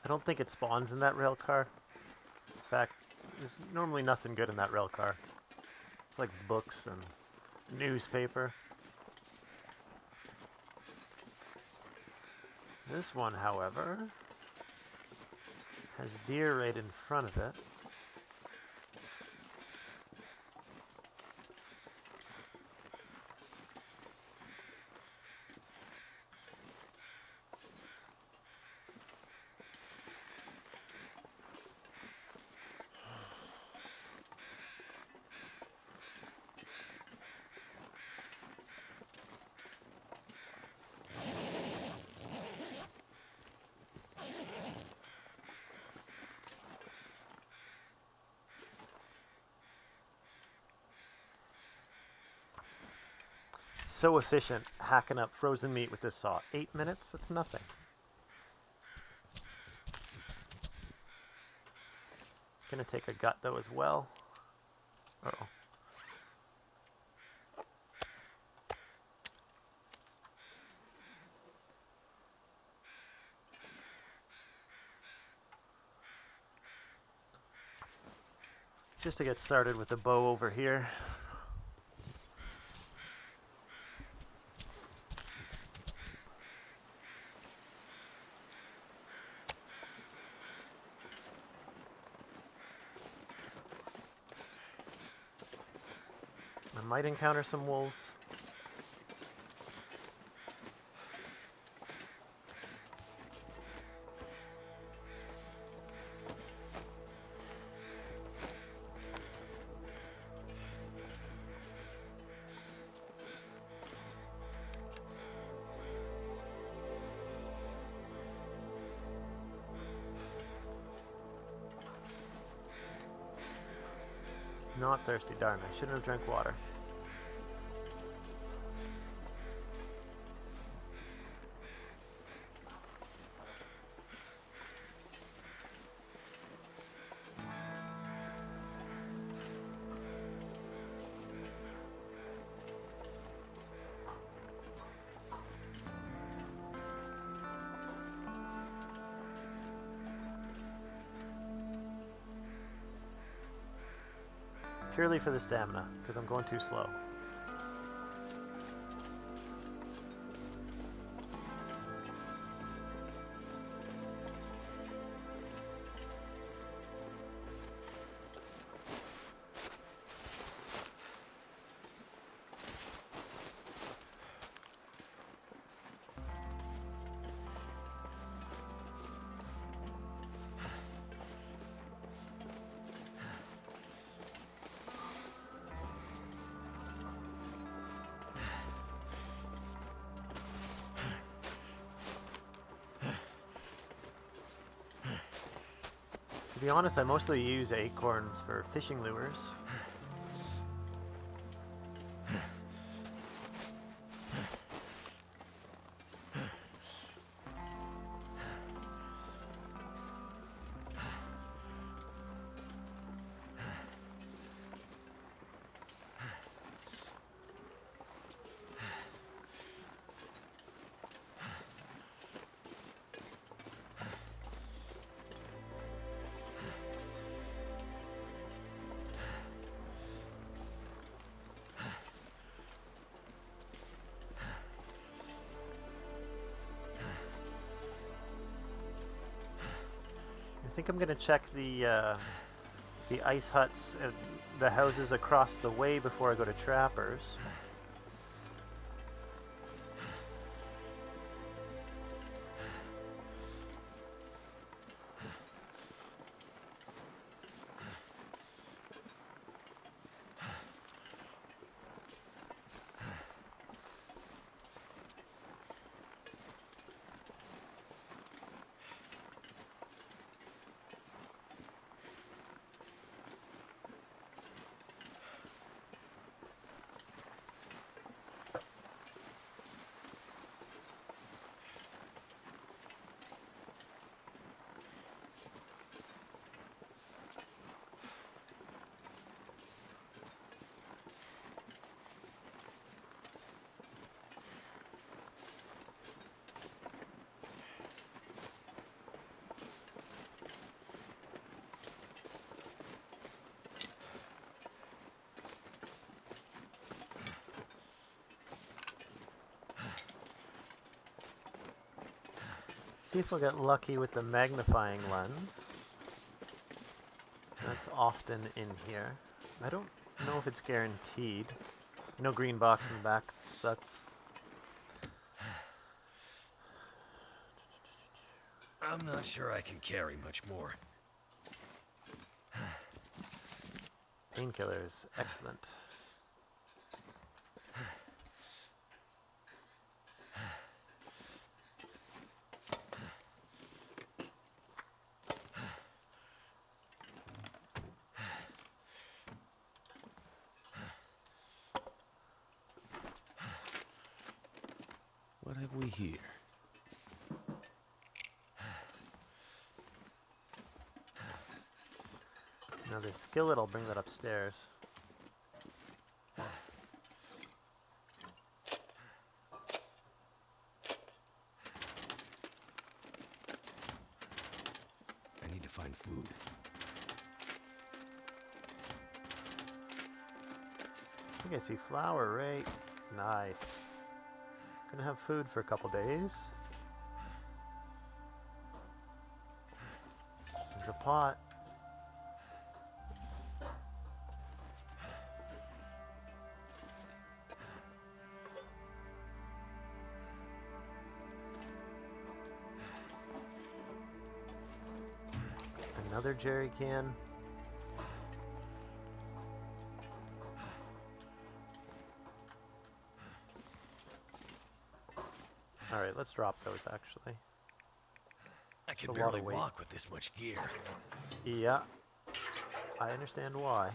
I don't think it spawns in that rail car. In fact, there's normally nothing good in that rail car. It's like books and newspaper. This one, however, has deer right in front of it. So efficient hacking up frozen meat with this saw. 8 minutes? That's nothing. Gonna take a gut though as well. Uh-oh. Just to get started with the bow over here. I might encounter some wolves. Not thirsty, darn, I shouldn't have drank water. Purely for the stamina, because I'm going too slow. To be honest, I mostly use acorns for fishing lures. I think I'm gonna check the ice huts, the houses across the way before I go to Trappers. See if we'll get lucky with the magnifying lens. That's often in here. I don't know if it's guaranteed. No green box in the back sucks. I'm not sure I can carry much more. Painkillers, excellent. What have we here? Now there's skillet, I'll bring that upstairs. I need to find food. I think I see flour, right? Nice. Gonna have food for a couple days. There's a pot. Another jerry can. Alright, let's drop those actually. I can A lot barely of weight. walk with this much gear. Yeah, I understand why.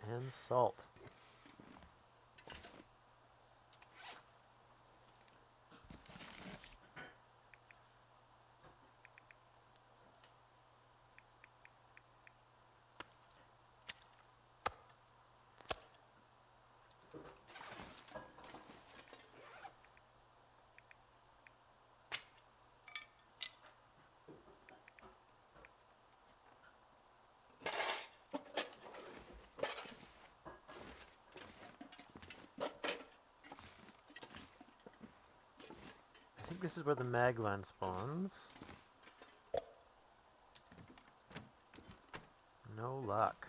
And salt. I think this is where the maglan spawns. No luck.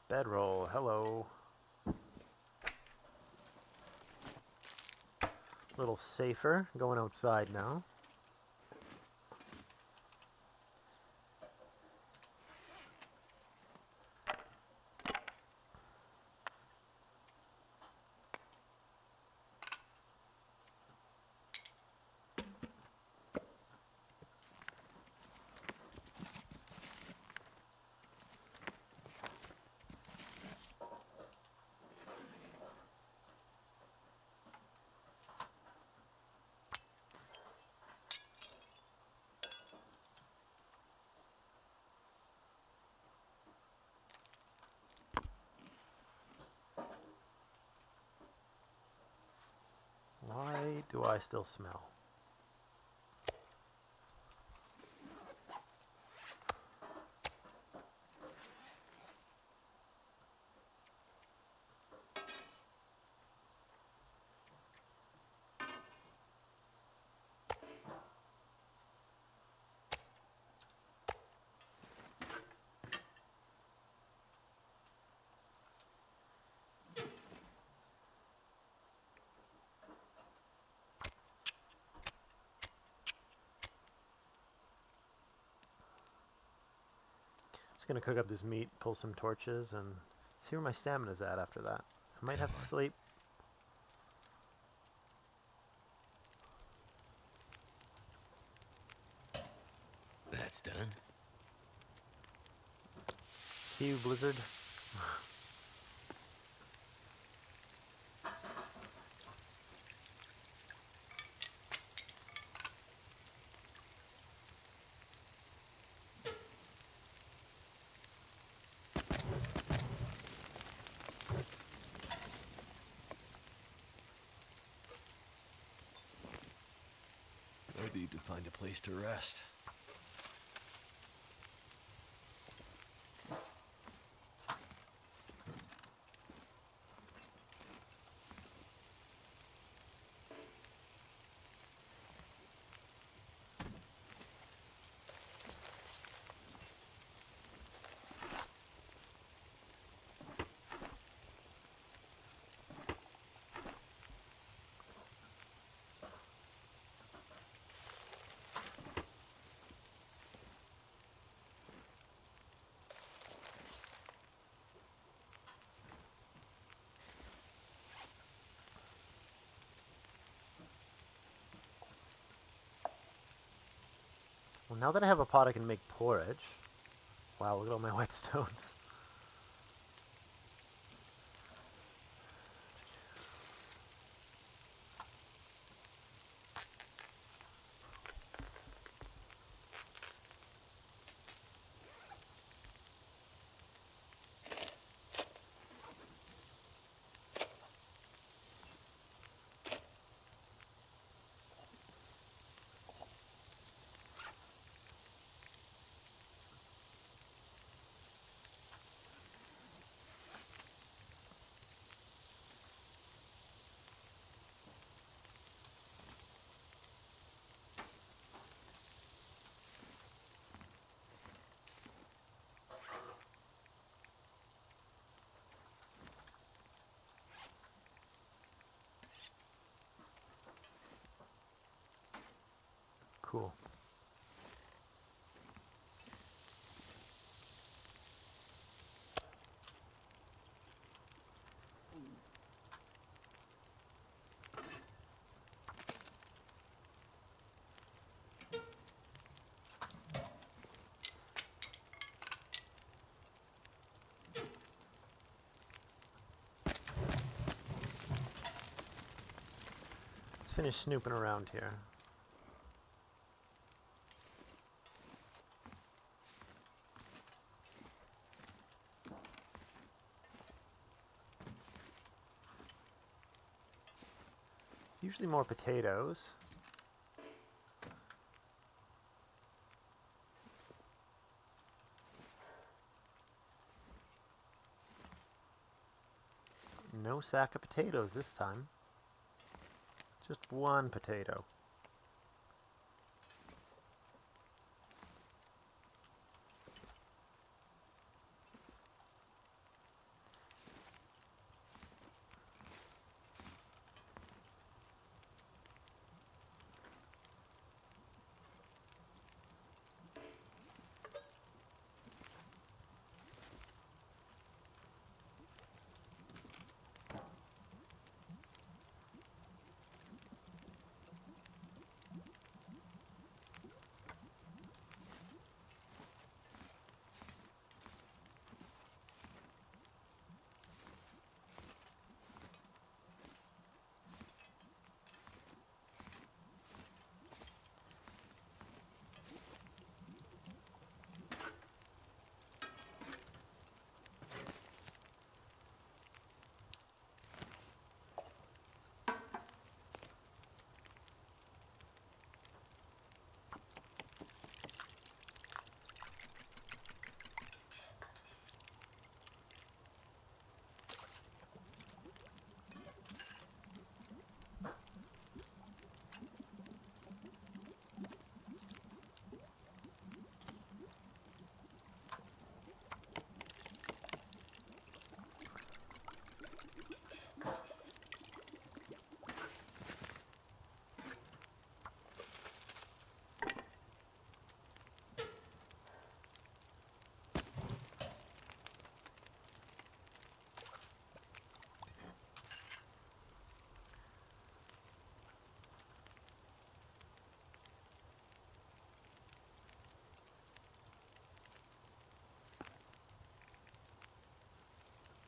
Bedroll, hello. A little safer going outside now. Why do I still smell? Just gonna cook up this meat, pull some torches, and see where my stamina's at after that. I might Come have to on. sleep. That's done. See you, Blizzard. I need to find a place to rest. Well, now that I have a pot, I can make porridge. Wow, look at all my whetstones. Cool. Let's finish snooping around here. It's usually more potatoes. No sack of potatoes this time. Just one potato.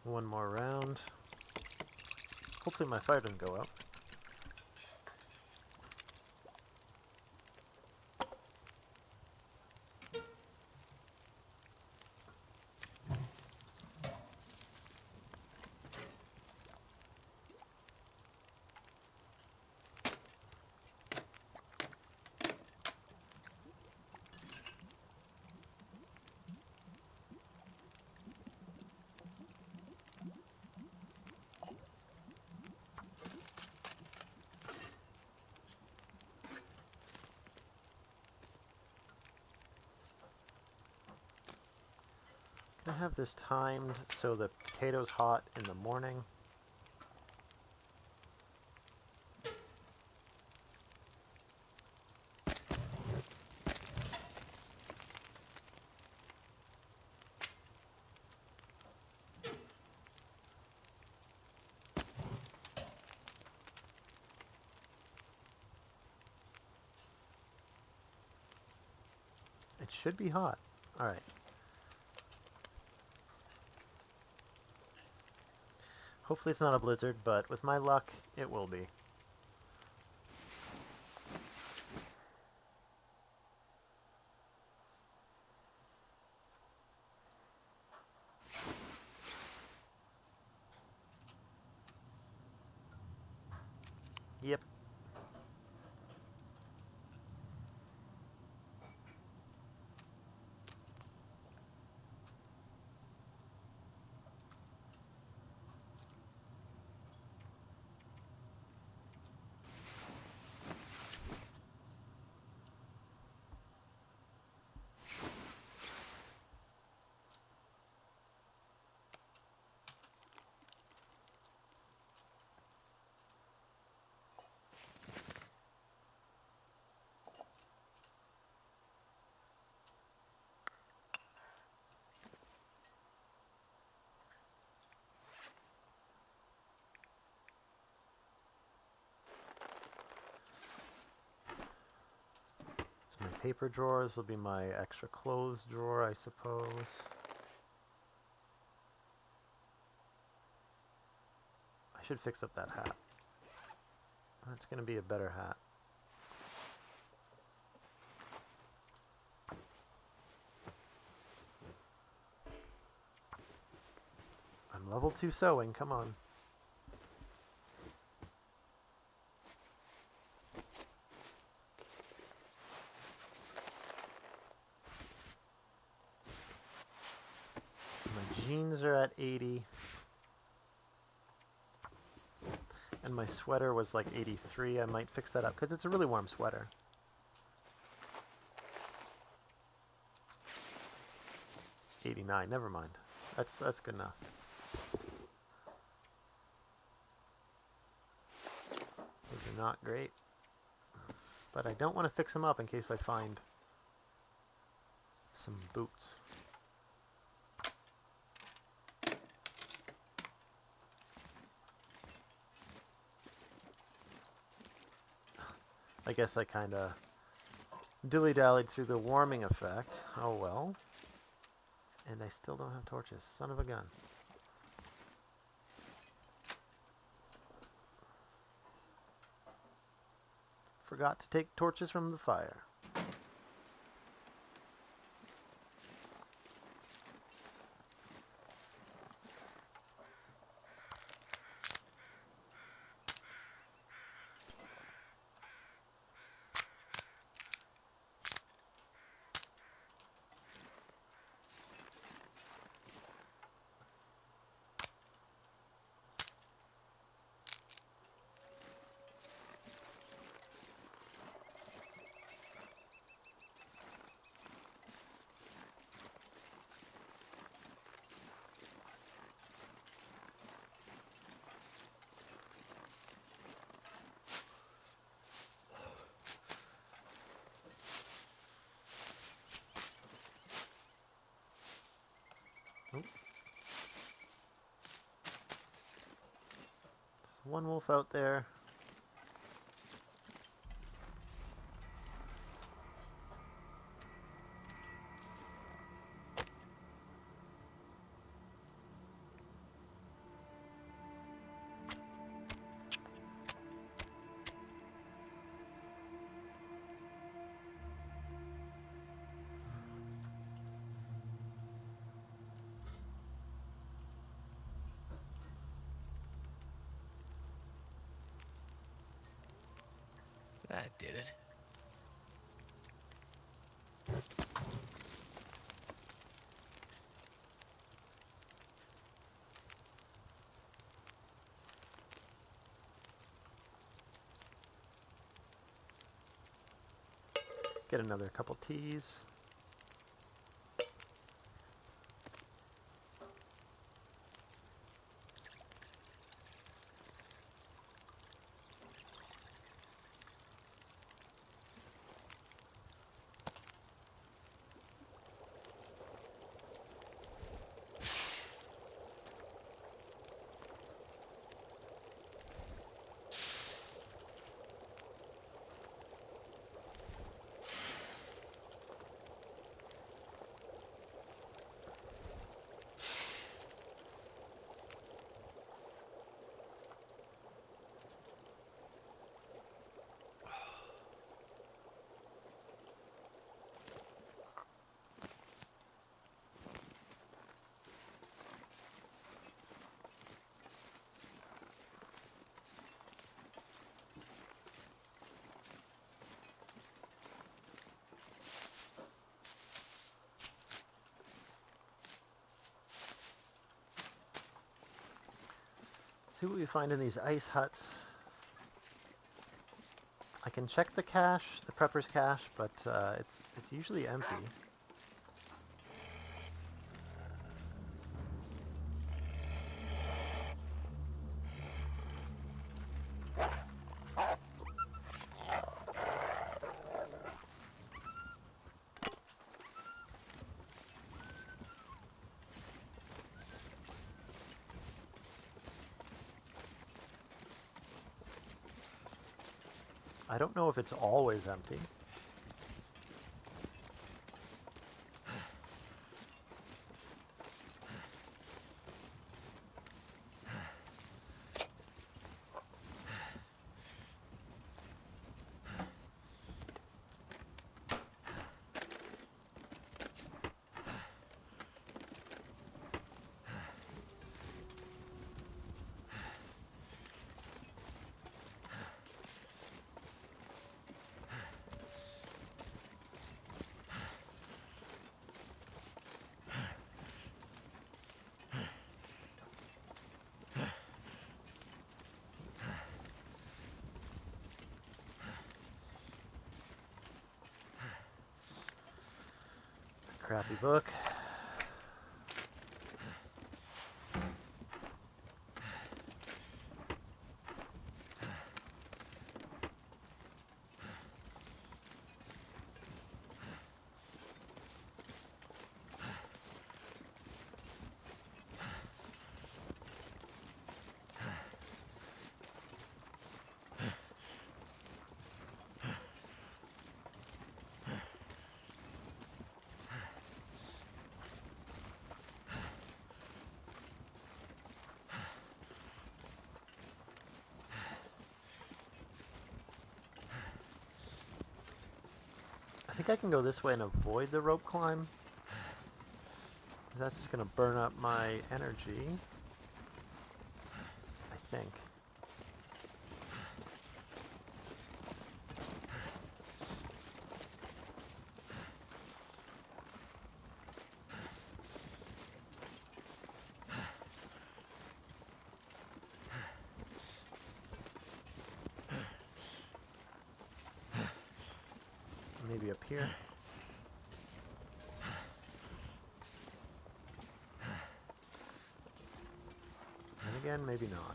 One more round. Hopefully my fire doesn't go out. I have this timed so the potato's hot in the morning. It should be hot. Alright. Hopefully it's not a blizzard, but with my luck, it will be. Yep. It's my paper drawer. This will be my extra clothes drawer, I suppose. I should fix up that hat. That's going to be a better hat. I'm level 2 sewing, come on. My jeans are at 80. And my sweater was like 83. I might fix that up because it's a really warm sweater. $89, never mind. That's good enough. Those are not great. But I don't want to fix them up in case I find some boots. I guess I kind of dilly-dallied through the warming effect. Oh well. And I still don't have torches. Son of a gun. Forgot to take torches from the fire. There's one wolf out there. did it. Get another couple teas. See what we find in these ice huts. I can check the cache, the prepper's cache, but it's usually empty. I don't know if it's always empty. Crappy book. I think I can go this way and avoid the rope climb. That's just going to burn up my energy. I think. Maybe up here. And again, maybe not.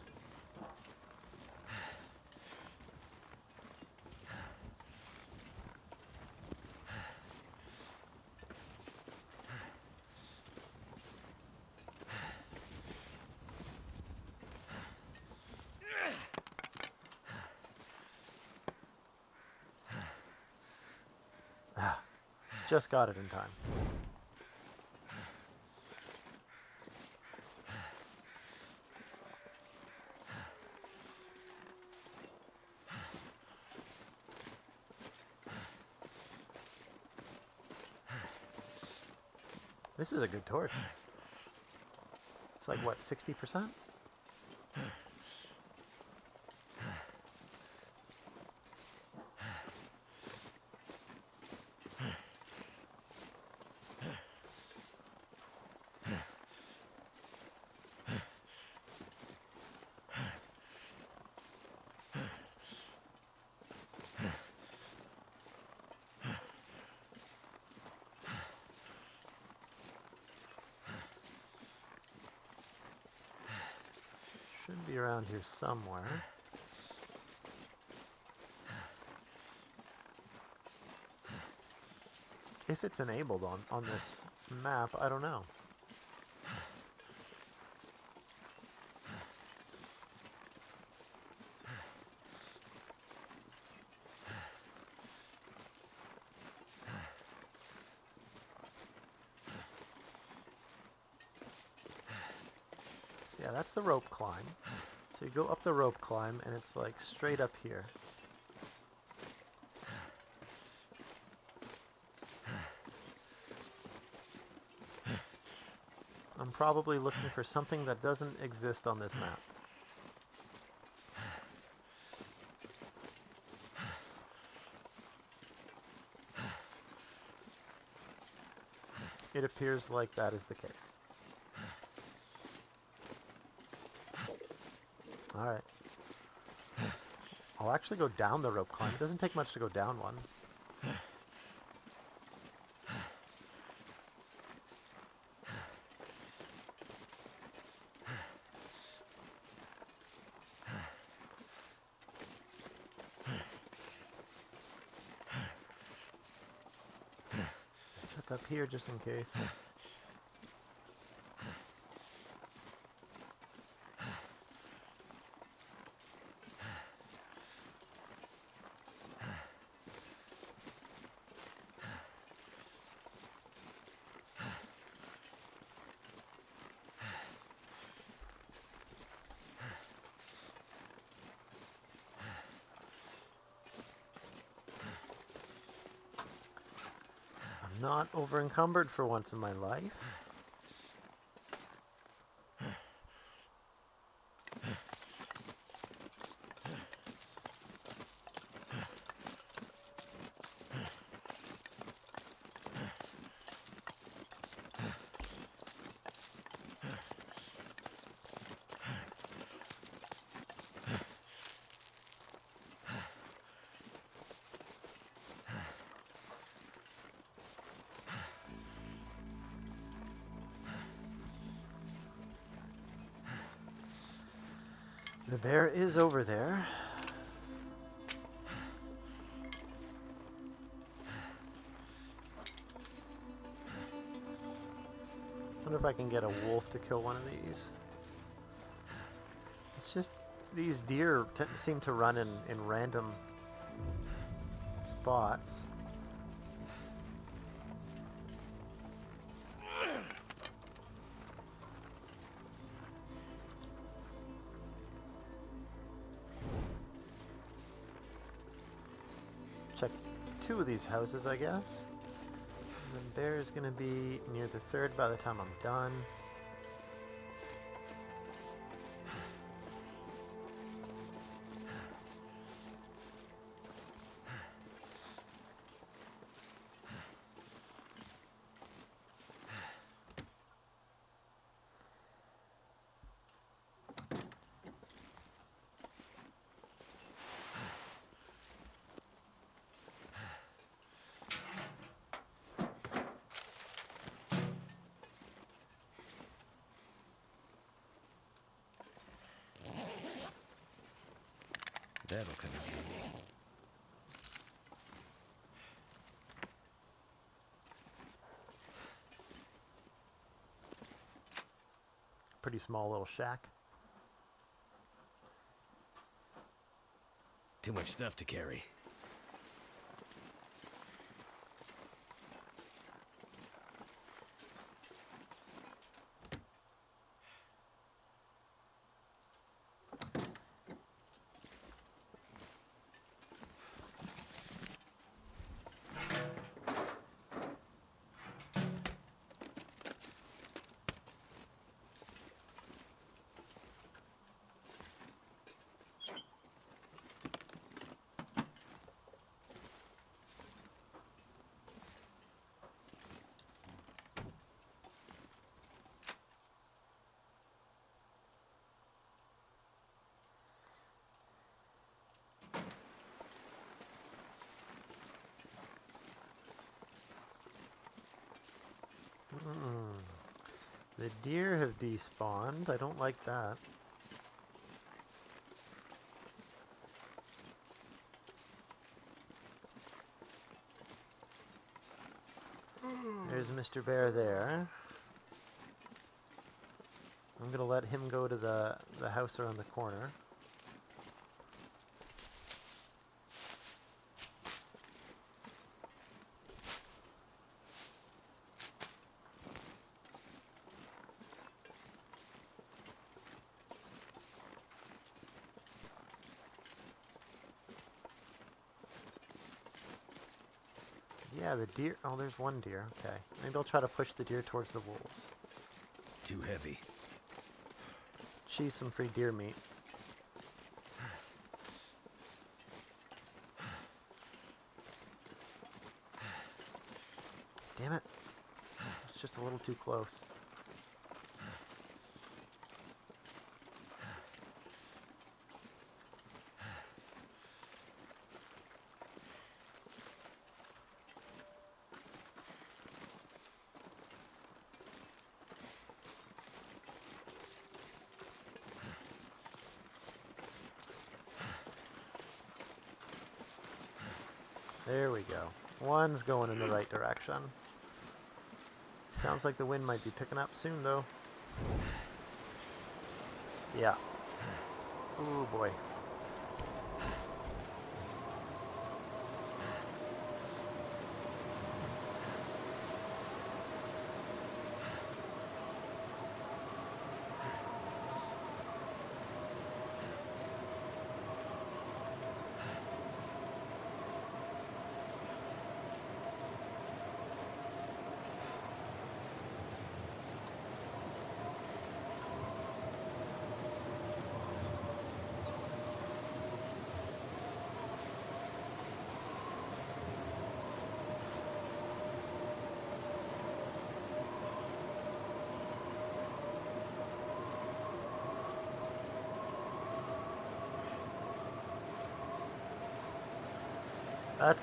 Ah, just got it in time. This is a good torch. It's like, what, 60%? be around here somewhere. If it's enabled on this map, I don't know. Yeah, that's the rope climb. So you go up the rope climb, and it's like straight up here. I'm probably looking for something that doesn't exist on this map. It appears like that is the case. Alright. I'll actually go down the rope climb. It doesn't take much to go down one. Check up here just in case. I'm not over encumbered for once in my life. The bear is over there. Wonder if I can get a wolf to kill one of these. It's just these deer seem to run in random spots. Check 2 of these houses, I guess. And the bear is going to be near the 3rd by the time I'm done. That'll come in handy. Pretty small little shack. Too much stuff to carry. The deer have despawned. I don't like that. There's Mr. Bear there. I'm gonna let him go to the house around the corner. Yeah, the deer. Oh, there's one deer. Okay. Maybe I'll try to push the deer towards the wolves. Too heavy. Cheese some free deer meat. Damn it. It's just a little too close. There we go. One's going in the right direction. Sounds like the wind might be picking up soon, though. Yeah. Oh boy.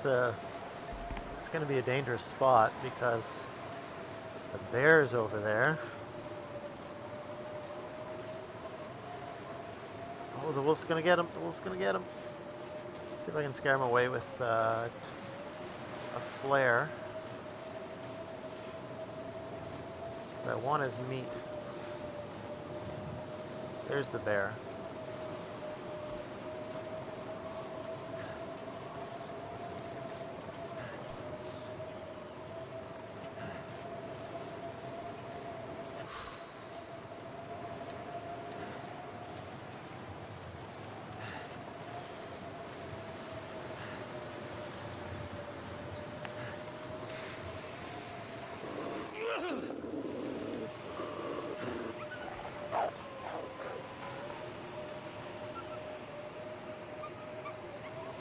It's going to be a dangerous spot because the bear's over there. Oh, the wolf's going to get him. The wolf's going to get him. See if I can scare him away with a flare. What I want is meat. There's the bear.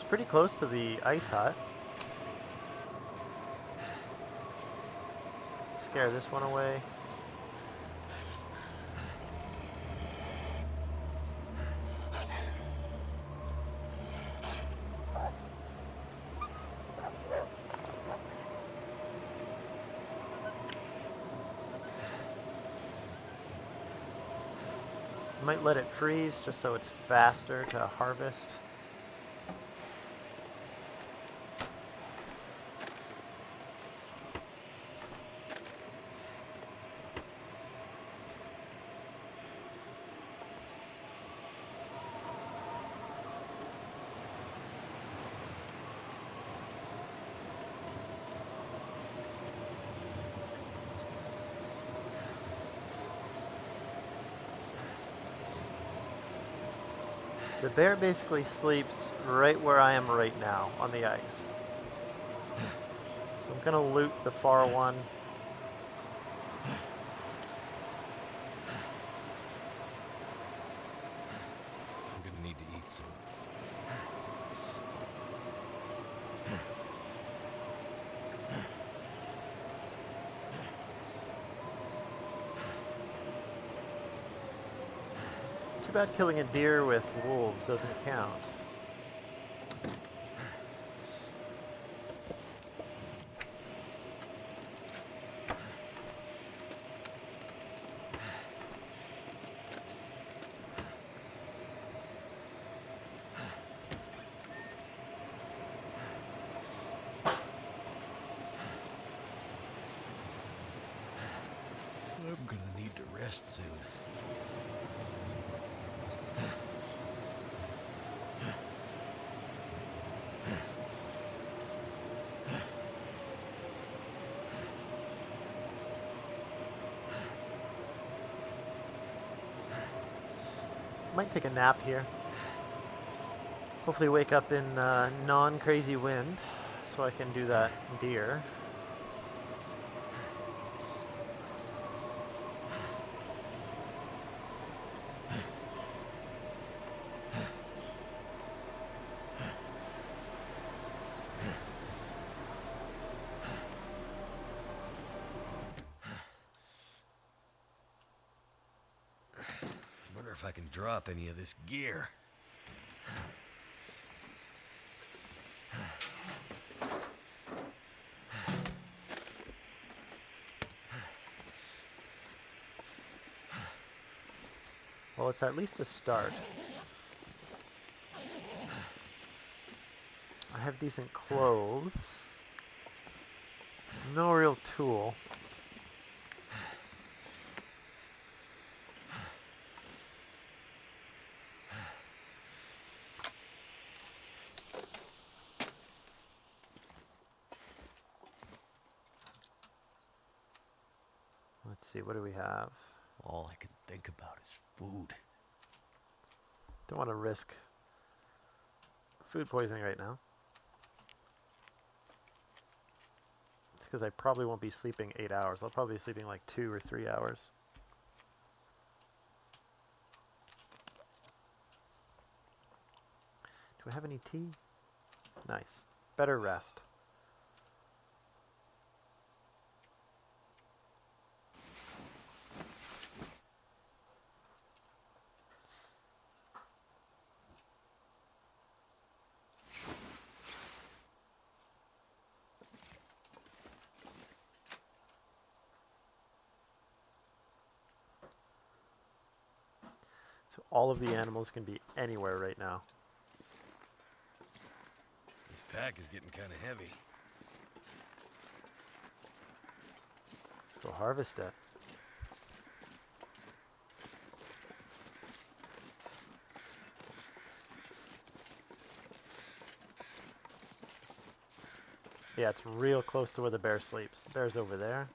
Pretty close to the ice hut. Scare this one away. Might let it freeze just so it's faster to harvest. The bear basically sleeps right where I am right now, on the ice. So I'm gonna loot the far one. I'm gonna need to eat soon. Too bad killing a deer with wolves doesn't count. rest soon. Might take a nap here. Hopefully wake up in non-crazy wind so I can do that deer. Wonder if I can drop any of this gear. Well, it's at least a start. I have decent clothes. No real tool. Let's see, what do we have? All I can think about is food. Don't want to risk food poisoning right now. It's because I probably won't be sleeping 8 hours. I'll probably be sleeping like 2 or 3 hours. Do I have any tea? Nice. Better rest. So all of the animals can be anywhere right now. This pack is getting kind of heavy. Go harvest it. Yeah, it's real close to where the bear sleeps. The bear's over there.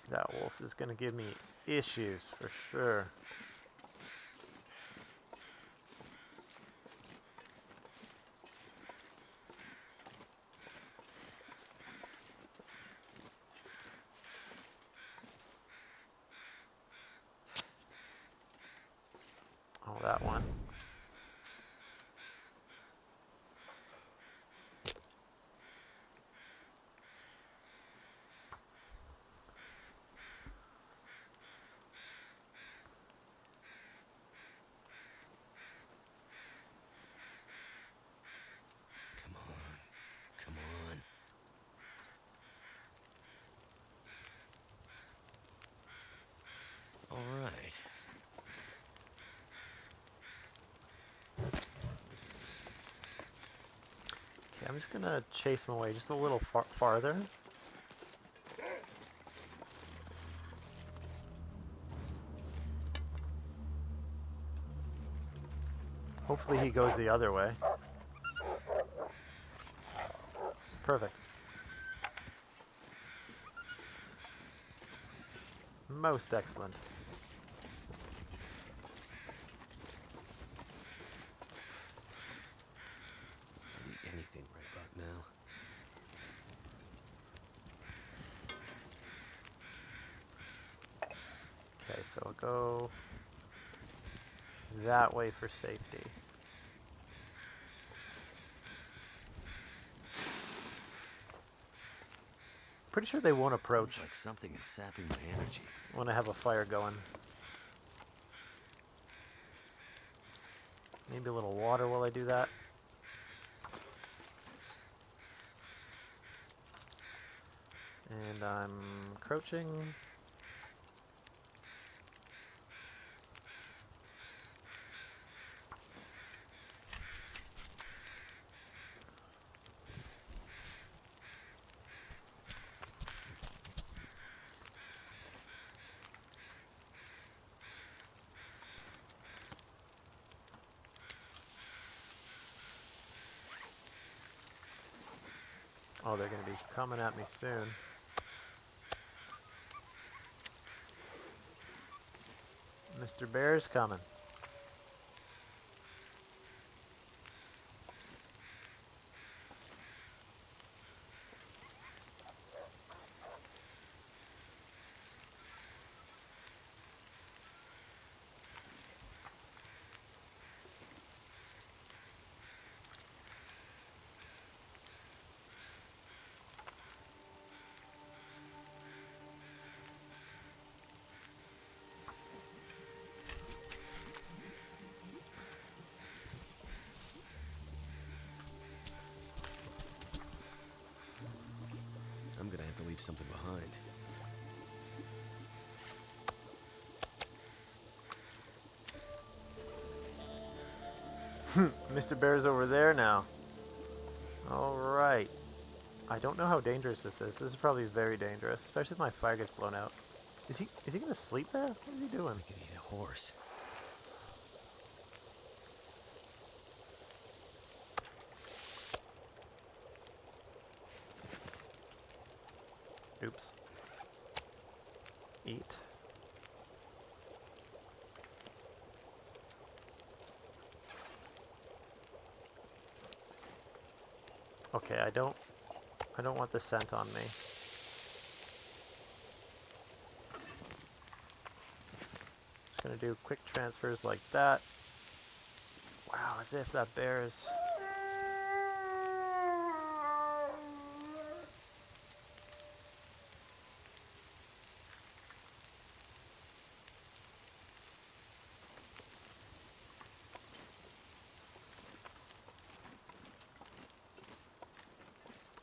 That wolf is going to give me issues for sure. Oh, that one. Come on. Come on. All right. Okay, I'm just going to chase him away just a little farther. Hopefully he goes the other way. Perfect. Most excellent. I'll eat anything right about now. Okay, so I'll go that way for safety. Pretty sure they won't approach Feels like something is sapping my energy. when I have a fire going. Maybe a little water while I do that. And I'm crouching. Oh, they're going to be coming at me soon. Mr. Bear's coming. I'm gonna have to leave something behind. Mr. Bear's over there now. Alright. I don't know how dangerous this is. This is probably very dangerous, especially if my fire gets blown out. Is he gonna sleep there? What is he doing? We could eat a horse. Oops. Eat. Okay, I don't want the scent on me. Just gonna do quick transfers like that. Wow, as if that bear is...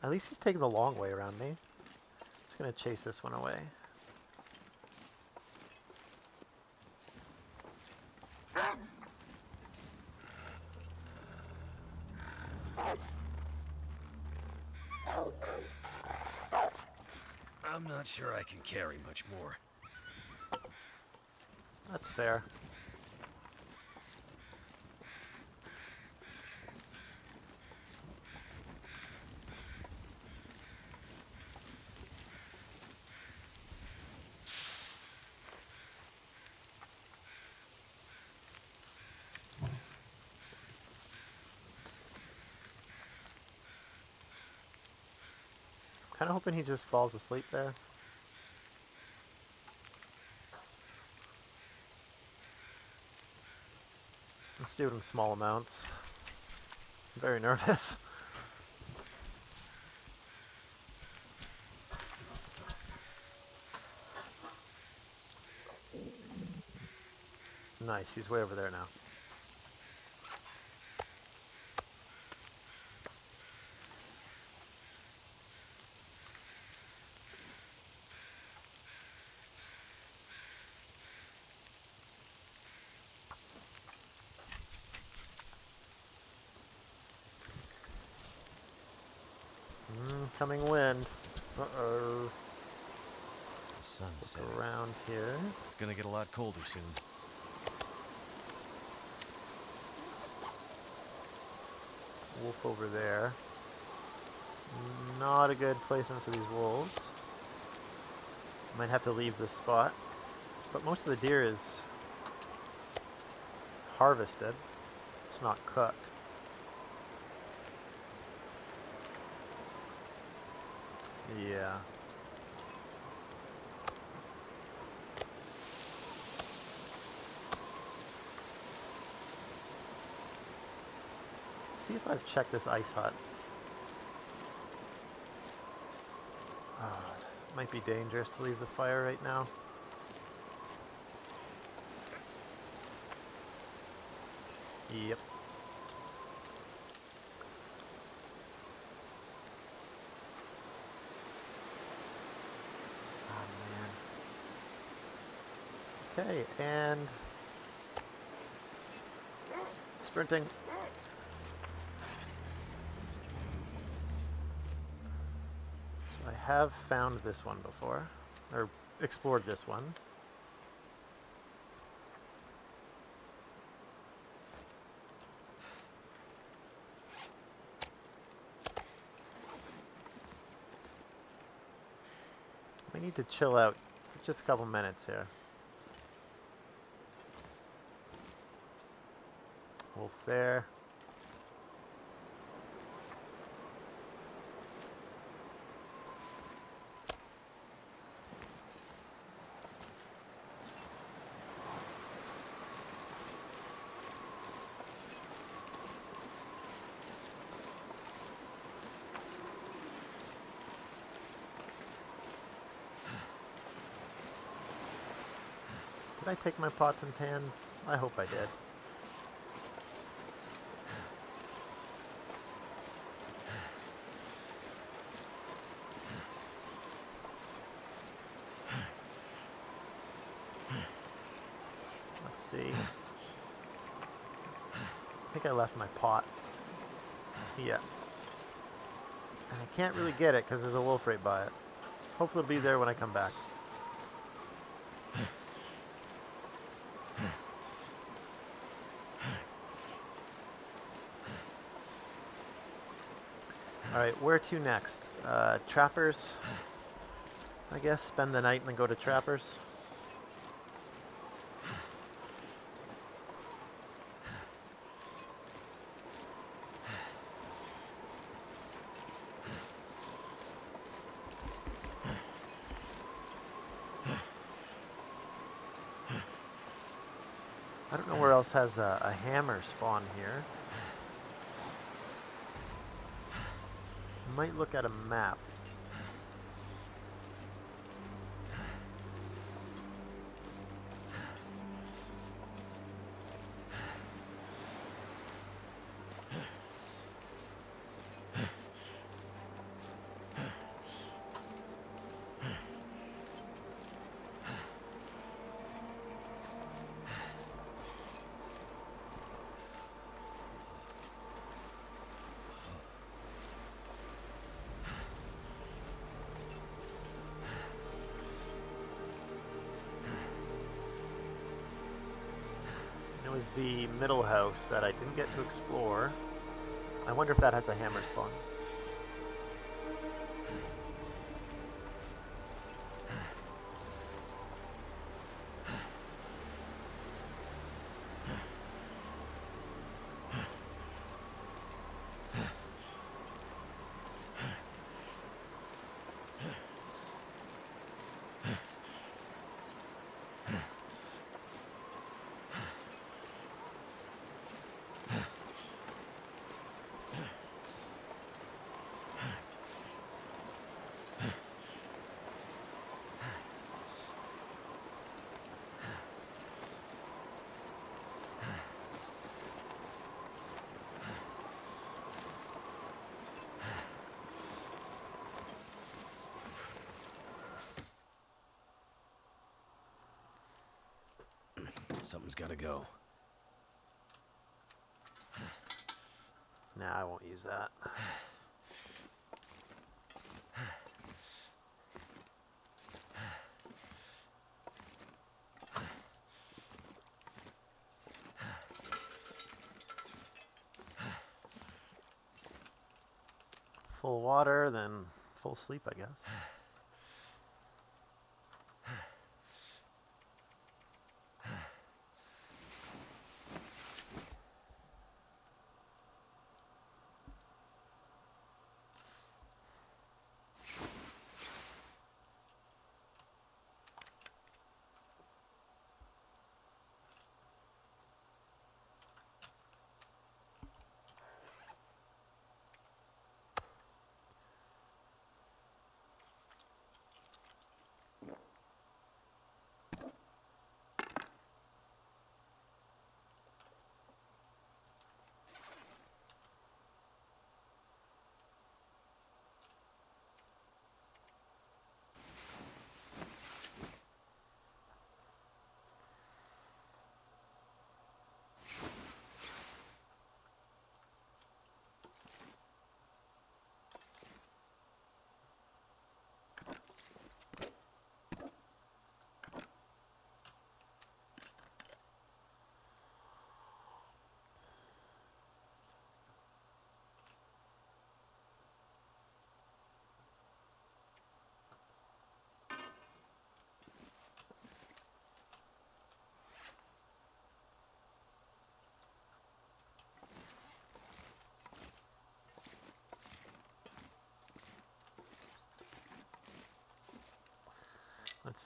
At least he's taking the long way around me. Just gonna chase this one away. I'm not sure I can carry much more. That's fair. Kind of hoping he just falls asleep there. Let's do it in small amounts. I'm very nervous. Nice, he's way over there now. Coming wind. Uh-oh. The sun's Look setting. around here. It's gonna get a lot colder soon. Wolf over there. Not a good placement for these wolves. Might have to leave this spot. But most of the deer is harvested. It's not cooked. Yeah. See if I've checked this ice hut. It might be dangerous to leave the fire right now. Yep. Oh man. Okay, and sprinting. So I have found this one before, or explored this one. We need to chill out for just a couple minutes here. Wolf there. Did I take my pots and pans? I hope I did. Let's see. I think I left my pot. Yeah. And I can't really get it because there's a wolf right by it. Hopefully it'll be there when I come back. Alright, where to next? Trappers, I guess. Spend the night and then go to Trappers. I don't know where else has a hammer spawn here. Might look at a map. It was the middle house that I didn't get to explore. I wonder if that has a hammer spawn. Something's gotta go. Nah, I won't use that. Full water, then full sleep, I guess.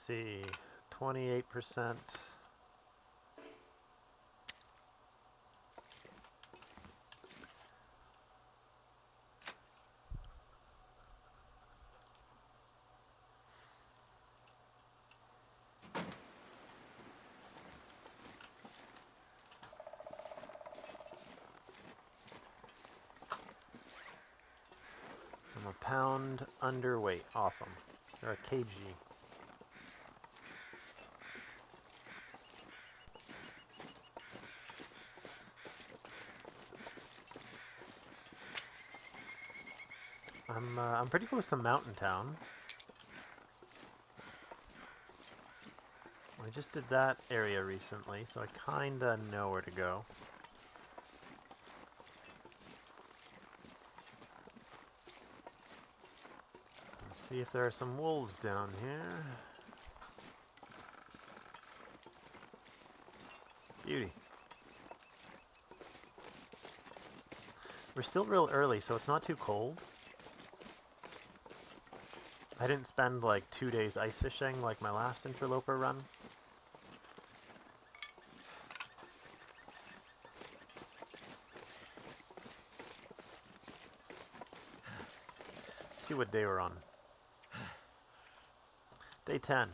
see, 28%. I'm a pound underweight. Awesome. Or a kg. I'm pretty close to Mountain Town. I just did that area recently, so I kinda know where to go. Let's see if there are some wolves down here. Beauty. We're still real early, so it's not too cold. I didn't spend like 2 days ice fishing like my last Interloper run. Let's see what day we're on. Day 10.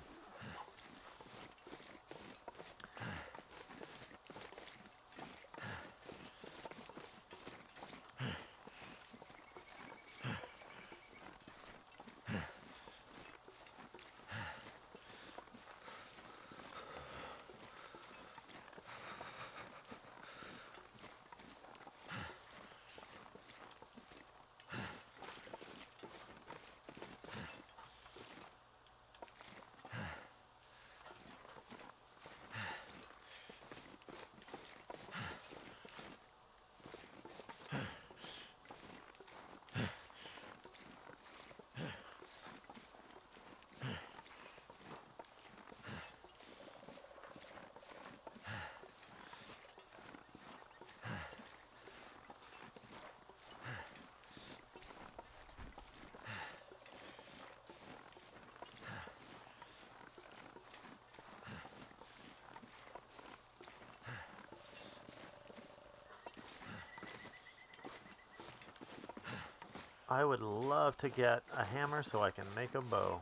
I would love to get a hammer so I can make a bow.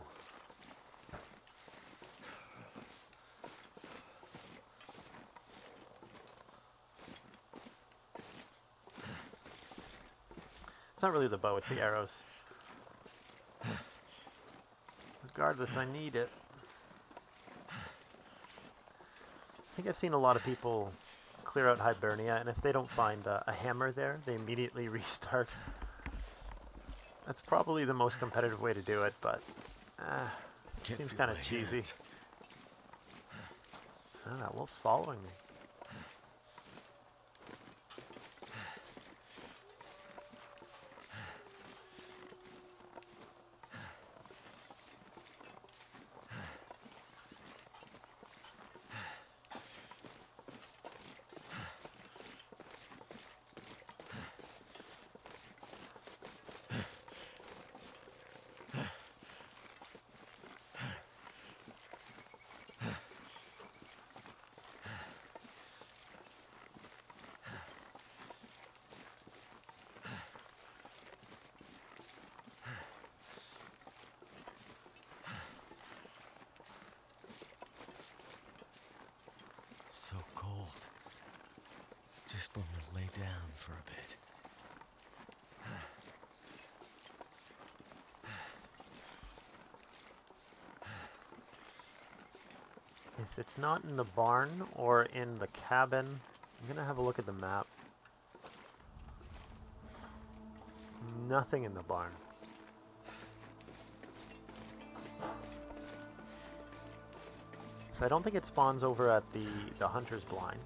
It's not really the bow, it's the arrows. Regardless, I need it. I think I've seen a lot of people clear out Hibernia, and if they don't find a hammer there, they immediately restart. That's probably the most competitive way to do it, but seems kind of cheesy. Oh, that wolf's following me. So cold. Just want to lay down for a bit. If it's not in the barn or in the cabin, I'm gonna have a look at the map. Nothing in the barn. So I don't think it spawns over at the hunter's blind.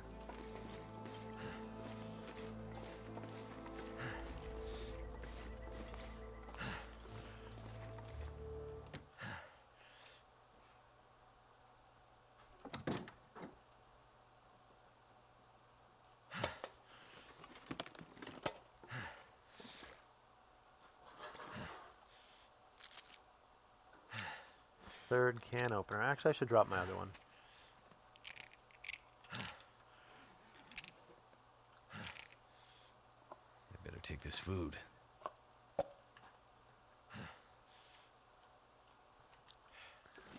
third can opener. Actually, I should drop my other one. I better take this food.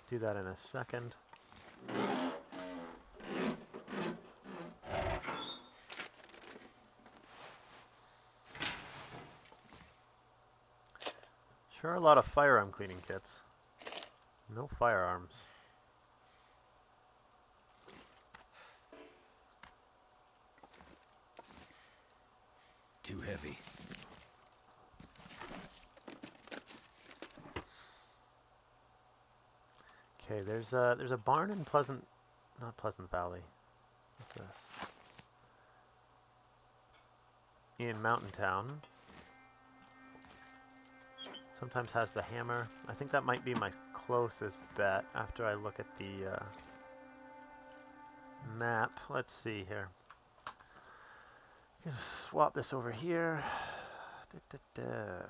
Do that in a second. Sure, a lot of firearm cleaning kits. No firearms. Too heavy. Okay, there's a barn in not Pleasant Valley. What's this? In Mountain Town. Sometimes has the hammer. I think that might be my closest bet after I look at the map. Let's see here. Gonna swap this over here. Da, da, da.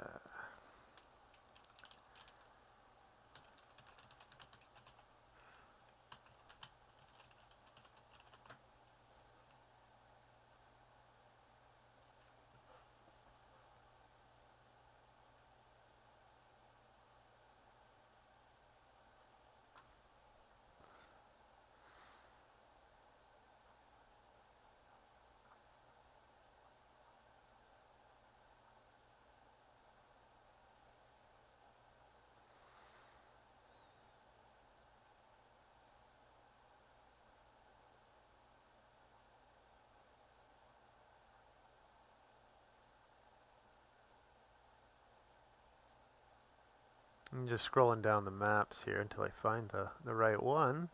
I'm just scrolling down the maps here until I find the right one.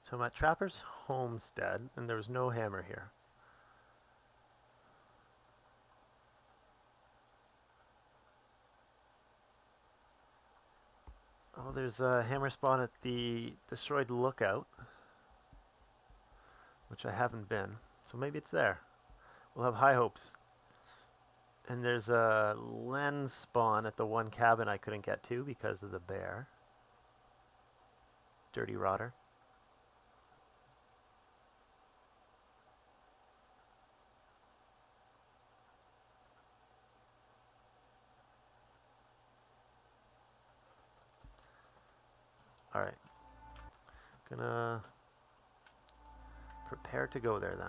So I'm at Trapper's Homestead, and there's no hammer here. Oh, there's a hammer spawn at the destroyed lookout, which I haven't been. So maybe it's there. We'll have high hopes. And there's a lens spawn at the one cabin I couldn't get to because of the bear. Dirty rotter. Alright. Gonna prepare to go there then.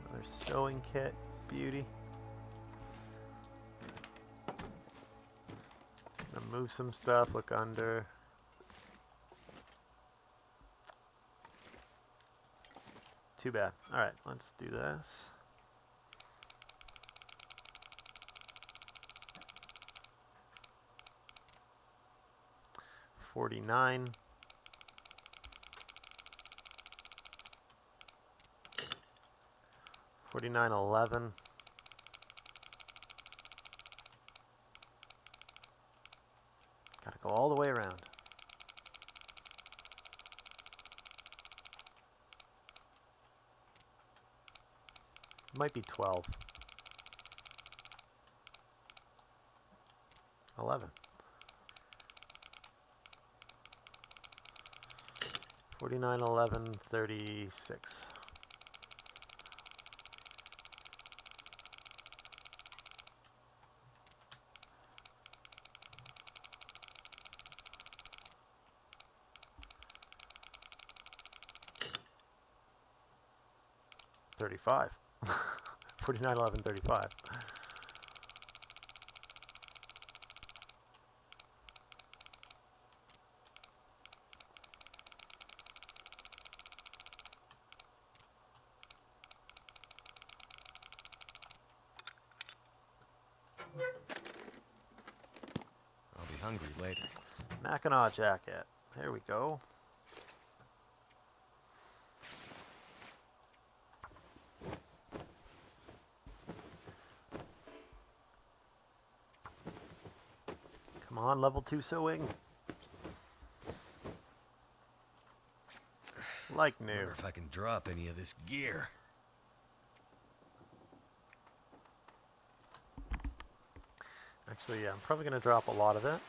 Another sewing kit. Beauty. Gonna move some stuff, look under. Too bad. Alright, let's do this. $49. 49.11. Gotta go all the way around. Might be 12. 11. 49, 11, 36. $35. 49, 11, 35. I'll be hungry later. Mackinac jacket. There we go. Come on, level 2 sewing. Like new. Wonder if I can drop any of this gear. Actually, yeah, I'm probably going to drop a lot of it.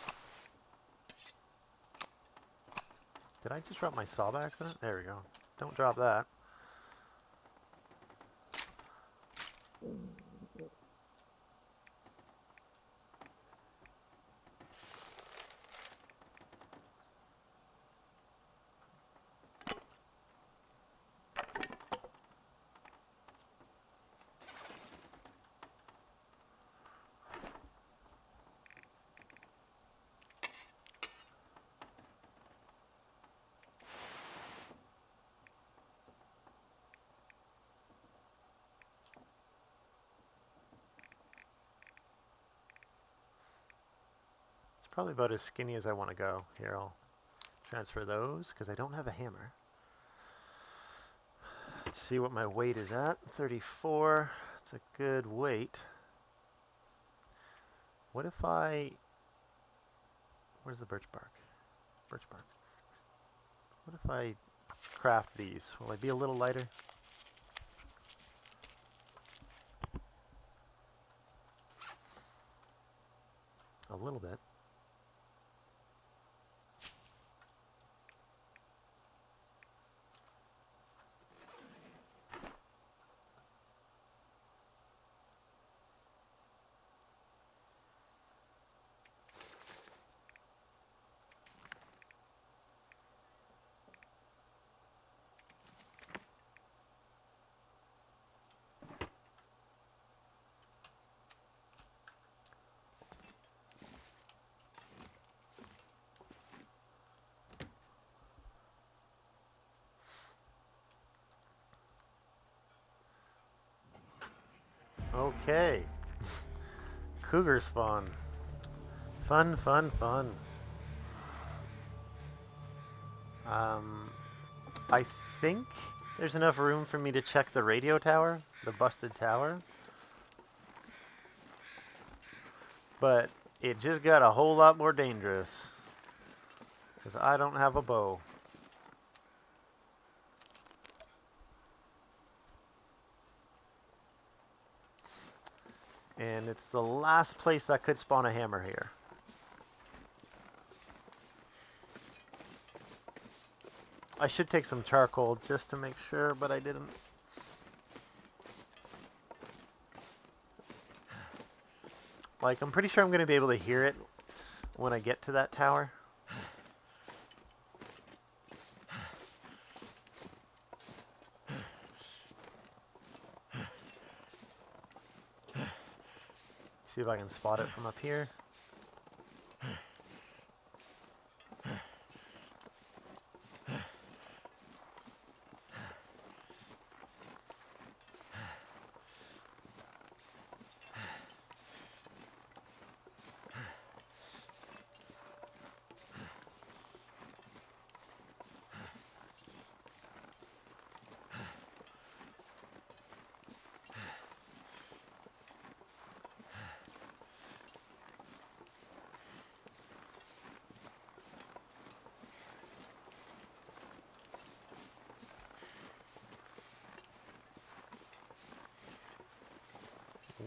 Did I just drop my saw by accident? There we go. Don't drop that. It's probably about as skinny as I want to go. Here, I'll transfer those because I don't have a hammer. Let's see what my weight is at. 34. It's a good weight. What if I... Where's the birch bark? Birch bark. What if I craft these? Will I be a little lighter? A little bit. Okay. Cougar spawn. Fun, fun, fun. I think there's enough room for me to check the radio tower, the busted tower. But it just got a whole lot more dangerous. Because I don't have a bow. And it's the last place that could spawn a hammer here. I should take some charcoal just to make sure, but I didn't. Like, I'm pretty sure I'm going to be able to hear it when I get to that tower. See if I can spot it from up here.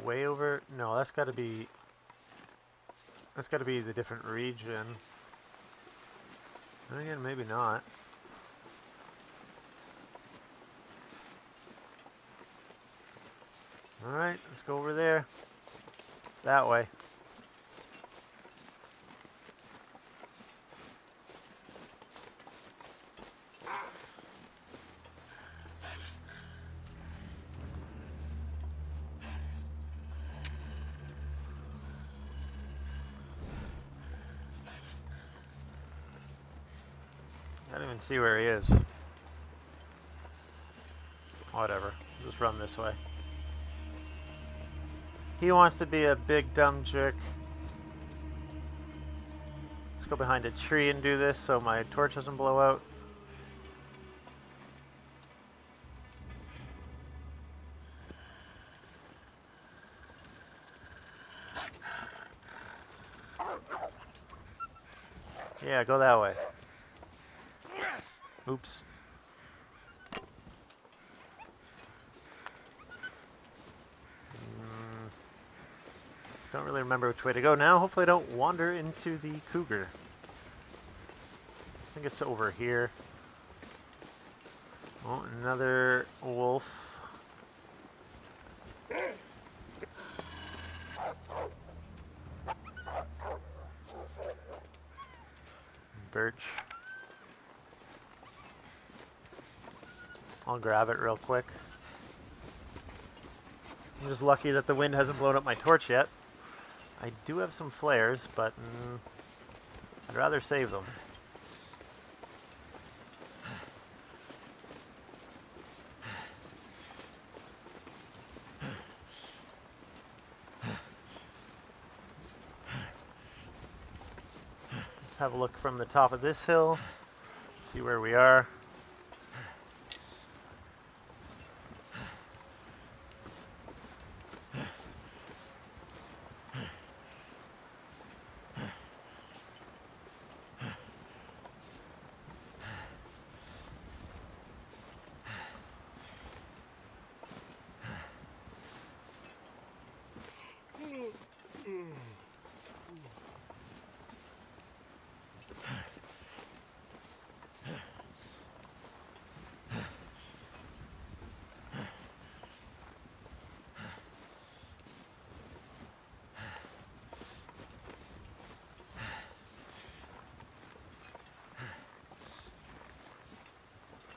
Way over. No, that's got to be. That's got to be the different region. And again, maybe not. All right, let's go over there. It's that way. I don't even see where he is. Whatever. Just run this way. He wants to be a big dumb jerk. Let's go behind a tree and do this so my torch doesn't blow out. Yeah, go that way. Oops. Don't really remember which way to go now. Hopefully I don't wander into the cougar. I think it's over here. Oh, another wolf. Birch. I'll grab it real quick. I'm just lucky that the wind hasn't blown up my torch yet. I do have some flares, but I'd rather save them. Let's have a look from the top of this hill, see where we are.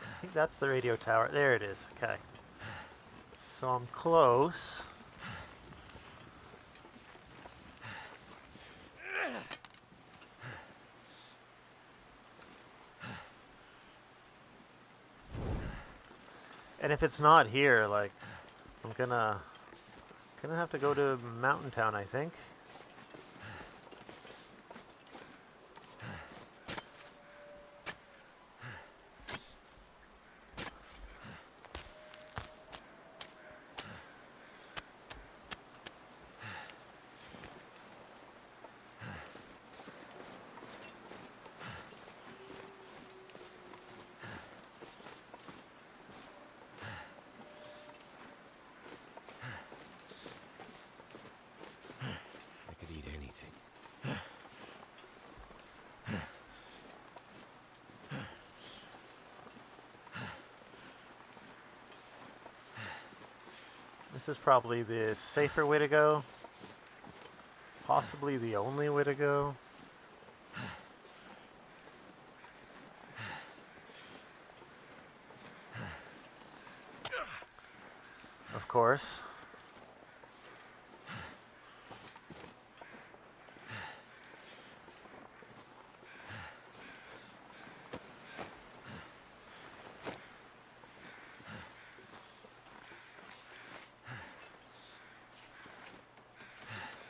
I think that's the radio tower. There it is. Okay. So I'm close. And if it's not here, like, I'm gonna have to go to Mountain Town, I think. I could eat anything. This is probably the safer way to go. Possibly the only way to go. Of course.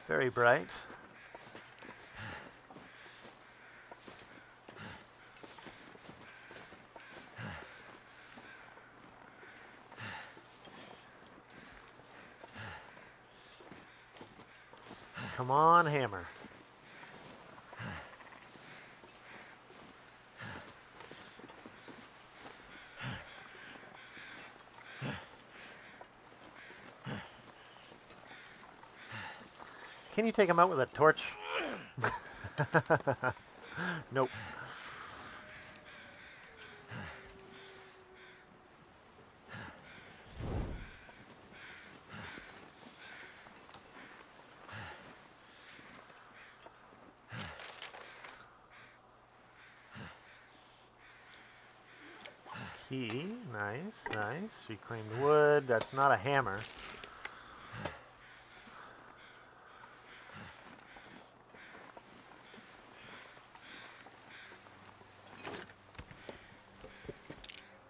Very bright. Come on, hammer. Can you take him out with a torch? Nope. Key. Nice, nice. Reclaimed wood. That's not a hammer.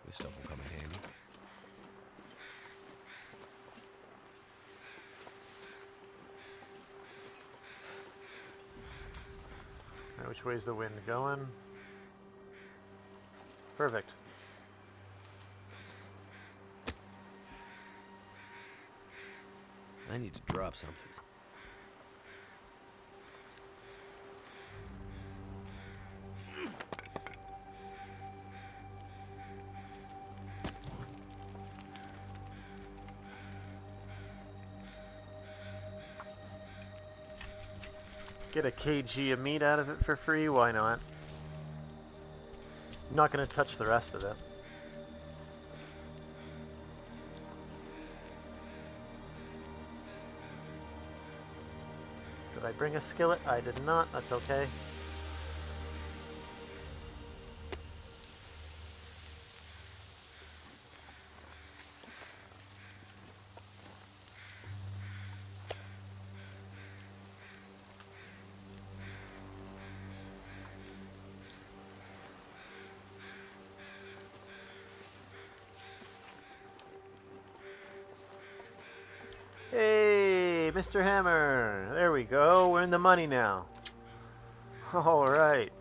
This stuff will come in handy. Right, which way's the wind going? Perfect. I need to drop something. Get a kg of meat out of it for free, why not? I'm not going to touch the rest of it. Did I bring a skillet? I did not, that's okay. Hey, Mr. Hammer! There we go, we're in the money now. Alright.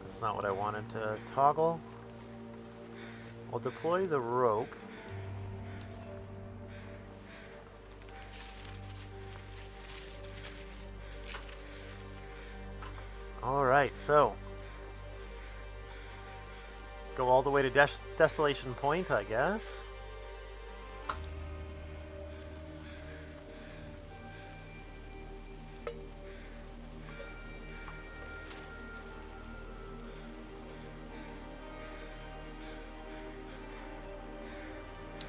That's not what I wanted to toggle. I'll deploy the rope. Alright, so go all the way to Desolation Point, I guess.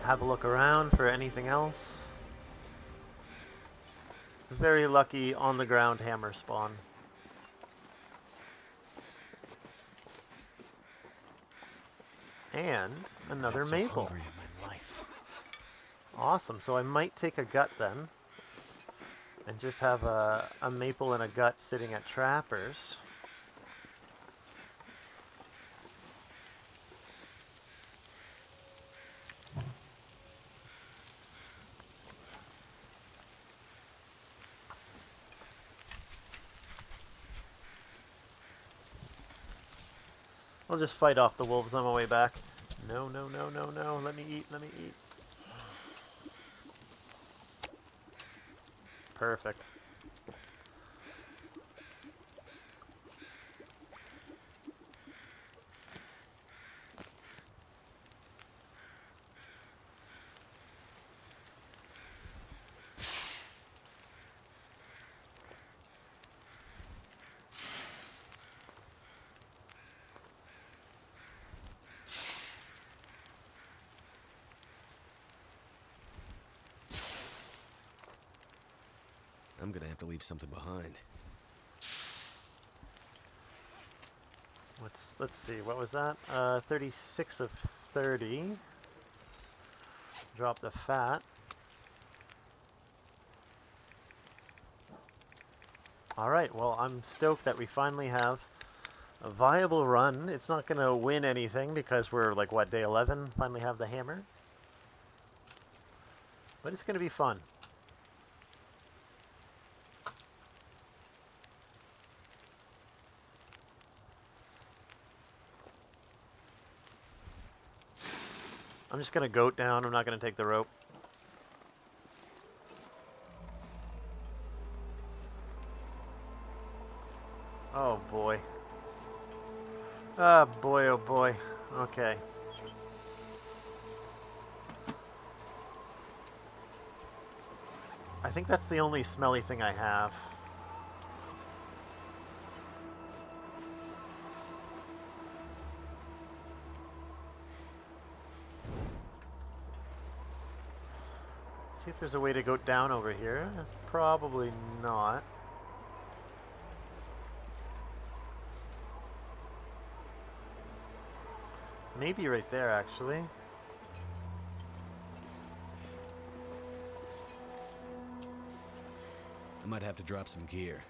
Have a look around for anything else. Very lucky on the ground hammer spawn. And another So maple. hungry in my life. Awesome, so I might take a gut then. And just have a maple and a gut sitting at trappers. I'll just fight off the wolves on my way back. No, no, no, no, no. Let me eat, let me eat. Perfect. I'm gonna have to leave something behind. Let's see, what was that? 36 of 30. Drop the fat. Alright, well, I'm stoked that we finally have a viable run. It's not going to win anything because we're, like, what, day 11? Finally have the hammer. But it's going to be fun. I'm just going to goat down. I'm not going to take the rope. Oh, boy. Oh, boy, oh, boy. Okay. I think that's the only smelly thing I have. See if there's a way to go down over here. Probably not. Maybe right there, actually. I might have to drop some gear.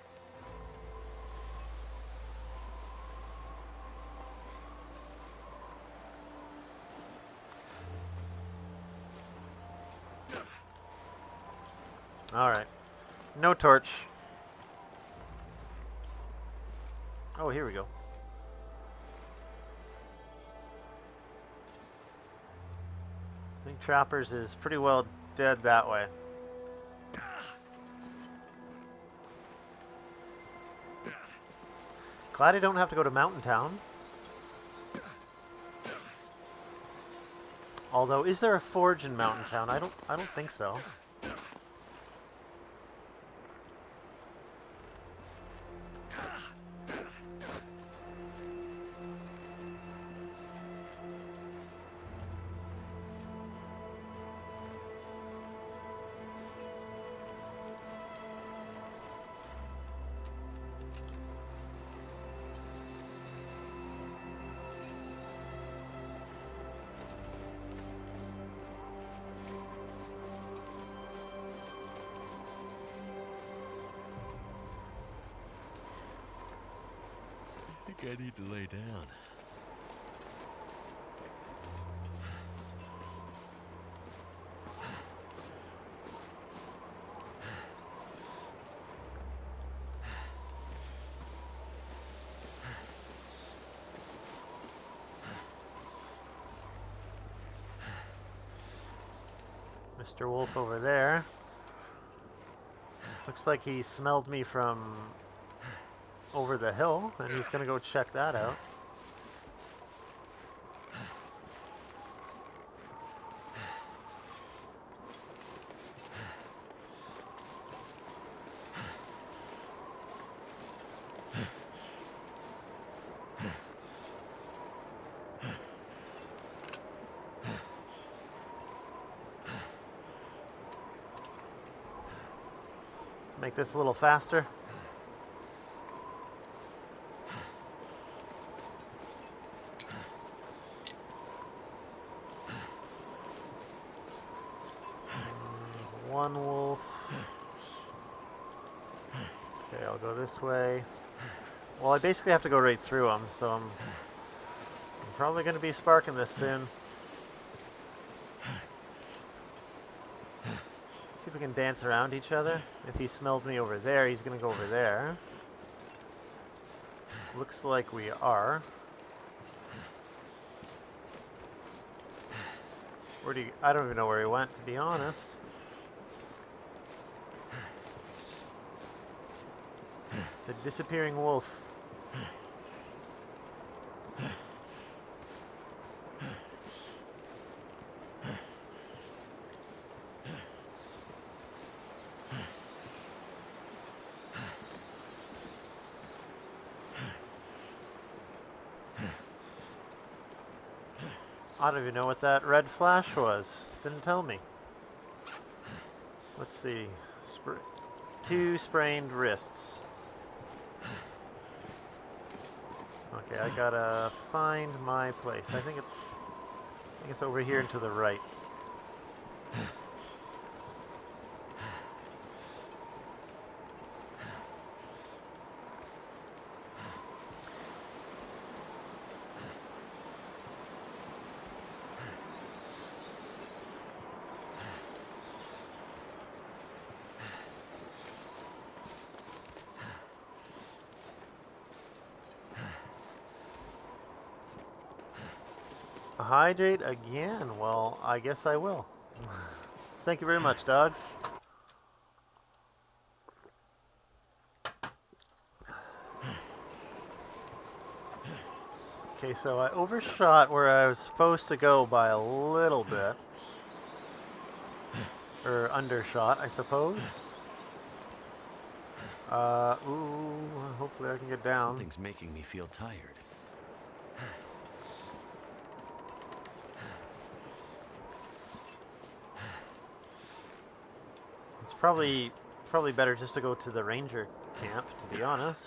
Alright. No torch. Oh, here we go. I think Trappers is pretty well dead that way. Glad I don't have to go to Mountain Town. Although, is there a forge in Mountain Town? I don't think so. I think I need to lay down. Mr. Wolf over there. Looks like he smelled me from over the hill, and he's gonna go check that out. Make this a little faster. One wolf. Okay, I'll go this way. Well, I basically have to go right through them, so I'm probably going to be sparking this soon. See if we can dance around each other. If he smelled me over there, he's going to go over there. Looks like we are. Where do you... I don't even know where he went, to be honest. The disappearing wolf. I don't even know what that red flash was. Didn't tell me. Let's see. 2 sprained wrists. Okay, I gotta find my place. I think it's over here and to the right. Hydrate again? Well, I guess I will. Thank you very much, dogs. Okay, so I overshot where I was supposed to go by a little bit. Or undershot, I suppose. Ooh, hopefully I can get down. Something's making me feel tired. It's probably better just to go to the ranger camp, to be honest.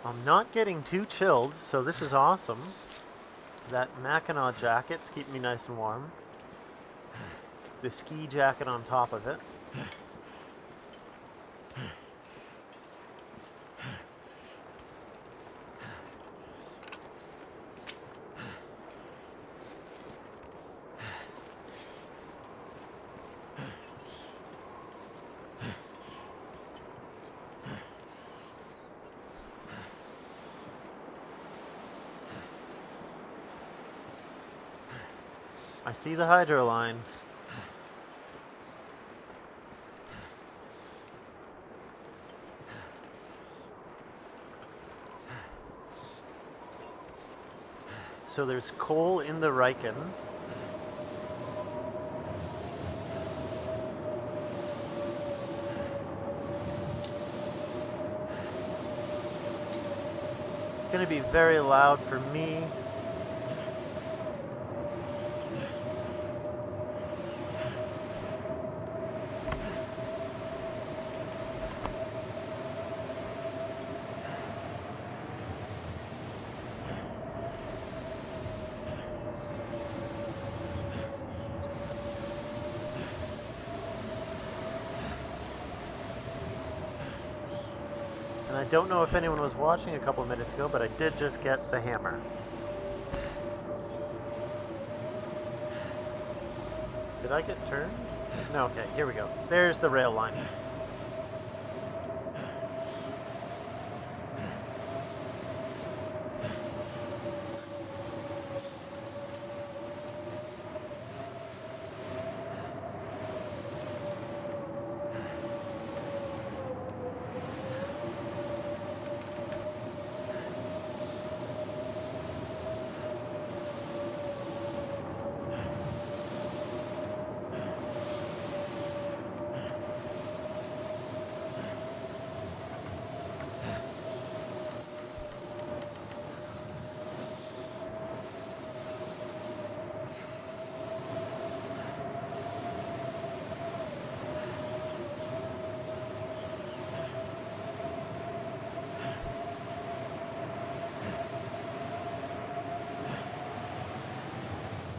I'm not getting too chilled, so this is awesome. That Mackinac jackets keep me nice and warm. the ski jacket on top of it. I see the hydro lines. So there's coal in the Riken. It's going to be very loud for me. And I don't know if anyone was watching a couple minutes ago, but I did just get the hammer. Did I get turned? No, okay, here we go. There's the rail line.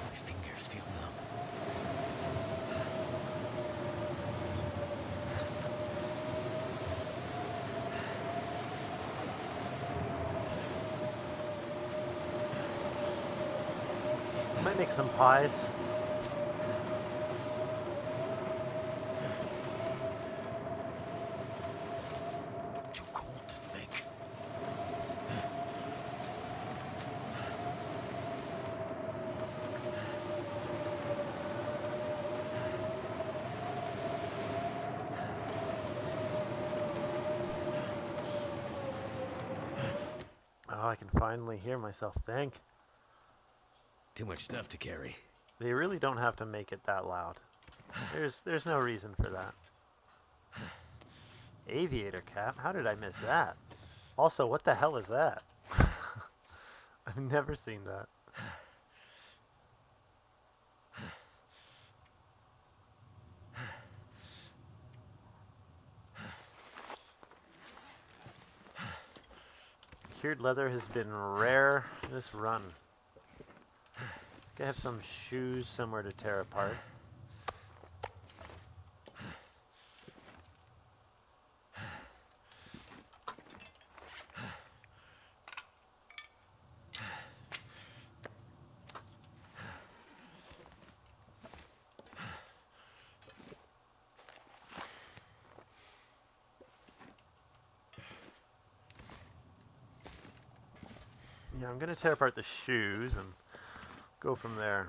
My fingers feel numb. Might make some pies. Too cold to think. Oh, I can finally hear myself think. Too much stuff to carry. They really don't have to make it that loud. There's no reason for that. Aviator cap? How did I miss that? Also, what the hell is that? I've never seen that. Cured leather has been rare this run. Gotta have some shoes somewhere to tear apart. Yeah, I'm gonna tear apart the shoes and go from there.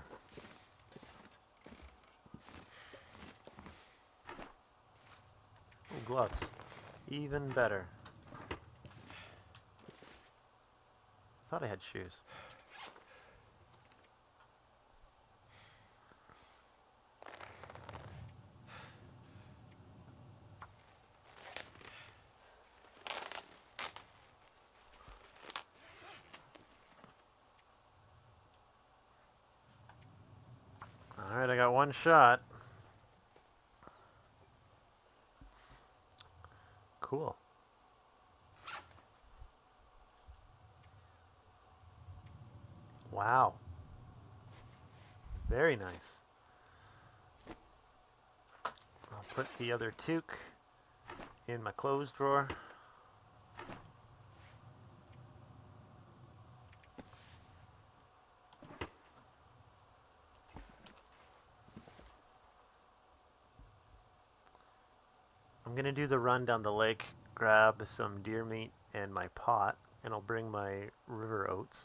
Oh, gloves. Even better. Thought I had shoes. Alright, I got one shot. Cool. Wow. Very nice. put the other toque in my clothes drawer. I'm going to do the run down the lake, grab some deer meat and my pot, and I'll bring my river oats.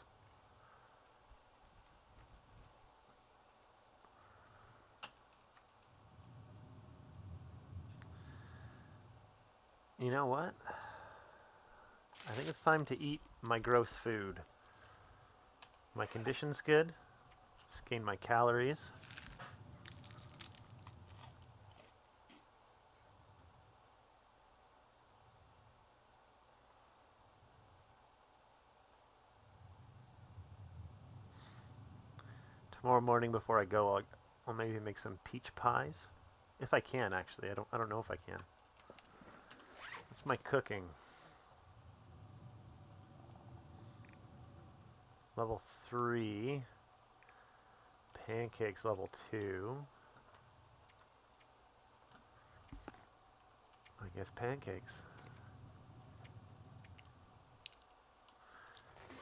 You know what? I think it's time to eat my gross food. My condition's good. Just gain my calories. Tomorrow morning before I go, I'll maybe make some peach pies. If I can, actually. I don't know if I can. That's my cooking. Level 3. Pancakes level 2. I guess pancakes.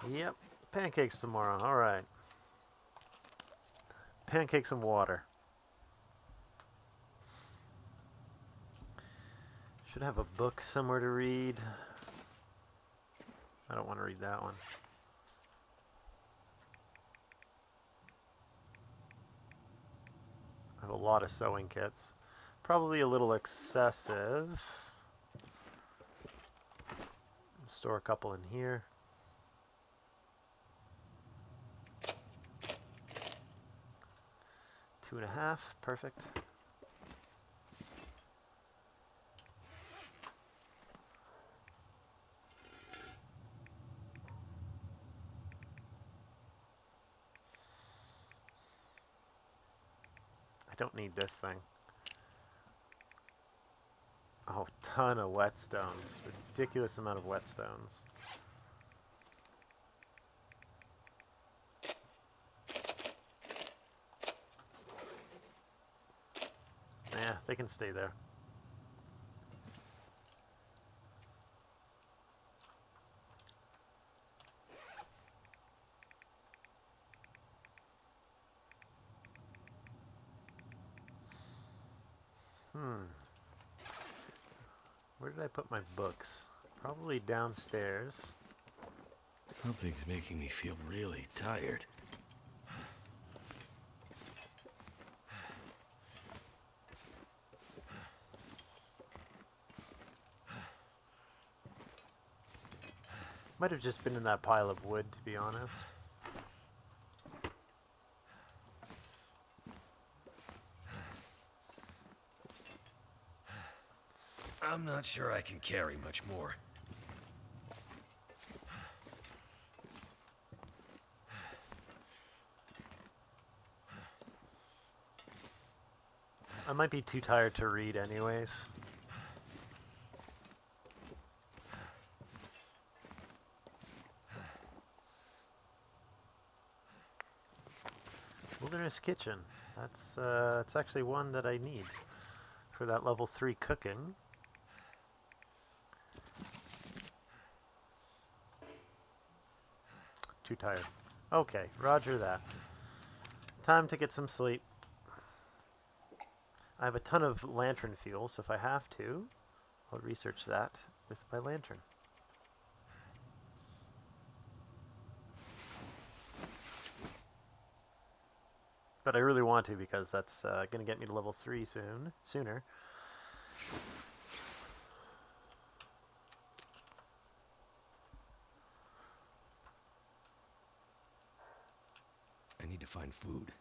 Yep, pancakes tomorrow. Alright. Pancakes and water. Should have a book somewhere to read. I don't want to read that one. I have a lot of sewing kits. Probably a little excessive. Store a couple in here. Two and a half, perfect. I don't need this thing. Oh, ton of whetstones. Ridiculous amount of whetstones. Yeah, they can stay there. Where did I put my books? Probably downstairs. Something's making me feel really tired. Might have just been in that pile of wood, to be honest. I'm not sure I can carry much more. I might be too tired to read anyways. Wilderness Kitchen. It's actually one that I need for that level 3 cooking. Too tired. Okay, roger that. Time to get some sleep. I have a ton of lantern fuel, so if I have to, I'll research that with my lantern. But I really want to because that's going to get me to level 3 sooner. I need to find food.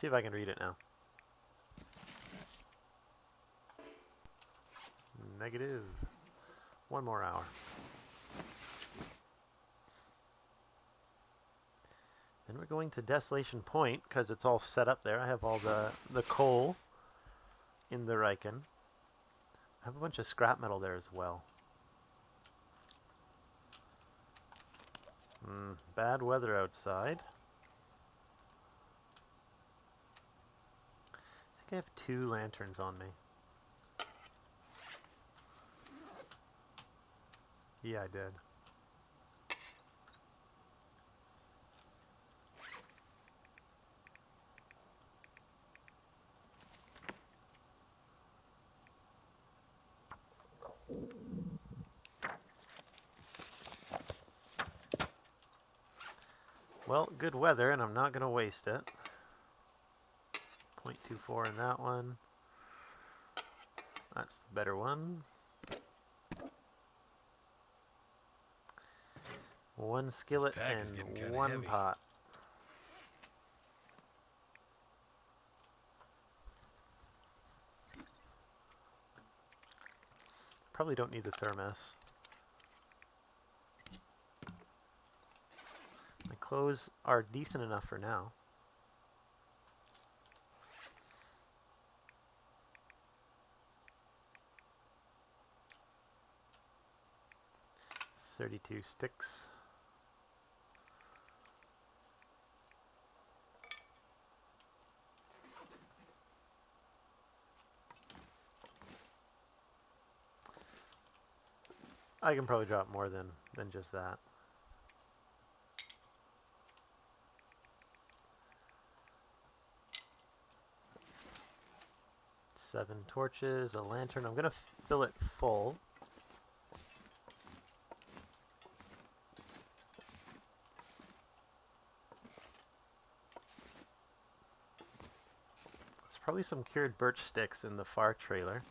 See if I can read it now. Negative. 1 more hour. Then we're going to Desolation Point because it's all set up there. I have all the coal in the Riken. I have a bunch of scrap metal there as well. Bad weather outside. I think I have 2 lanterns on me. Yeah, I did. Well, good weather, and I'm not going to waste it. 0.24 in that one. That's the better one. 1 skillet and 1 pot. Probably don't need the thermos. My clothes are decent enough for now. $32 sticks. I can probably drop more than just that. 7 torches, a lantern. I'm gonna fill it full. There's probably some cured birch sticks in the far trailer.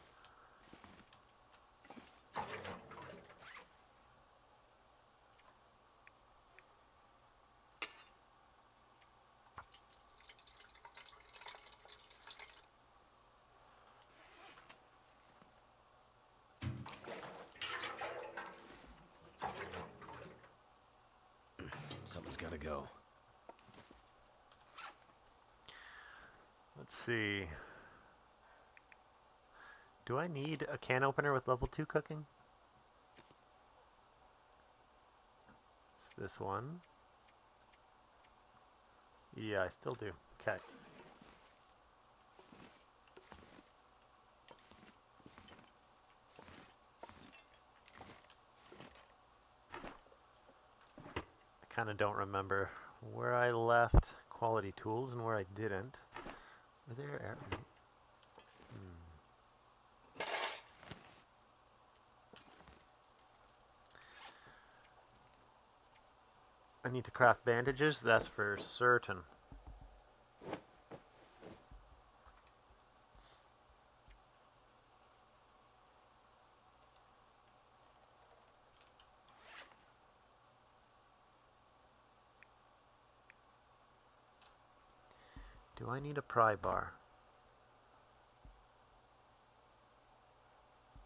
Someone's gotta go. Let's see. Do I need a can opener with level 2 cooking? It's this one. Yeah, I still do. Okay. I kind of don't remember where I left quality tools and where I didn't. Were there I need to craft bandages, that's for certain. Do I need a pry bar?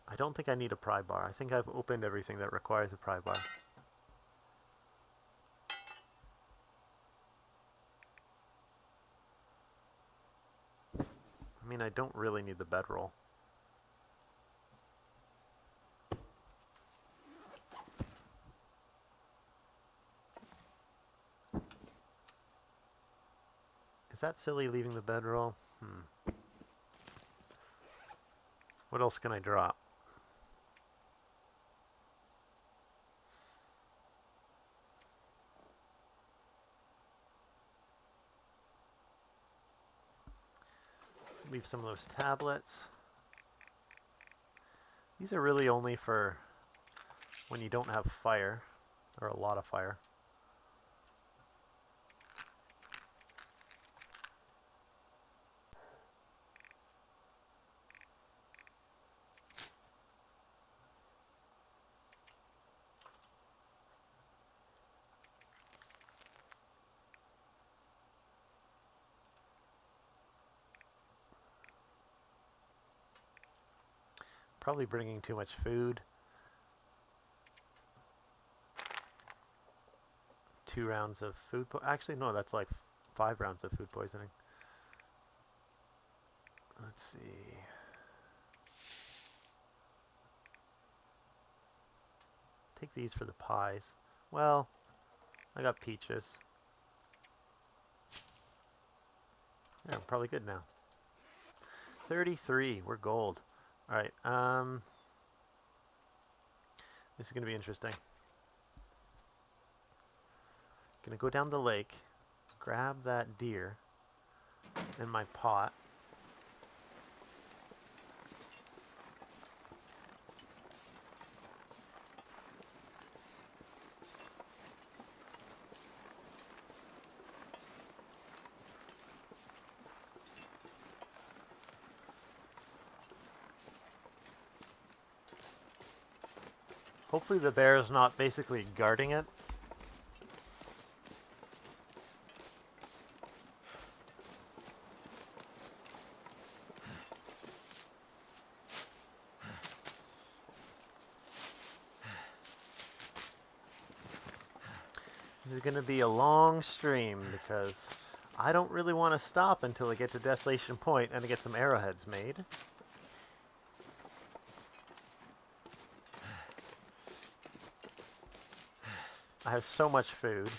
I don't think I need a pry bar. I think I've opened everything that requires a pry bar. I mean, I don't really need the bedroll. Is that silly leaving the bedroll? What else can I drop? Leave some of those tablets. These are really only for when you don't have fire, or a lot of fire. Probably bringing too much food. 2 rounds of food actually, no, that's like 5 rounds of food poisoning. Let's see. Take these for the pies. Well, I got peaches. Yeah, I'm probably good now. 33, we're gold. Alright, this is going to be interesting. Gonna go down the lake, grab that deer in my pot. Hopefully the bear is not basically guarding it. This is going to be a long stream because I don't really want to stop until I get to Desolation Point and to get some arrowheads made. I have so much food.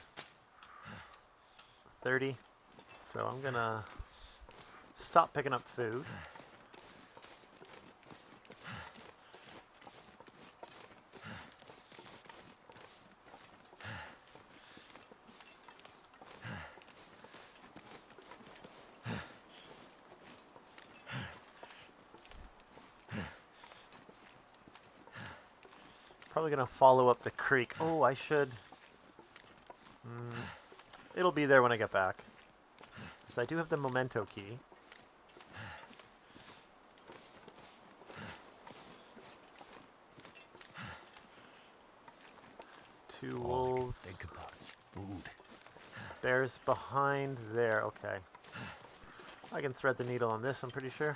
30. So I'm going to stop picking up food. Probably going to follow up the creek. Oh, I should. It'll be there when I get back. So I do have the memento key. Two wolves. Think about food. Bears behind there. Okay. I can thread the needle on this, I'm pretty sure.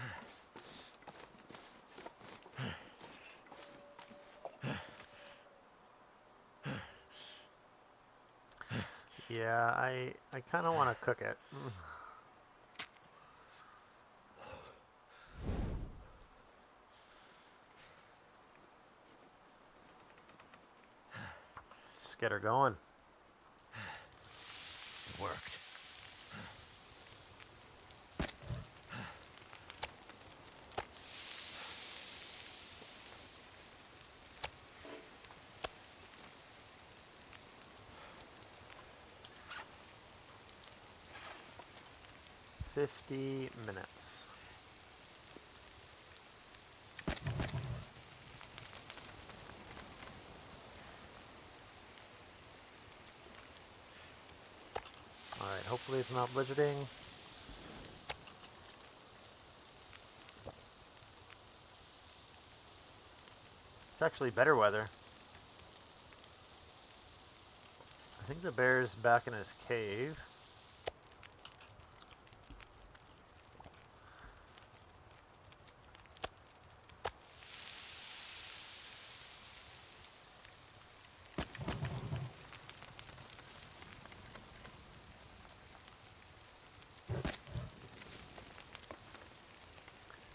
Yeah, I kind of want to cook it. Just get her going. It worked. "50 minutes. Alright, hopefully it's not blizzarding. It's actually better weather. I think the bear's back in his cave.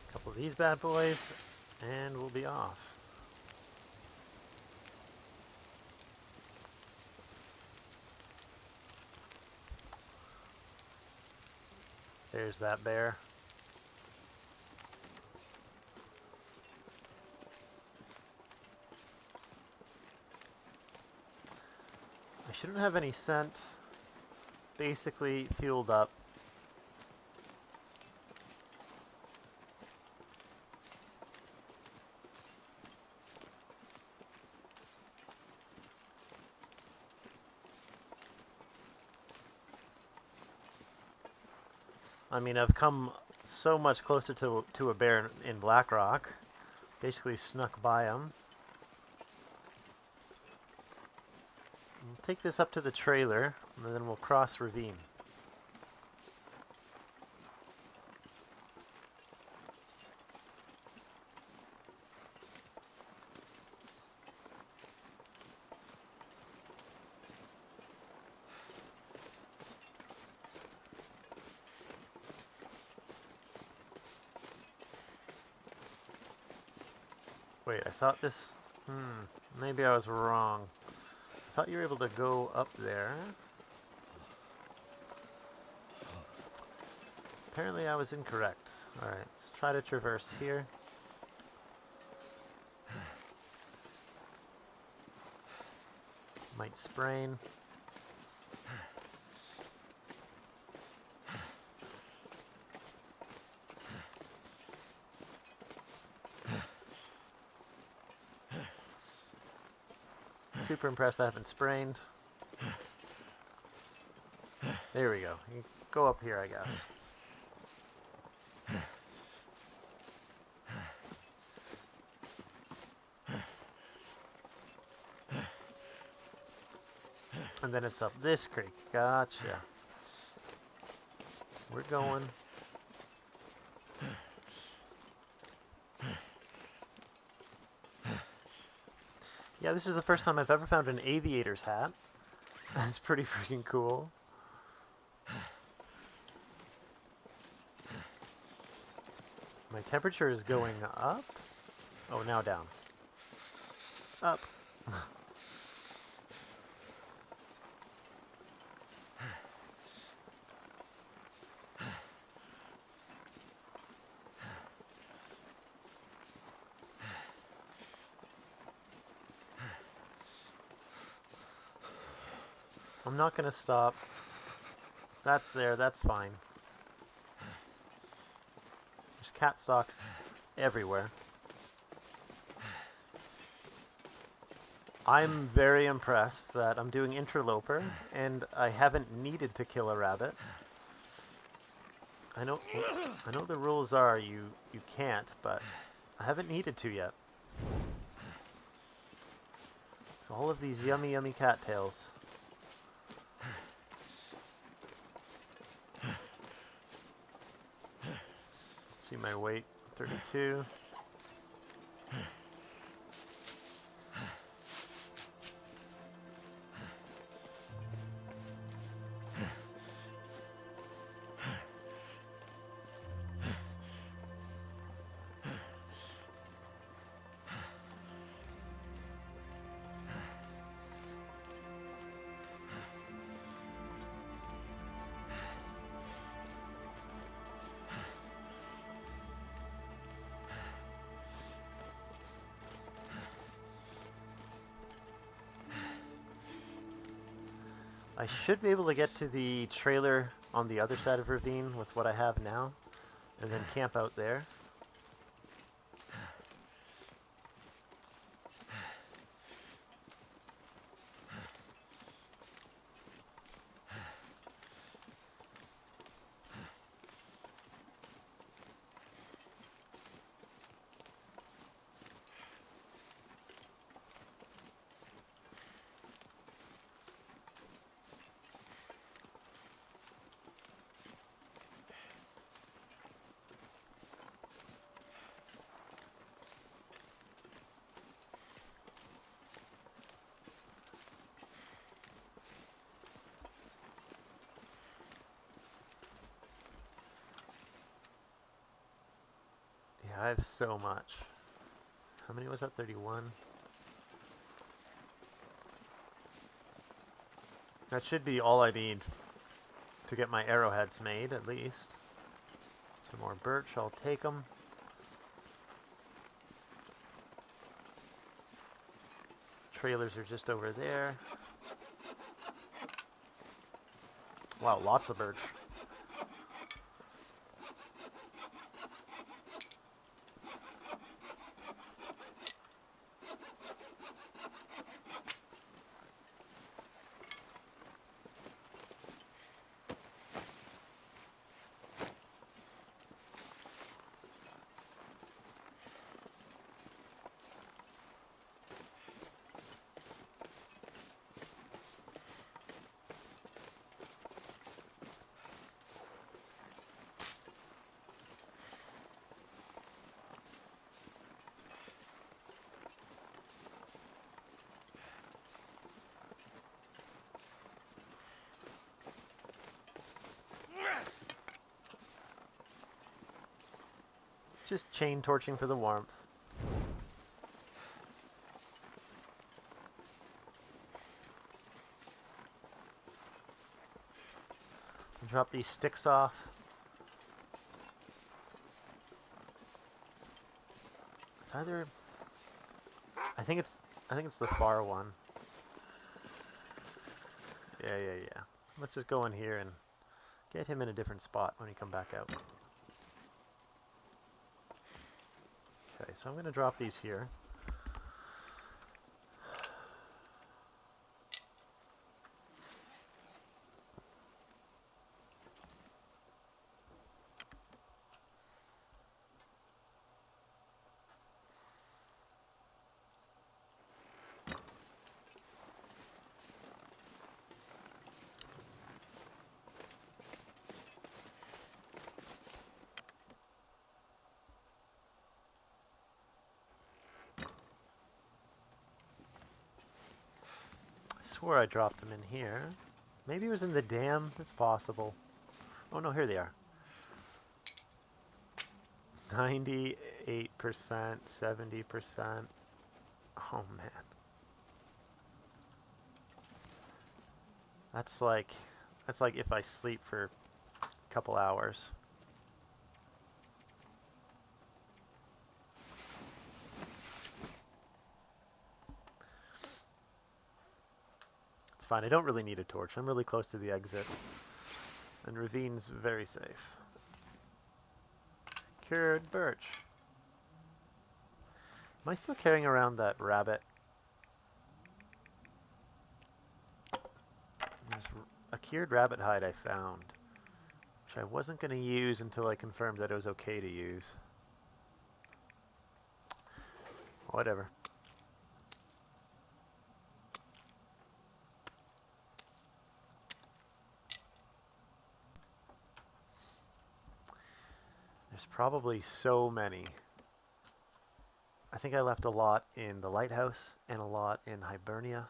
A couple of these bad boys, and we'll be off. There's that bear. I shouldn't have any scent. Basically fueled up. I mean, I've come so much closer to a bear in Blackrock. Basically snuck by him. We'll take this up to the trailer, and then we'll cross ravine. Wait, I thought this... maybe I was wrong. I thought you were able to go up there. Apparently I was incorrect. Alright, let's try to traverse here. Might sprain. Super impressed I haven't sprained. There we go. You go up here, I guess. And then it's up this creek. Gotcha. We're going. Yeah, this is the first time I've ever found an aviator's hat. That's pretty freaking cool. My temperature is going up. Oh, now down. Up. I'm not gonna stop. That's there, that's fine. There's cat stalks everywhere. I'm very impressed that I'm doing Interloper and I haven't needed to kill a rabbit. I know the rules are you can't, but I haven't needed to yet. So all of these yummy yummy cattails. See my weight, 32. I should be able to get to the trailer on the other side of Ravine with what I have now, and then camp out there. Yeah, I have so much. How many was that? 31? That should be all I need to get my arrowheads made, at least. Some more birch, I'll take them. Trailers are just over there. Wow, lots of birch. Just chain torching for the warmth. Drop these sticks off. It's either... I think it's the far one. Yeah. Let's just go in here and get him in a different spot when we come back out. Okay, so I'm going to drop these here. I swore I dropped them in here. Maybe it was in the dam. It's possible. Oh no, here they are. 98%, 70%. Oh man. That's like if I sleep for a couple hours. It's fine. I don't really need a torch. I'm really close to the exit. And ravine's very safe. Cured birch. Am I still carrying around that rabbit? There's a cured rabbit hide I found, which I wasn't going to use until I confirmed that it was okay to use. Whatever. There's probably so many. I think I left a lot in the lighthouse and a lot in Hibernia.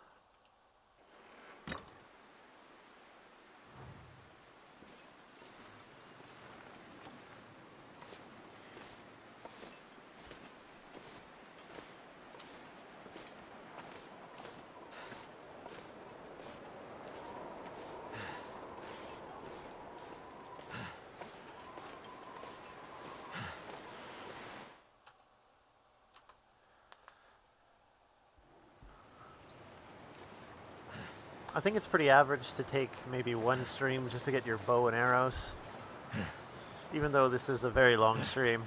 I think it's pretty average to take maybe one stream just to get your bow and arrows, even though this is a very long stream.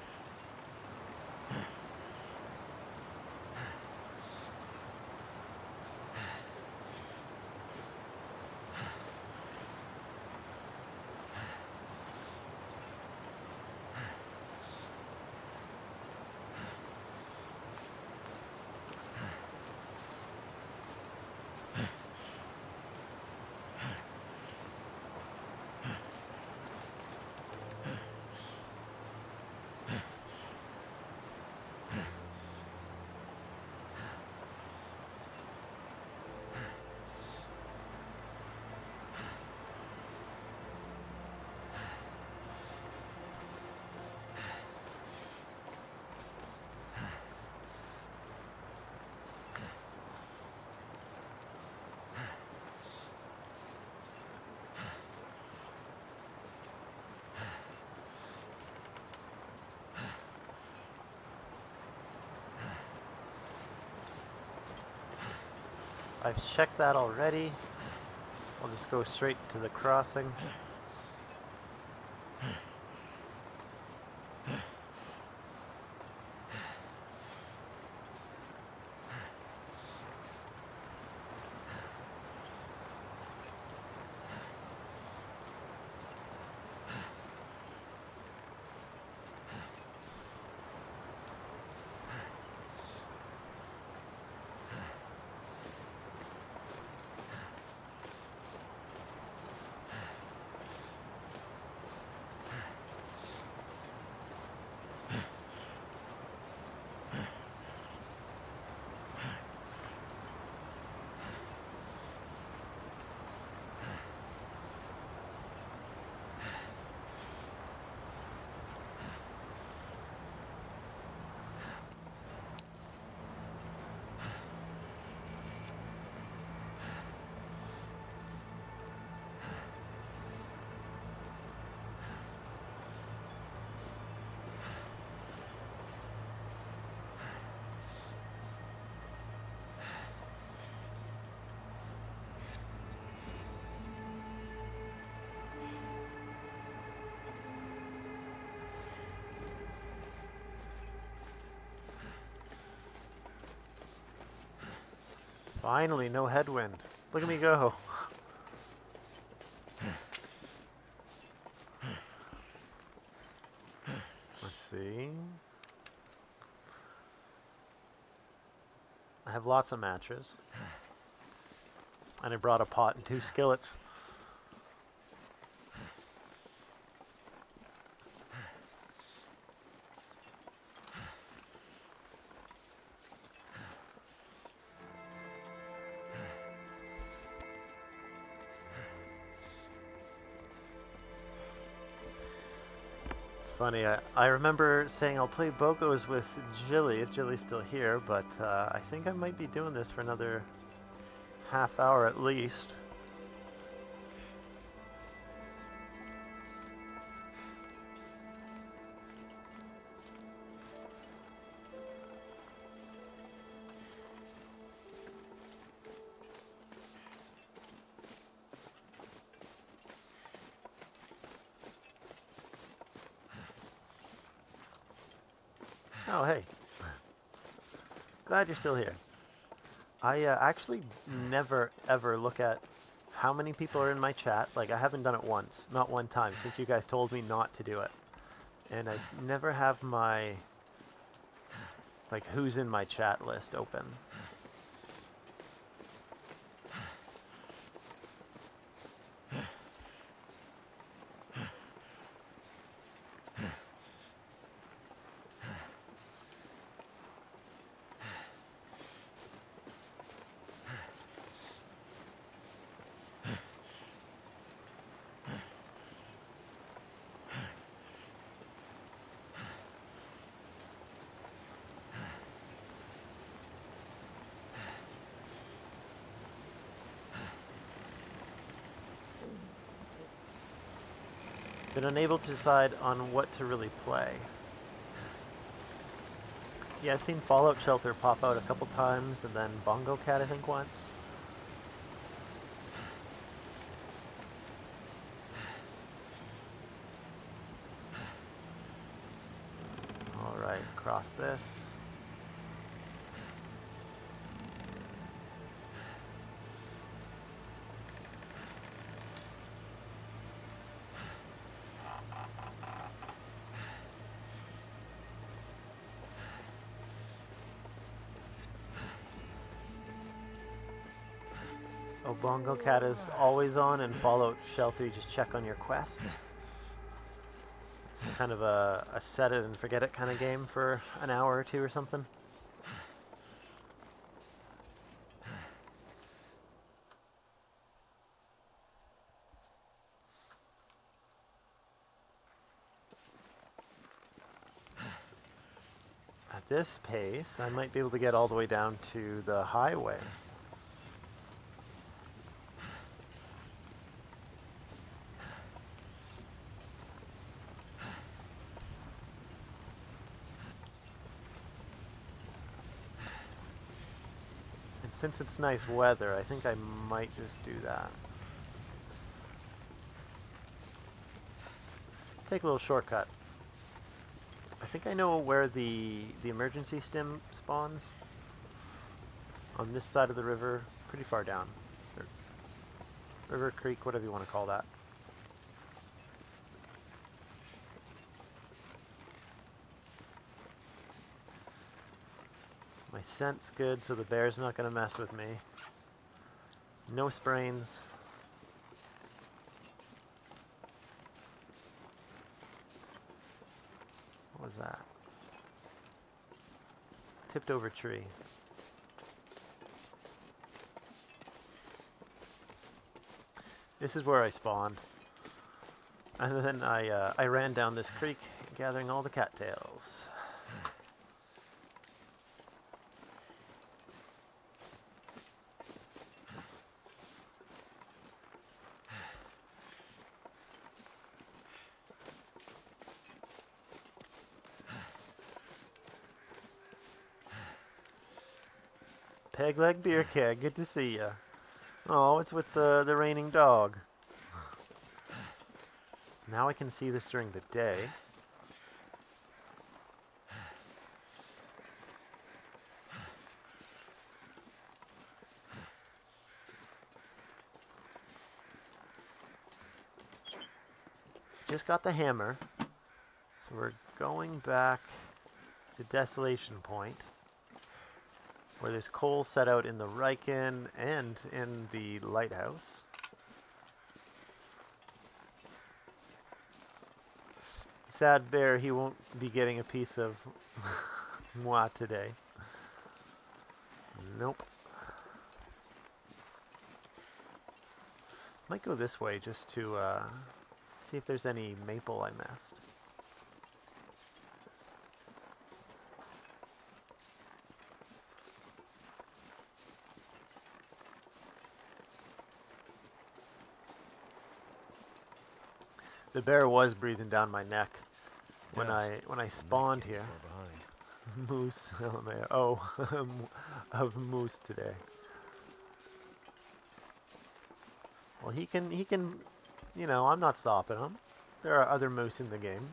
I've checked that already. I'll just go straight to the crossing. Finally, no headwind. Look at me go. Let's see. I have lots of matches. And I brought a pot and 2 skillets. It's funny, I remember saying I'll play Bogos with Jilly, if Jilly's still here, but I think I might be doing this for another half hour at least. Oh, hey. Glad you're still here. I actually never ever look at how many people are in my chat. Like, I haven't done it once, not one time, since you guys told me not to do it. And I never have my, like, who's in my chat list open. Been unable to decide on what to really play. Yeah, I've seen Fallout Shelter pop out a couple times, and then Bongo Cat I think once. Alright, cross this. Oh, Bongo Cat is always on, and Fallout Shelter, you just check on your quest. It's kind of a set it and forget it kind of game for an hour or two or something. At this pace, I might be able to get all the way down to the highway. And since it's nice weather, I think I might just do that. Take a little shortcut. I think I know where the emergency stim spawns. On this side of the river, pretty far down. Or river, creek, whatever you want to call that. My scent's good, so the bear's not going to mess with me. No sprains. What was that? Tipped over tree. This is where I spawned. And then I ran down this creek, gathering all the cattails. Peg leg beer keg, good to see ya. Oh, it's with the raining dog. Now I can see this during the day. just got the hammer. So we're going back to Desolation Point, where there's coal set out in the Riken and in the lighthouse. Sad bear, he won't be getting a piece of moi today. Nope. Might go this way just to see if there's any maple I missed. The bear was breathing down my neck when I spawned here. Moose, oh, of moose today. Well, he can, you know, I'm not stopping him. There are other moose in the game.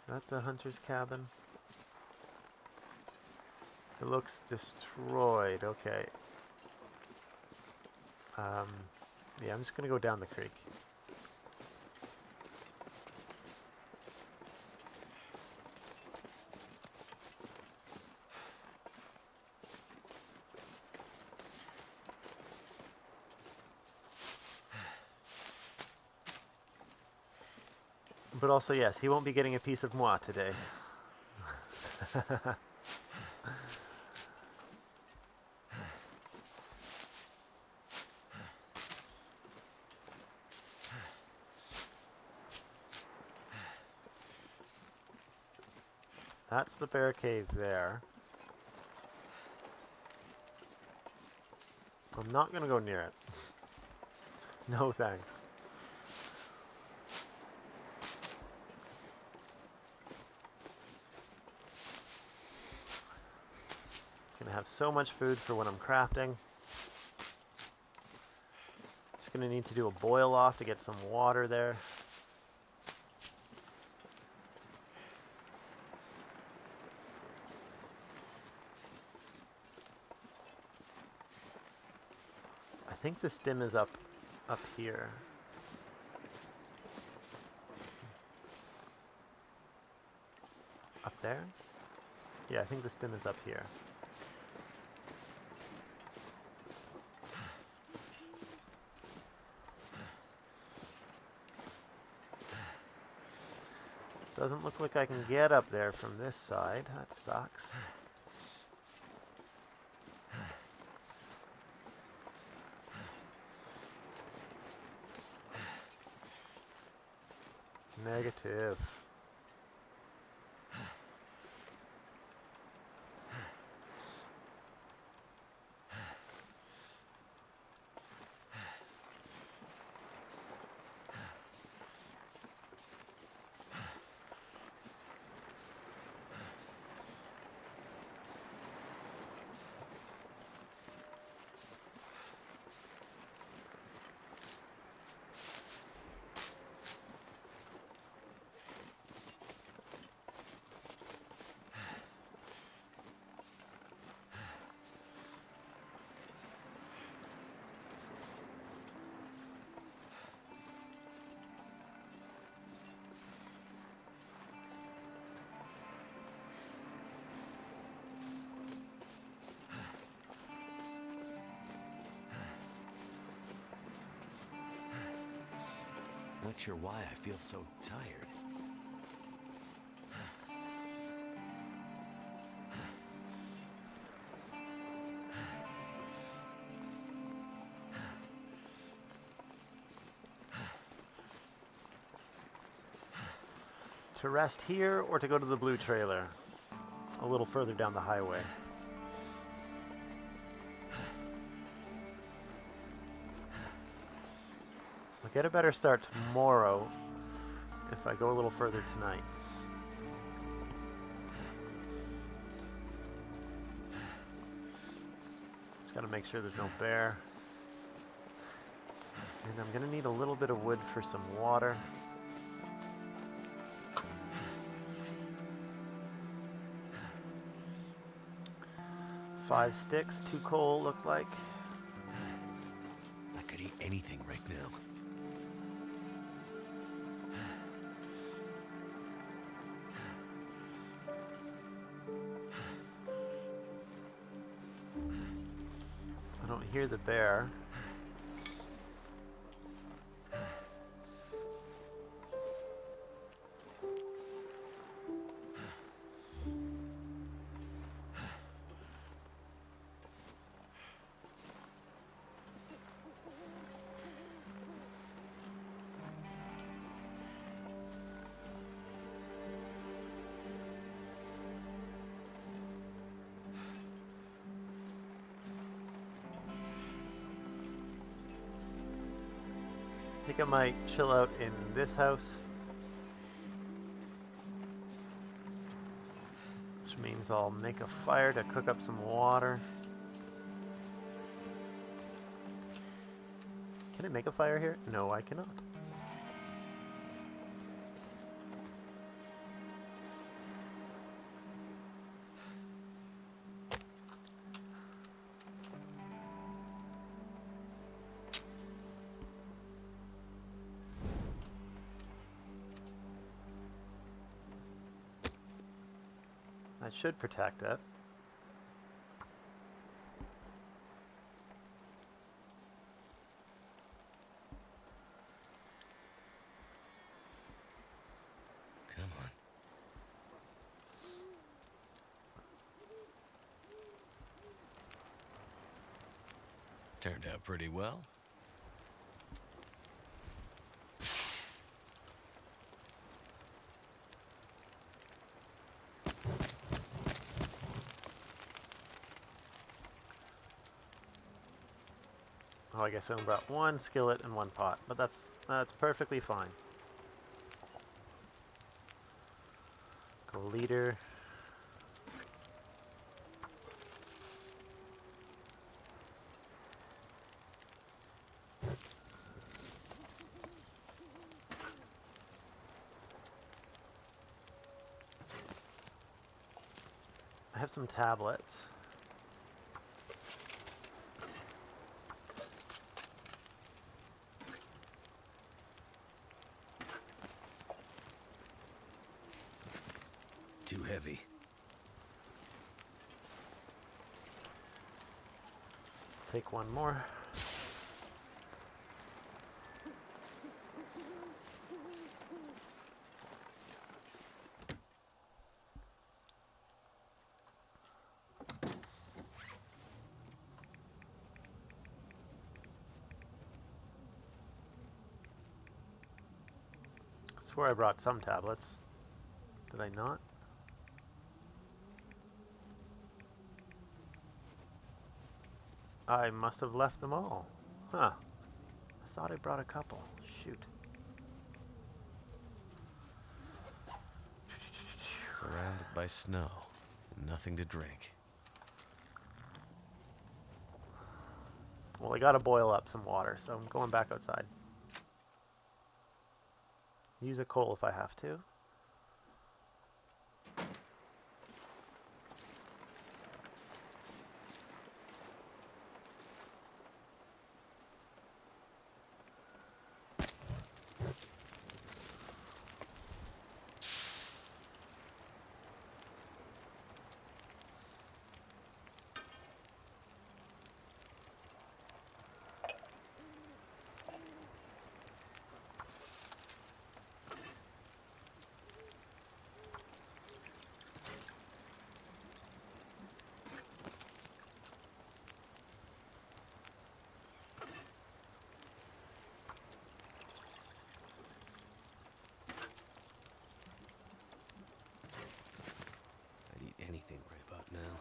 Is that the hunter's cabin? It looks destroyed. Okay. Yeah, I'm just gonna go down the creek. But also, yes, he won't be getting a piece of moi today. That's the bear cave there. I'm not gonna go near it. No thanks. Gonna have so much food for when I'm crafting. Just gonna need to do a boil off to get some water there. I think the stem is up here. Up there? Yeah, I think the stem is up here. Doesn't look like I can get up there from this side. That sucks. Negative. Not sure why I feel so tired. To rest here or to go to the blue trailer? A little further down the highway. I'll get a better start tomorrow if I go a little further tonight. Just gotta make sure there's no bear. And I'm gonna need a little bit of wood for some water. Five sticks, 2 coal, looked like. I could eat anything right now. I don't hear the bear. I think I might chill out in this house, which means I'll make a fire to cook up some water. Can I make a fire here? No, I cannot. That should protect it. Come on. Turned out pretty well. Oh, I guess I only brought one skillet and one pot, but that's perfectly fine. Go leader. I have some tablets. Too heavy. Take one more. I swear I brought some tablets. Did I not? I must have left them all. Huh. I thought I brought a couple. Shoot. Surrounded by snow and nothing to drink. Well, I gotta boil up some water, so I'm going back outside. Use a coal if I have to. I'd eat anything right about now.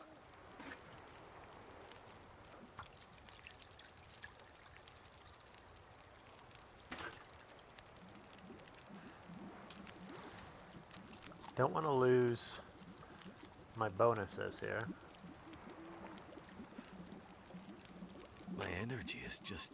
Don't want to lose my bonuses here. My energy is just...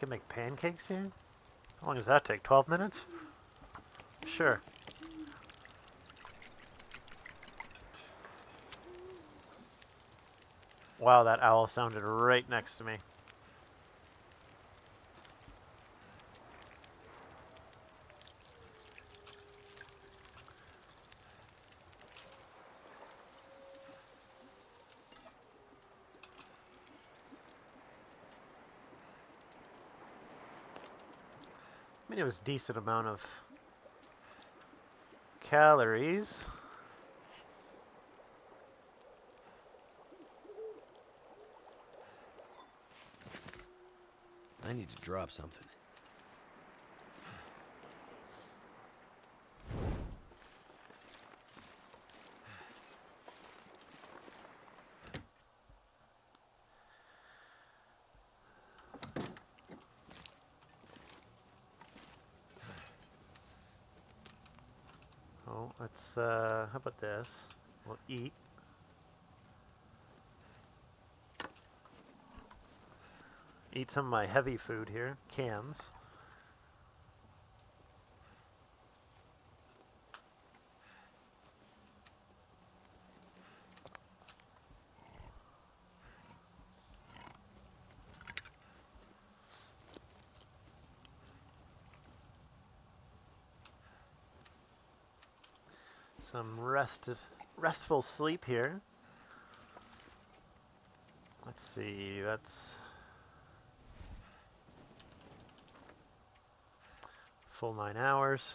can make pancakes here? How long does that take? 12 minutes? Sure. Wow, that owl sounded right next to me. I mean, it was a decent amount of calories. I need to drop something. Oh, let's, how about this? We'll eat. Eat some of my heavy food here, cans. Some restful sleep here. Let's see, that's full 9 hours.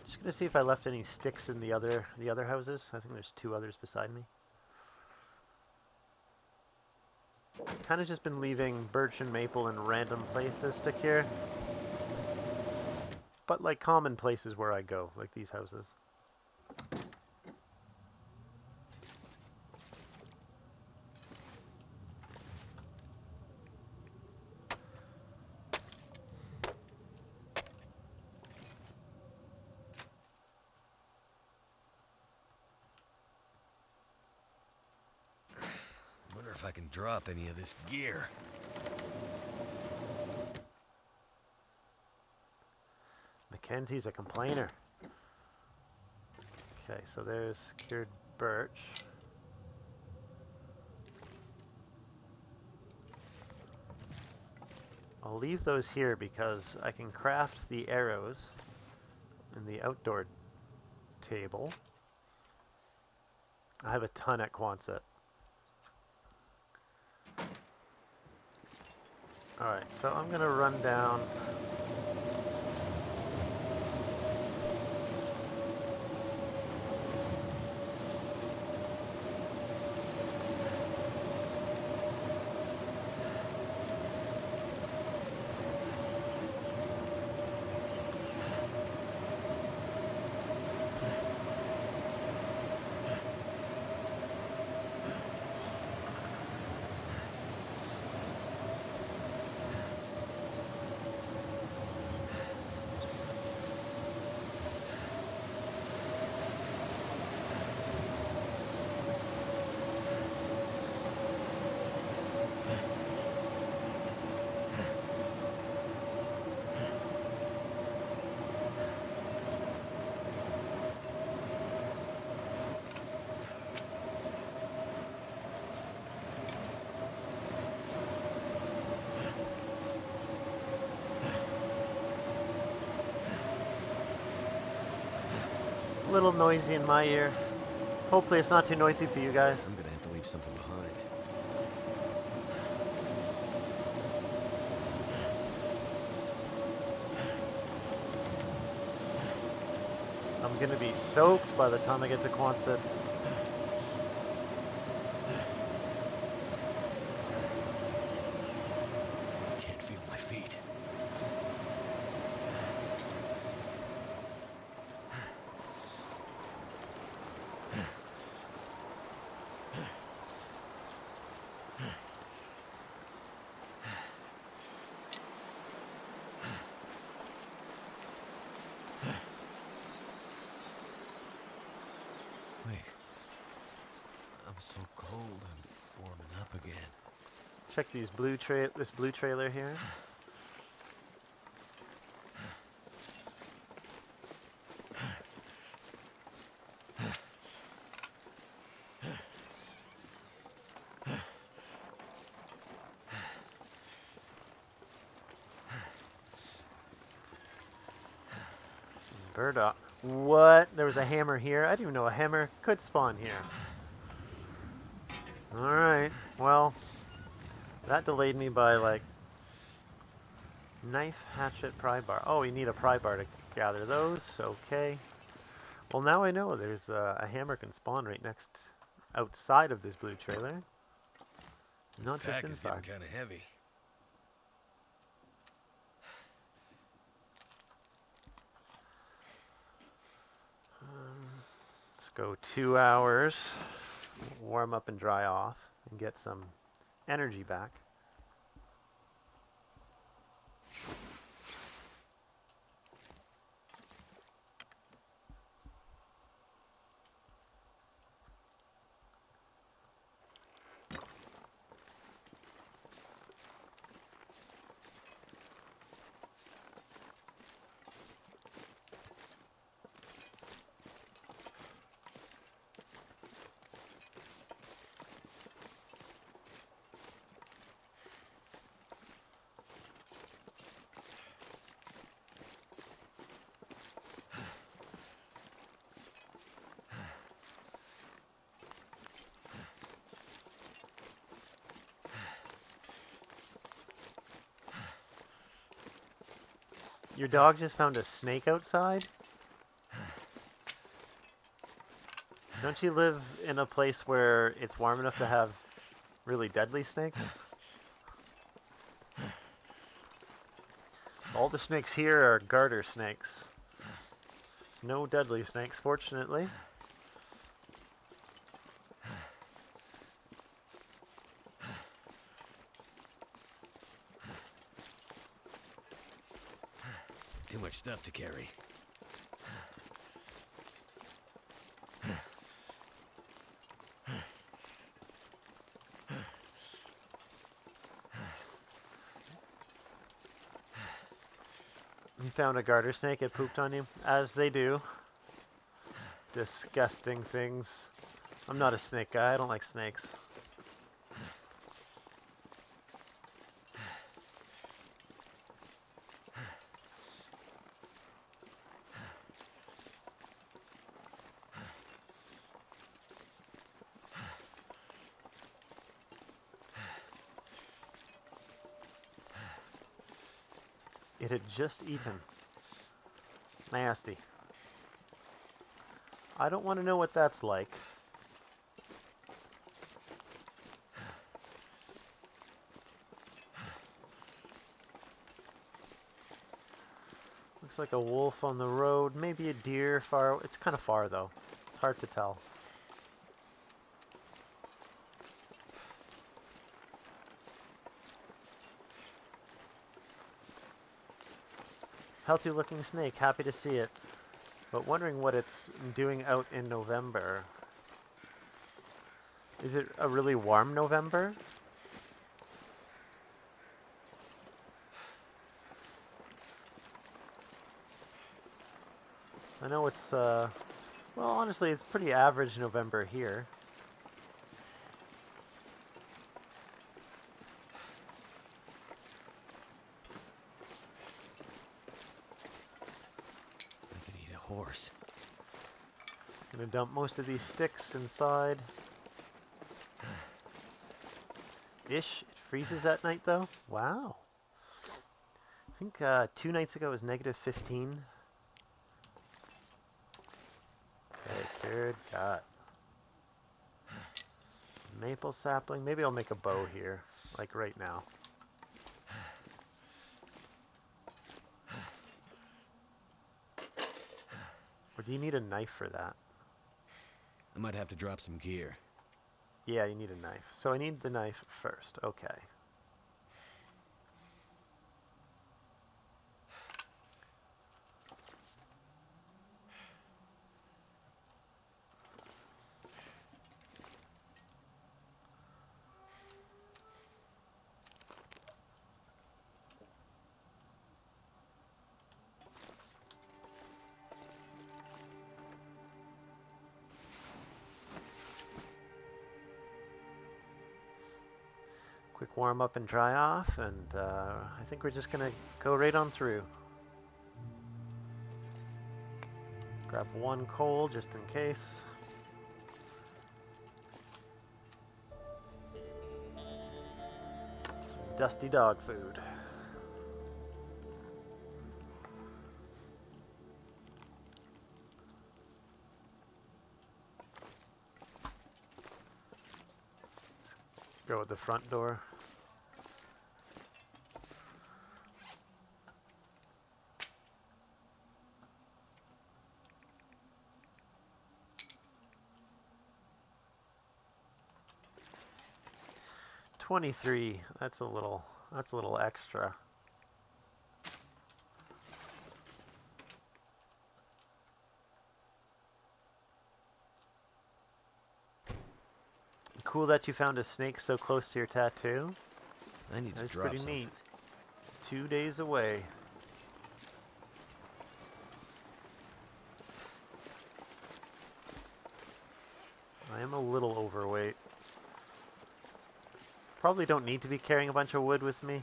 Just gonna see if I left any sticks in the other houses. I think there's 2 others beside me. Kind of just been leaving birch and maple in random places to cure. But like common places where I go, like these houses. Wonder if I can drop any of this gear. Mackenzie's a complainer. Okay, so there's cured birch. I'll leave those here because I can craft the arrows in the outdoor table. I have a ton at Quonset. Alright, so I'm going to run down. A little noisy in my ear. Hopefully it's not too noisy for you guys. I'm gonna have to leave something behind. I'm gonna be soaked by the time I get to Quonset. so cold, I'm warming up again. Check this blue trailer here. Burdock. What? There was a hammer here? I didn't even know a hammer could spawn here. Alright, well, that delayed me by like knife, hatchet, pry bar. Oh, you need a pry bar to gather those. Okay. Well, now I know there's a hammer can spawn right next outside of this blue trailer, This not just pack is getting inside. kind of heavy. Let's go 2 hours, warm up and dry off, and get some energy back. Your dog just found a snake outside? Don't you live in a place where it's warm enough to have really deadly snakes? All the snakes here are garter snakes. No deadly snakes, fortunately. Too much stuff to carry. You found a garter snake, it pooped on you, as they do. Disgusting things. I'm not a snake guy, I don't like snakes. It had just eaten. Nasty. I don't want to know what that's like. Looks like a wolf on the road, maybe a deer far. It's kind of far though. It's hard to tell. Healthy looking snake, happy to see it. But wondering what it's doing out in November. Is it a really warm November? I know it's, well, honestly, it's pretty average November here. I could eat a horse. Gonna dump most of these sticks inside. Ish, it freezes at night though. Wow. I think 2 nights ago it was negative 15. Okay, good got. Maple sapling. Maybe I'll make a bow here, like right now. Or do you need a knife for that? I might have to drop some gear. Yeah, you need a knife. So I need the knife first. Okay. Quick warm up and dry off, and I think we're just gonna go right on through. Grab one coal just in case. Some dusty dog food. Go with the front door. $23. That's a little extra. Cool that you found a snake so close to your tattoo. I need to That's drop pretty something. neat. 2 days away. I am a little overweight. Probably don't need to be carrying a bunch of wood with me.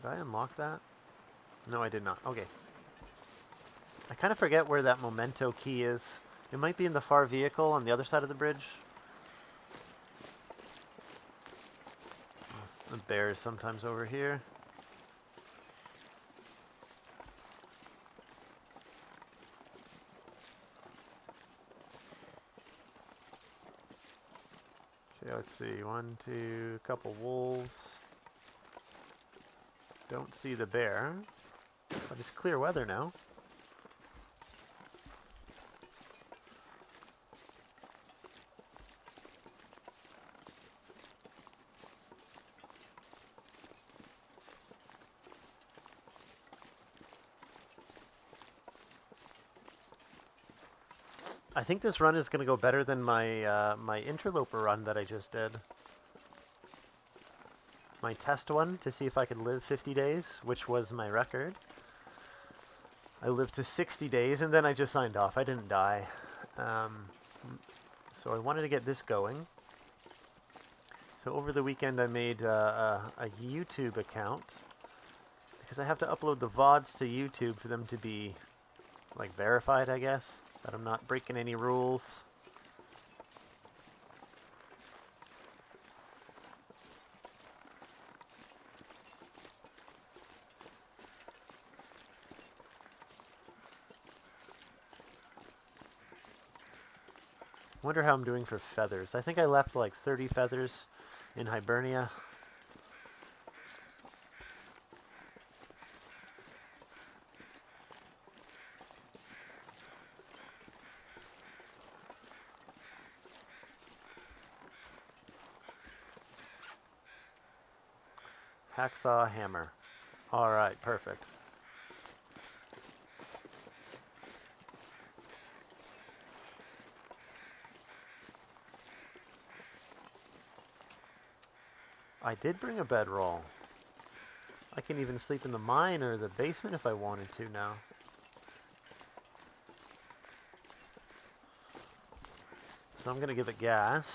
Did I unlock that? No, I did not. Okay. I kind of forget where that memento key is. It might be in the far vehicle on the other side of the bridge. The bear's sometimes over here. Okay, let's see. One, two, a couple wolves. Don't see the bear, but it's clear weather now. I think this run is going to go better than my my interloper run that I just did. My test one to see if I could live 50 days, which was my record. I lived to 60 days and then I just signed off. I didn't die. So I wanted to get this going. So over the weekend I made a YouTube account because I have to upload the VODs to YouTube for them to be like verified, I guess. That I'm not breaking any rules. Wonder how I'm doing for feathers. I think I left like 30 feathers in Hibernia. Hacksaw hammer. Alright, perfect. I did bring a bedroll. I can even sleep in the mine or the basement if I wanted to now. So I'm gonna give it gas.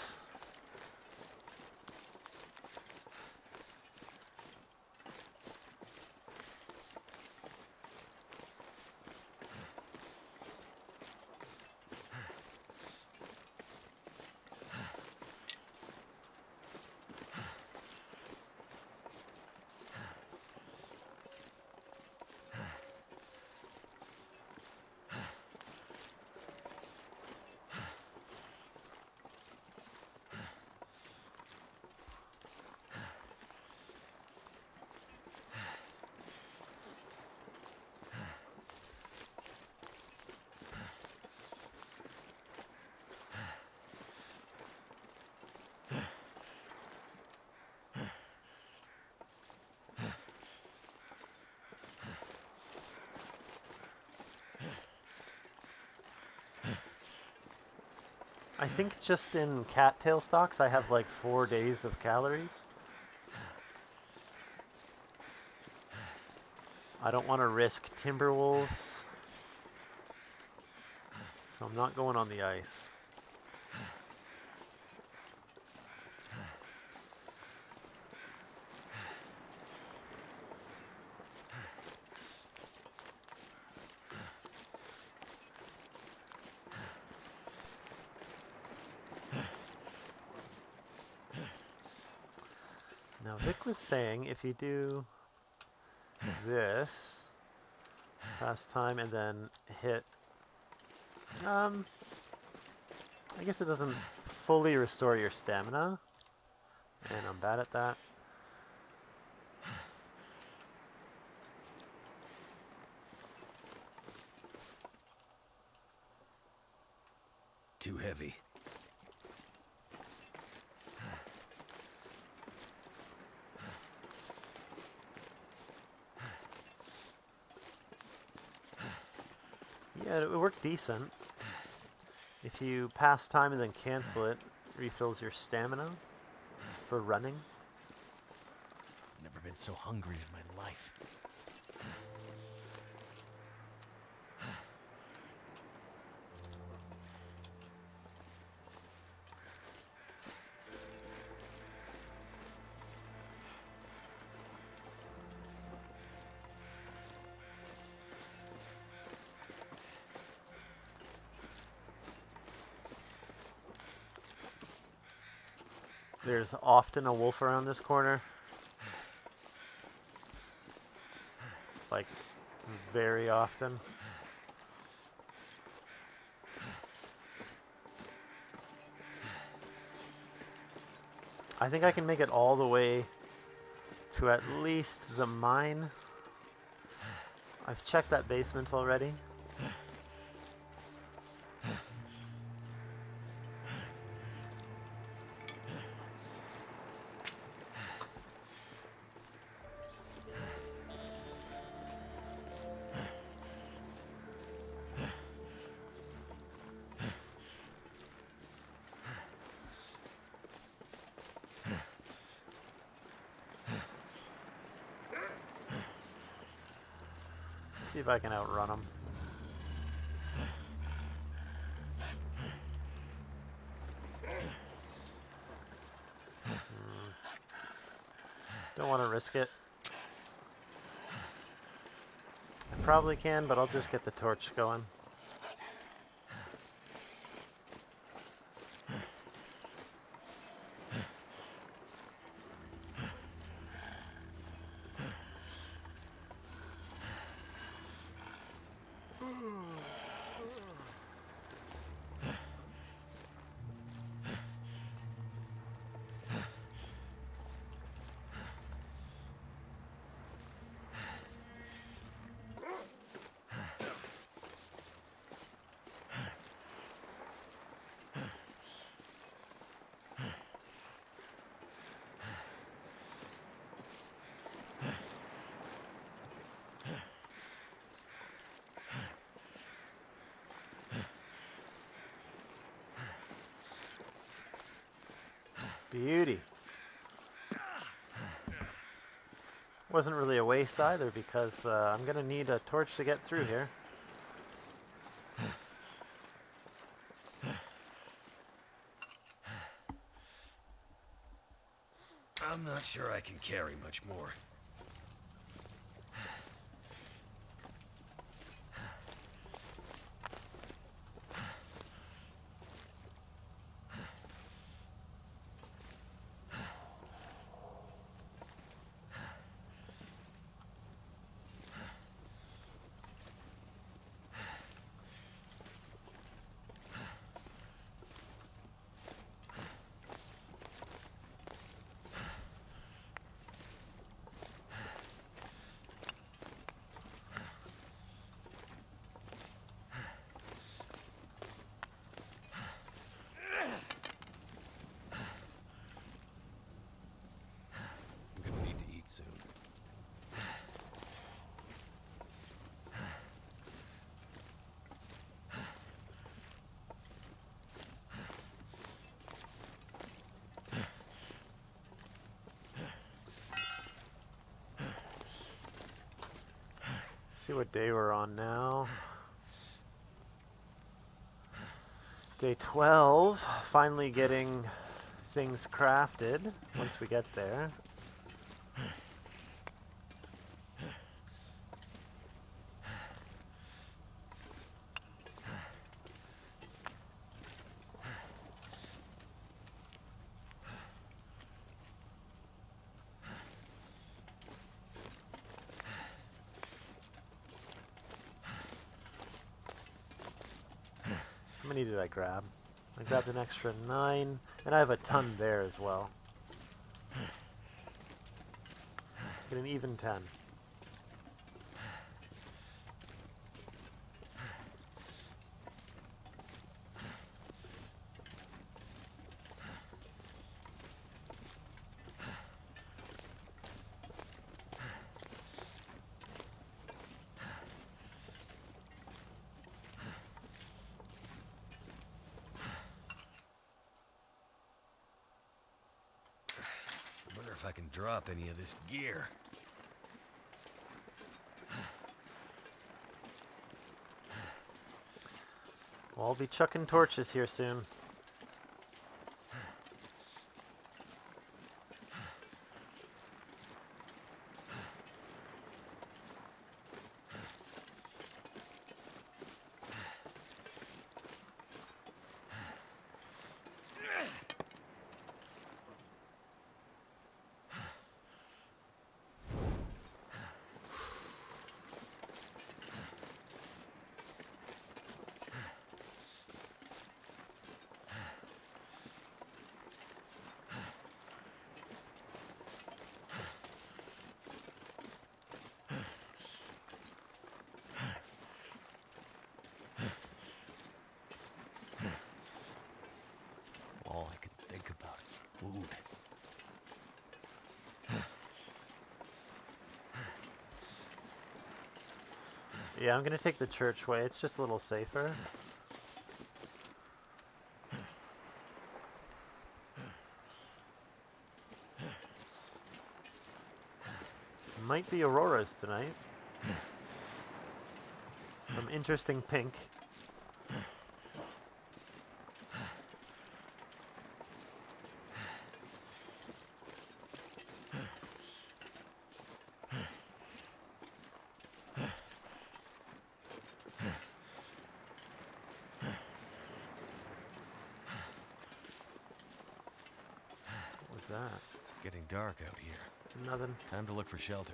I think just in cattail stocks I have like 4 days of calories. I don't want to risk timber wolves. So I'm not going on the ice. Now Vic was saying if you do this, pass time and then hit, I guess it doesn't fully restore your stamina, and I'm bad at that. Too heavy. Yeah, it worked decent. If you pass time and then cancel it, refills your stamina for running. Never been so hungry in my life. There's often a wolf around this corner. Like, very often. I think I can make it all the way to at least the mine. I've checked that basement already. See if I can outrun them. Don't want to risk it. I probably can, but I'll just get the torch going. Beauty. Wasn't really a waste either because I'm going to need a torch to get through here. I'm not sure I can carry much more. I'm gonna need to eat soon. See what day we're on now. Day 12, finally getting things crafted once we get there. How many did I grab? I grabbed an extra 9, and I have a ton there as well. Get an even 10. I wonder if I can drop any of this gear. Well, I'll be chucking torches here soon. All I could think about is food. Yeah, I'm gonna take the church way. It's just a little safer. Might be auroras tonight. Some interesting pink. What was that? It's getting dark out here. Nothing. Time to look for shelter.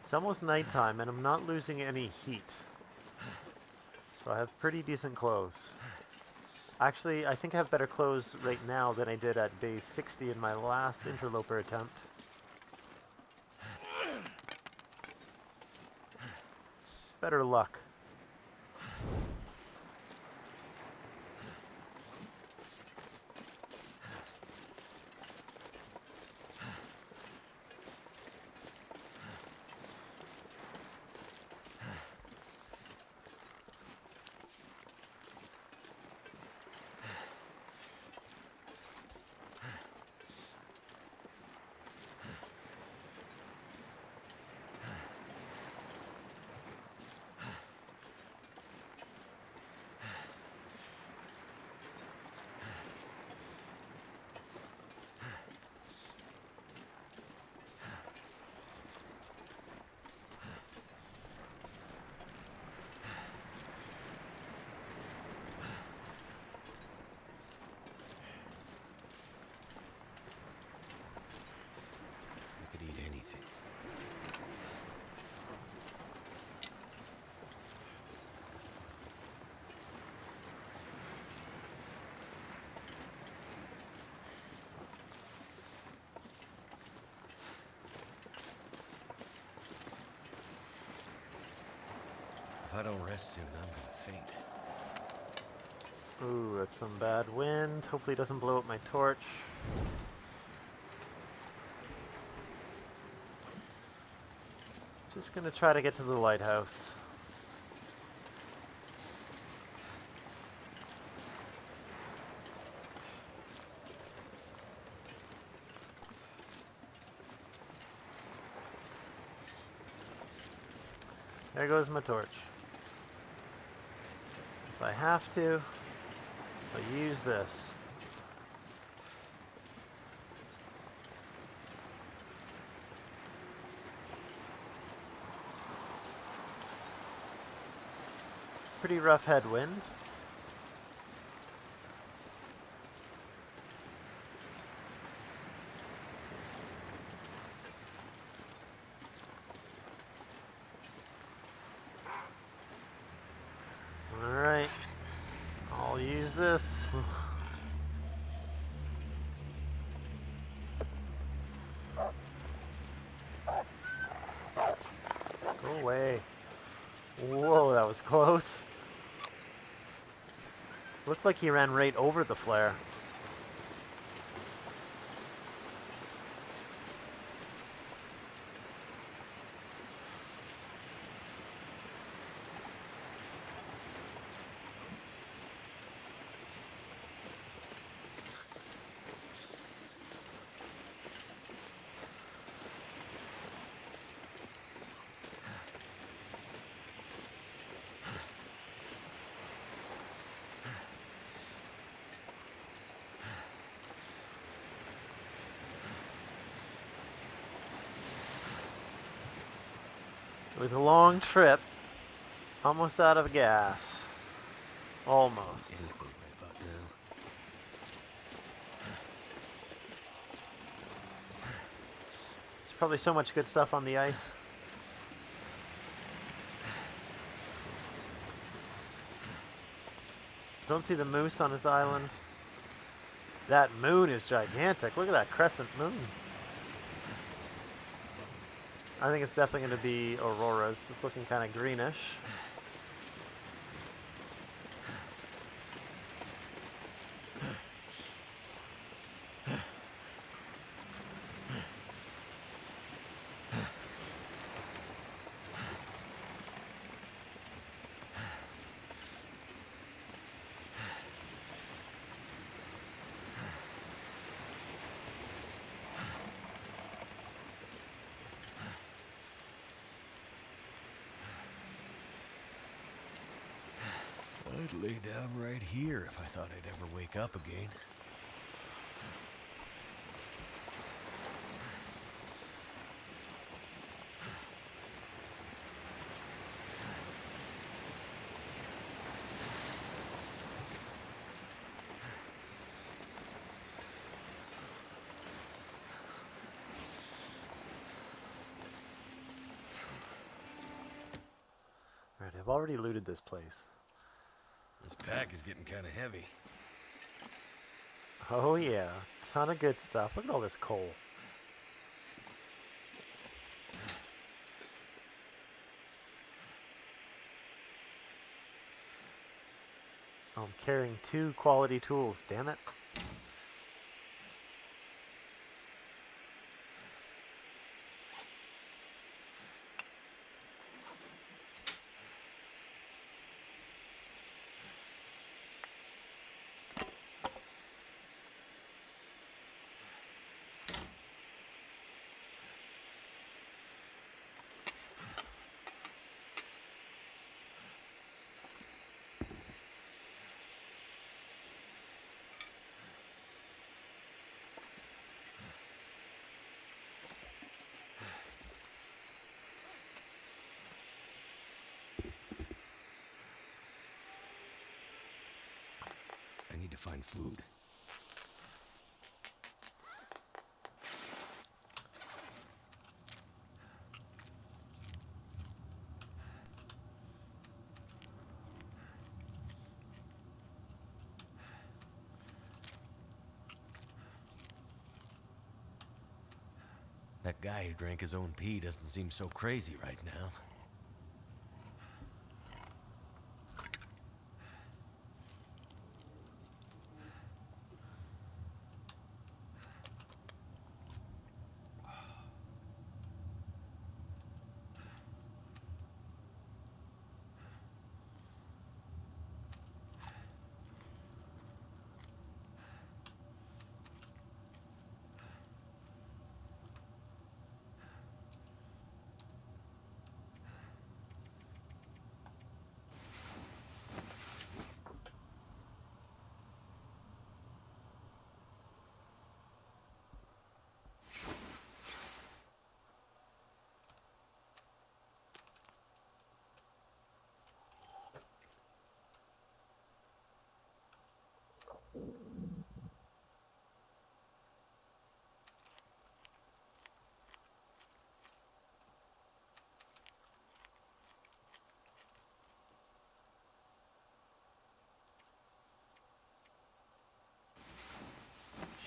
It's almost nighttime and I'm not losing any heat. So I have pretty decent clothes. Actually, I think I have better clothes right now than I did at day 60 in my last interloper attempt. Better luck. You could eat anything. If I don't rest soon, I'm gonna faint. Ooh, that's some bad wind. Hopefully it doesn't blow up my torch. Just gonna try to get to the lighthouse. There goes my torch. If I have to, I'll use this. Pretty rough headwind. Alright, I'll use this. Go away. Whoa, that was close. Looked like he ran right over the flare. It was a long trip. Almost out of gas. Almost. Anything right about now. There's probably so much good stuff on the ice. Don't see the moose on his island. That moon is gigantic. Look at that crescent moon. I think it's definitely going to be auroras. It's looking kind of greenish. I'd lay down right here if I thought I'd ever wake up again. Right, I've already looted this place. This pack is getting kind of heavy. Oh yeah, ton of good stuff. Look at all this coal. Oh, I'm carrying 2 quality tools, damn it. I need to find food. That guy who drank his own pee doesn't seem so crazy right now.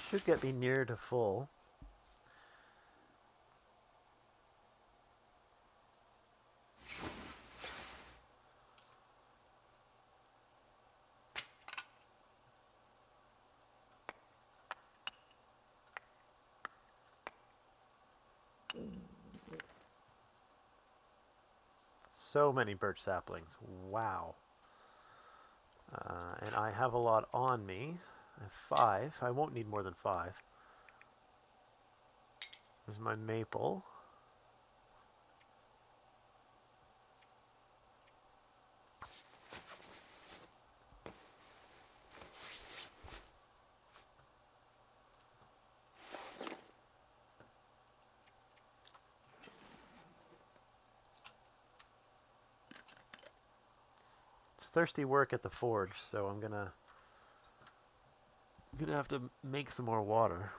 Should get me near to full. So many birch saplings. Wow. And I have a lot on me. I have 5. I won't need more than 5. There's my maple. It's thirsty work at the forge, so I'm gonna have to make some more water.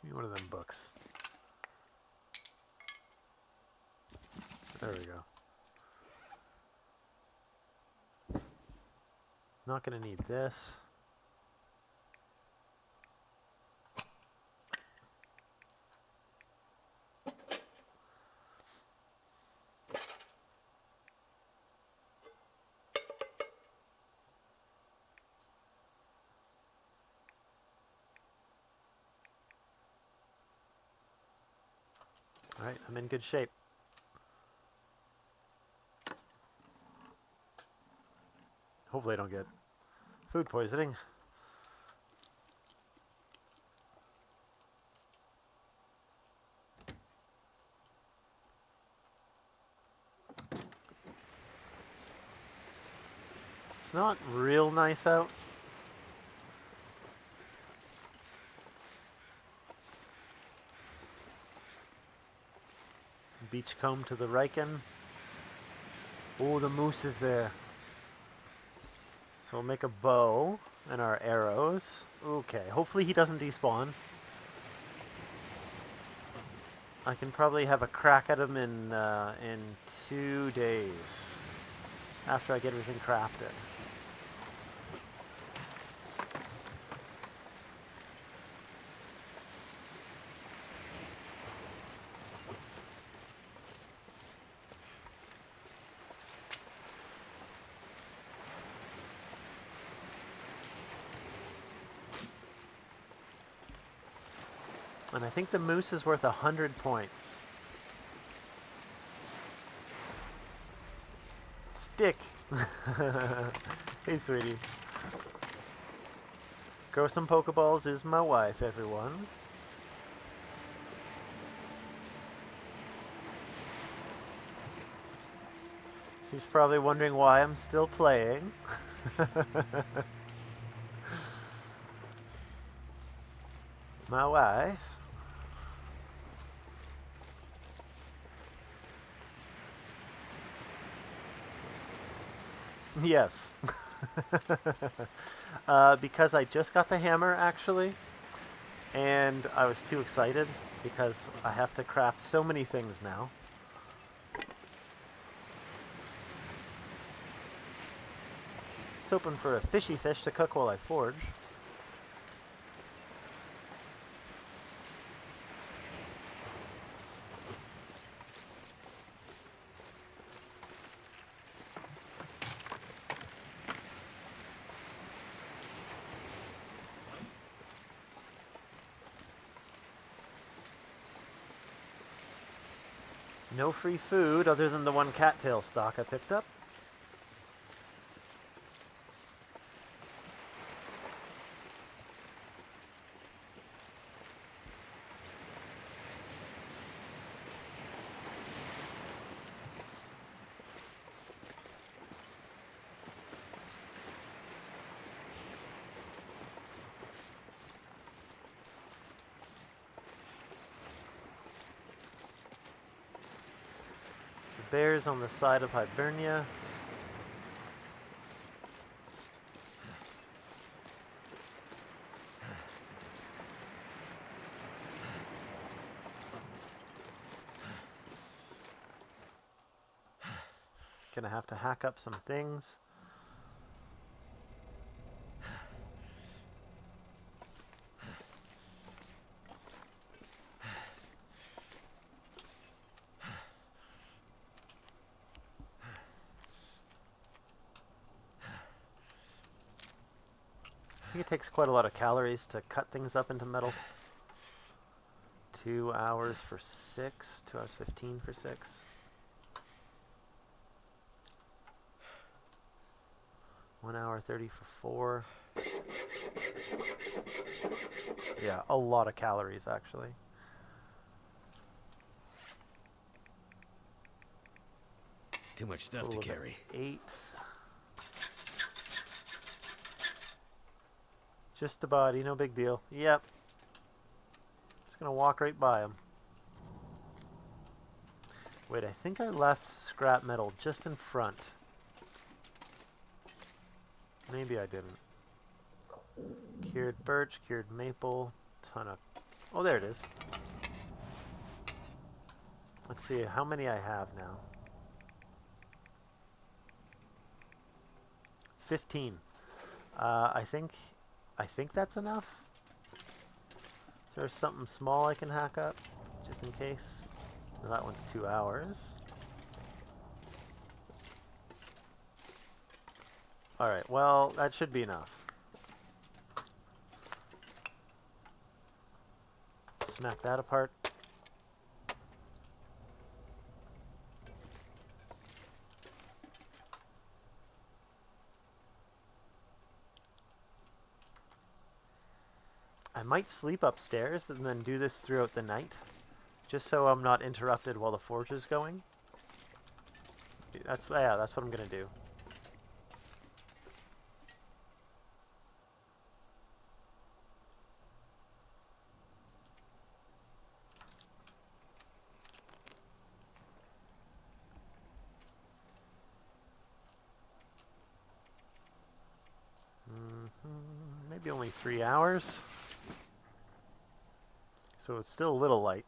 Give me one of them books. There we go. Not gonna need this. Alright, I'm in good shape. Hopefully I don't get food poisoning. It's not real nice out. Beachcomb to the Riken. Oh, the moose is there. So we'll make a bow and our arrows. Okay, hopefully he doesn't despawn. I can probably have a crack at him in 2 days after I get everything crafted. And I think the moose is worth 100 points. Stick! Hey, sweetie. Grow some Pokeballs is my wife, everyone. She's probably wondering why I'm still playing. My wife. Yes. Because I just got the hammer, actually, and I was too excited because I have to craft so many things now. Just hoping for a fishy fish to cook while I forge. No free food other than the one cattail stalk I picked up. The bear's on the side of Hibernia. Gonna have to hack up some things. I think it takes quite a lot of calories to cut things up into metal. 2 hours for 6, 2 hours 15 for 6. One hour 30 for 4. Yeah, a lot of calories actually. Too much stuff to Total of carry. 8. Just a body, no big deal. Yep. Just gonna walk right by him. Wait, I think I left scrap metal just in front. Maybe I didn't. Cured birch, cured maple, ton of... Oh, there it is. Let's see how many I have now. 15. I think that's enough. Is there something small I can hack up, just in case? No, that one's 2 hours. Alright, well, that should be enough. Smack that apart. I might sleep upstairs and then do this throughout the night, just so I'm not interrupted while the forge is going. That's what I'm gonna do. Maybe only 3 hours. So it's still a little light.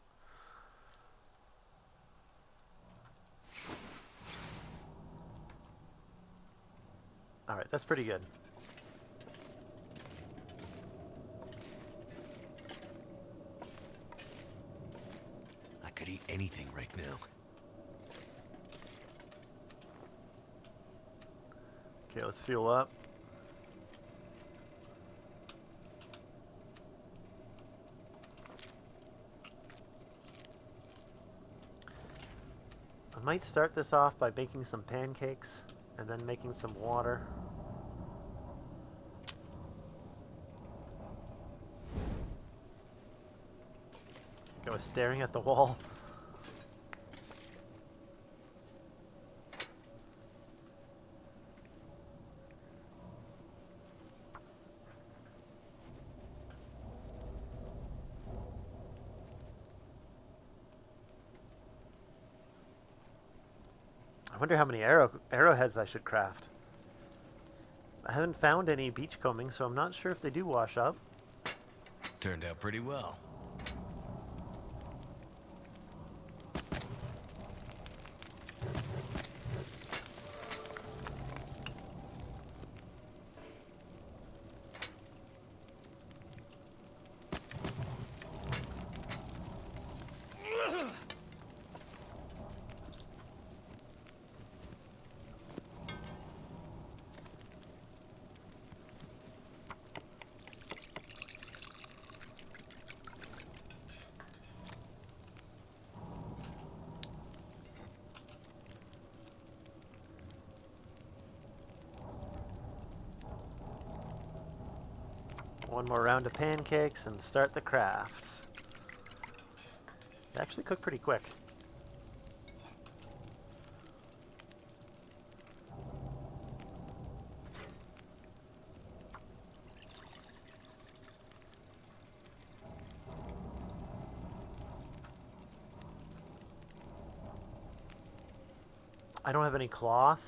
Alright, that's pretty good. I could eat anything right now. Okay, let's fuel up. I might start this off by making some pancakes and then making some water. I was staring at the wall. I wonder how many arrowheads I should craft. I haven't found any beachcombing, so I'm not sure if they do wash up. Turned out pretty well. One more round of pancakes and start the craft. They actually cook pretty quick. I don't have any cloth.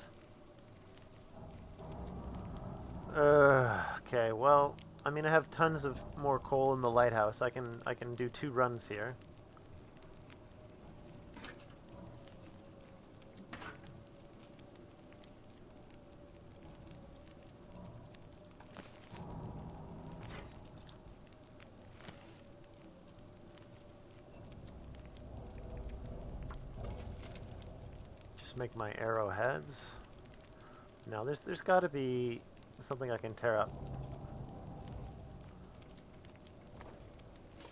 Okay, well, I mean I have tons of more coal in the lighthouse. I can do 2 runs here. just make my arrowheads. Now there's got to be something I can tear up.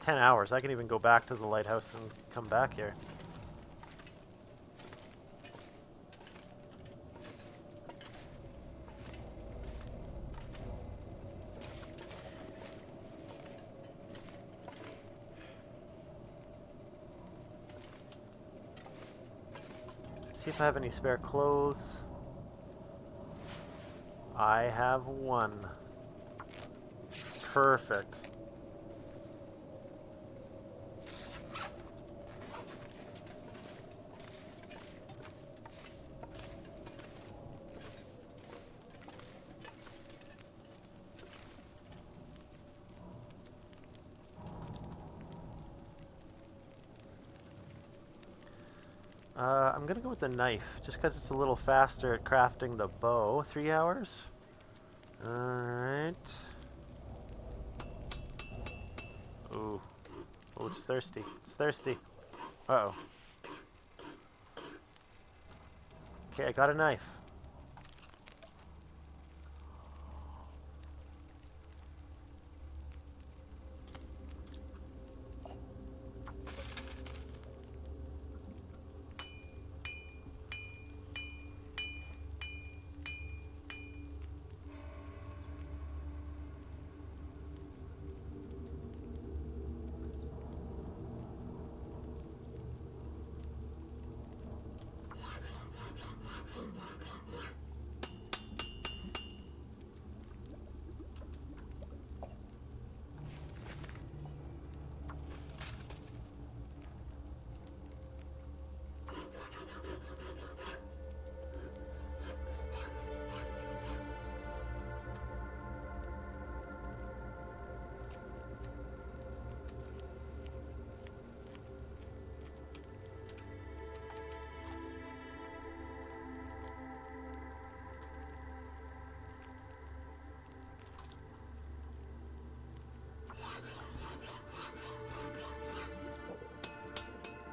10 hours. I can even go back to the lighthouse and come back here. See if I have any spare clothes. I have one. Perfect. I'm gonna go with the knife, just because it's a little faster at crafting the bow. 3 hours? Alright. Ooh. Oh, it's thirsty. It's thirsty. Uh-oh. Okay, I got a knife.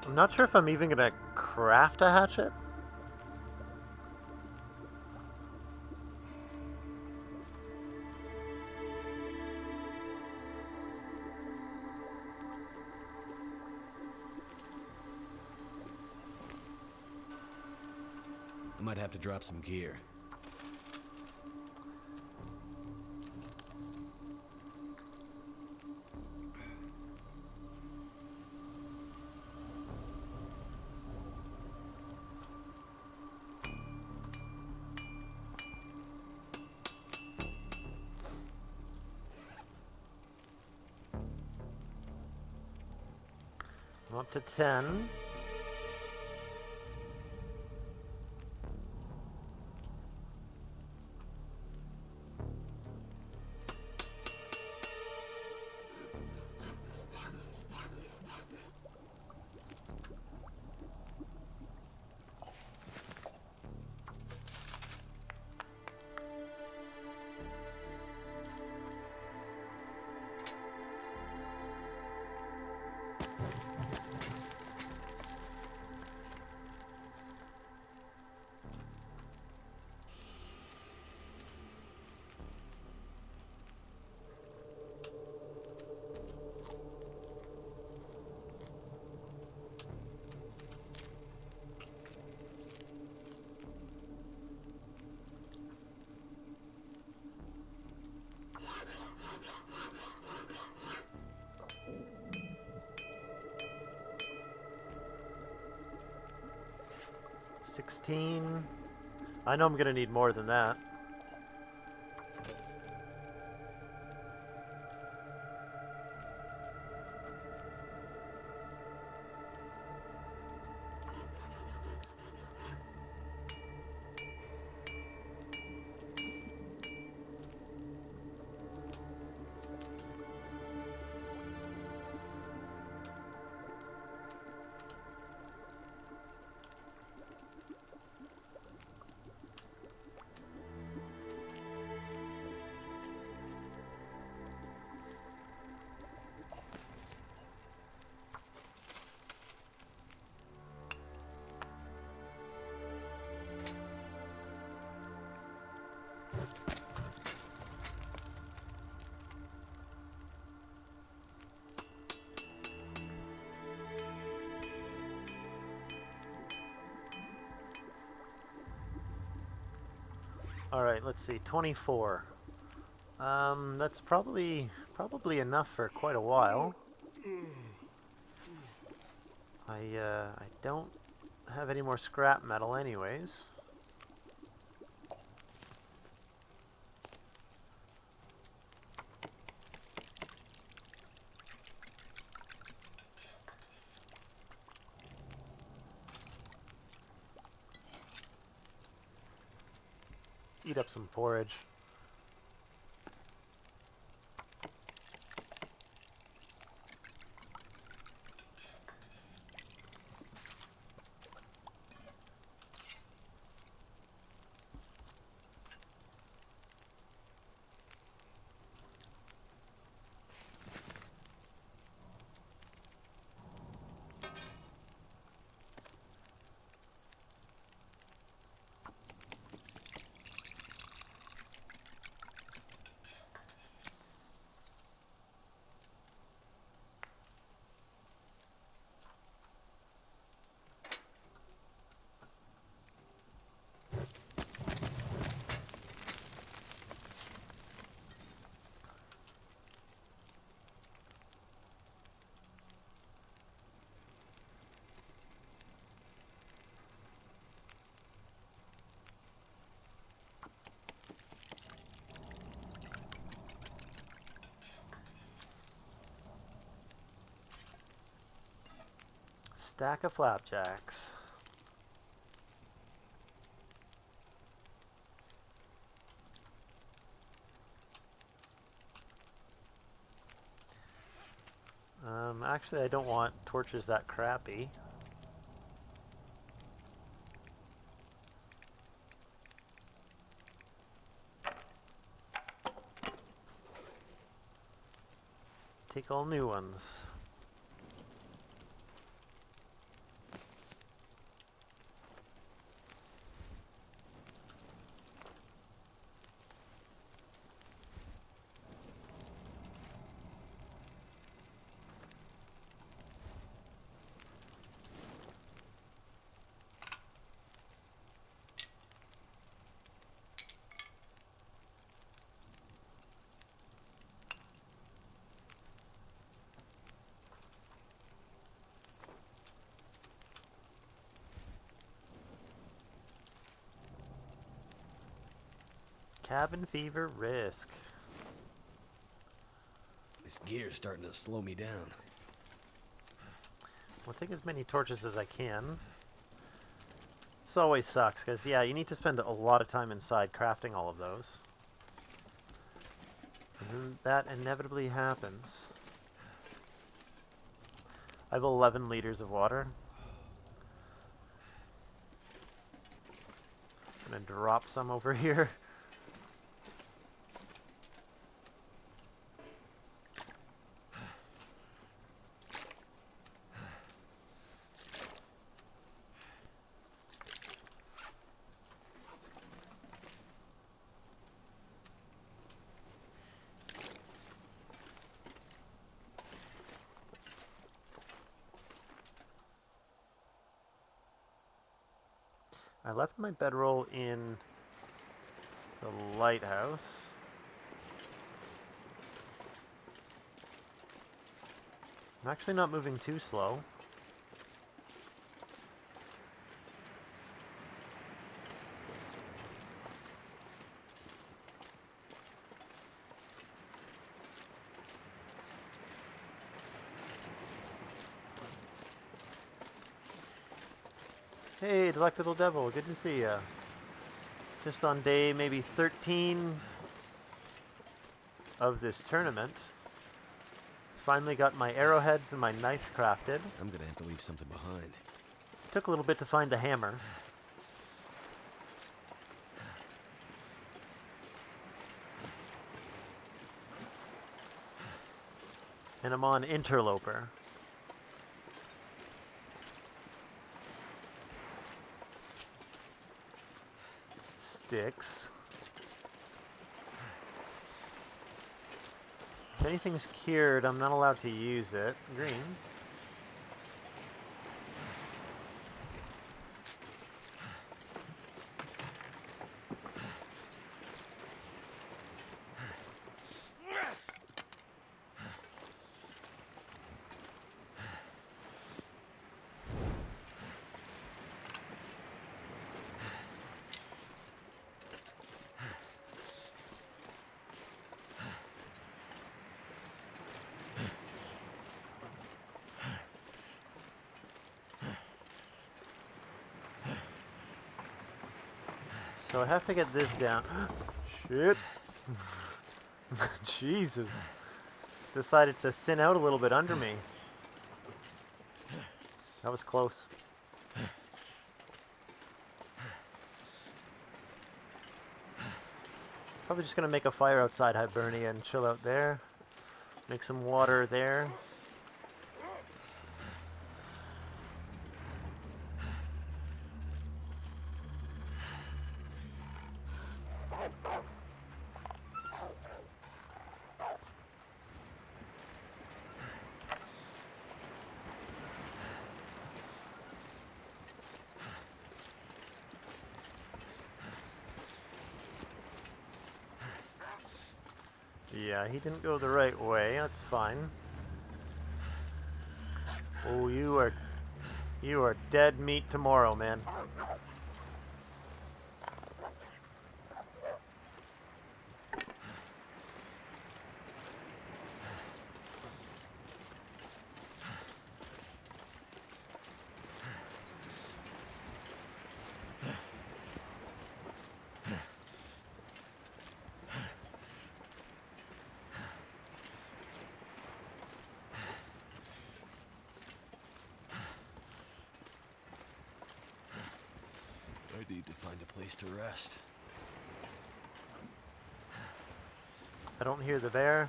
I'm not sure if I'm even gonna craft a hatchet. I might have to drop some gear. I'm up to 10. I know I'm gonna need more than that. All right, let's see, 24. That's probably enough for quite a while. I don't have any more scrap metal anyways. Eat up some porridge. Stack of flapjacks. Actually, I don't want torches that crappy. Take all new ones. Cabin fever risk. This gear's starting to slow me down. I'll take as many torches as I can. This always sucks, because yeah, you need to spend a lot of time inside crafting all of those. And then that inevitably happens. I have 11 liters of water. I'm gonna drop some over here. I left my bedroll in the lighthouse. I'm actually not moving too slow. Hey, Delectable Devil, good to see ya. Just on day maybe 13 of this tournament. Finally got my arrowheads and my knife crafted. I'm gonna have to leave something behind. Took a little bit to find the hammer. And I'm on Interloper. Sticks. If anything's cured, I'm not allowed to use it. Green. So I have to get this down. Shit. Jesus. Decided to thin out a little bit under me. That was close. Probably just gonna make a fire outside Hibernia and chill out there. Make some water there. Yeah, he didn't go the right way. That's fine. Oh, you are dead meat tomorrow, man. I need to find a place to rest. I don't hear the bear.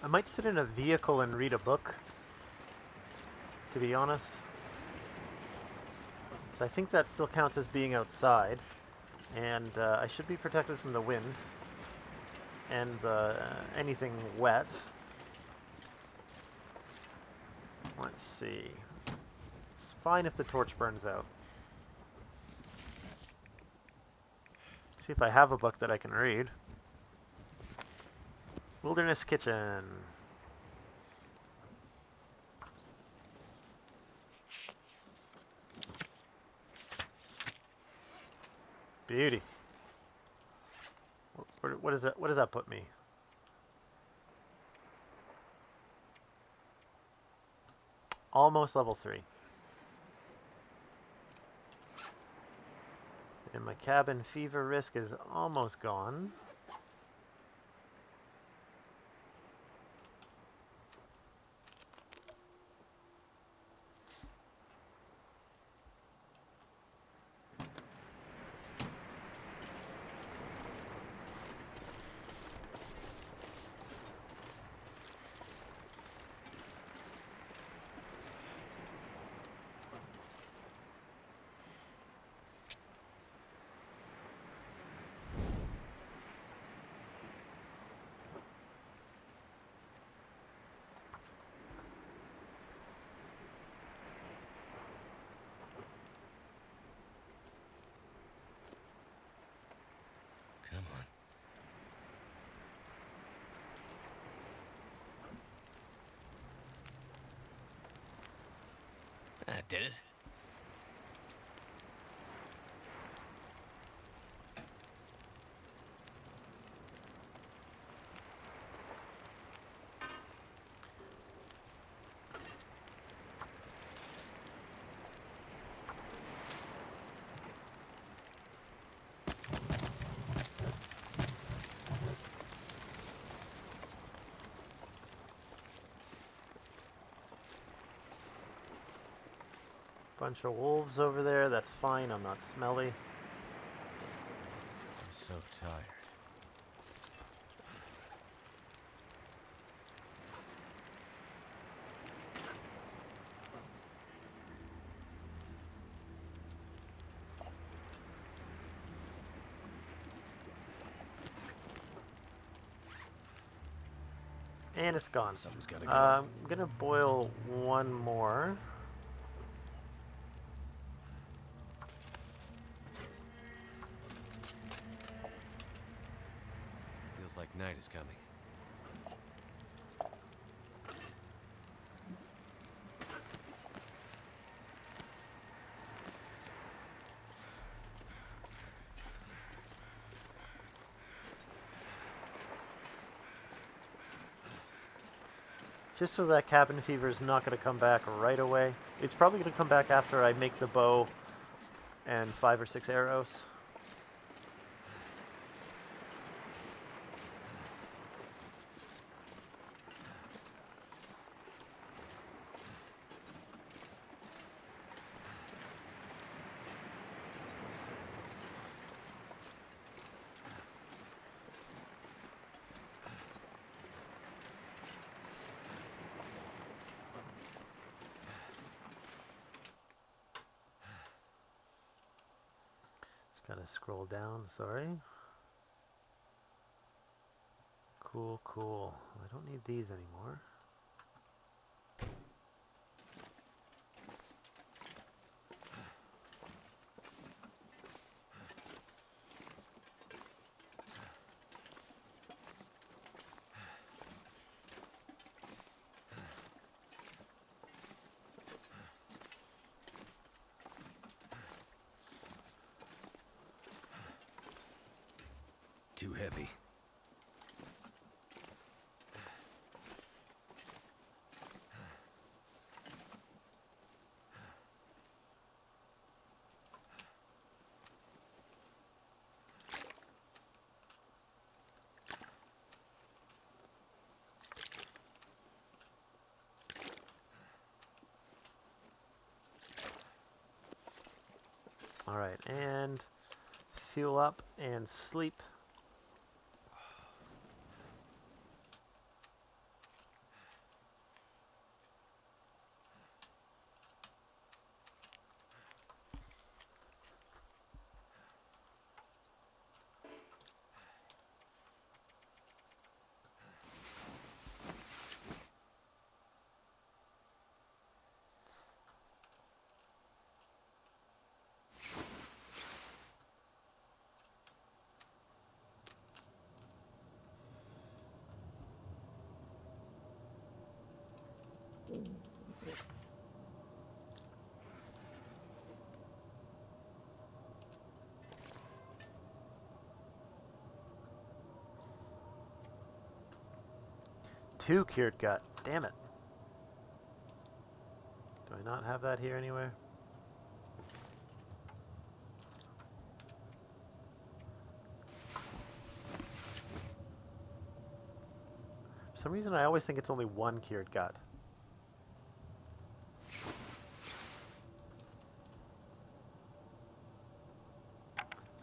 I might sit in a vehicle and read a book, to be honest. So I think that still counts as being outside. And I should be protected from the wind and anything wet. Let's see. It's fine if the torch burns out. See if I have a book that I can read. Wilderness Kitchen. Beauty. What does that? What does that put me? Almost level 3. And my cabin fever risk is almost gone. Come on. That did it. Bunch of wolves over there. That's fine. I'm not smelly. I'm so tired. And it's gone. Something's gotta go. I'm gonna boil one more. Feels like night is coming. Just so that cabin fever is not going to come back right away. It's probably going to come back after I make the bow and 5 or 6 arrows. Just gotta scroll down, sorry. Cool, cool. I don't need these anymore. Too heavy. Alright, and fuel up and sleep. Two cured gut. Damn it. Do I not have that here anywhere? For some reason I always think it's only one cured gut.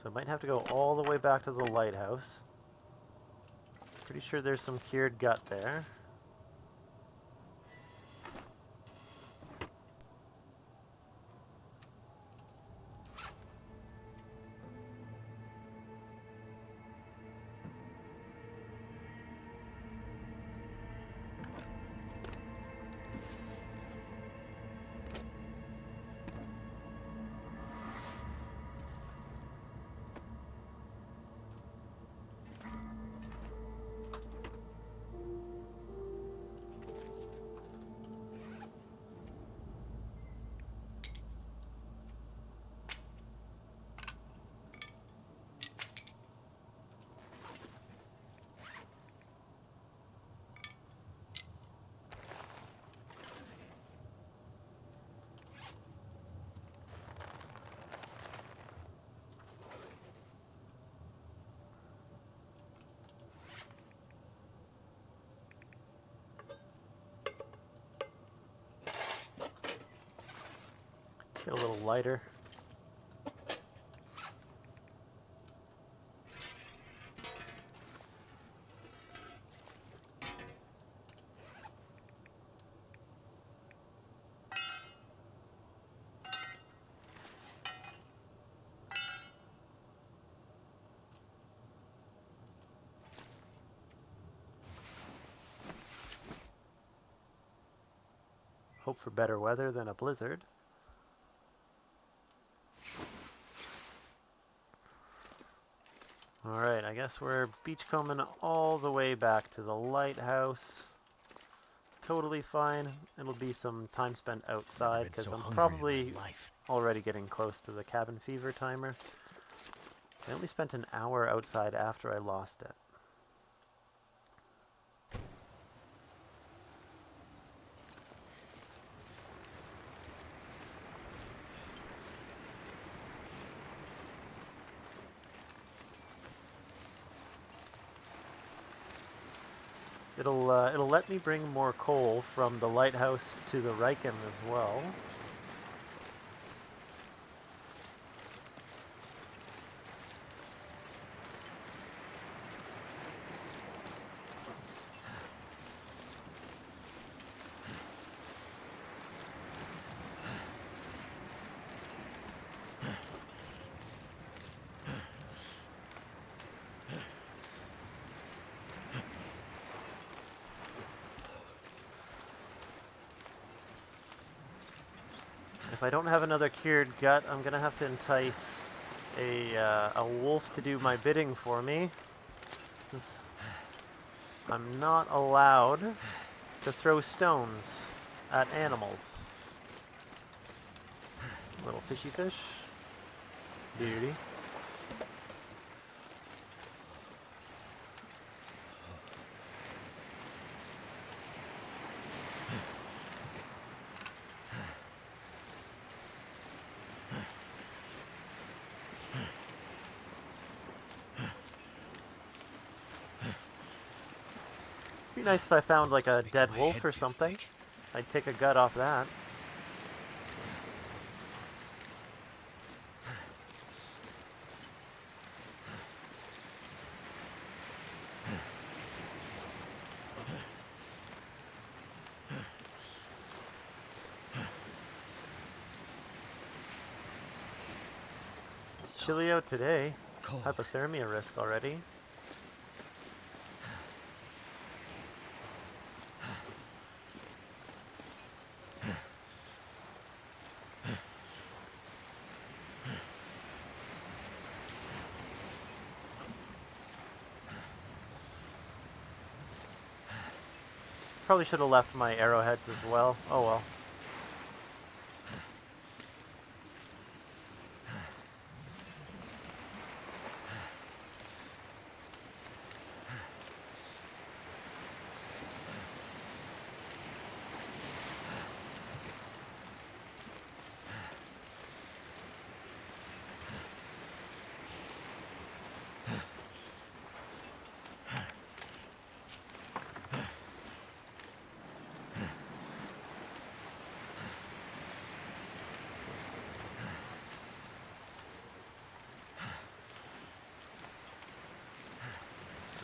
So I might have to go all the way back to the lighthouse. Pretty sure there's some cured gut there. Get a little lighter. hope for better weather than a blizzard. Alright, I guess we're beachcombing all the way back to the lighthouse. Totally fine. It'll be some time spent outside because so I'm hungry in probably my life. already getting close to the cabin fever timer. I only spent an hour outside after I lost it. It'll let me bring more coal from the lighthouse to the Riken as well. If I don't have another cured gut, I'm gonna have to entice a wolf to do my bidding for me. I'm not allowed to throw stones at animals. Little fishy fish. Beauty. Be nice if I found like a dead wolf or something. I'd take a gut off that. Chilly out today. Cold. Hypothermia risk already. Probably should have left my arrowheads as well. Oh well.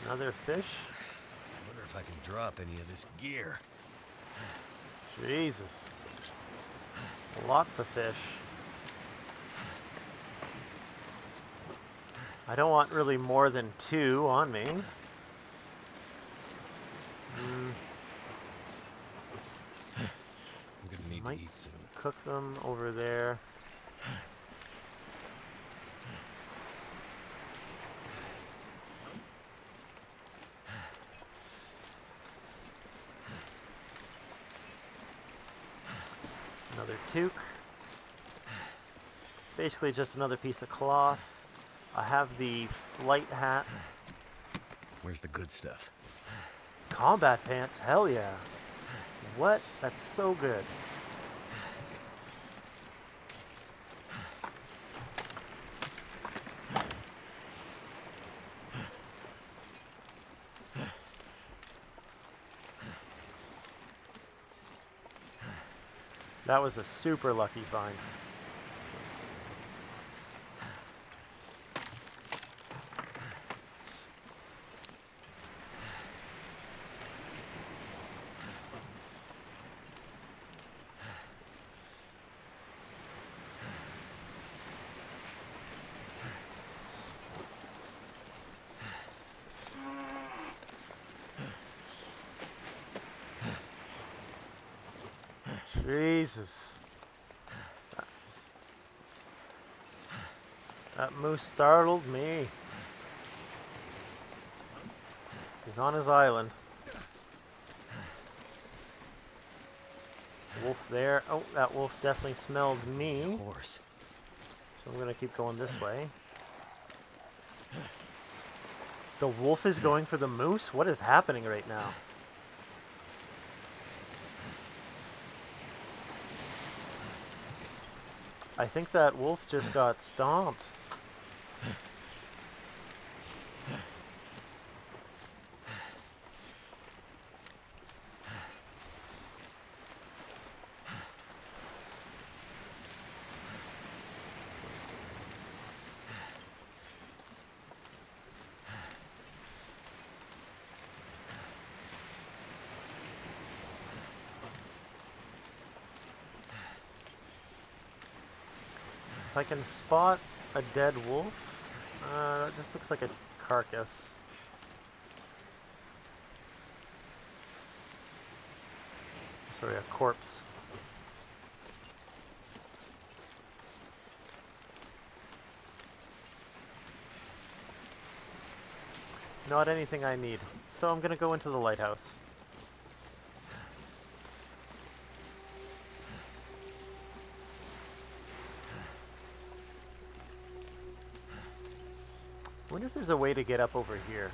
Another fish? I wonder if I can drop any of this gear. Jesus. Lots of fish. I don't want really more than 2 on me. I'm gonna need to eat soon. Cook them over there. Another toque. Basically just another piece of cloth. I have the flight hat. Where's the good stuff? Combat pants, hell yeah. What? That's so good. That was a super lucky find. Jesus. That moose startled me. He's on his island. Wolf there. Oh, that wolf definitely smelled Need a me. horse. So I'm gonna keep going this way. The wolf is going for the moose? What is happening right now? I think that wolf just got stomped. If I can spot a dead wolf, that just looks like a carcass. Sorry, a corpse. Not anything I need. So I'm gonna go into the lighthouse. I wonder if there's a way to get up over here.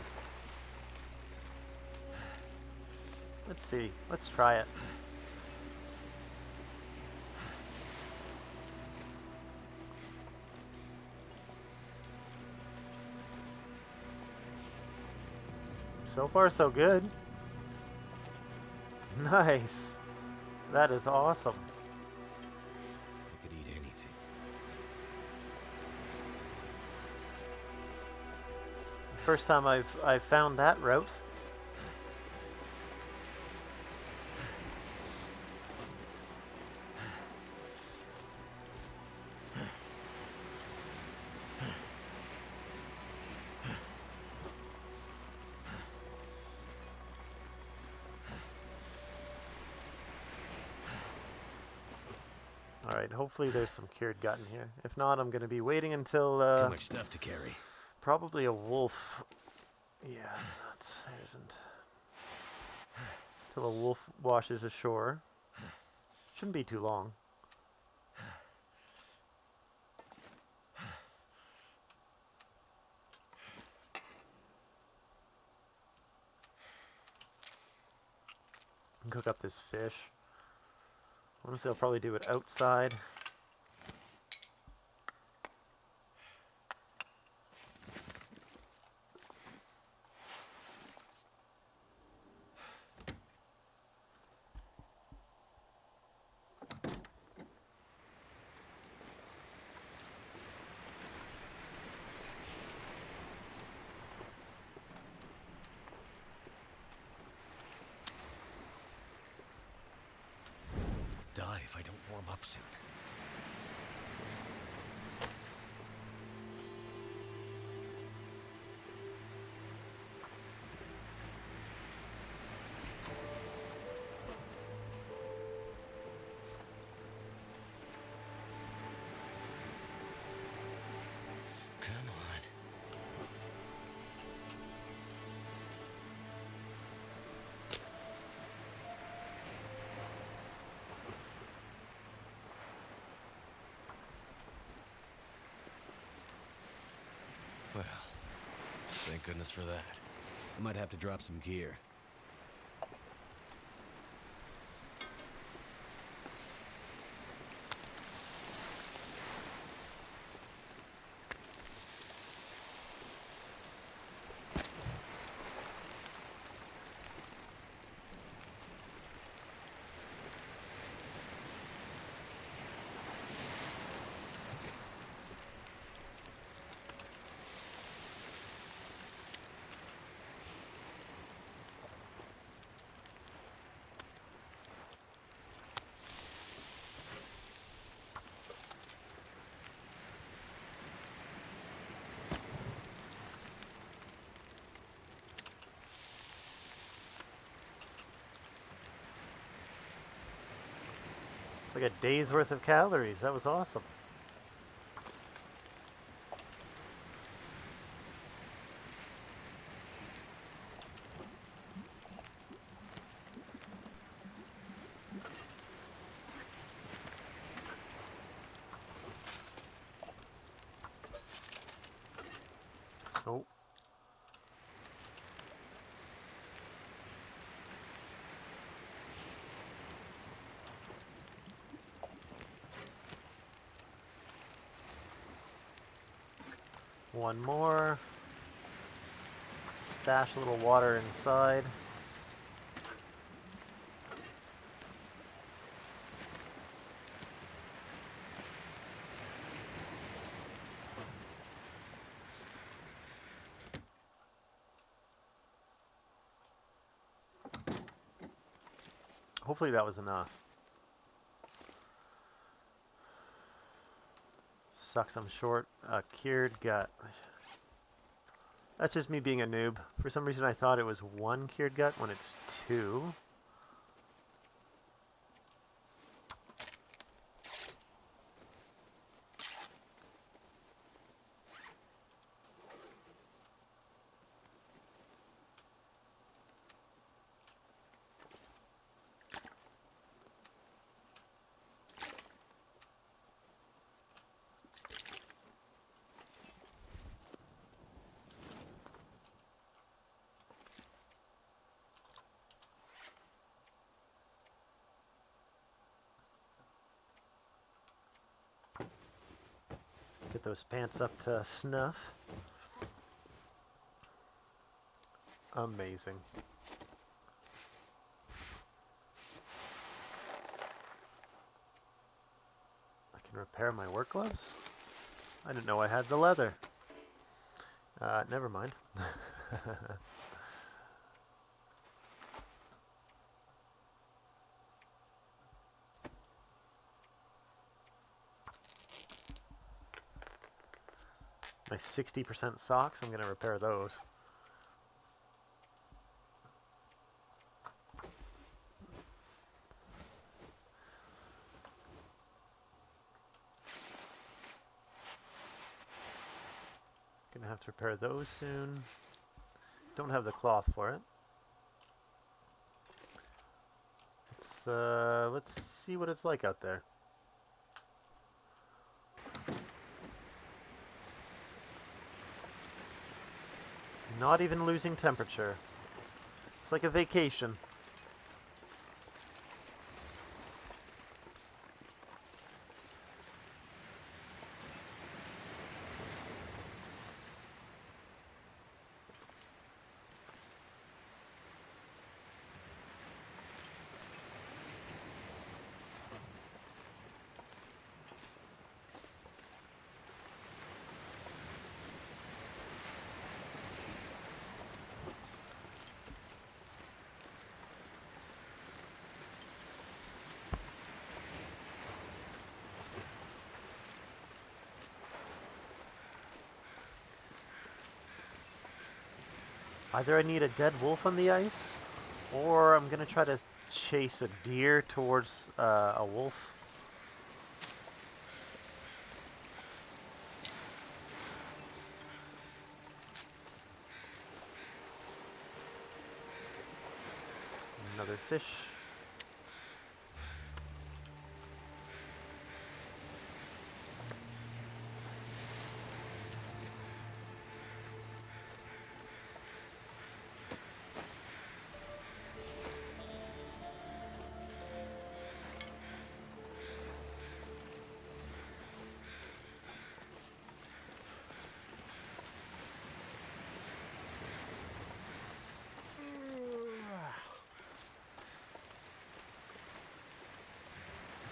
Let's see. Let's try it. So far, so good. Nice. That is awesome. I could eat anything. First time I've found that route. Alright, hopefully there's some cured gut in here. If not, I'm going to be waiting until, Too much stuff to carry. probably a wolf. Yeah, that isn't. Till a wolf washes ashore. Shouldn't be too long. Cook up this fish. Honestly, I'll probably do it outside. Die if I don't warm up soon. Come on. Well, thank goodness for that. I might have to drop some gear. Like a day's worth of calories. That was awesome. Oh. One more. Stash a little water inside. Hopefully that was enough. Sucks I'm short a cured gut. That's just me being a noob. For some reason I thought it was one cured gut when it's two. Get those pants up to snuff. Amazing. I can repair my work gloves? I didn't know I had the leather. Never mind. My 60% socks, I'm gonna repair those. Gonna have to repair those soon. Don't have the cloth for it. Let's see what it's like out there. Not even losing temperature. It's like a vacation. Either I need a dead wolf on the ice, or I'm gonna try to chase a deer towards a wolf. Another fish.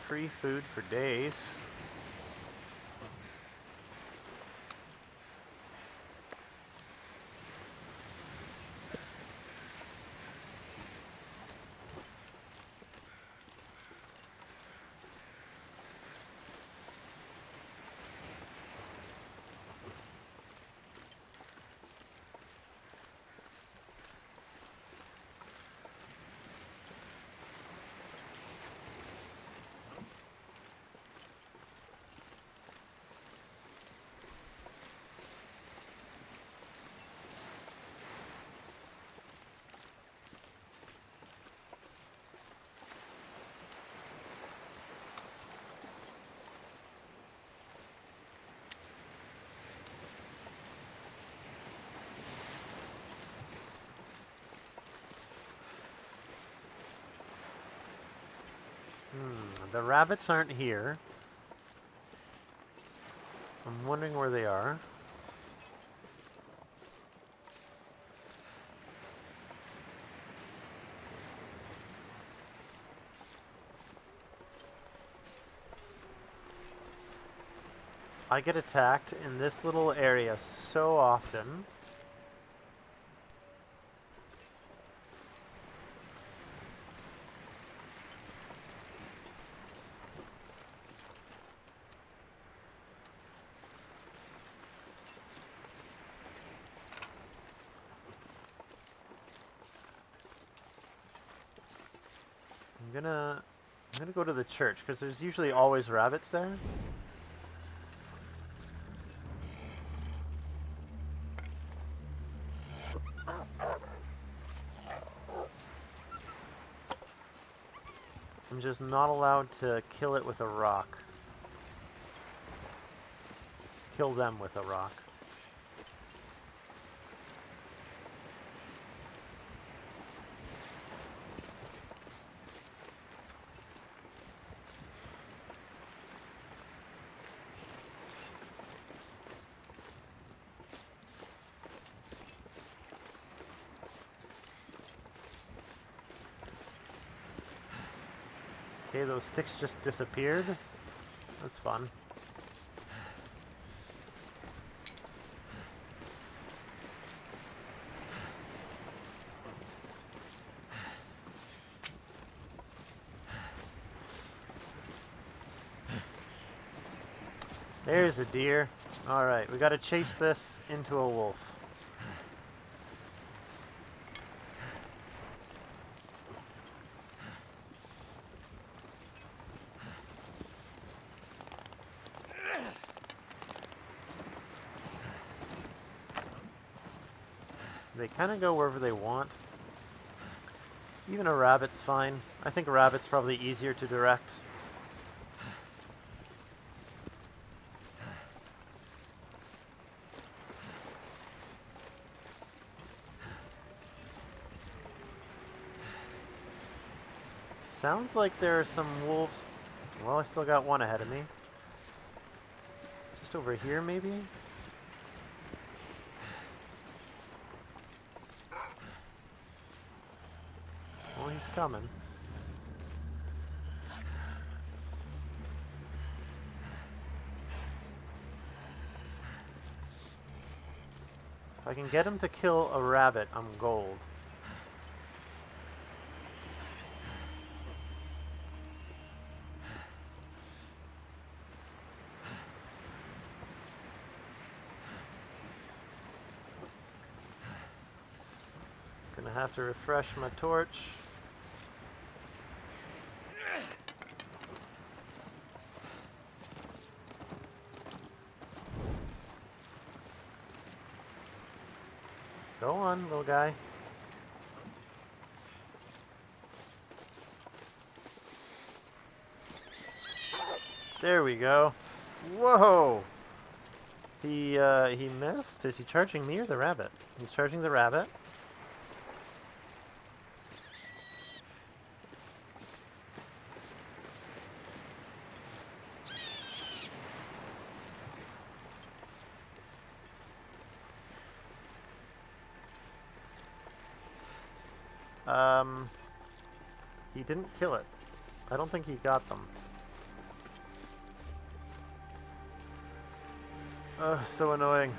Free food for days. The rabbits aren't here. I'm wondering where they are. I get attacked in this little area so often. I'm gonna go to the church because there's usually always rabbits there. I'm just not allowed to kill it with a rock. Kill them with a rock. Okay, those sticks just disappeared. That's fun. There's a deer. Alright, we gotta chase this into a wolf. They kind of go wherever they want. Even a rabbit's fine. I think a rabbit's probably easier to direct. Sounds like there are some wolves. Well, I still got one ahead of me. Just over here, maybe? Well, he's coming. If I can get him to kill a rabbit, I'm gold. Gonna have to refresh my torch. Go on, little guy. There we go. Whoa! He missed? Is he charging me or the rabbit? He's charging the rabbit. He didn't kill it. I don't think he got them. Ugh, so annoying.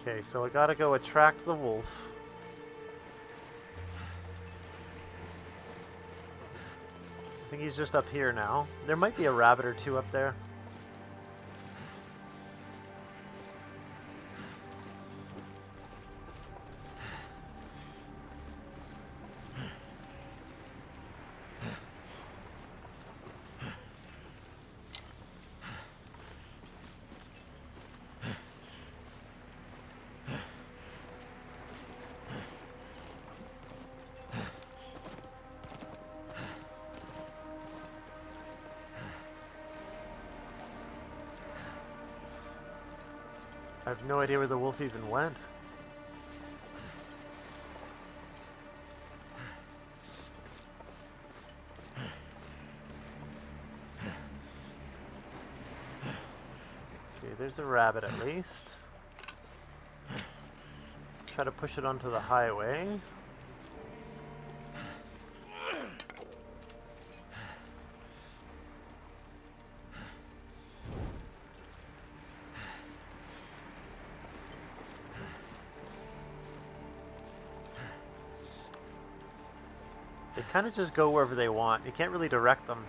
Okay, so I gotta go attract the wolf. I think he's just up here now. There might be a rabbit or two up there. I have no idea where the wolf even went. there's a rabbit at least. Try to push it onto the highway. They kind of just go wherever they want. You can't really direct them.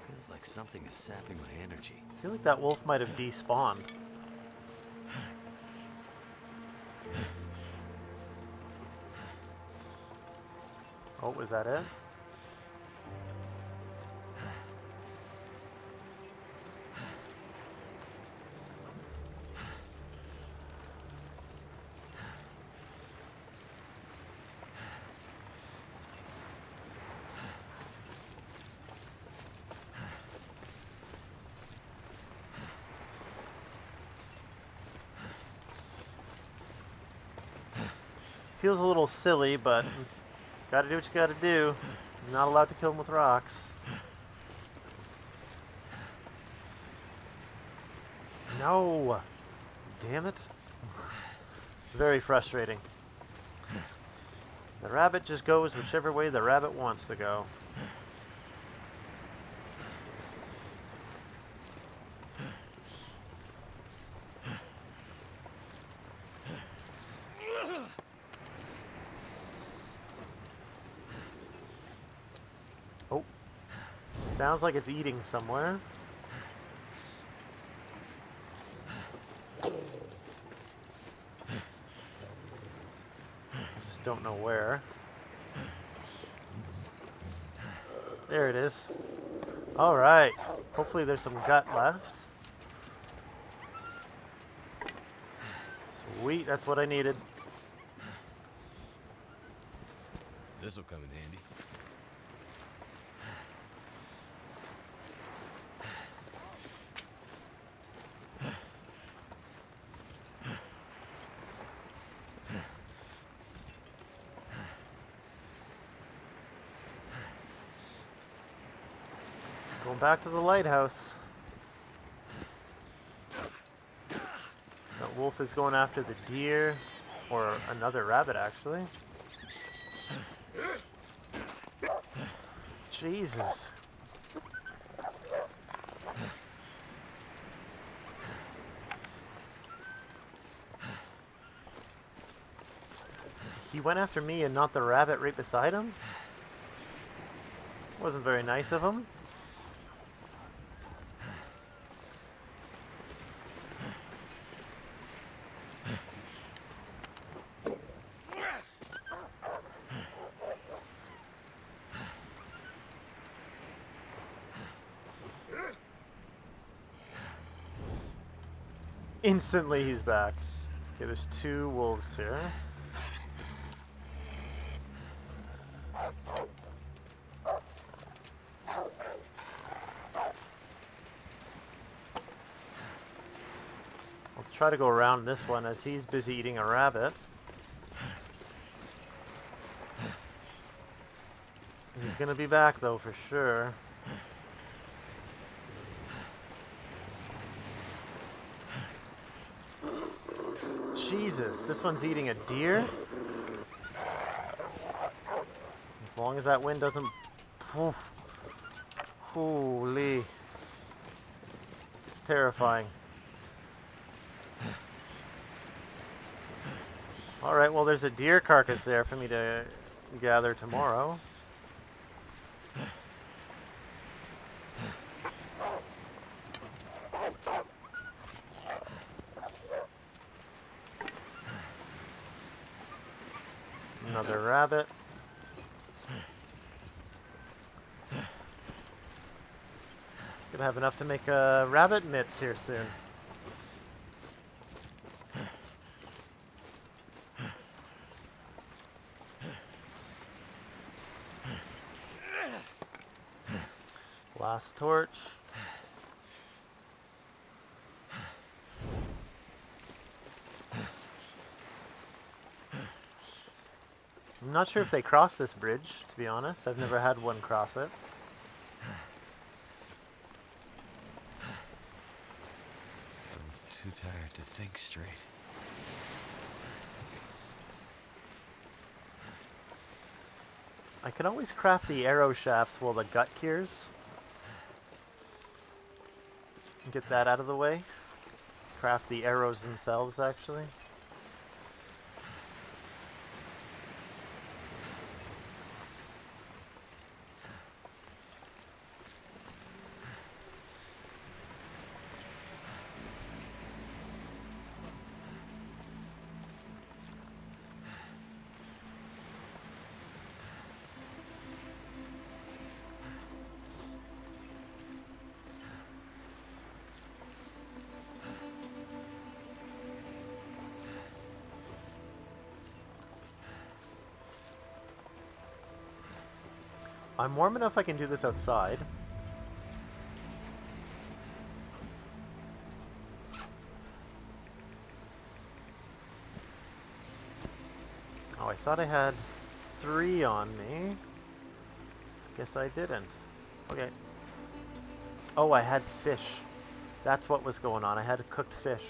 Feels like something is sapping my energy. I feel like that wolf might have despawned. Oh, was that it? Feels a little silly, but gotta do what you gotta do. You're not allowed to kill them with rocks. No! Damn it. Very frustrating. The rabbit just goes whichever way the rabbit wants to go. Oh. Sounds like it's eating somewhere. Just don't know where. There it is. Alright. Hopefully there's some gut left. Sweet, that's what I needed. This'll come in handy. Going back to the lighthouse. That wolf is going after the deer, or another rabbit actually. Jesus. He went after me and not the rabbit right beside him? Wasn't very nice of him. Instantly he's back. Okay, there's two wolves here. I'll try to go around this one as he's busy eating a rabbit. He's gonna be back though for sure. Jesus, this one's eating a deer? As long as that wind doesn't... Oof. Holy. It's terrifying. Alright, well there's a deer carcass there for me to gather tomorrow. Another rabbit. Gonna have enough to make rabbit mitts here soon. Last torch. not sure if they cross this bridge, to be honest. I've never had one cross it. I'm too tired to think straight. I can always craft the arrow shafts while the gut cures. Get that out of the way. Craft the arrows themselves, actually. I'm warm enough I can do this outside. Oh, I thought I had 3 on me. Guess I didn't. Okay. Oh, I had fish. That's what was going on. I had cooked fish.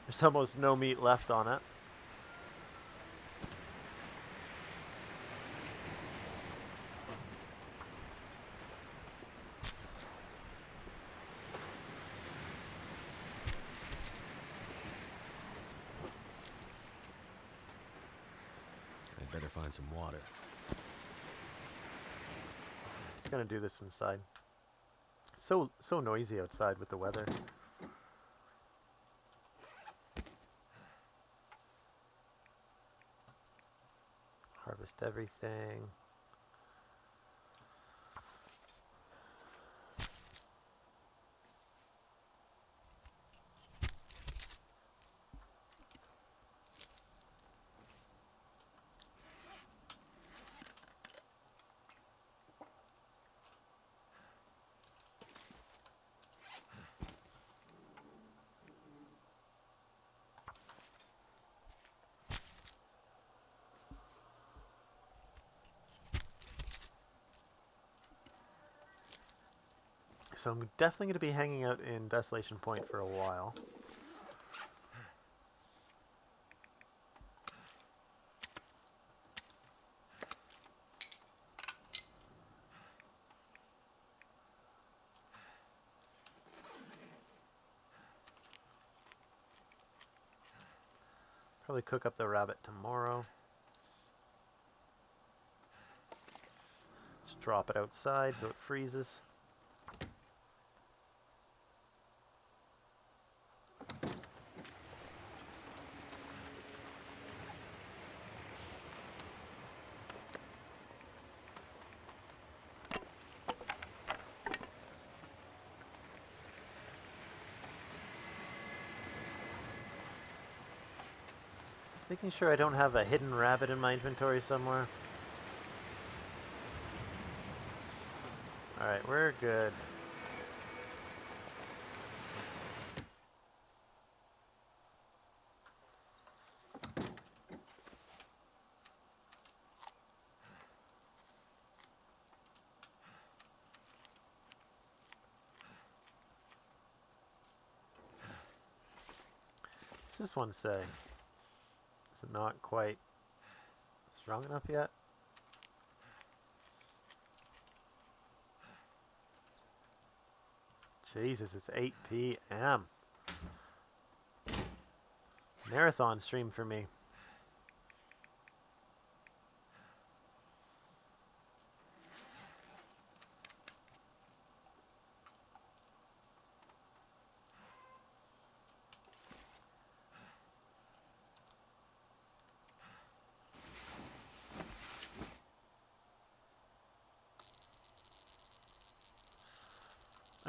There's almost no meat left on it. I'd better find some water. Just gonna do this inside. So noisy outside with the weather. Harvest everything. So I'm definitely going to be hanging out in Desolation Point for a while. Probably cook up the rabbit tomorrow. Just drop it outside so it freezes. Making sure I don't have a hidden rabbit in my inventory somewhere. Alright, we're good. What's this one say? Is it not quite strong enough yet? Jesus, it's 8 p.m. Marathon stream for me.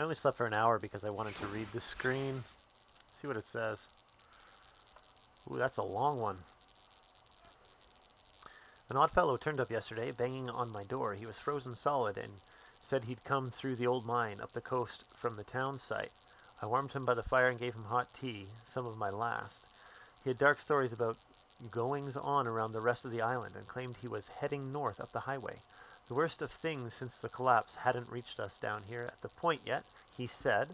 I only slept for an hour because I wanted to read the screen. See what it says. Ooh, that's a long one. An odd fellow turned up yesterday, banging on my door. He was frozen solid and said he'd come through the old mine up the coast from the town site. I warmed him by the fire and gave him hot tea, some of my last. He had dark stories about goings on around the rest of the island and claimed he was heading north up the highway. The worst of things since the collapse hadn't reached us down here at the point yet, he said.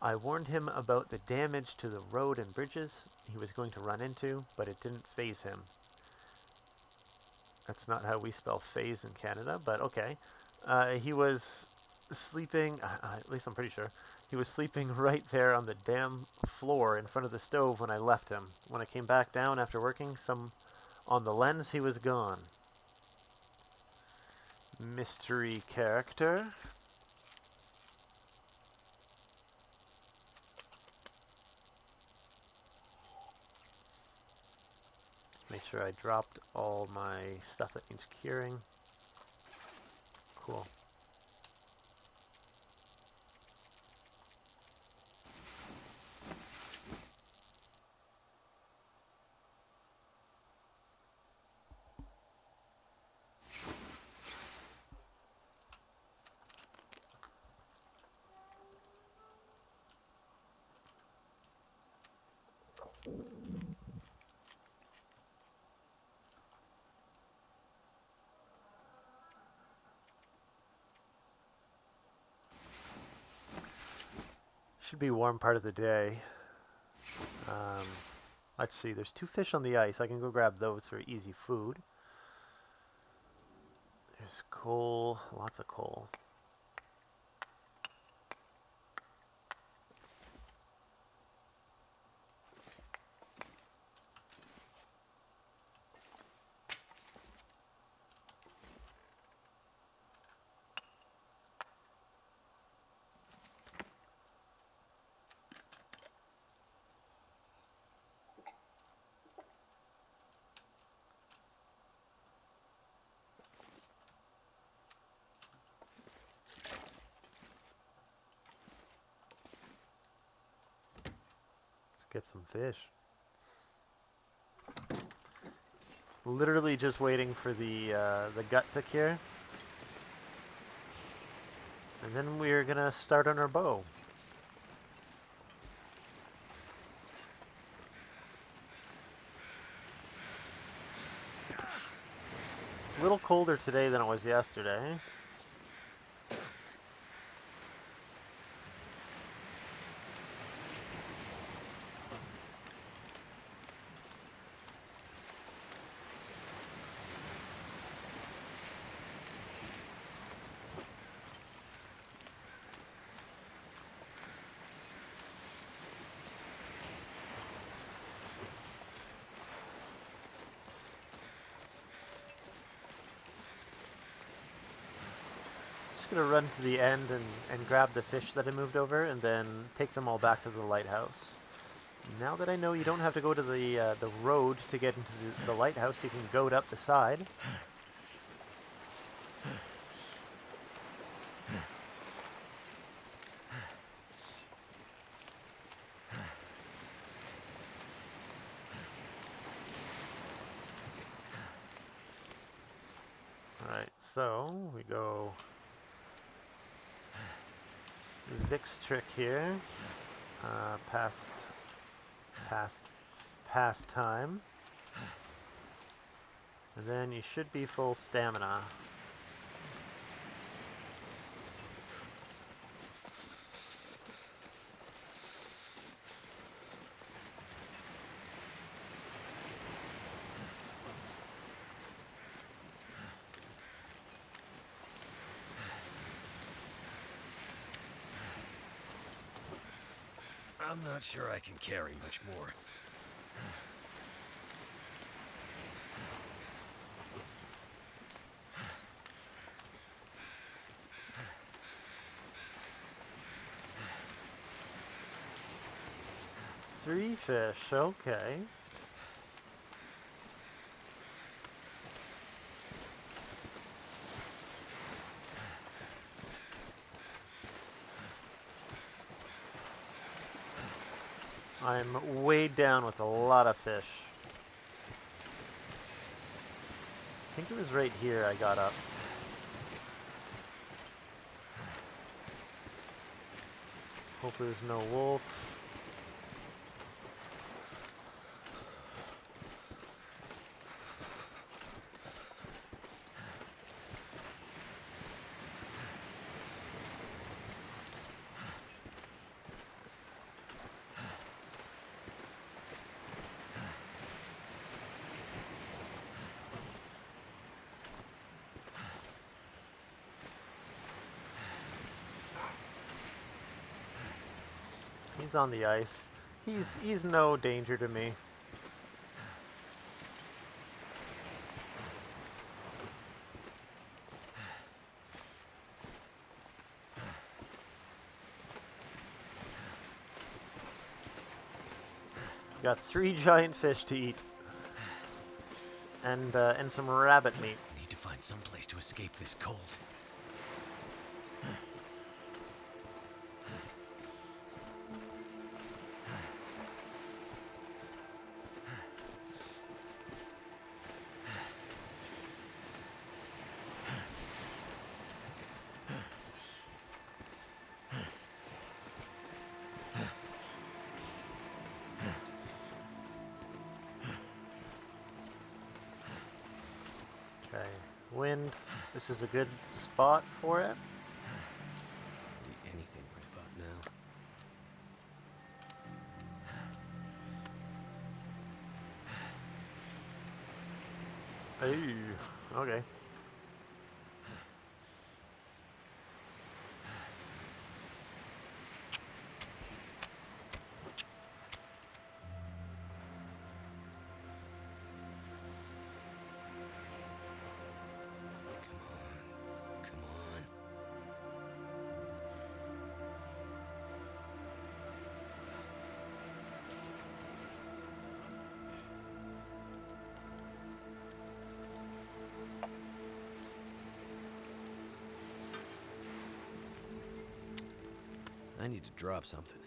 I warned him about the damage to the road and bridges he was going to run into, but it didn't faze him. That's not how we spell phase in Canada, but okay. He was sleeping, at least I'm pretty sure, he was sleeping right there on the damn floor in front of the stove when I left him. When I came back down after working some on the lens, he was gone. Mystery character. Make sure I dropped all my stuff that needs curing. Cool. Should be a warm part of the day. Let's see, there's 2 fish on the ice. I can go grab those for easy food. There's coal, lots of coal. Get some fish. Literally just waiting for the gut to cure. And then we're gonna start on our bow. A little colder today than it was yesterday. Gonna run to the end and grab the fish that I moved over and then take them all back to the lighthouse. Now that I know you don't have to go to the road to get into the lighthouse, you can goat up the side. Alright, so we go Vic's trick here. Past time. And then you should be full stamina. I'm not sure I can carry much more. Three fish, okay. I'm weighed down with a lot of fish. I think it was right here I got up. Hopefully there's no wolf. He's on the ice. He's no danger to me. Got 3 giant fish to eat, and some rabbit meat. Need to find some place to escape this cold. Okay, wind. This is a good spot for it. Be anything right about now. Ooh, okay. Come on. I need to drop something.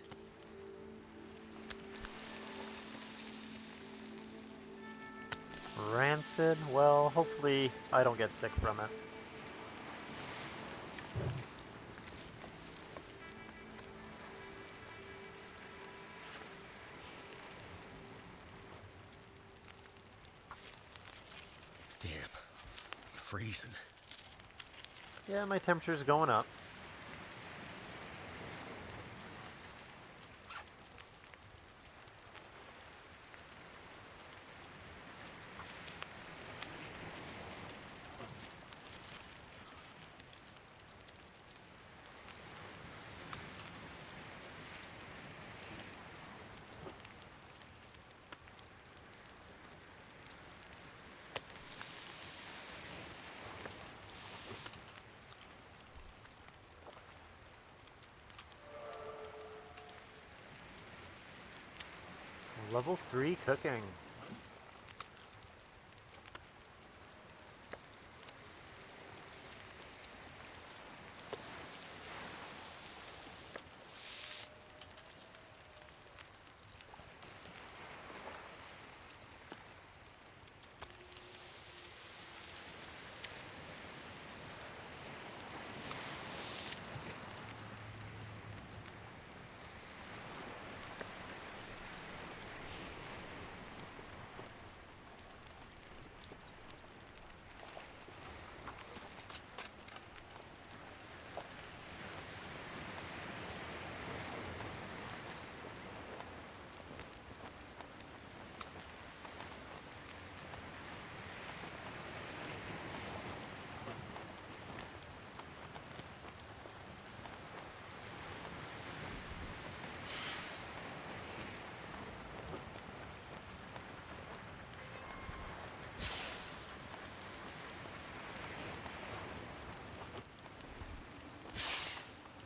Rancid. Well, hopefully I don't get sick from it. Damn. I'm freezing. Yeah, my temperature's going up. Level 3 cooking.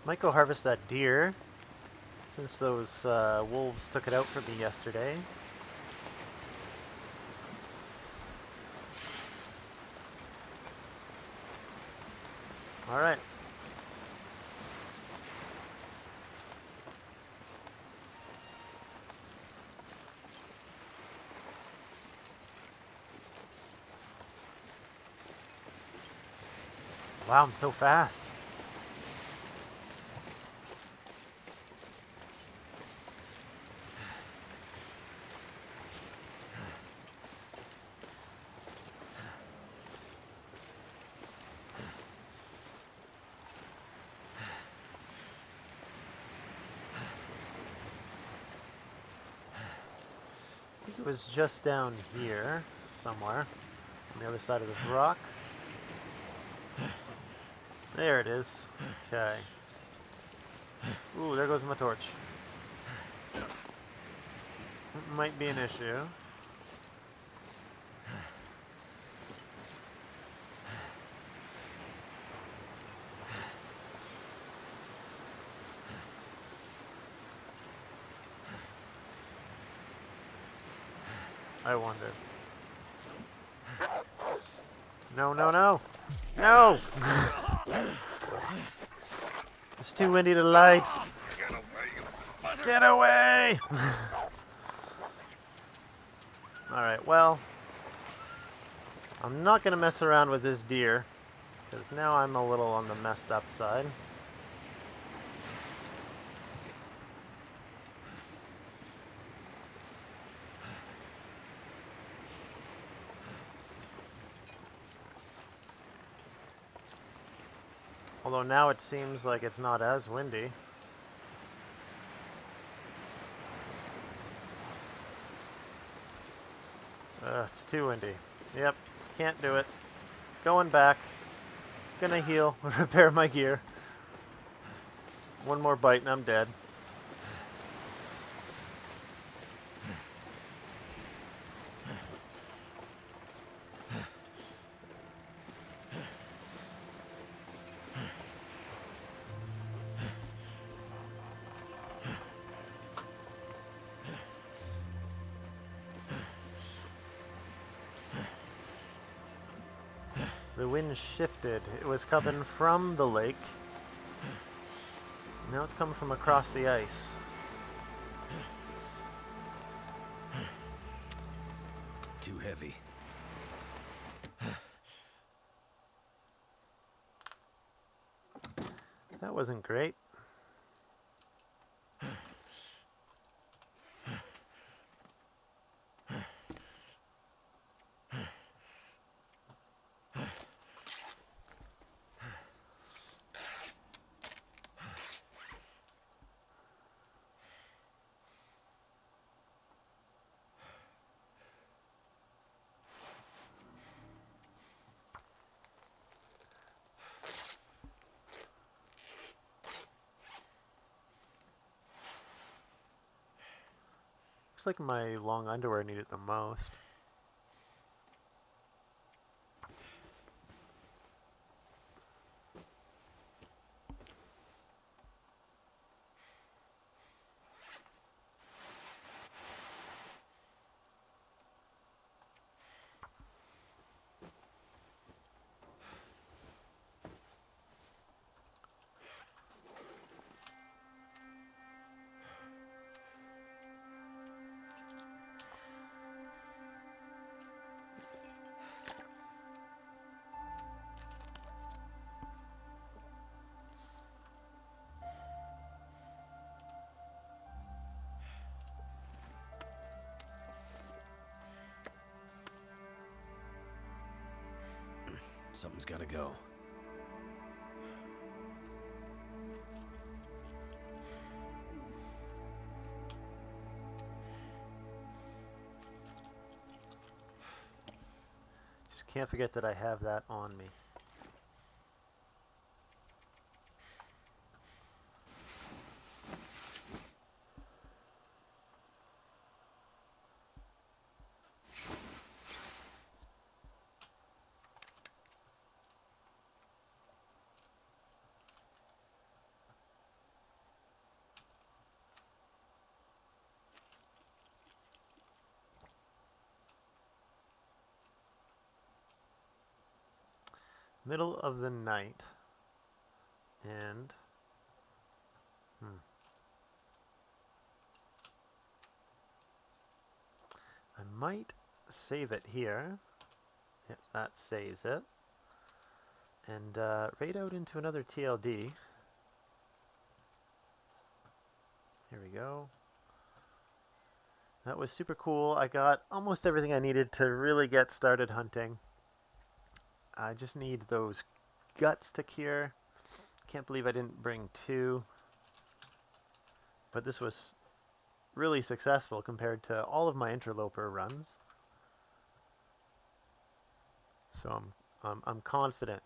Might go harvest that deer, since those wolves took it out from me yesterday. Alright. Wow, I'm so fast. I think it was just down here somewhere on the other side of this rock. There it is. Okay. Ooh, there goes my torch. Might be an issue. I wonder. No, no, no! No! It's too windy to light. Get away! Alright, well, I'm not going to mess around with this deer, because now I'm a little on the messed up side. Although now it seems like it's not as windy. It's too windy. Yep, can't do it. Going back. Gonna heal, repair my gear. One more bite and I'm dead. The wind shifted. It was coming from the lake. Now it's coming from across the ice. Too heavy. That wasn't great. Looks like my long underwear need it the most. Something's gotta go. Just can't forget that I have that on me. Middle of the night. And I might save it here. Yep, that saves it. and raid out into another TLD. Here we go. That was super cool. I got almost everything I needed to really get started hunting. I just need those guts to cure. Can't believe I didn't bring two, but this was really successful compared to all of my interloper runs. So I'm confident.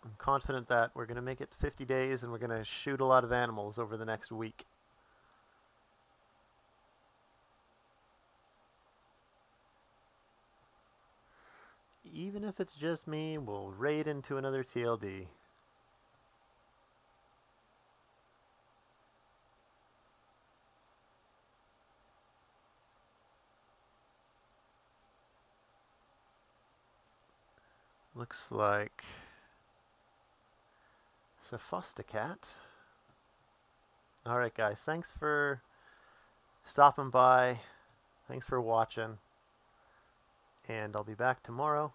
I'm confident that we're going to make it 50 days and we're going to shoot a lot of animals over the next week. Even if it's just me, we'll raid into another TLD. Looks like it's a foster cat. Alright guys, thanks for stopping by. Thanks for watching. And I'll be back tomorrow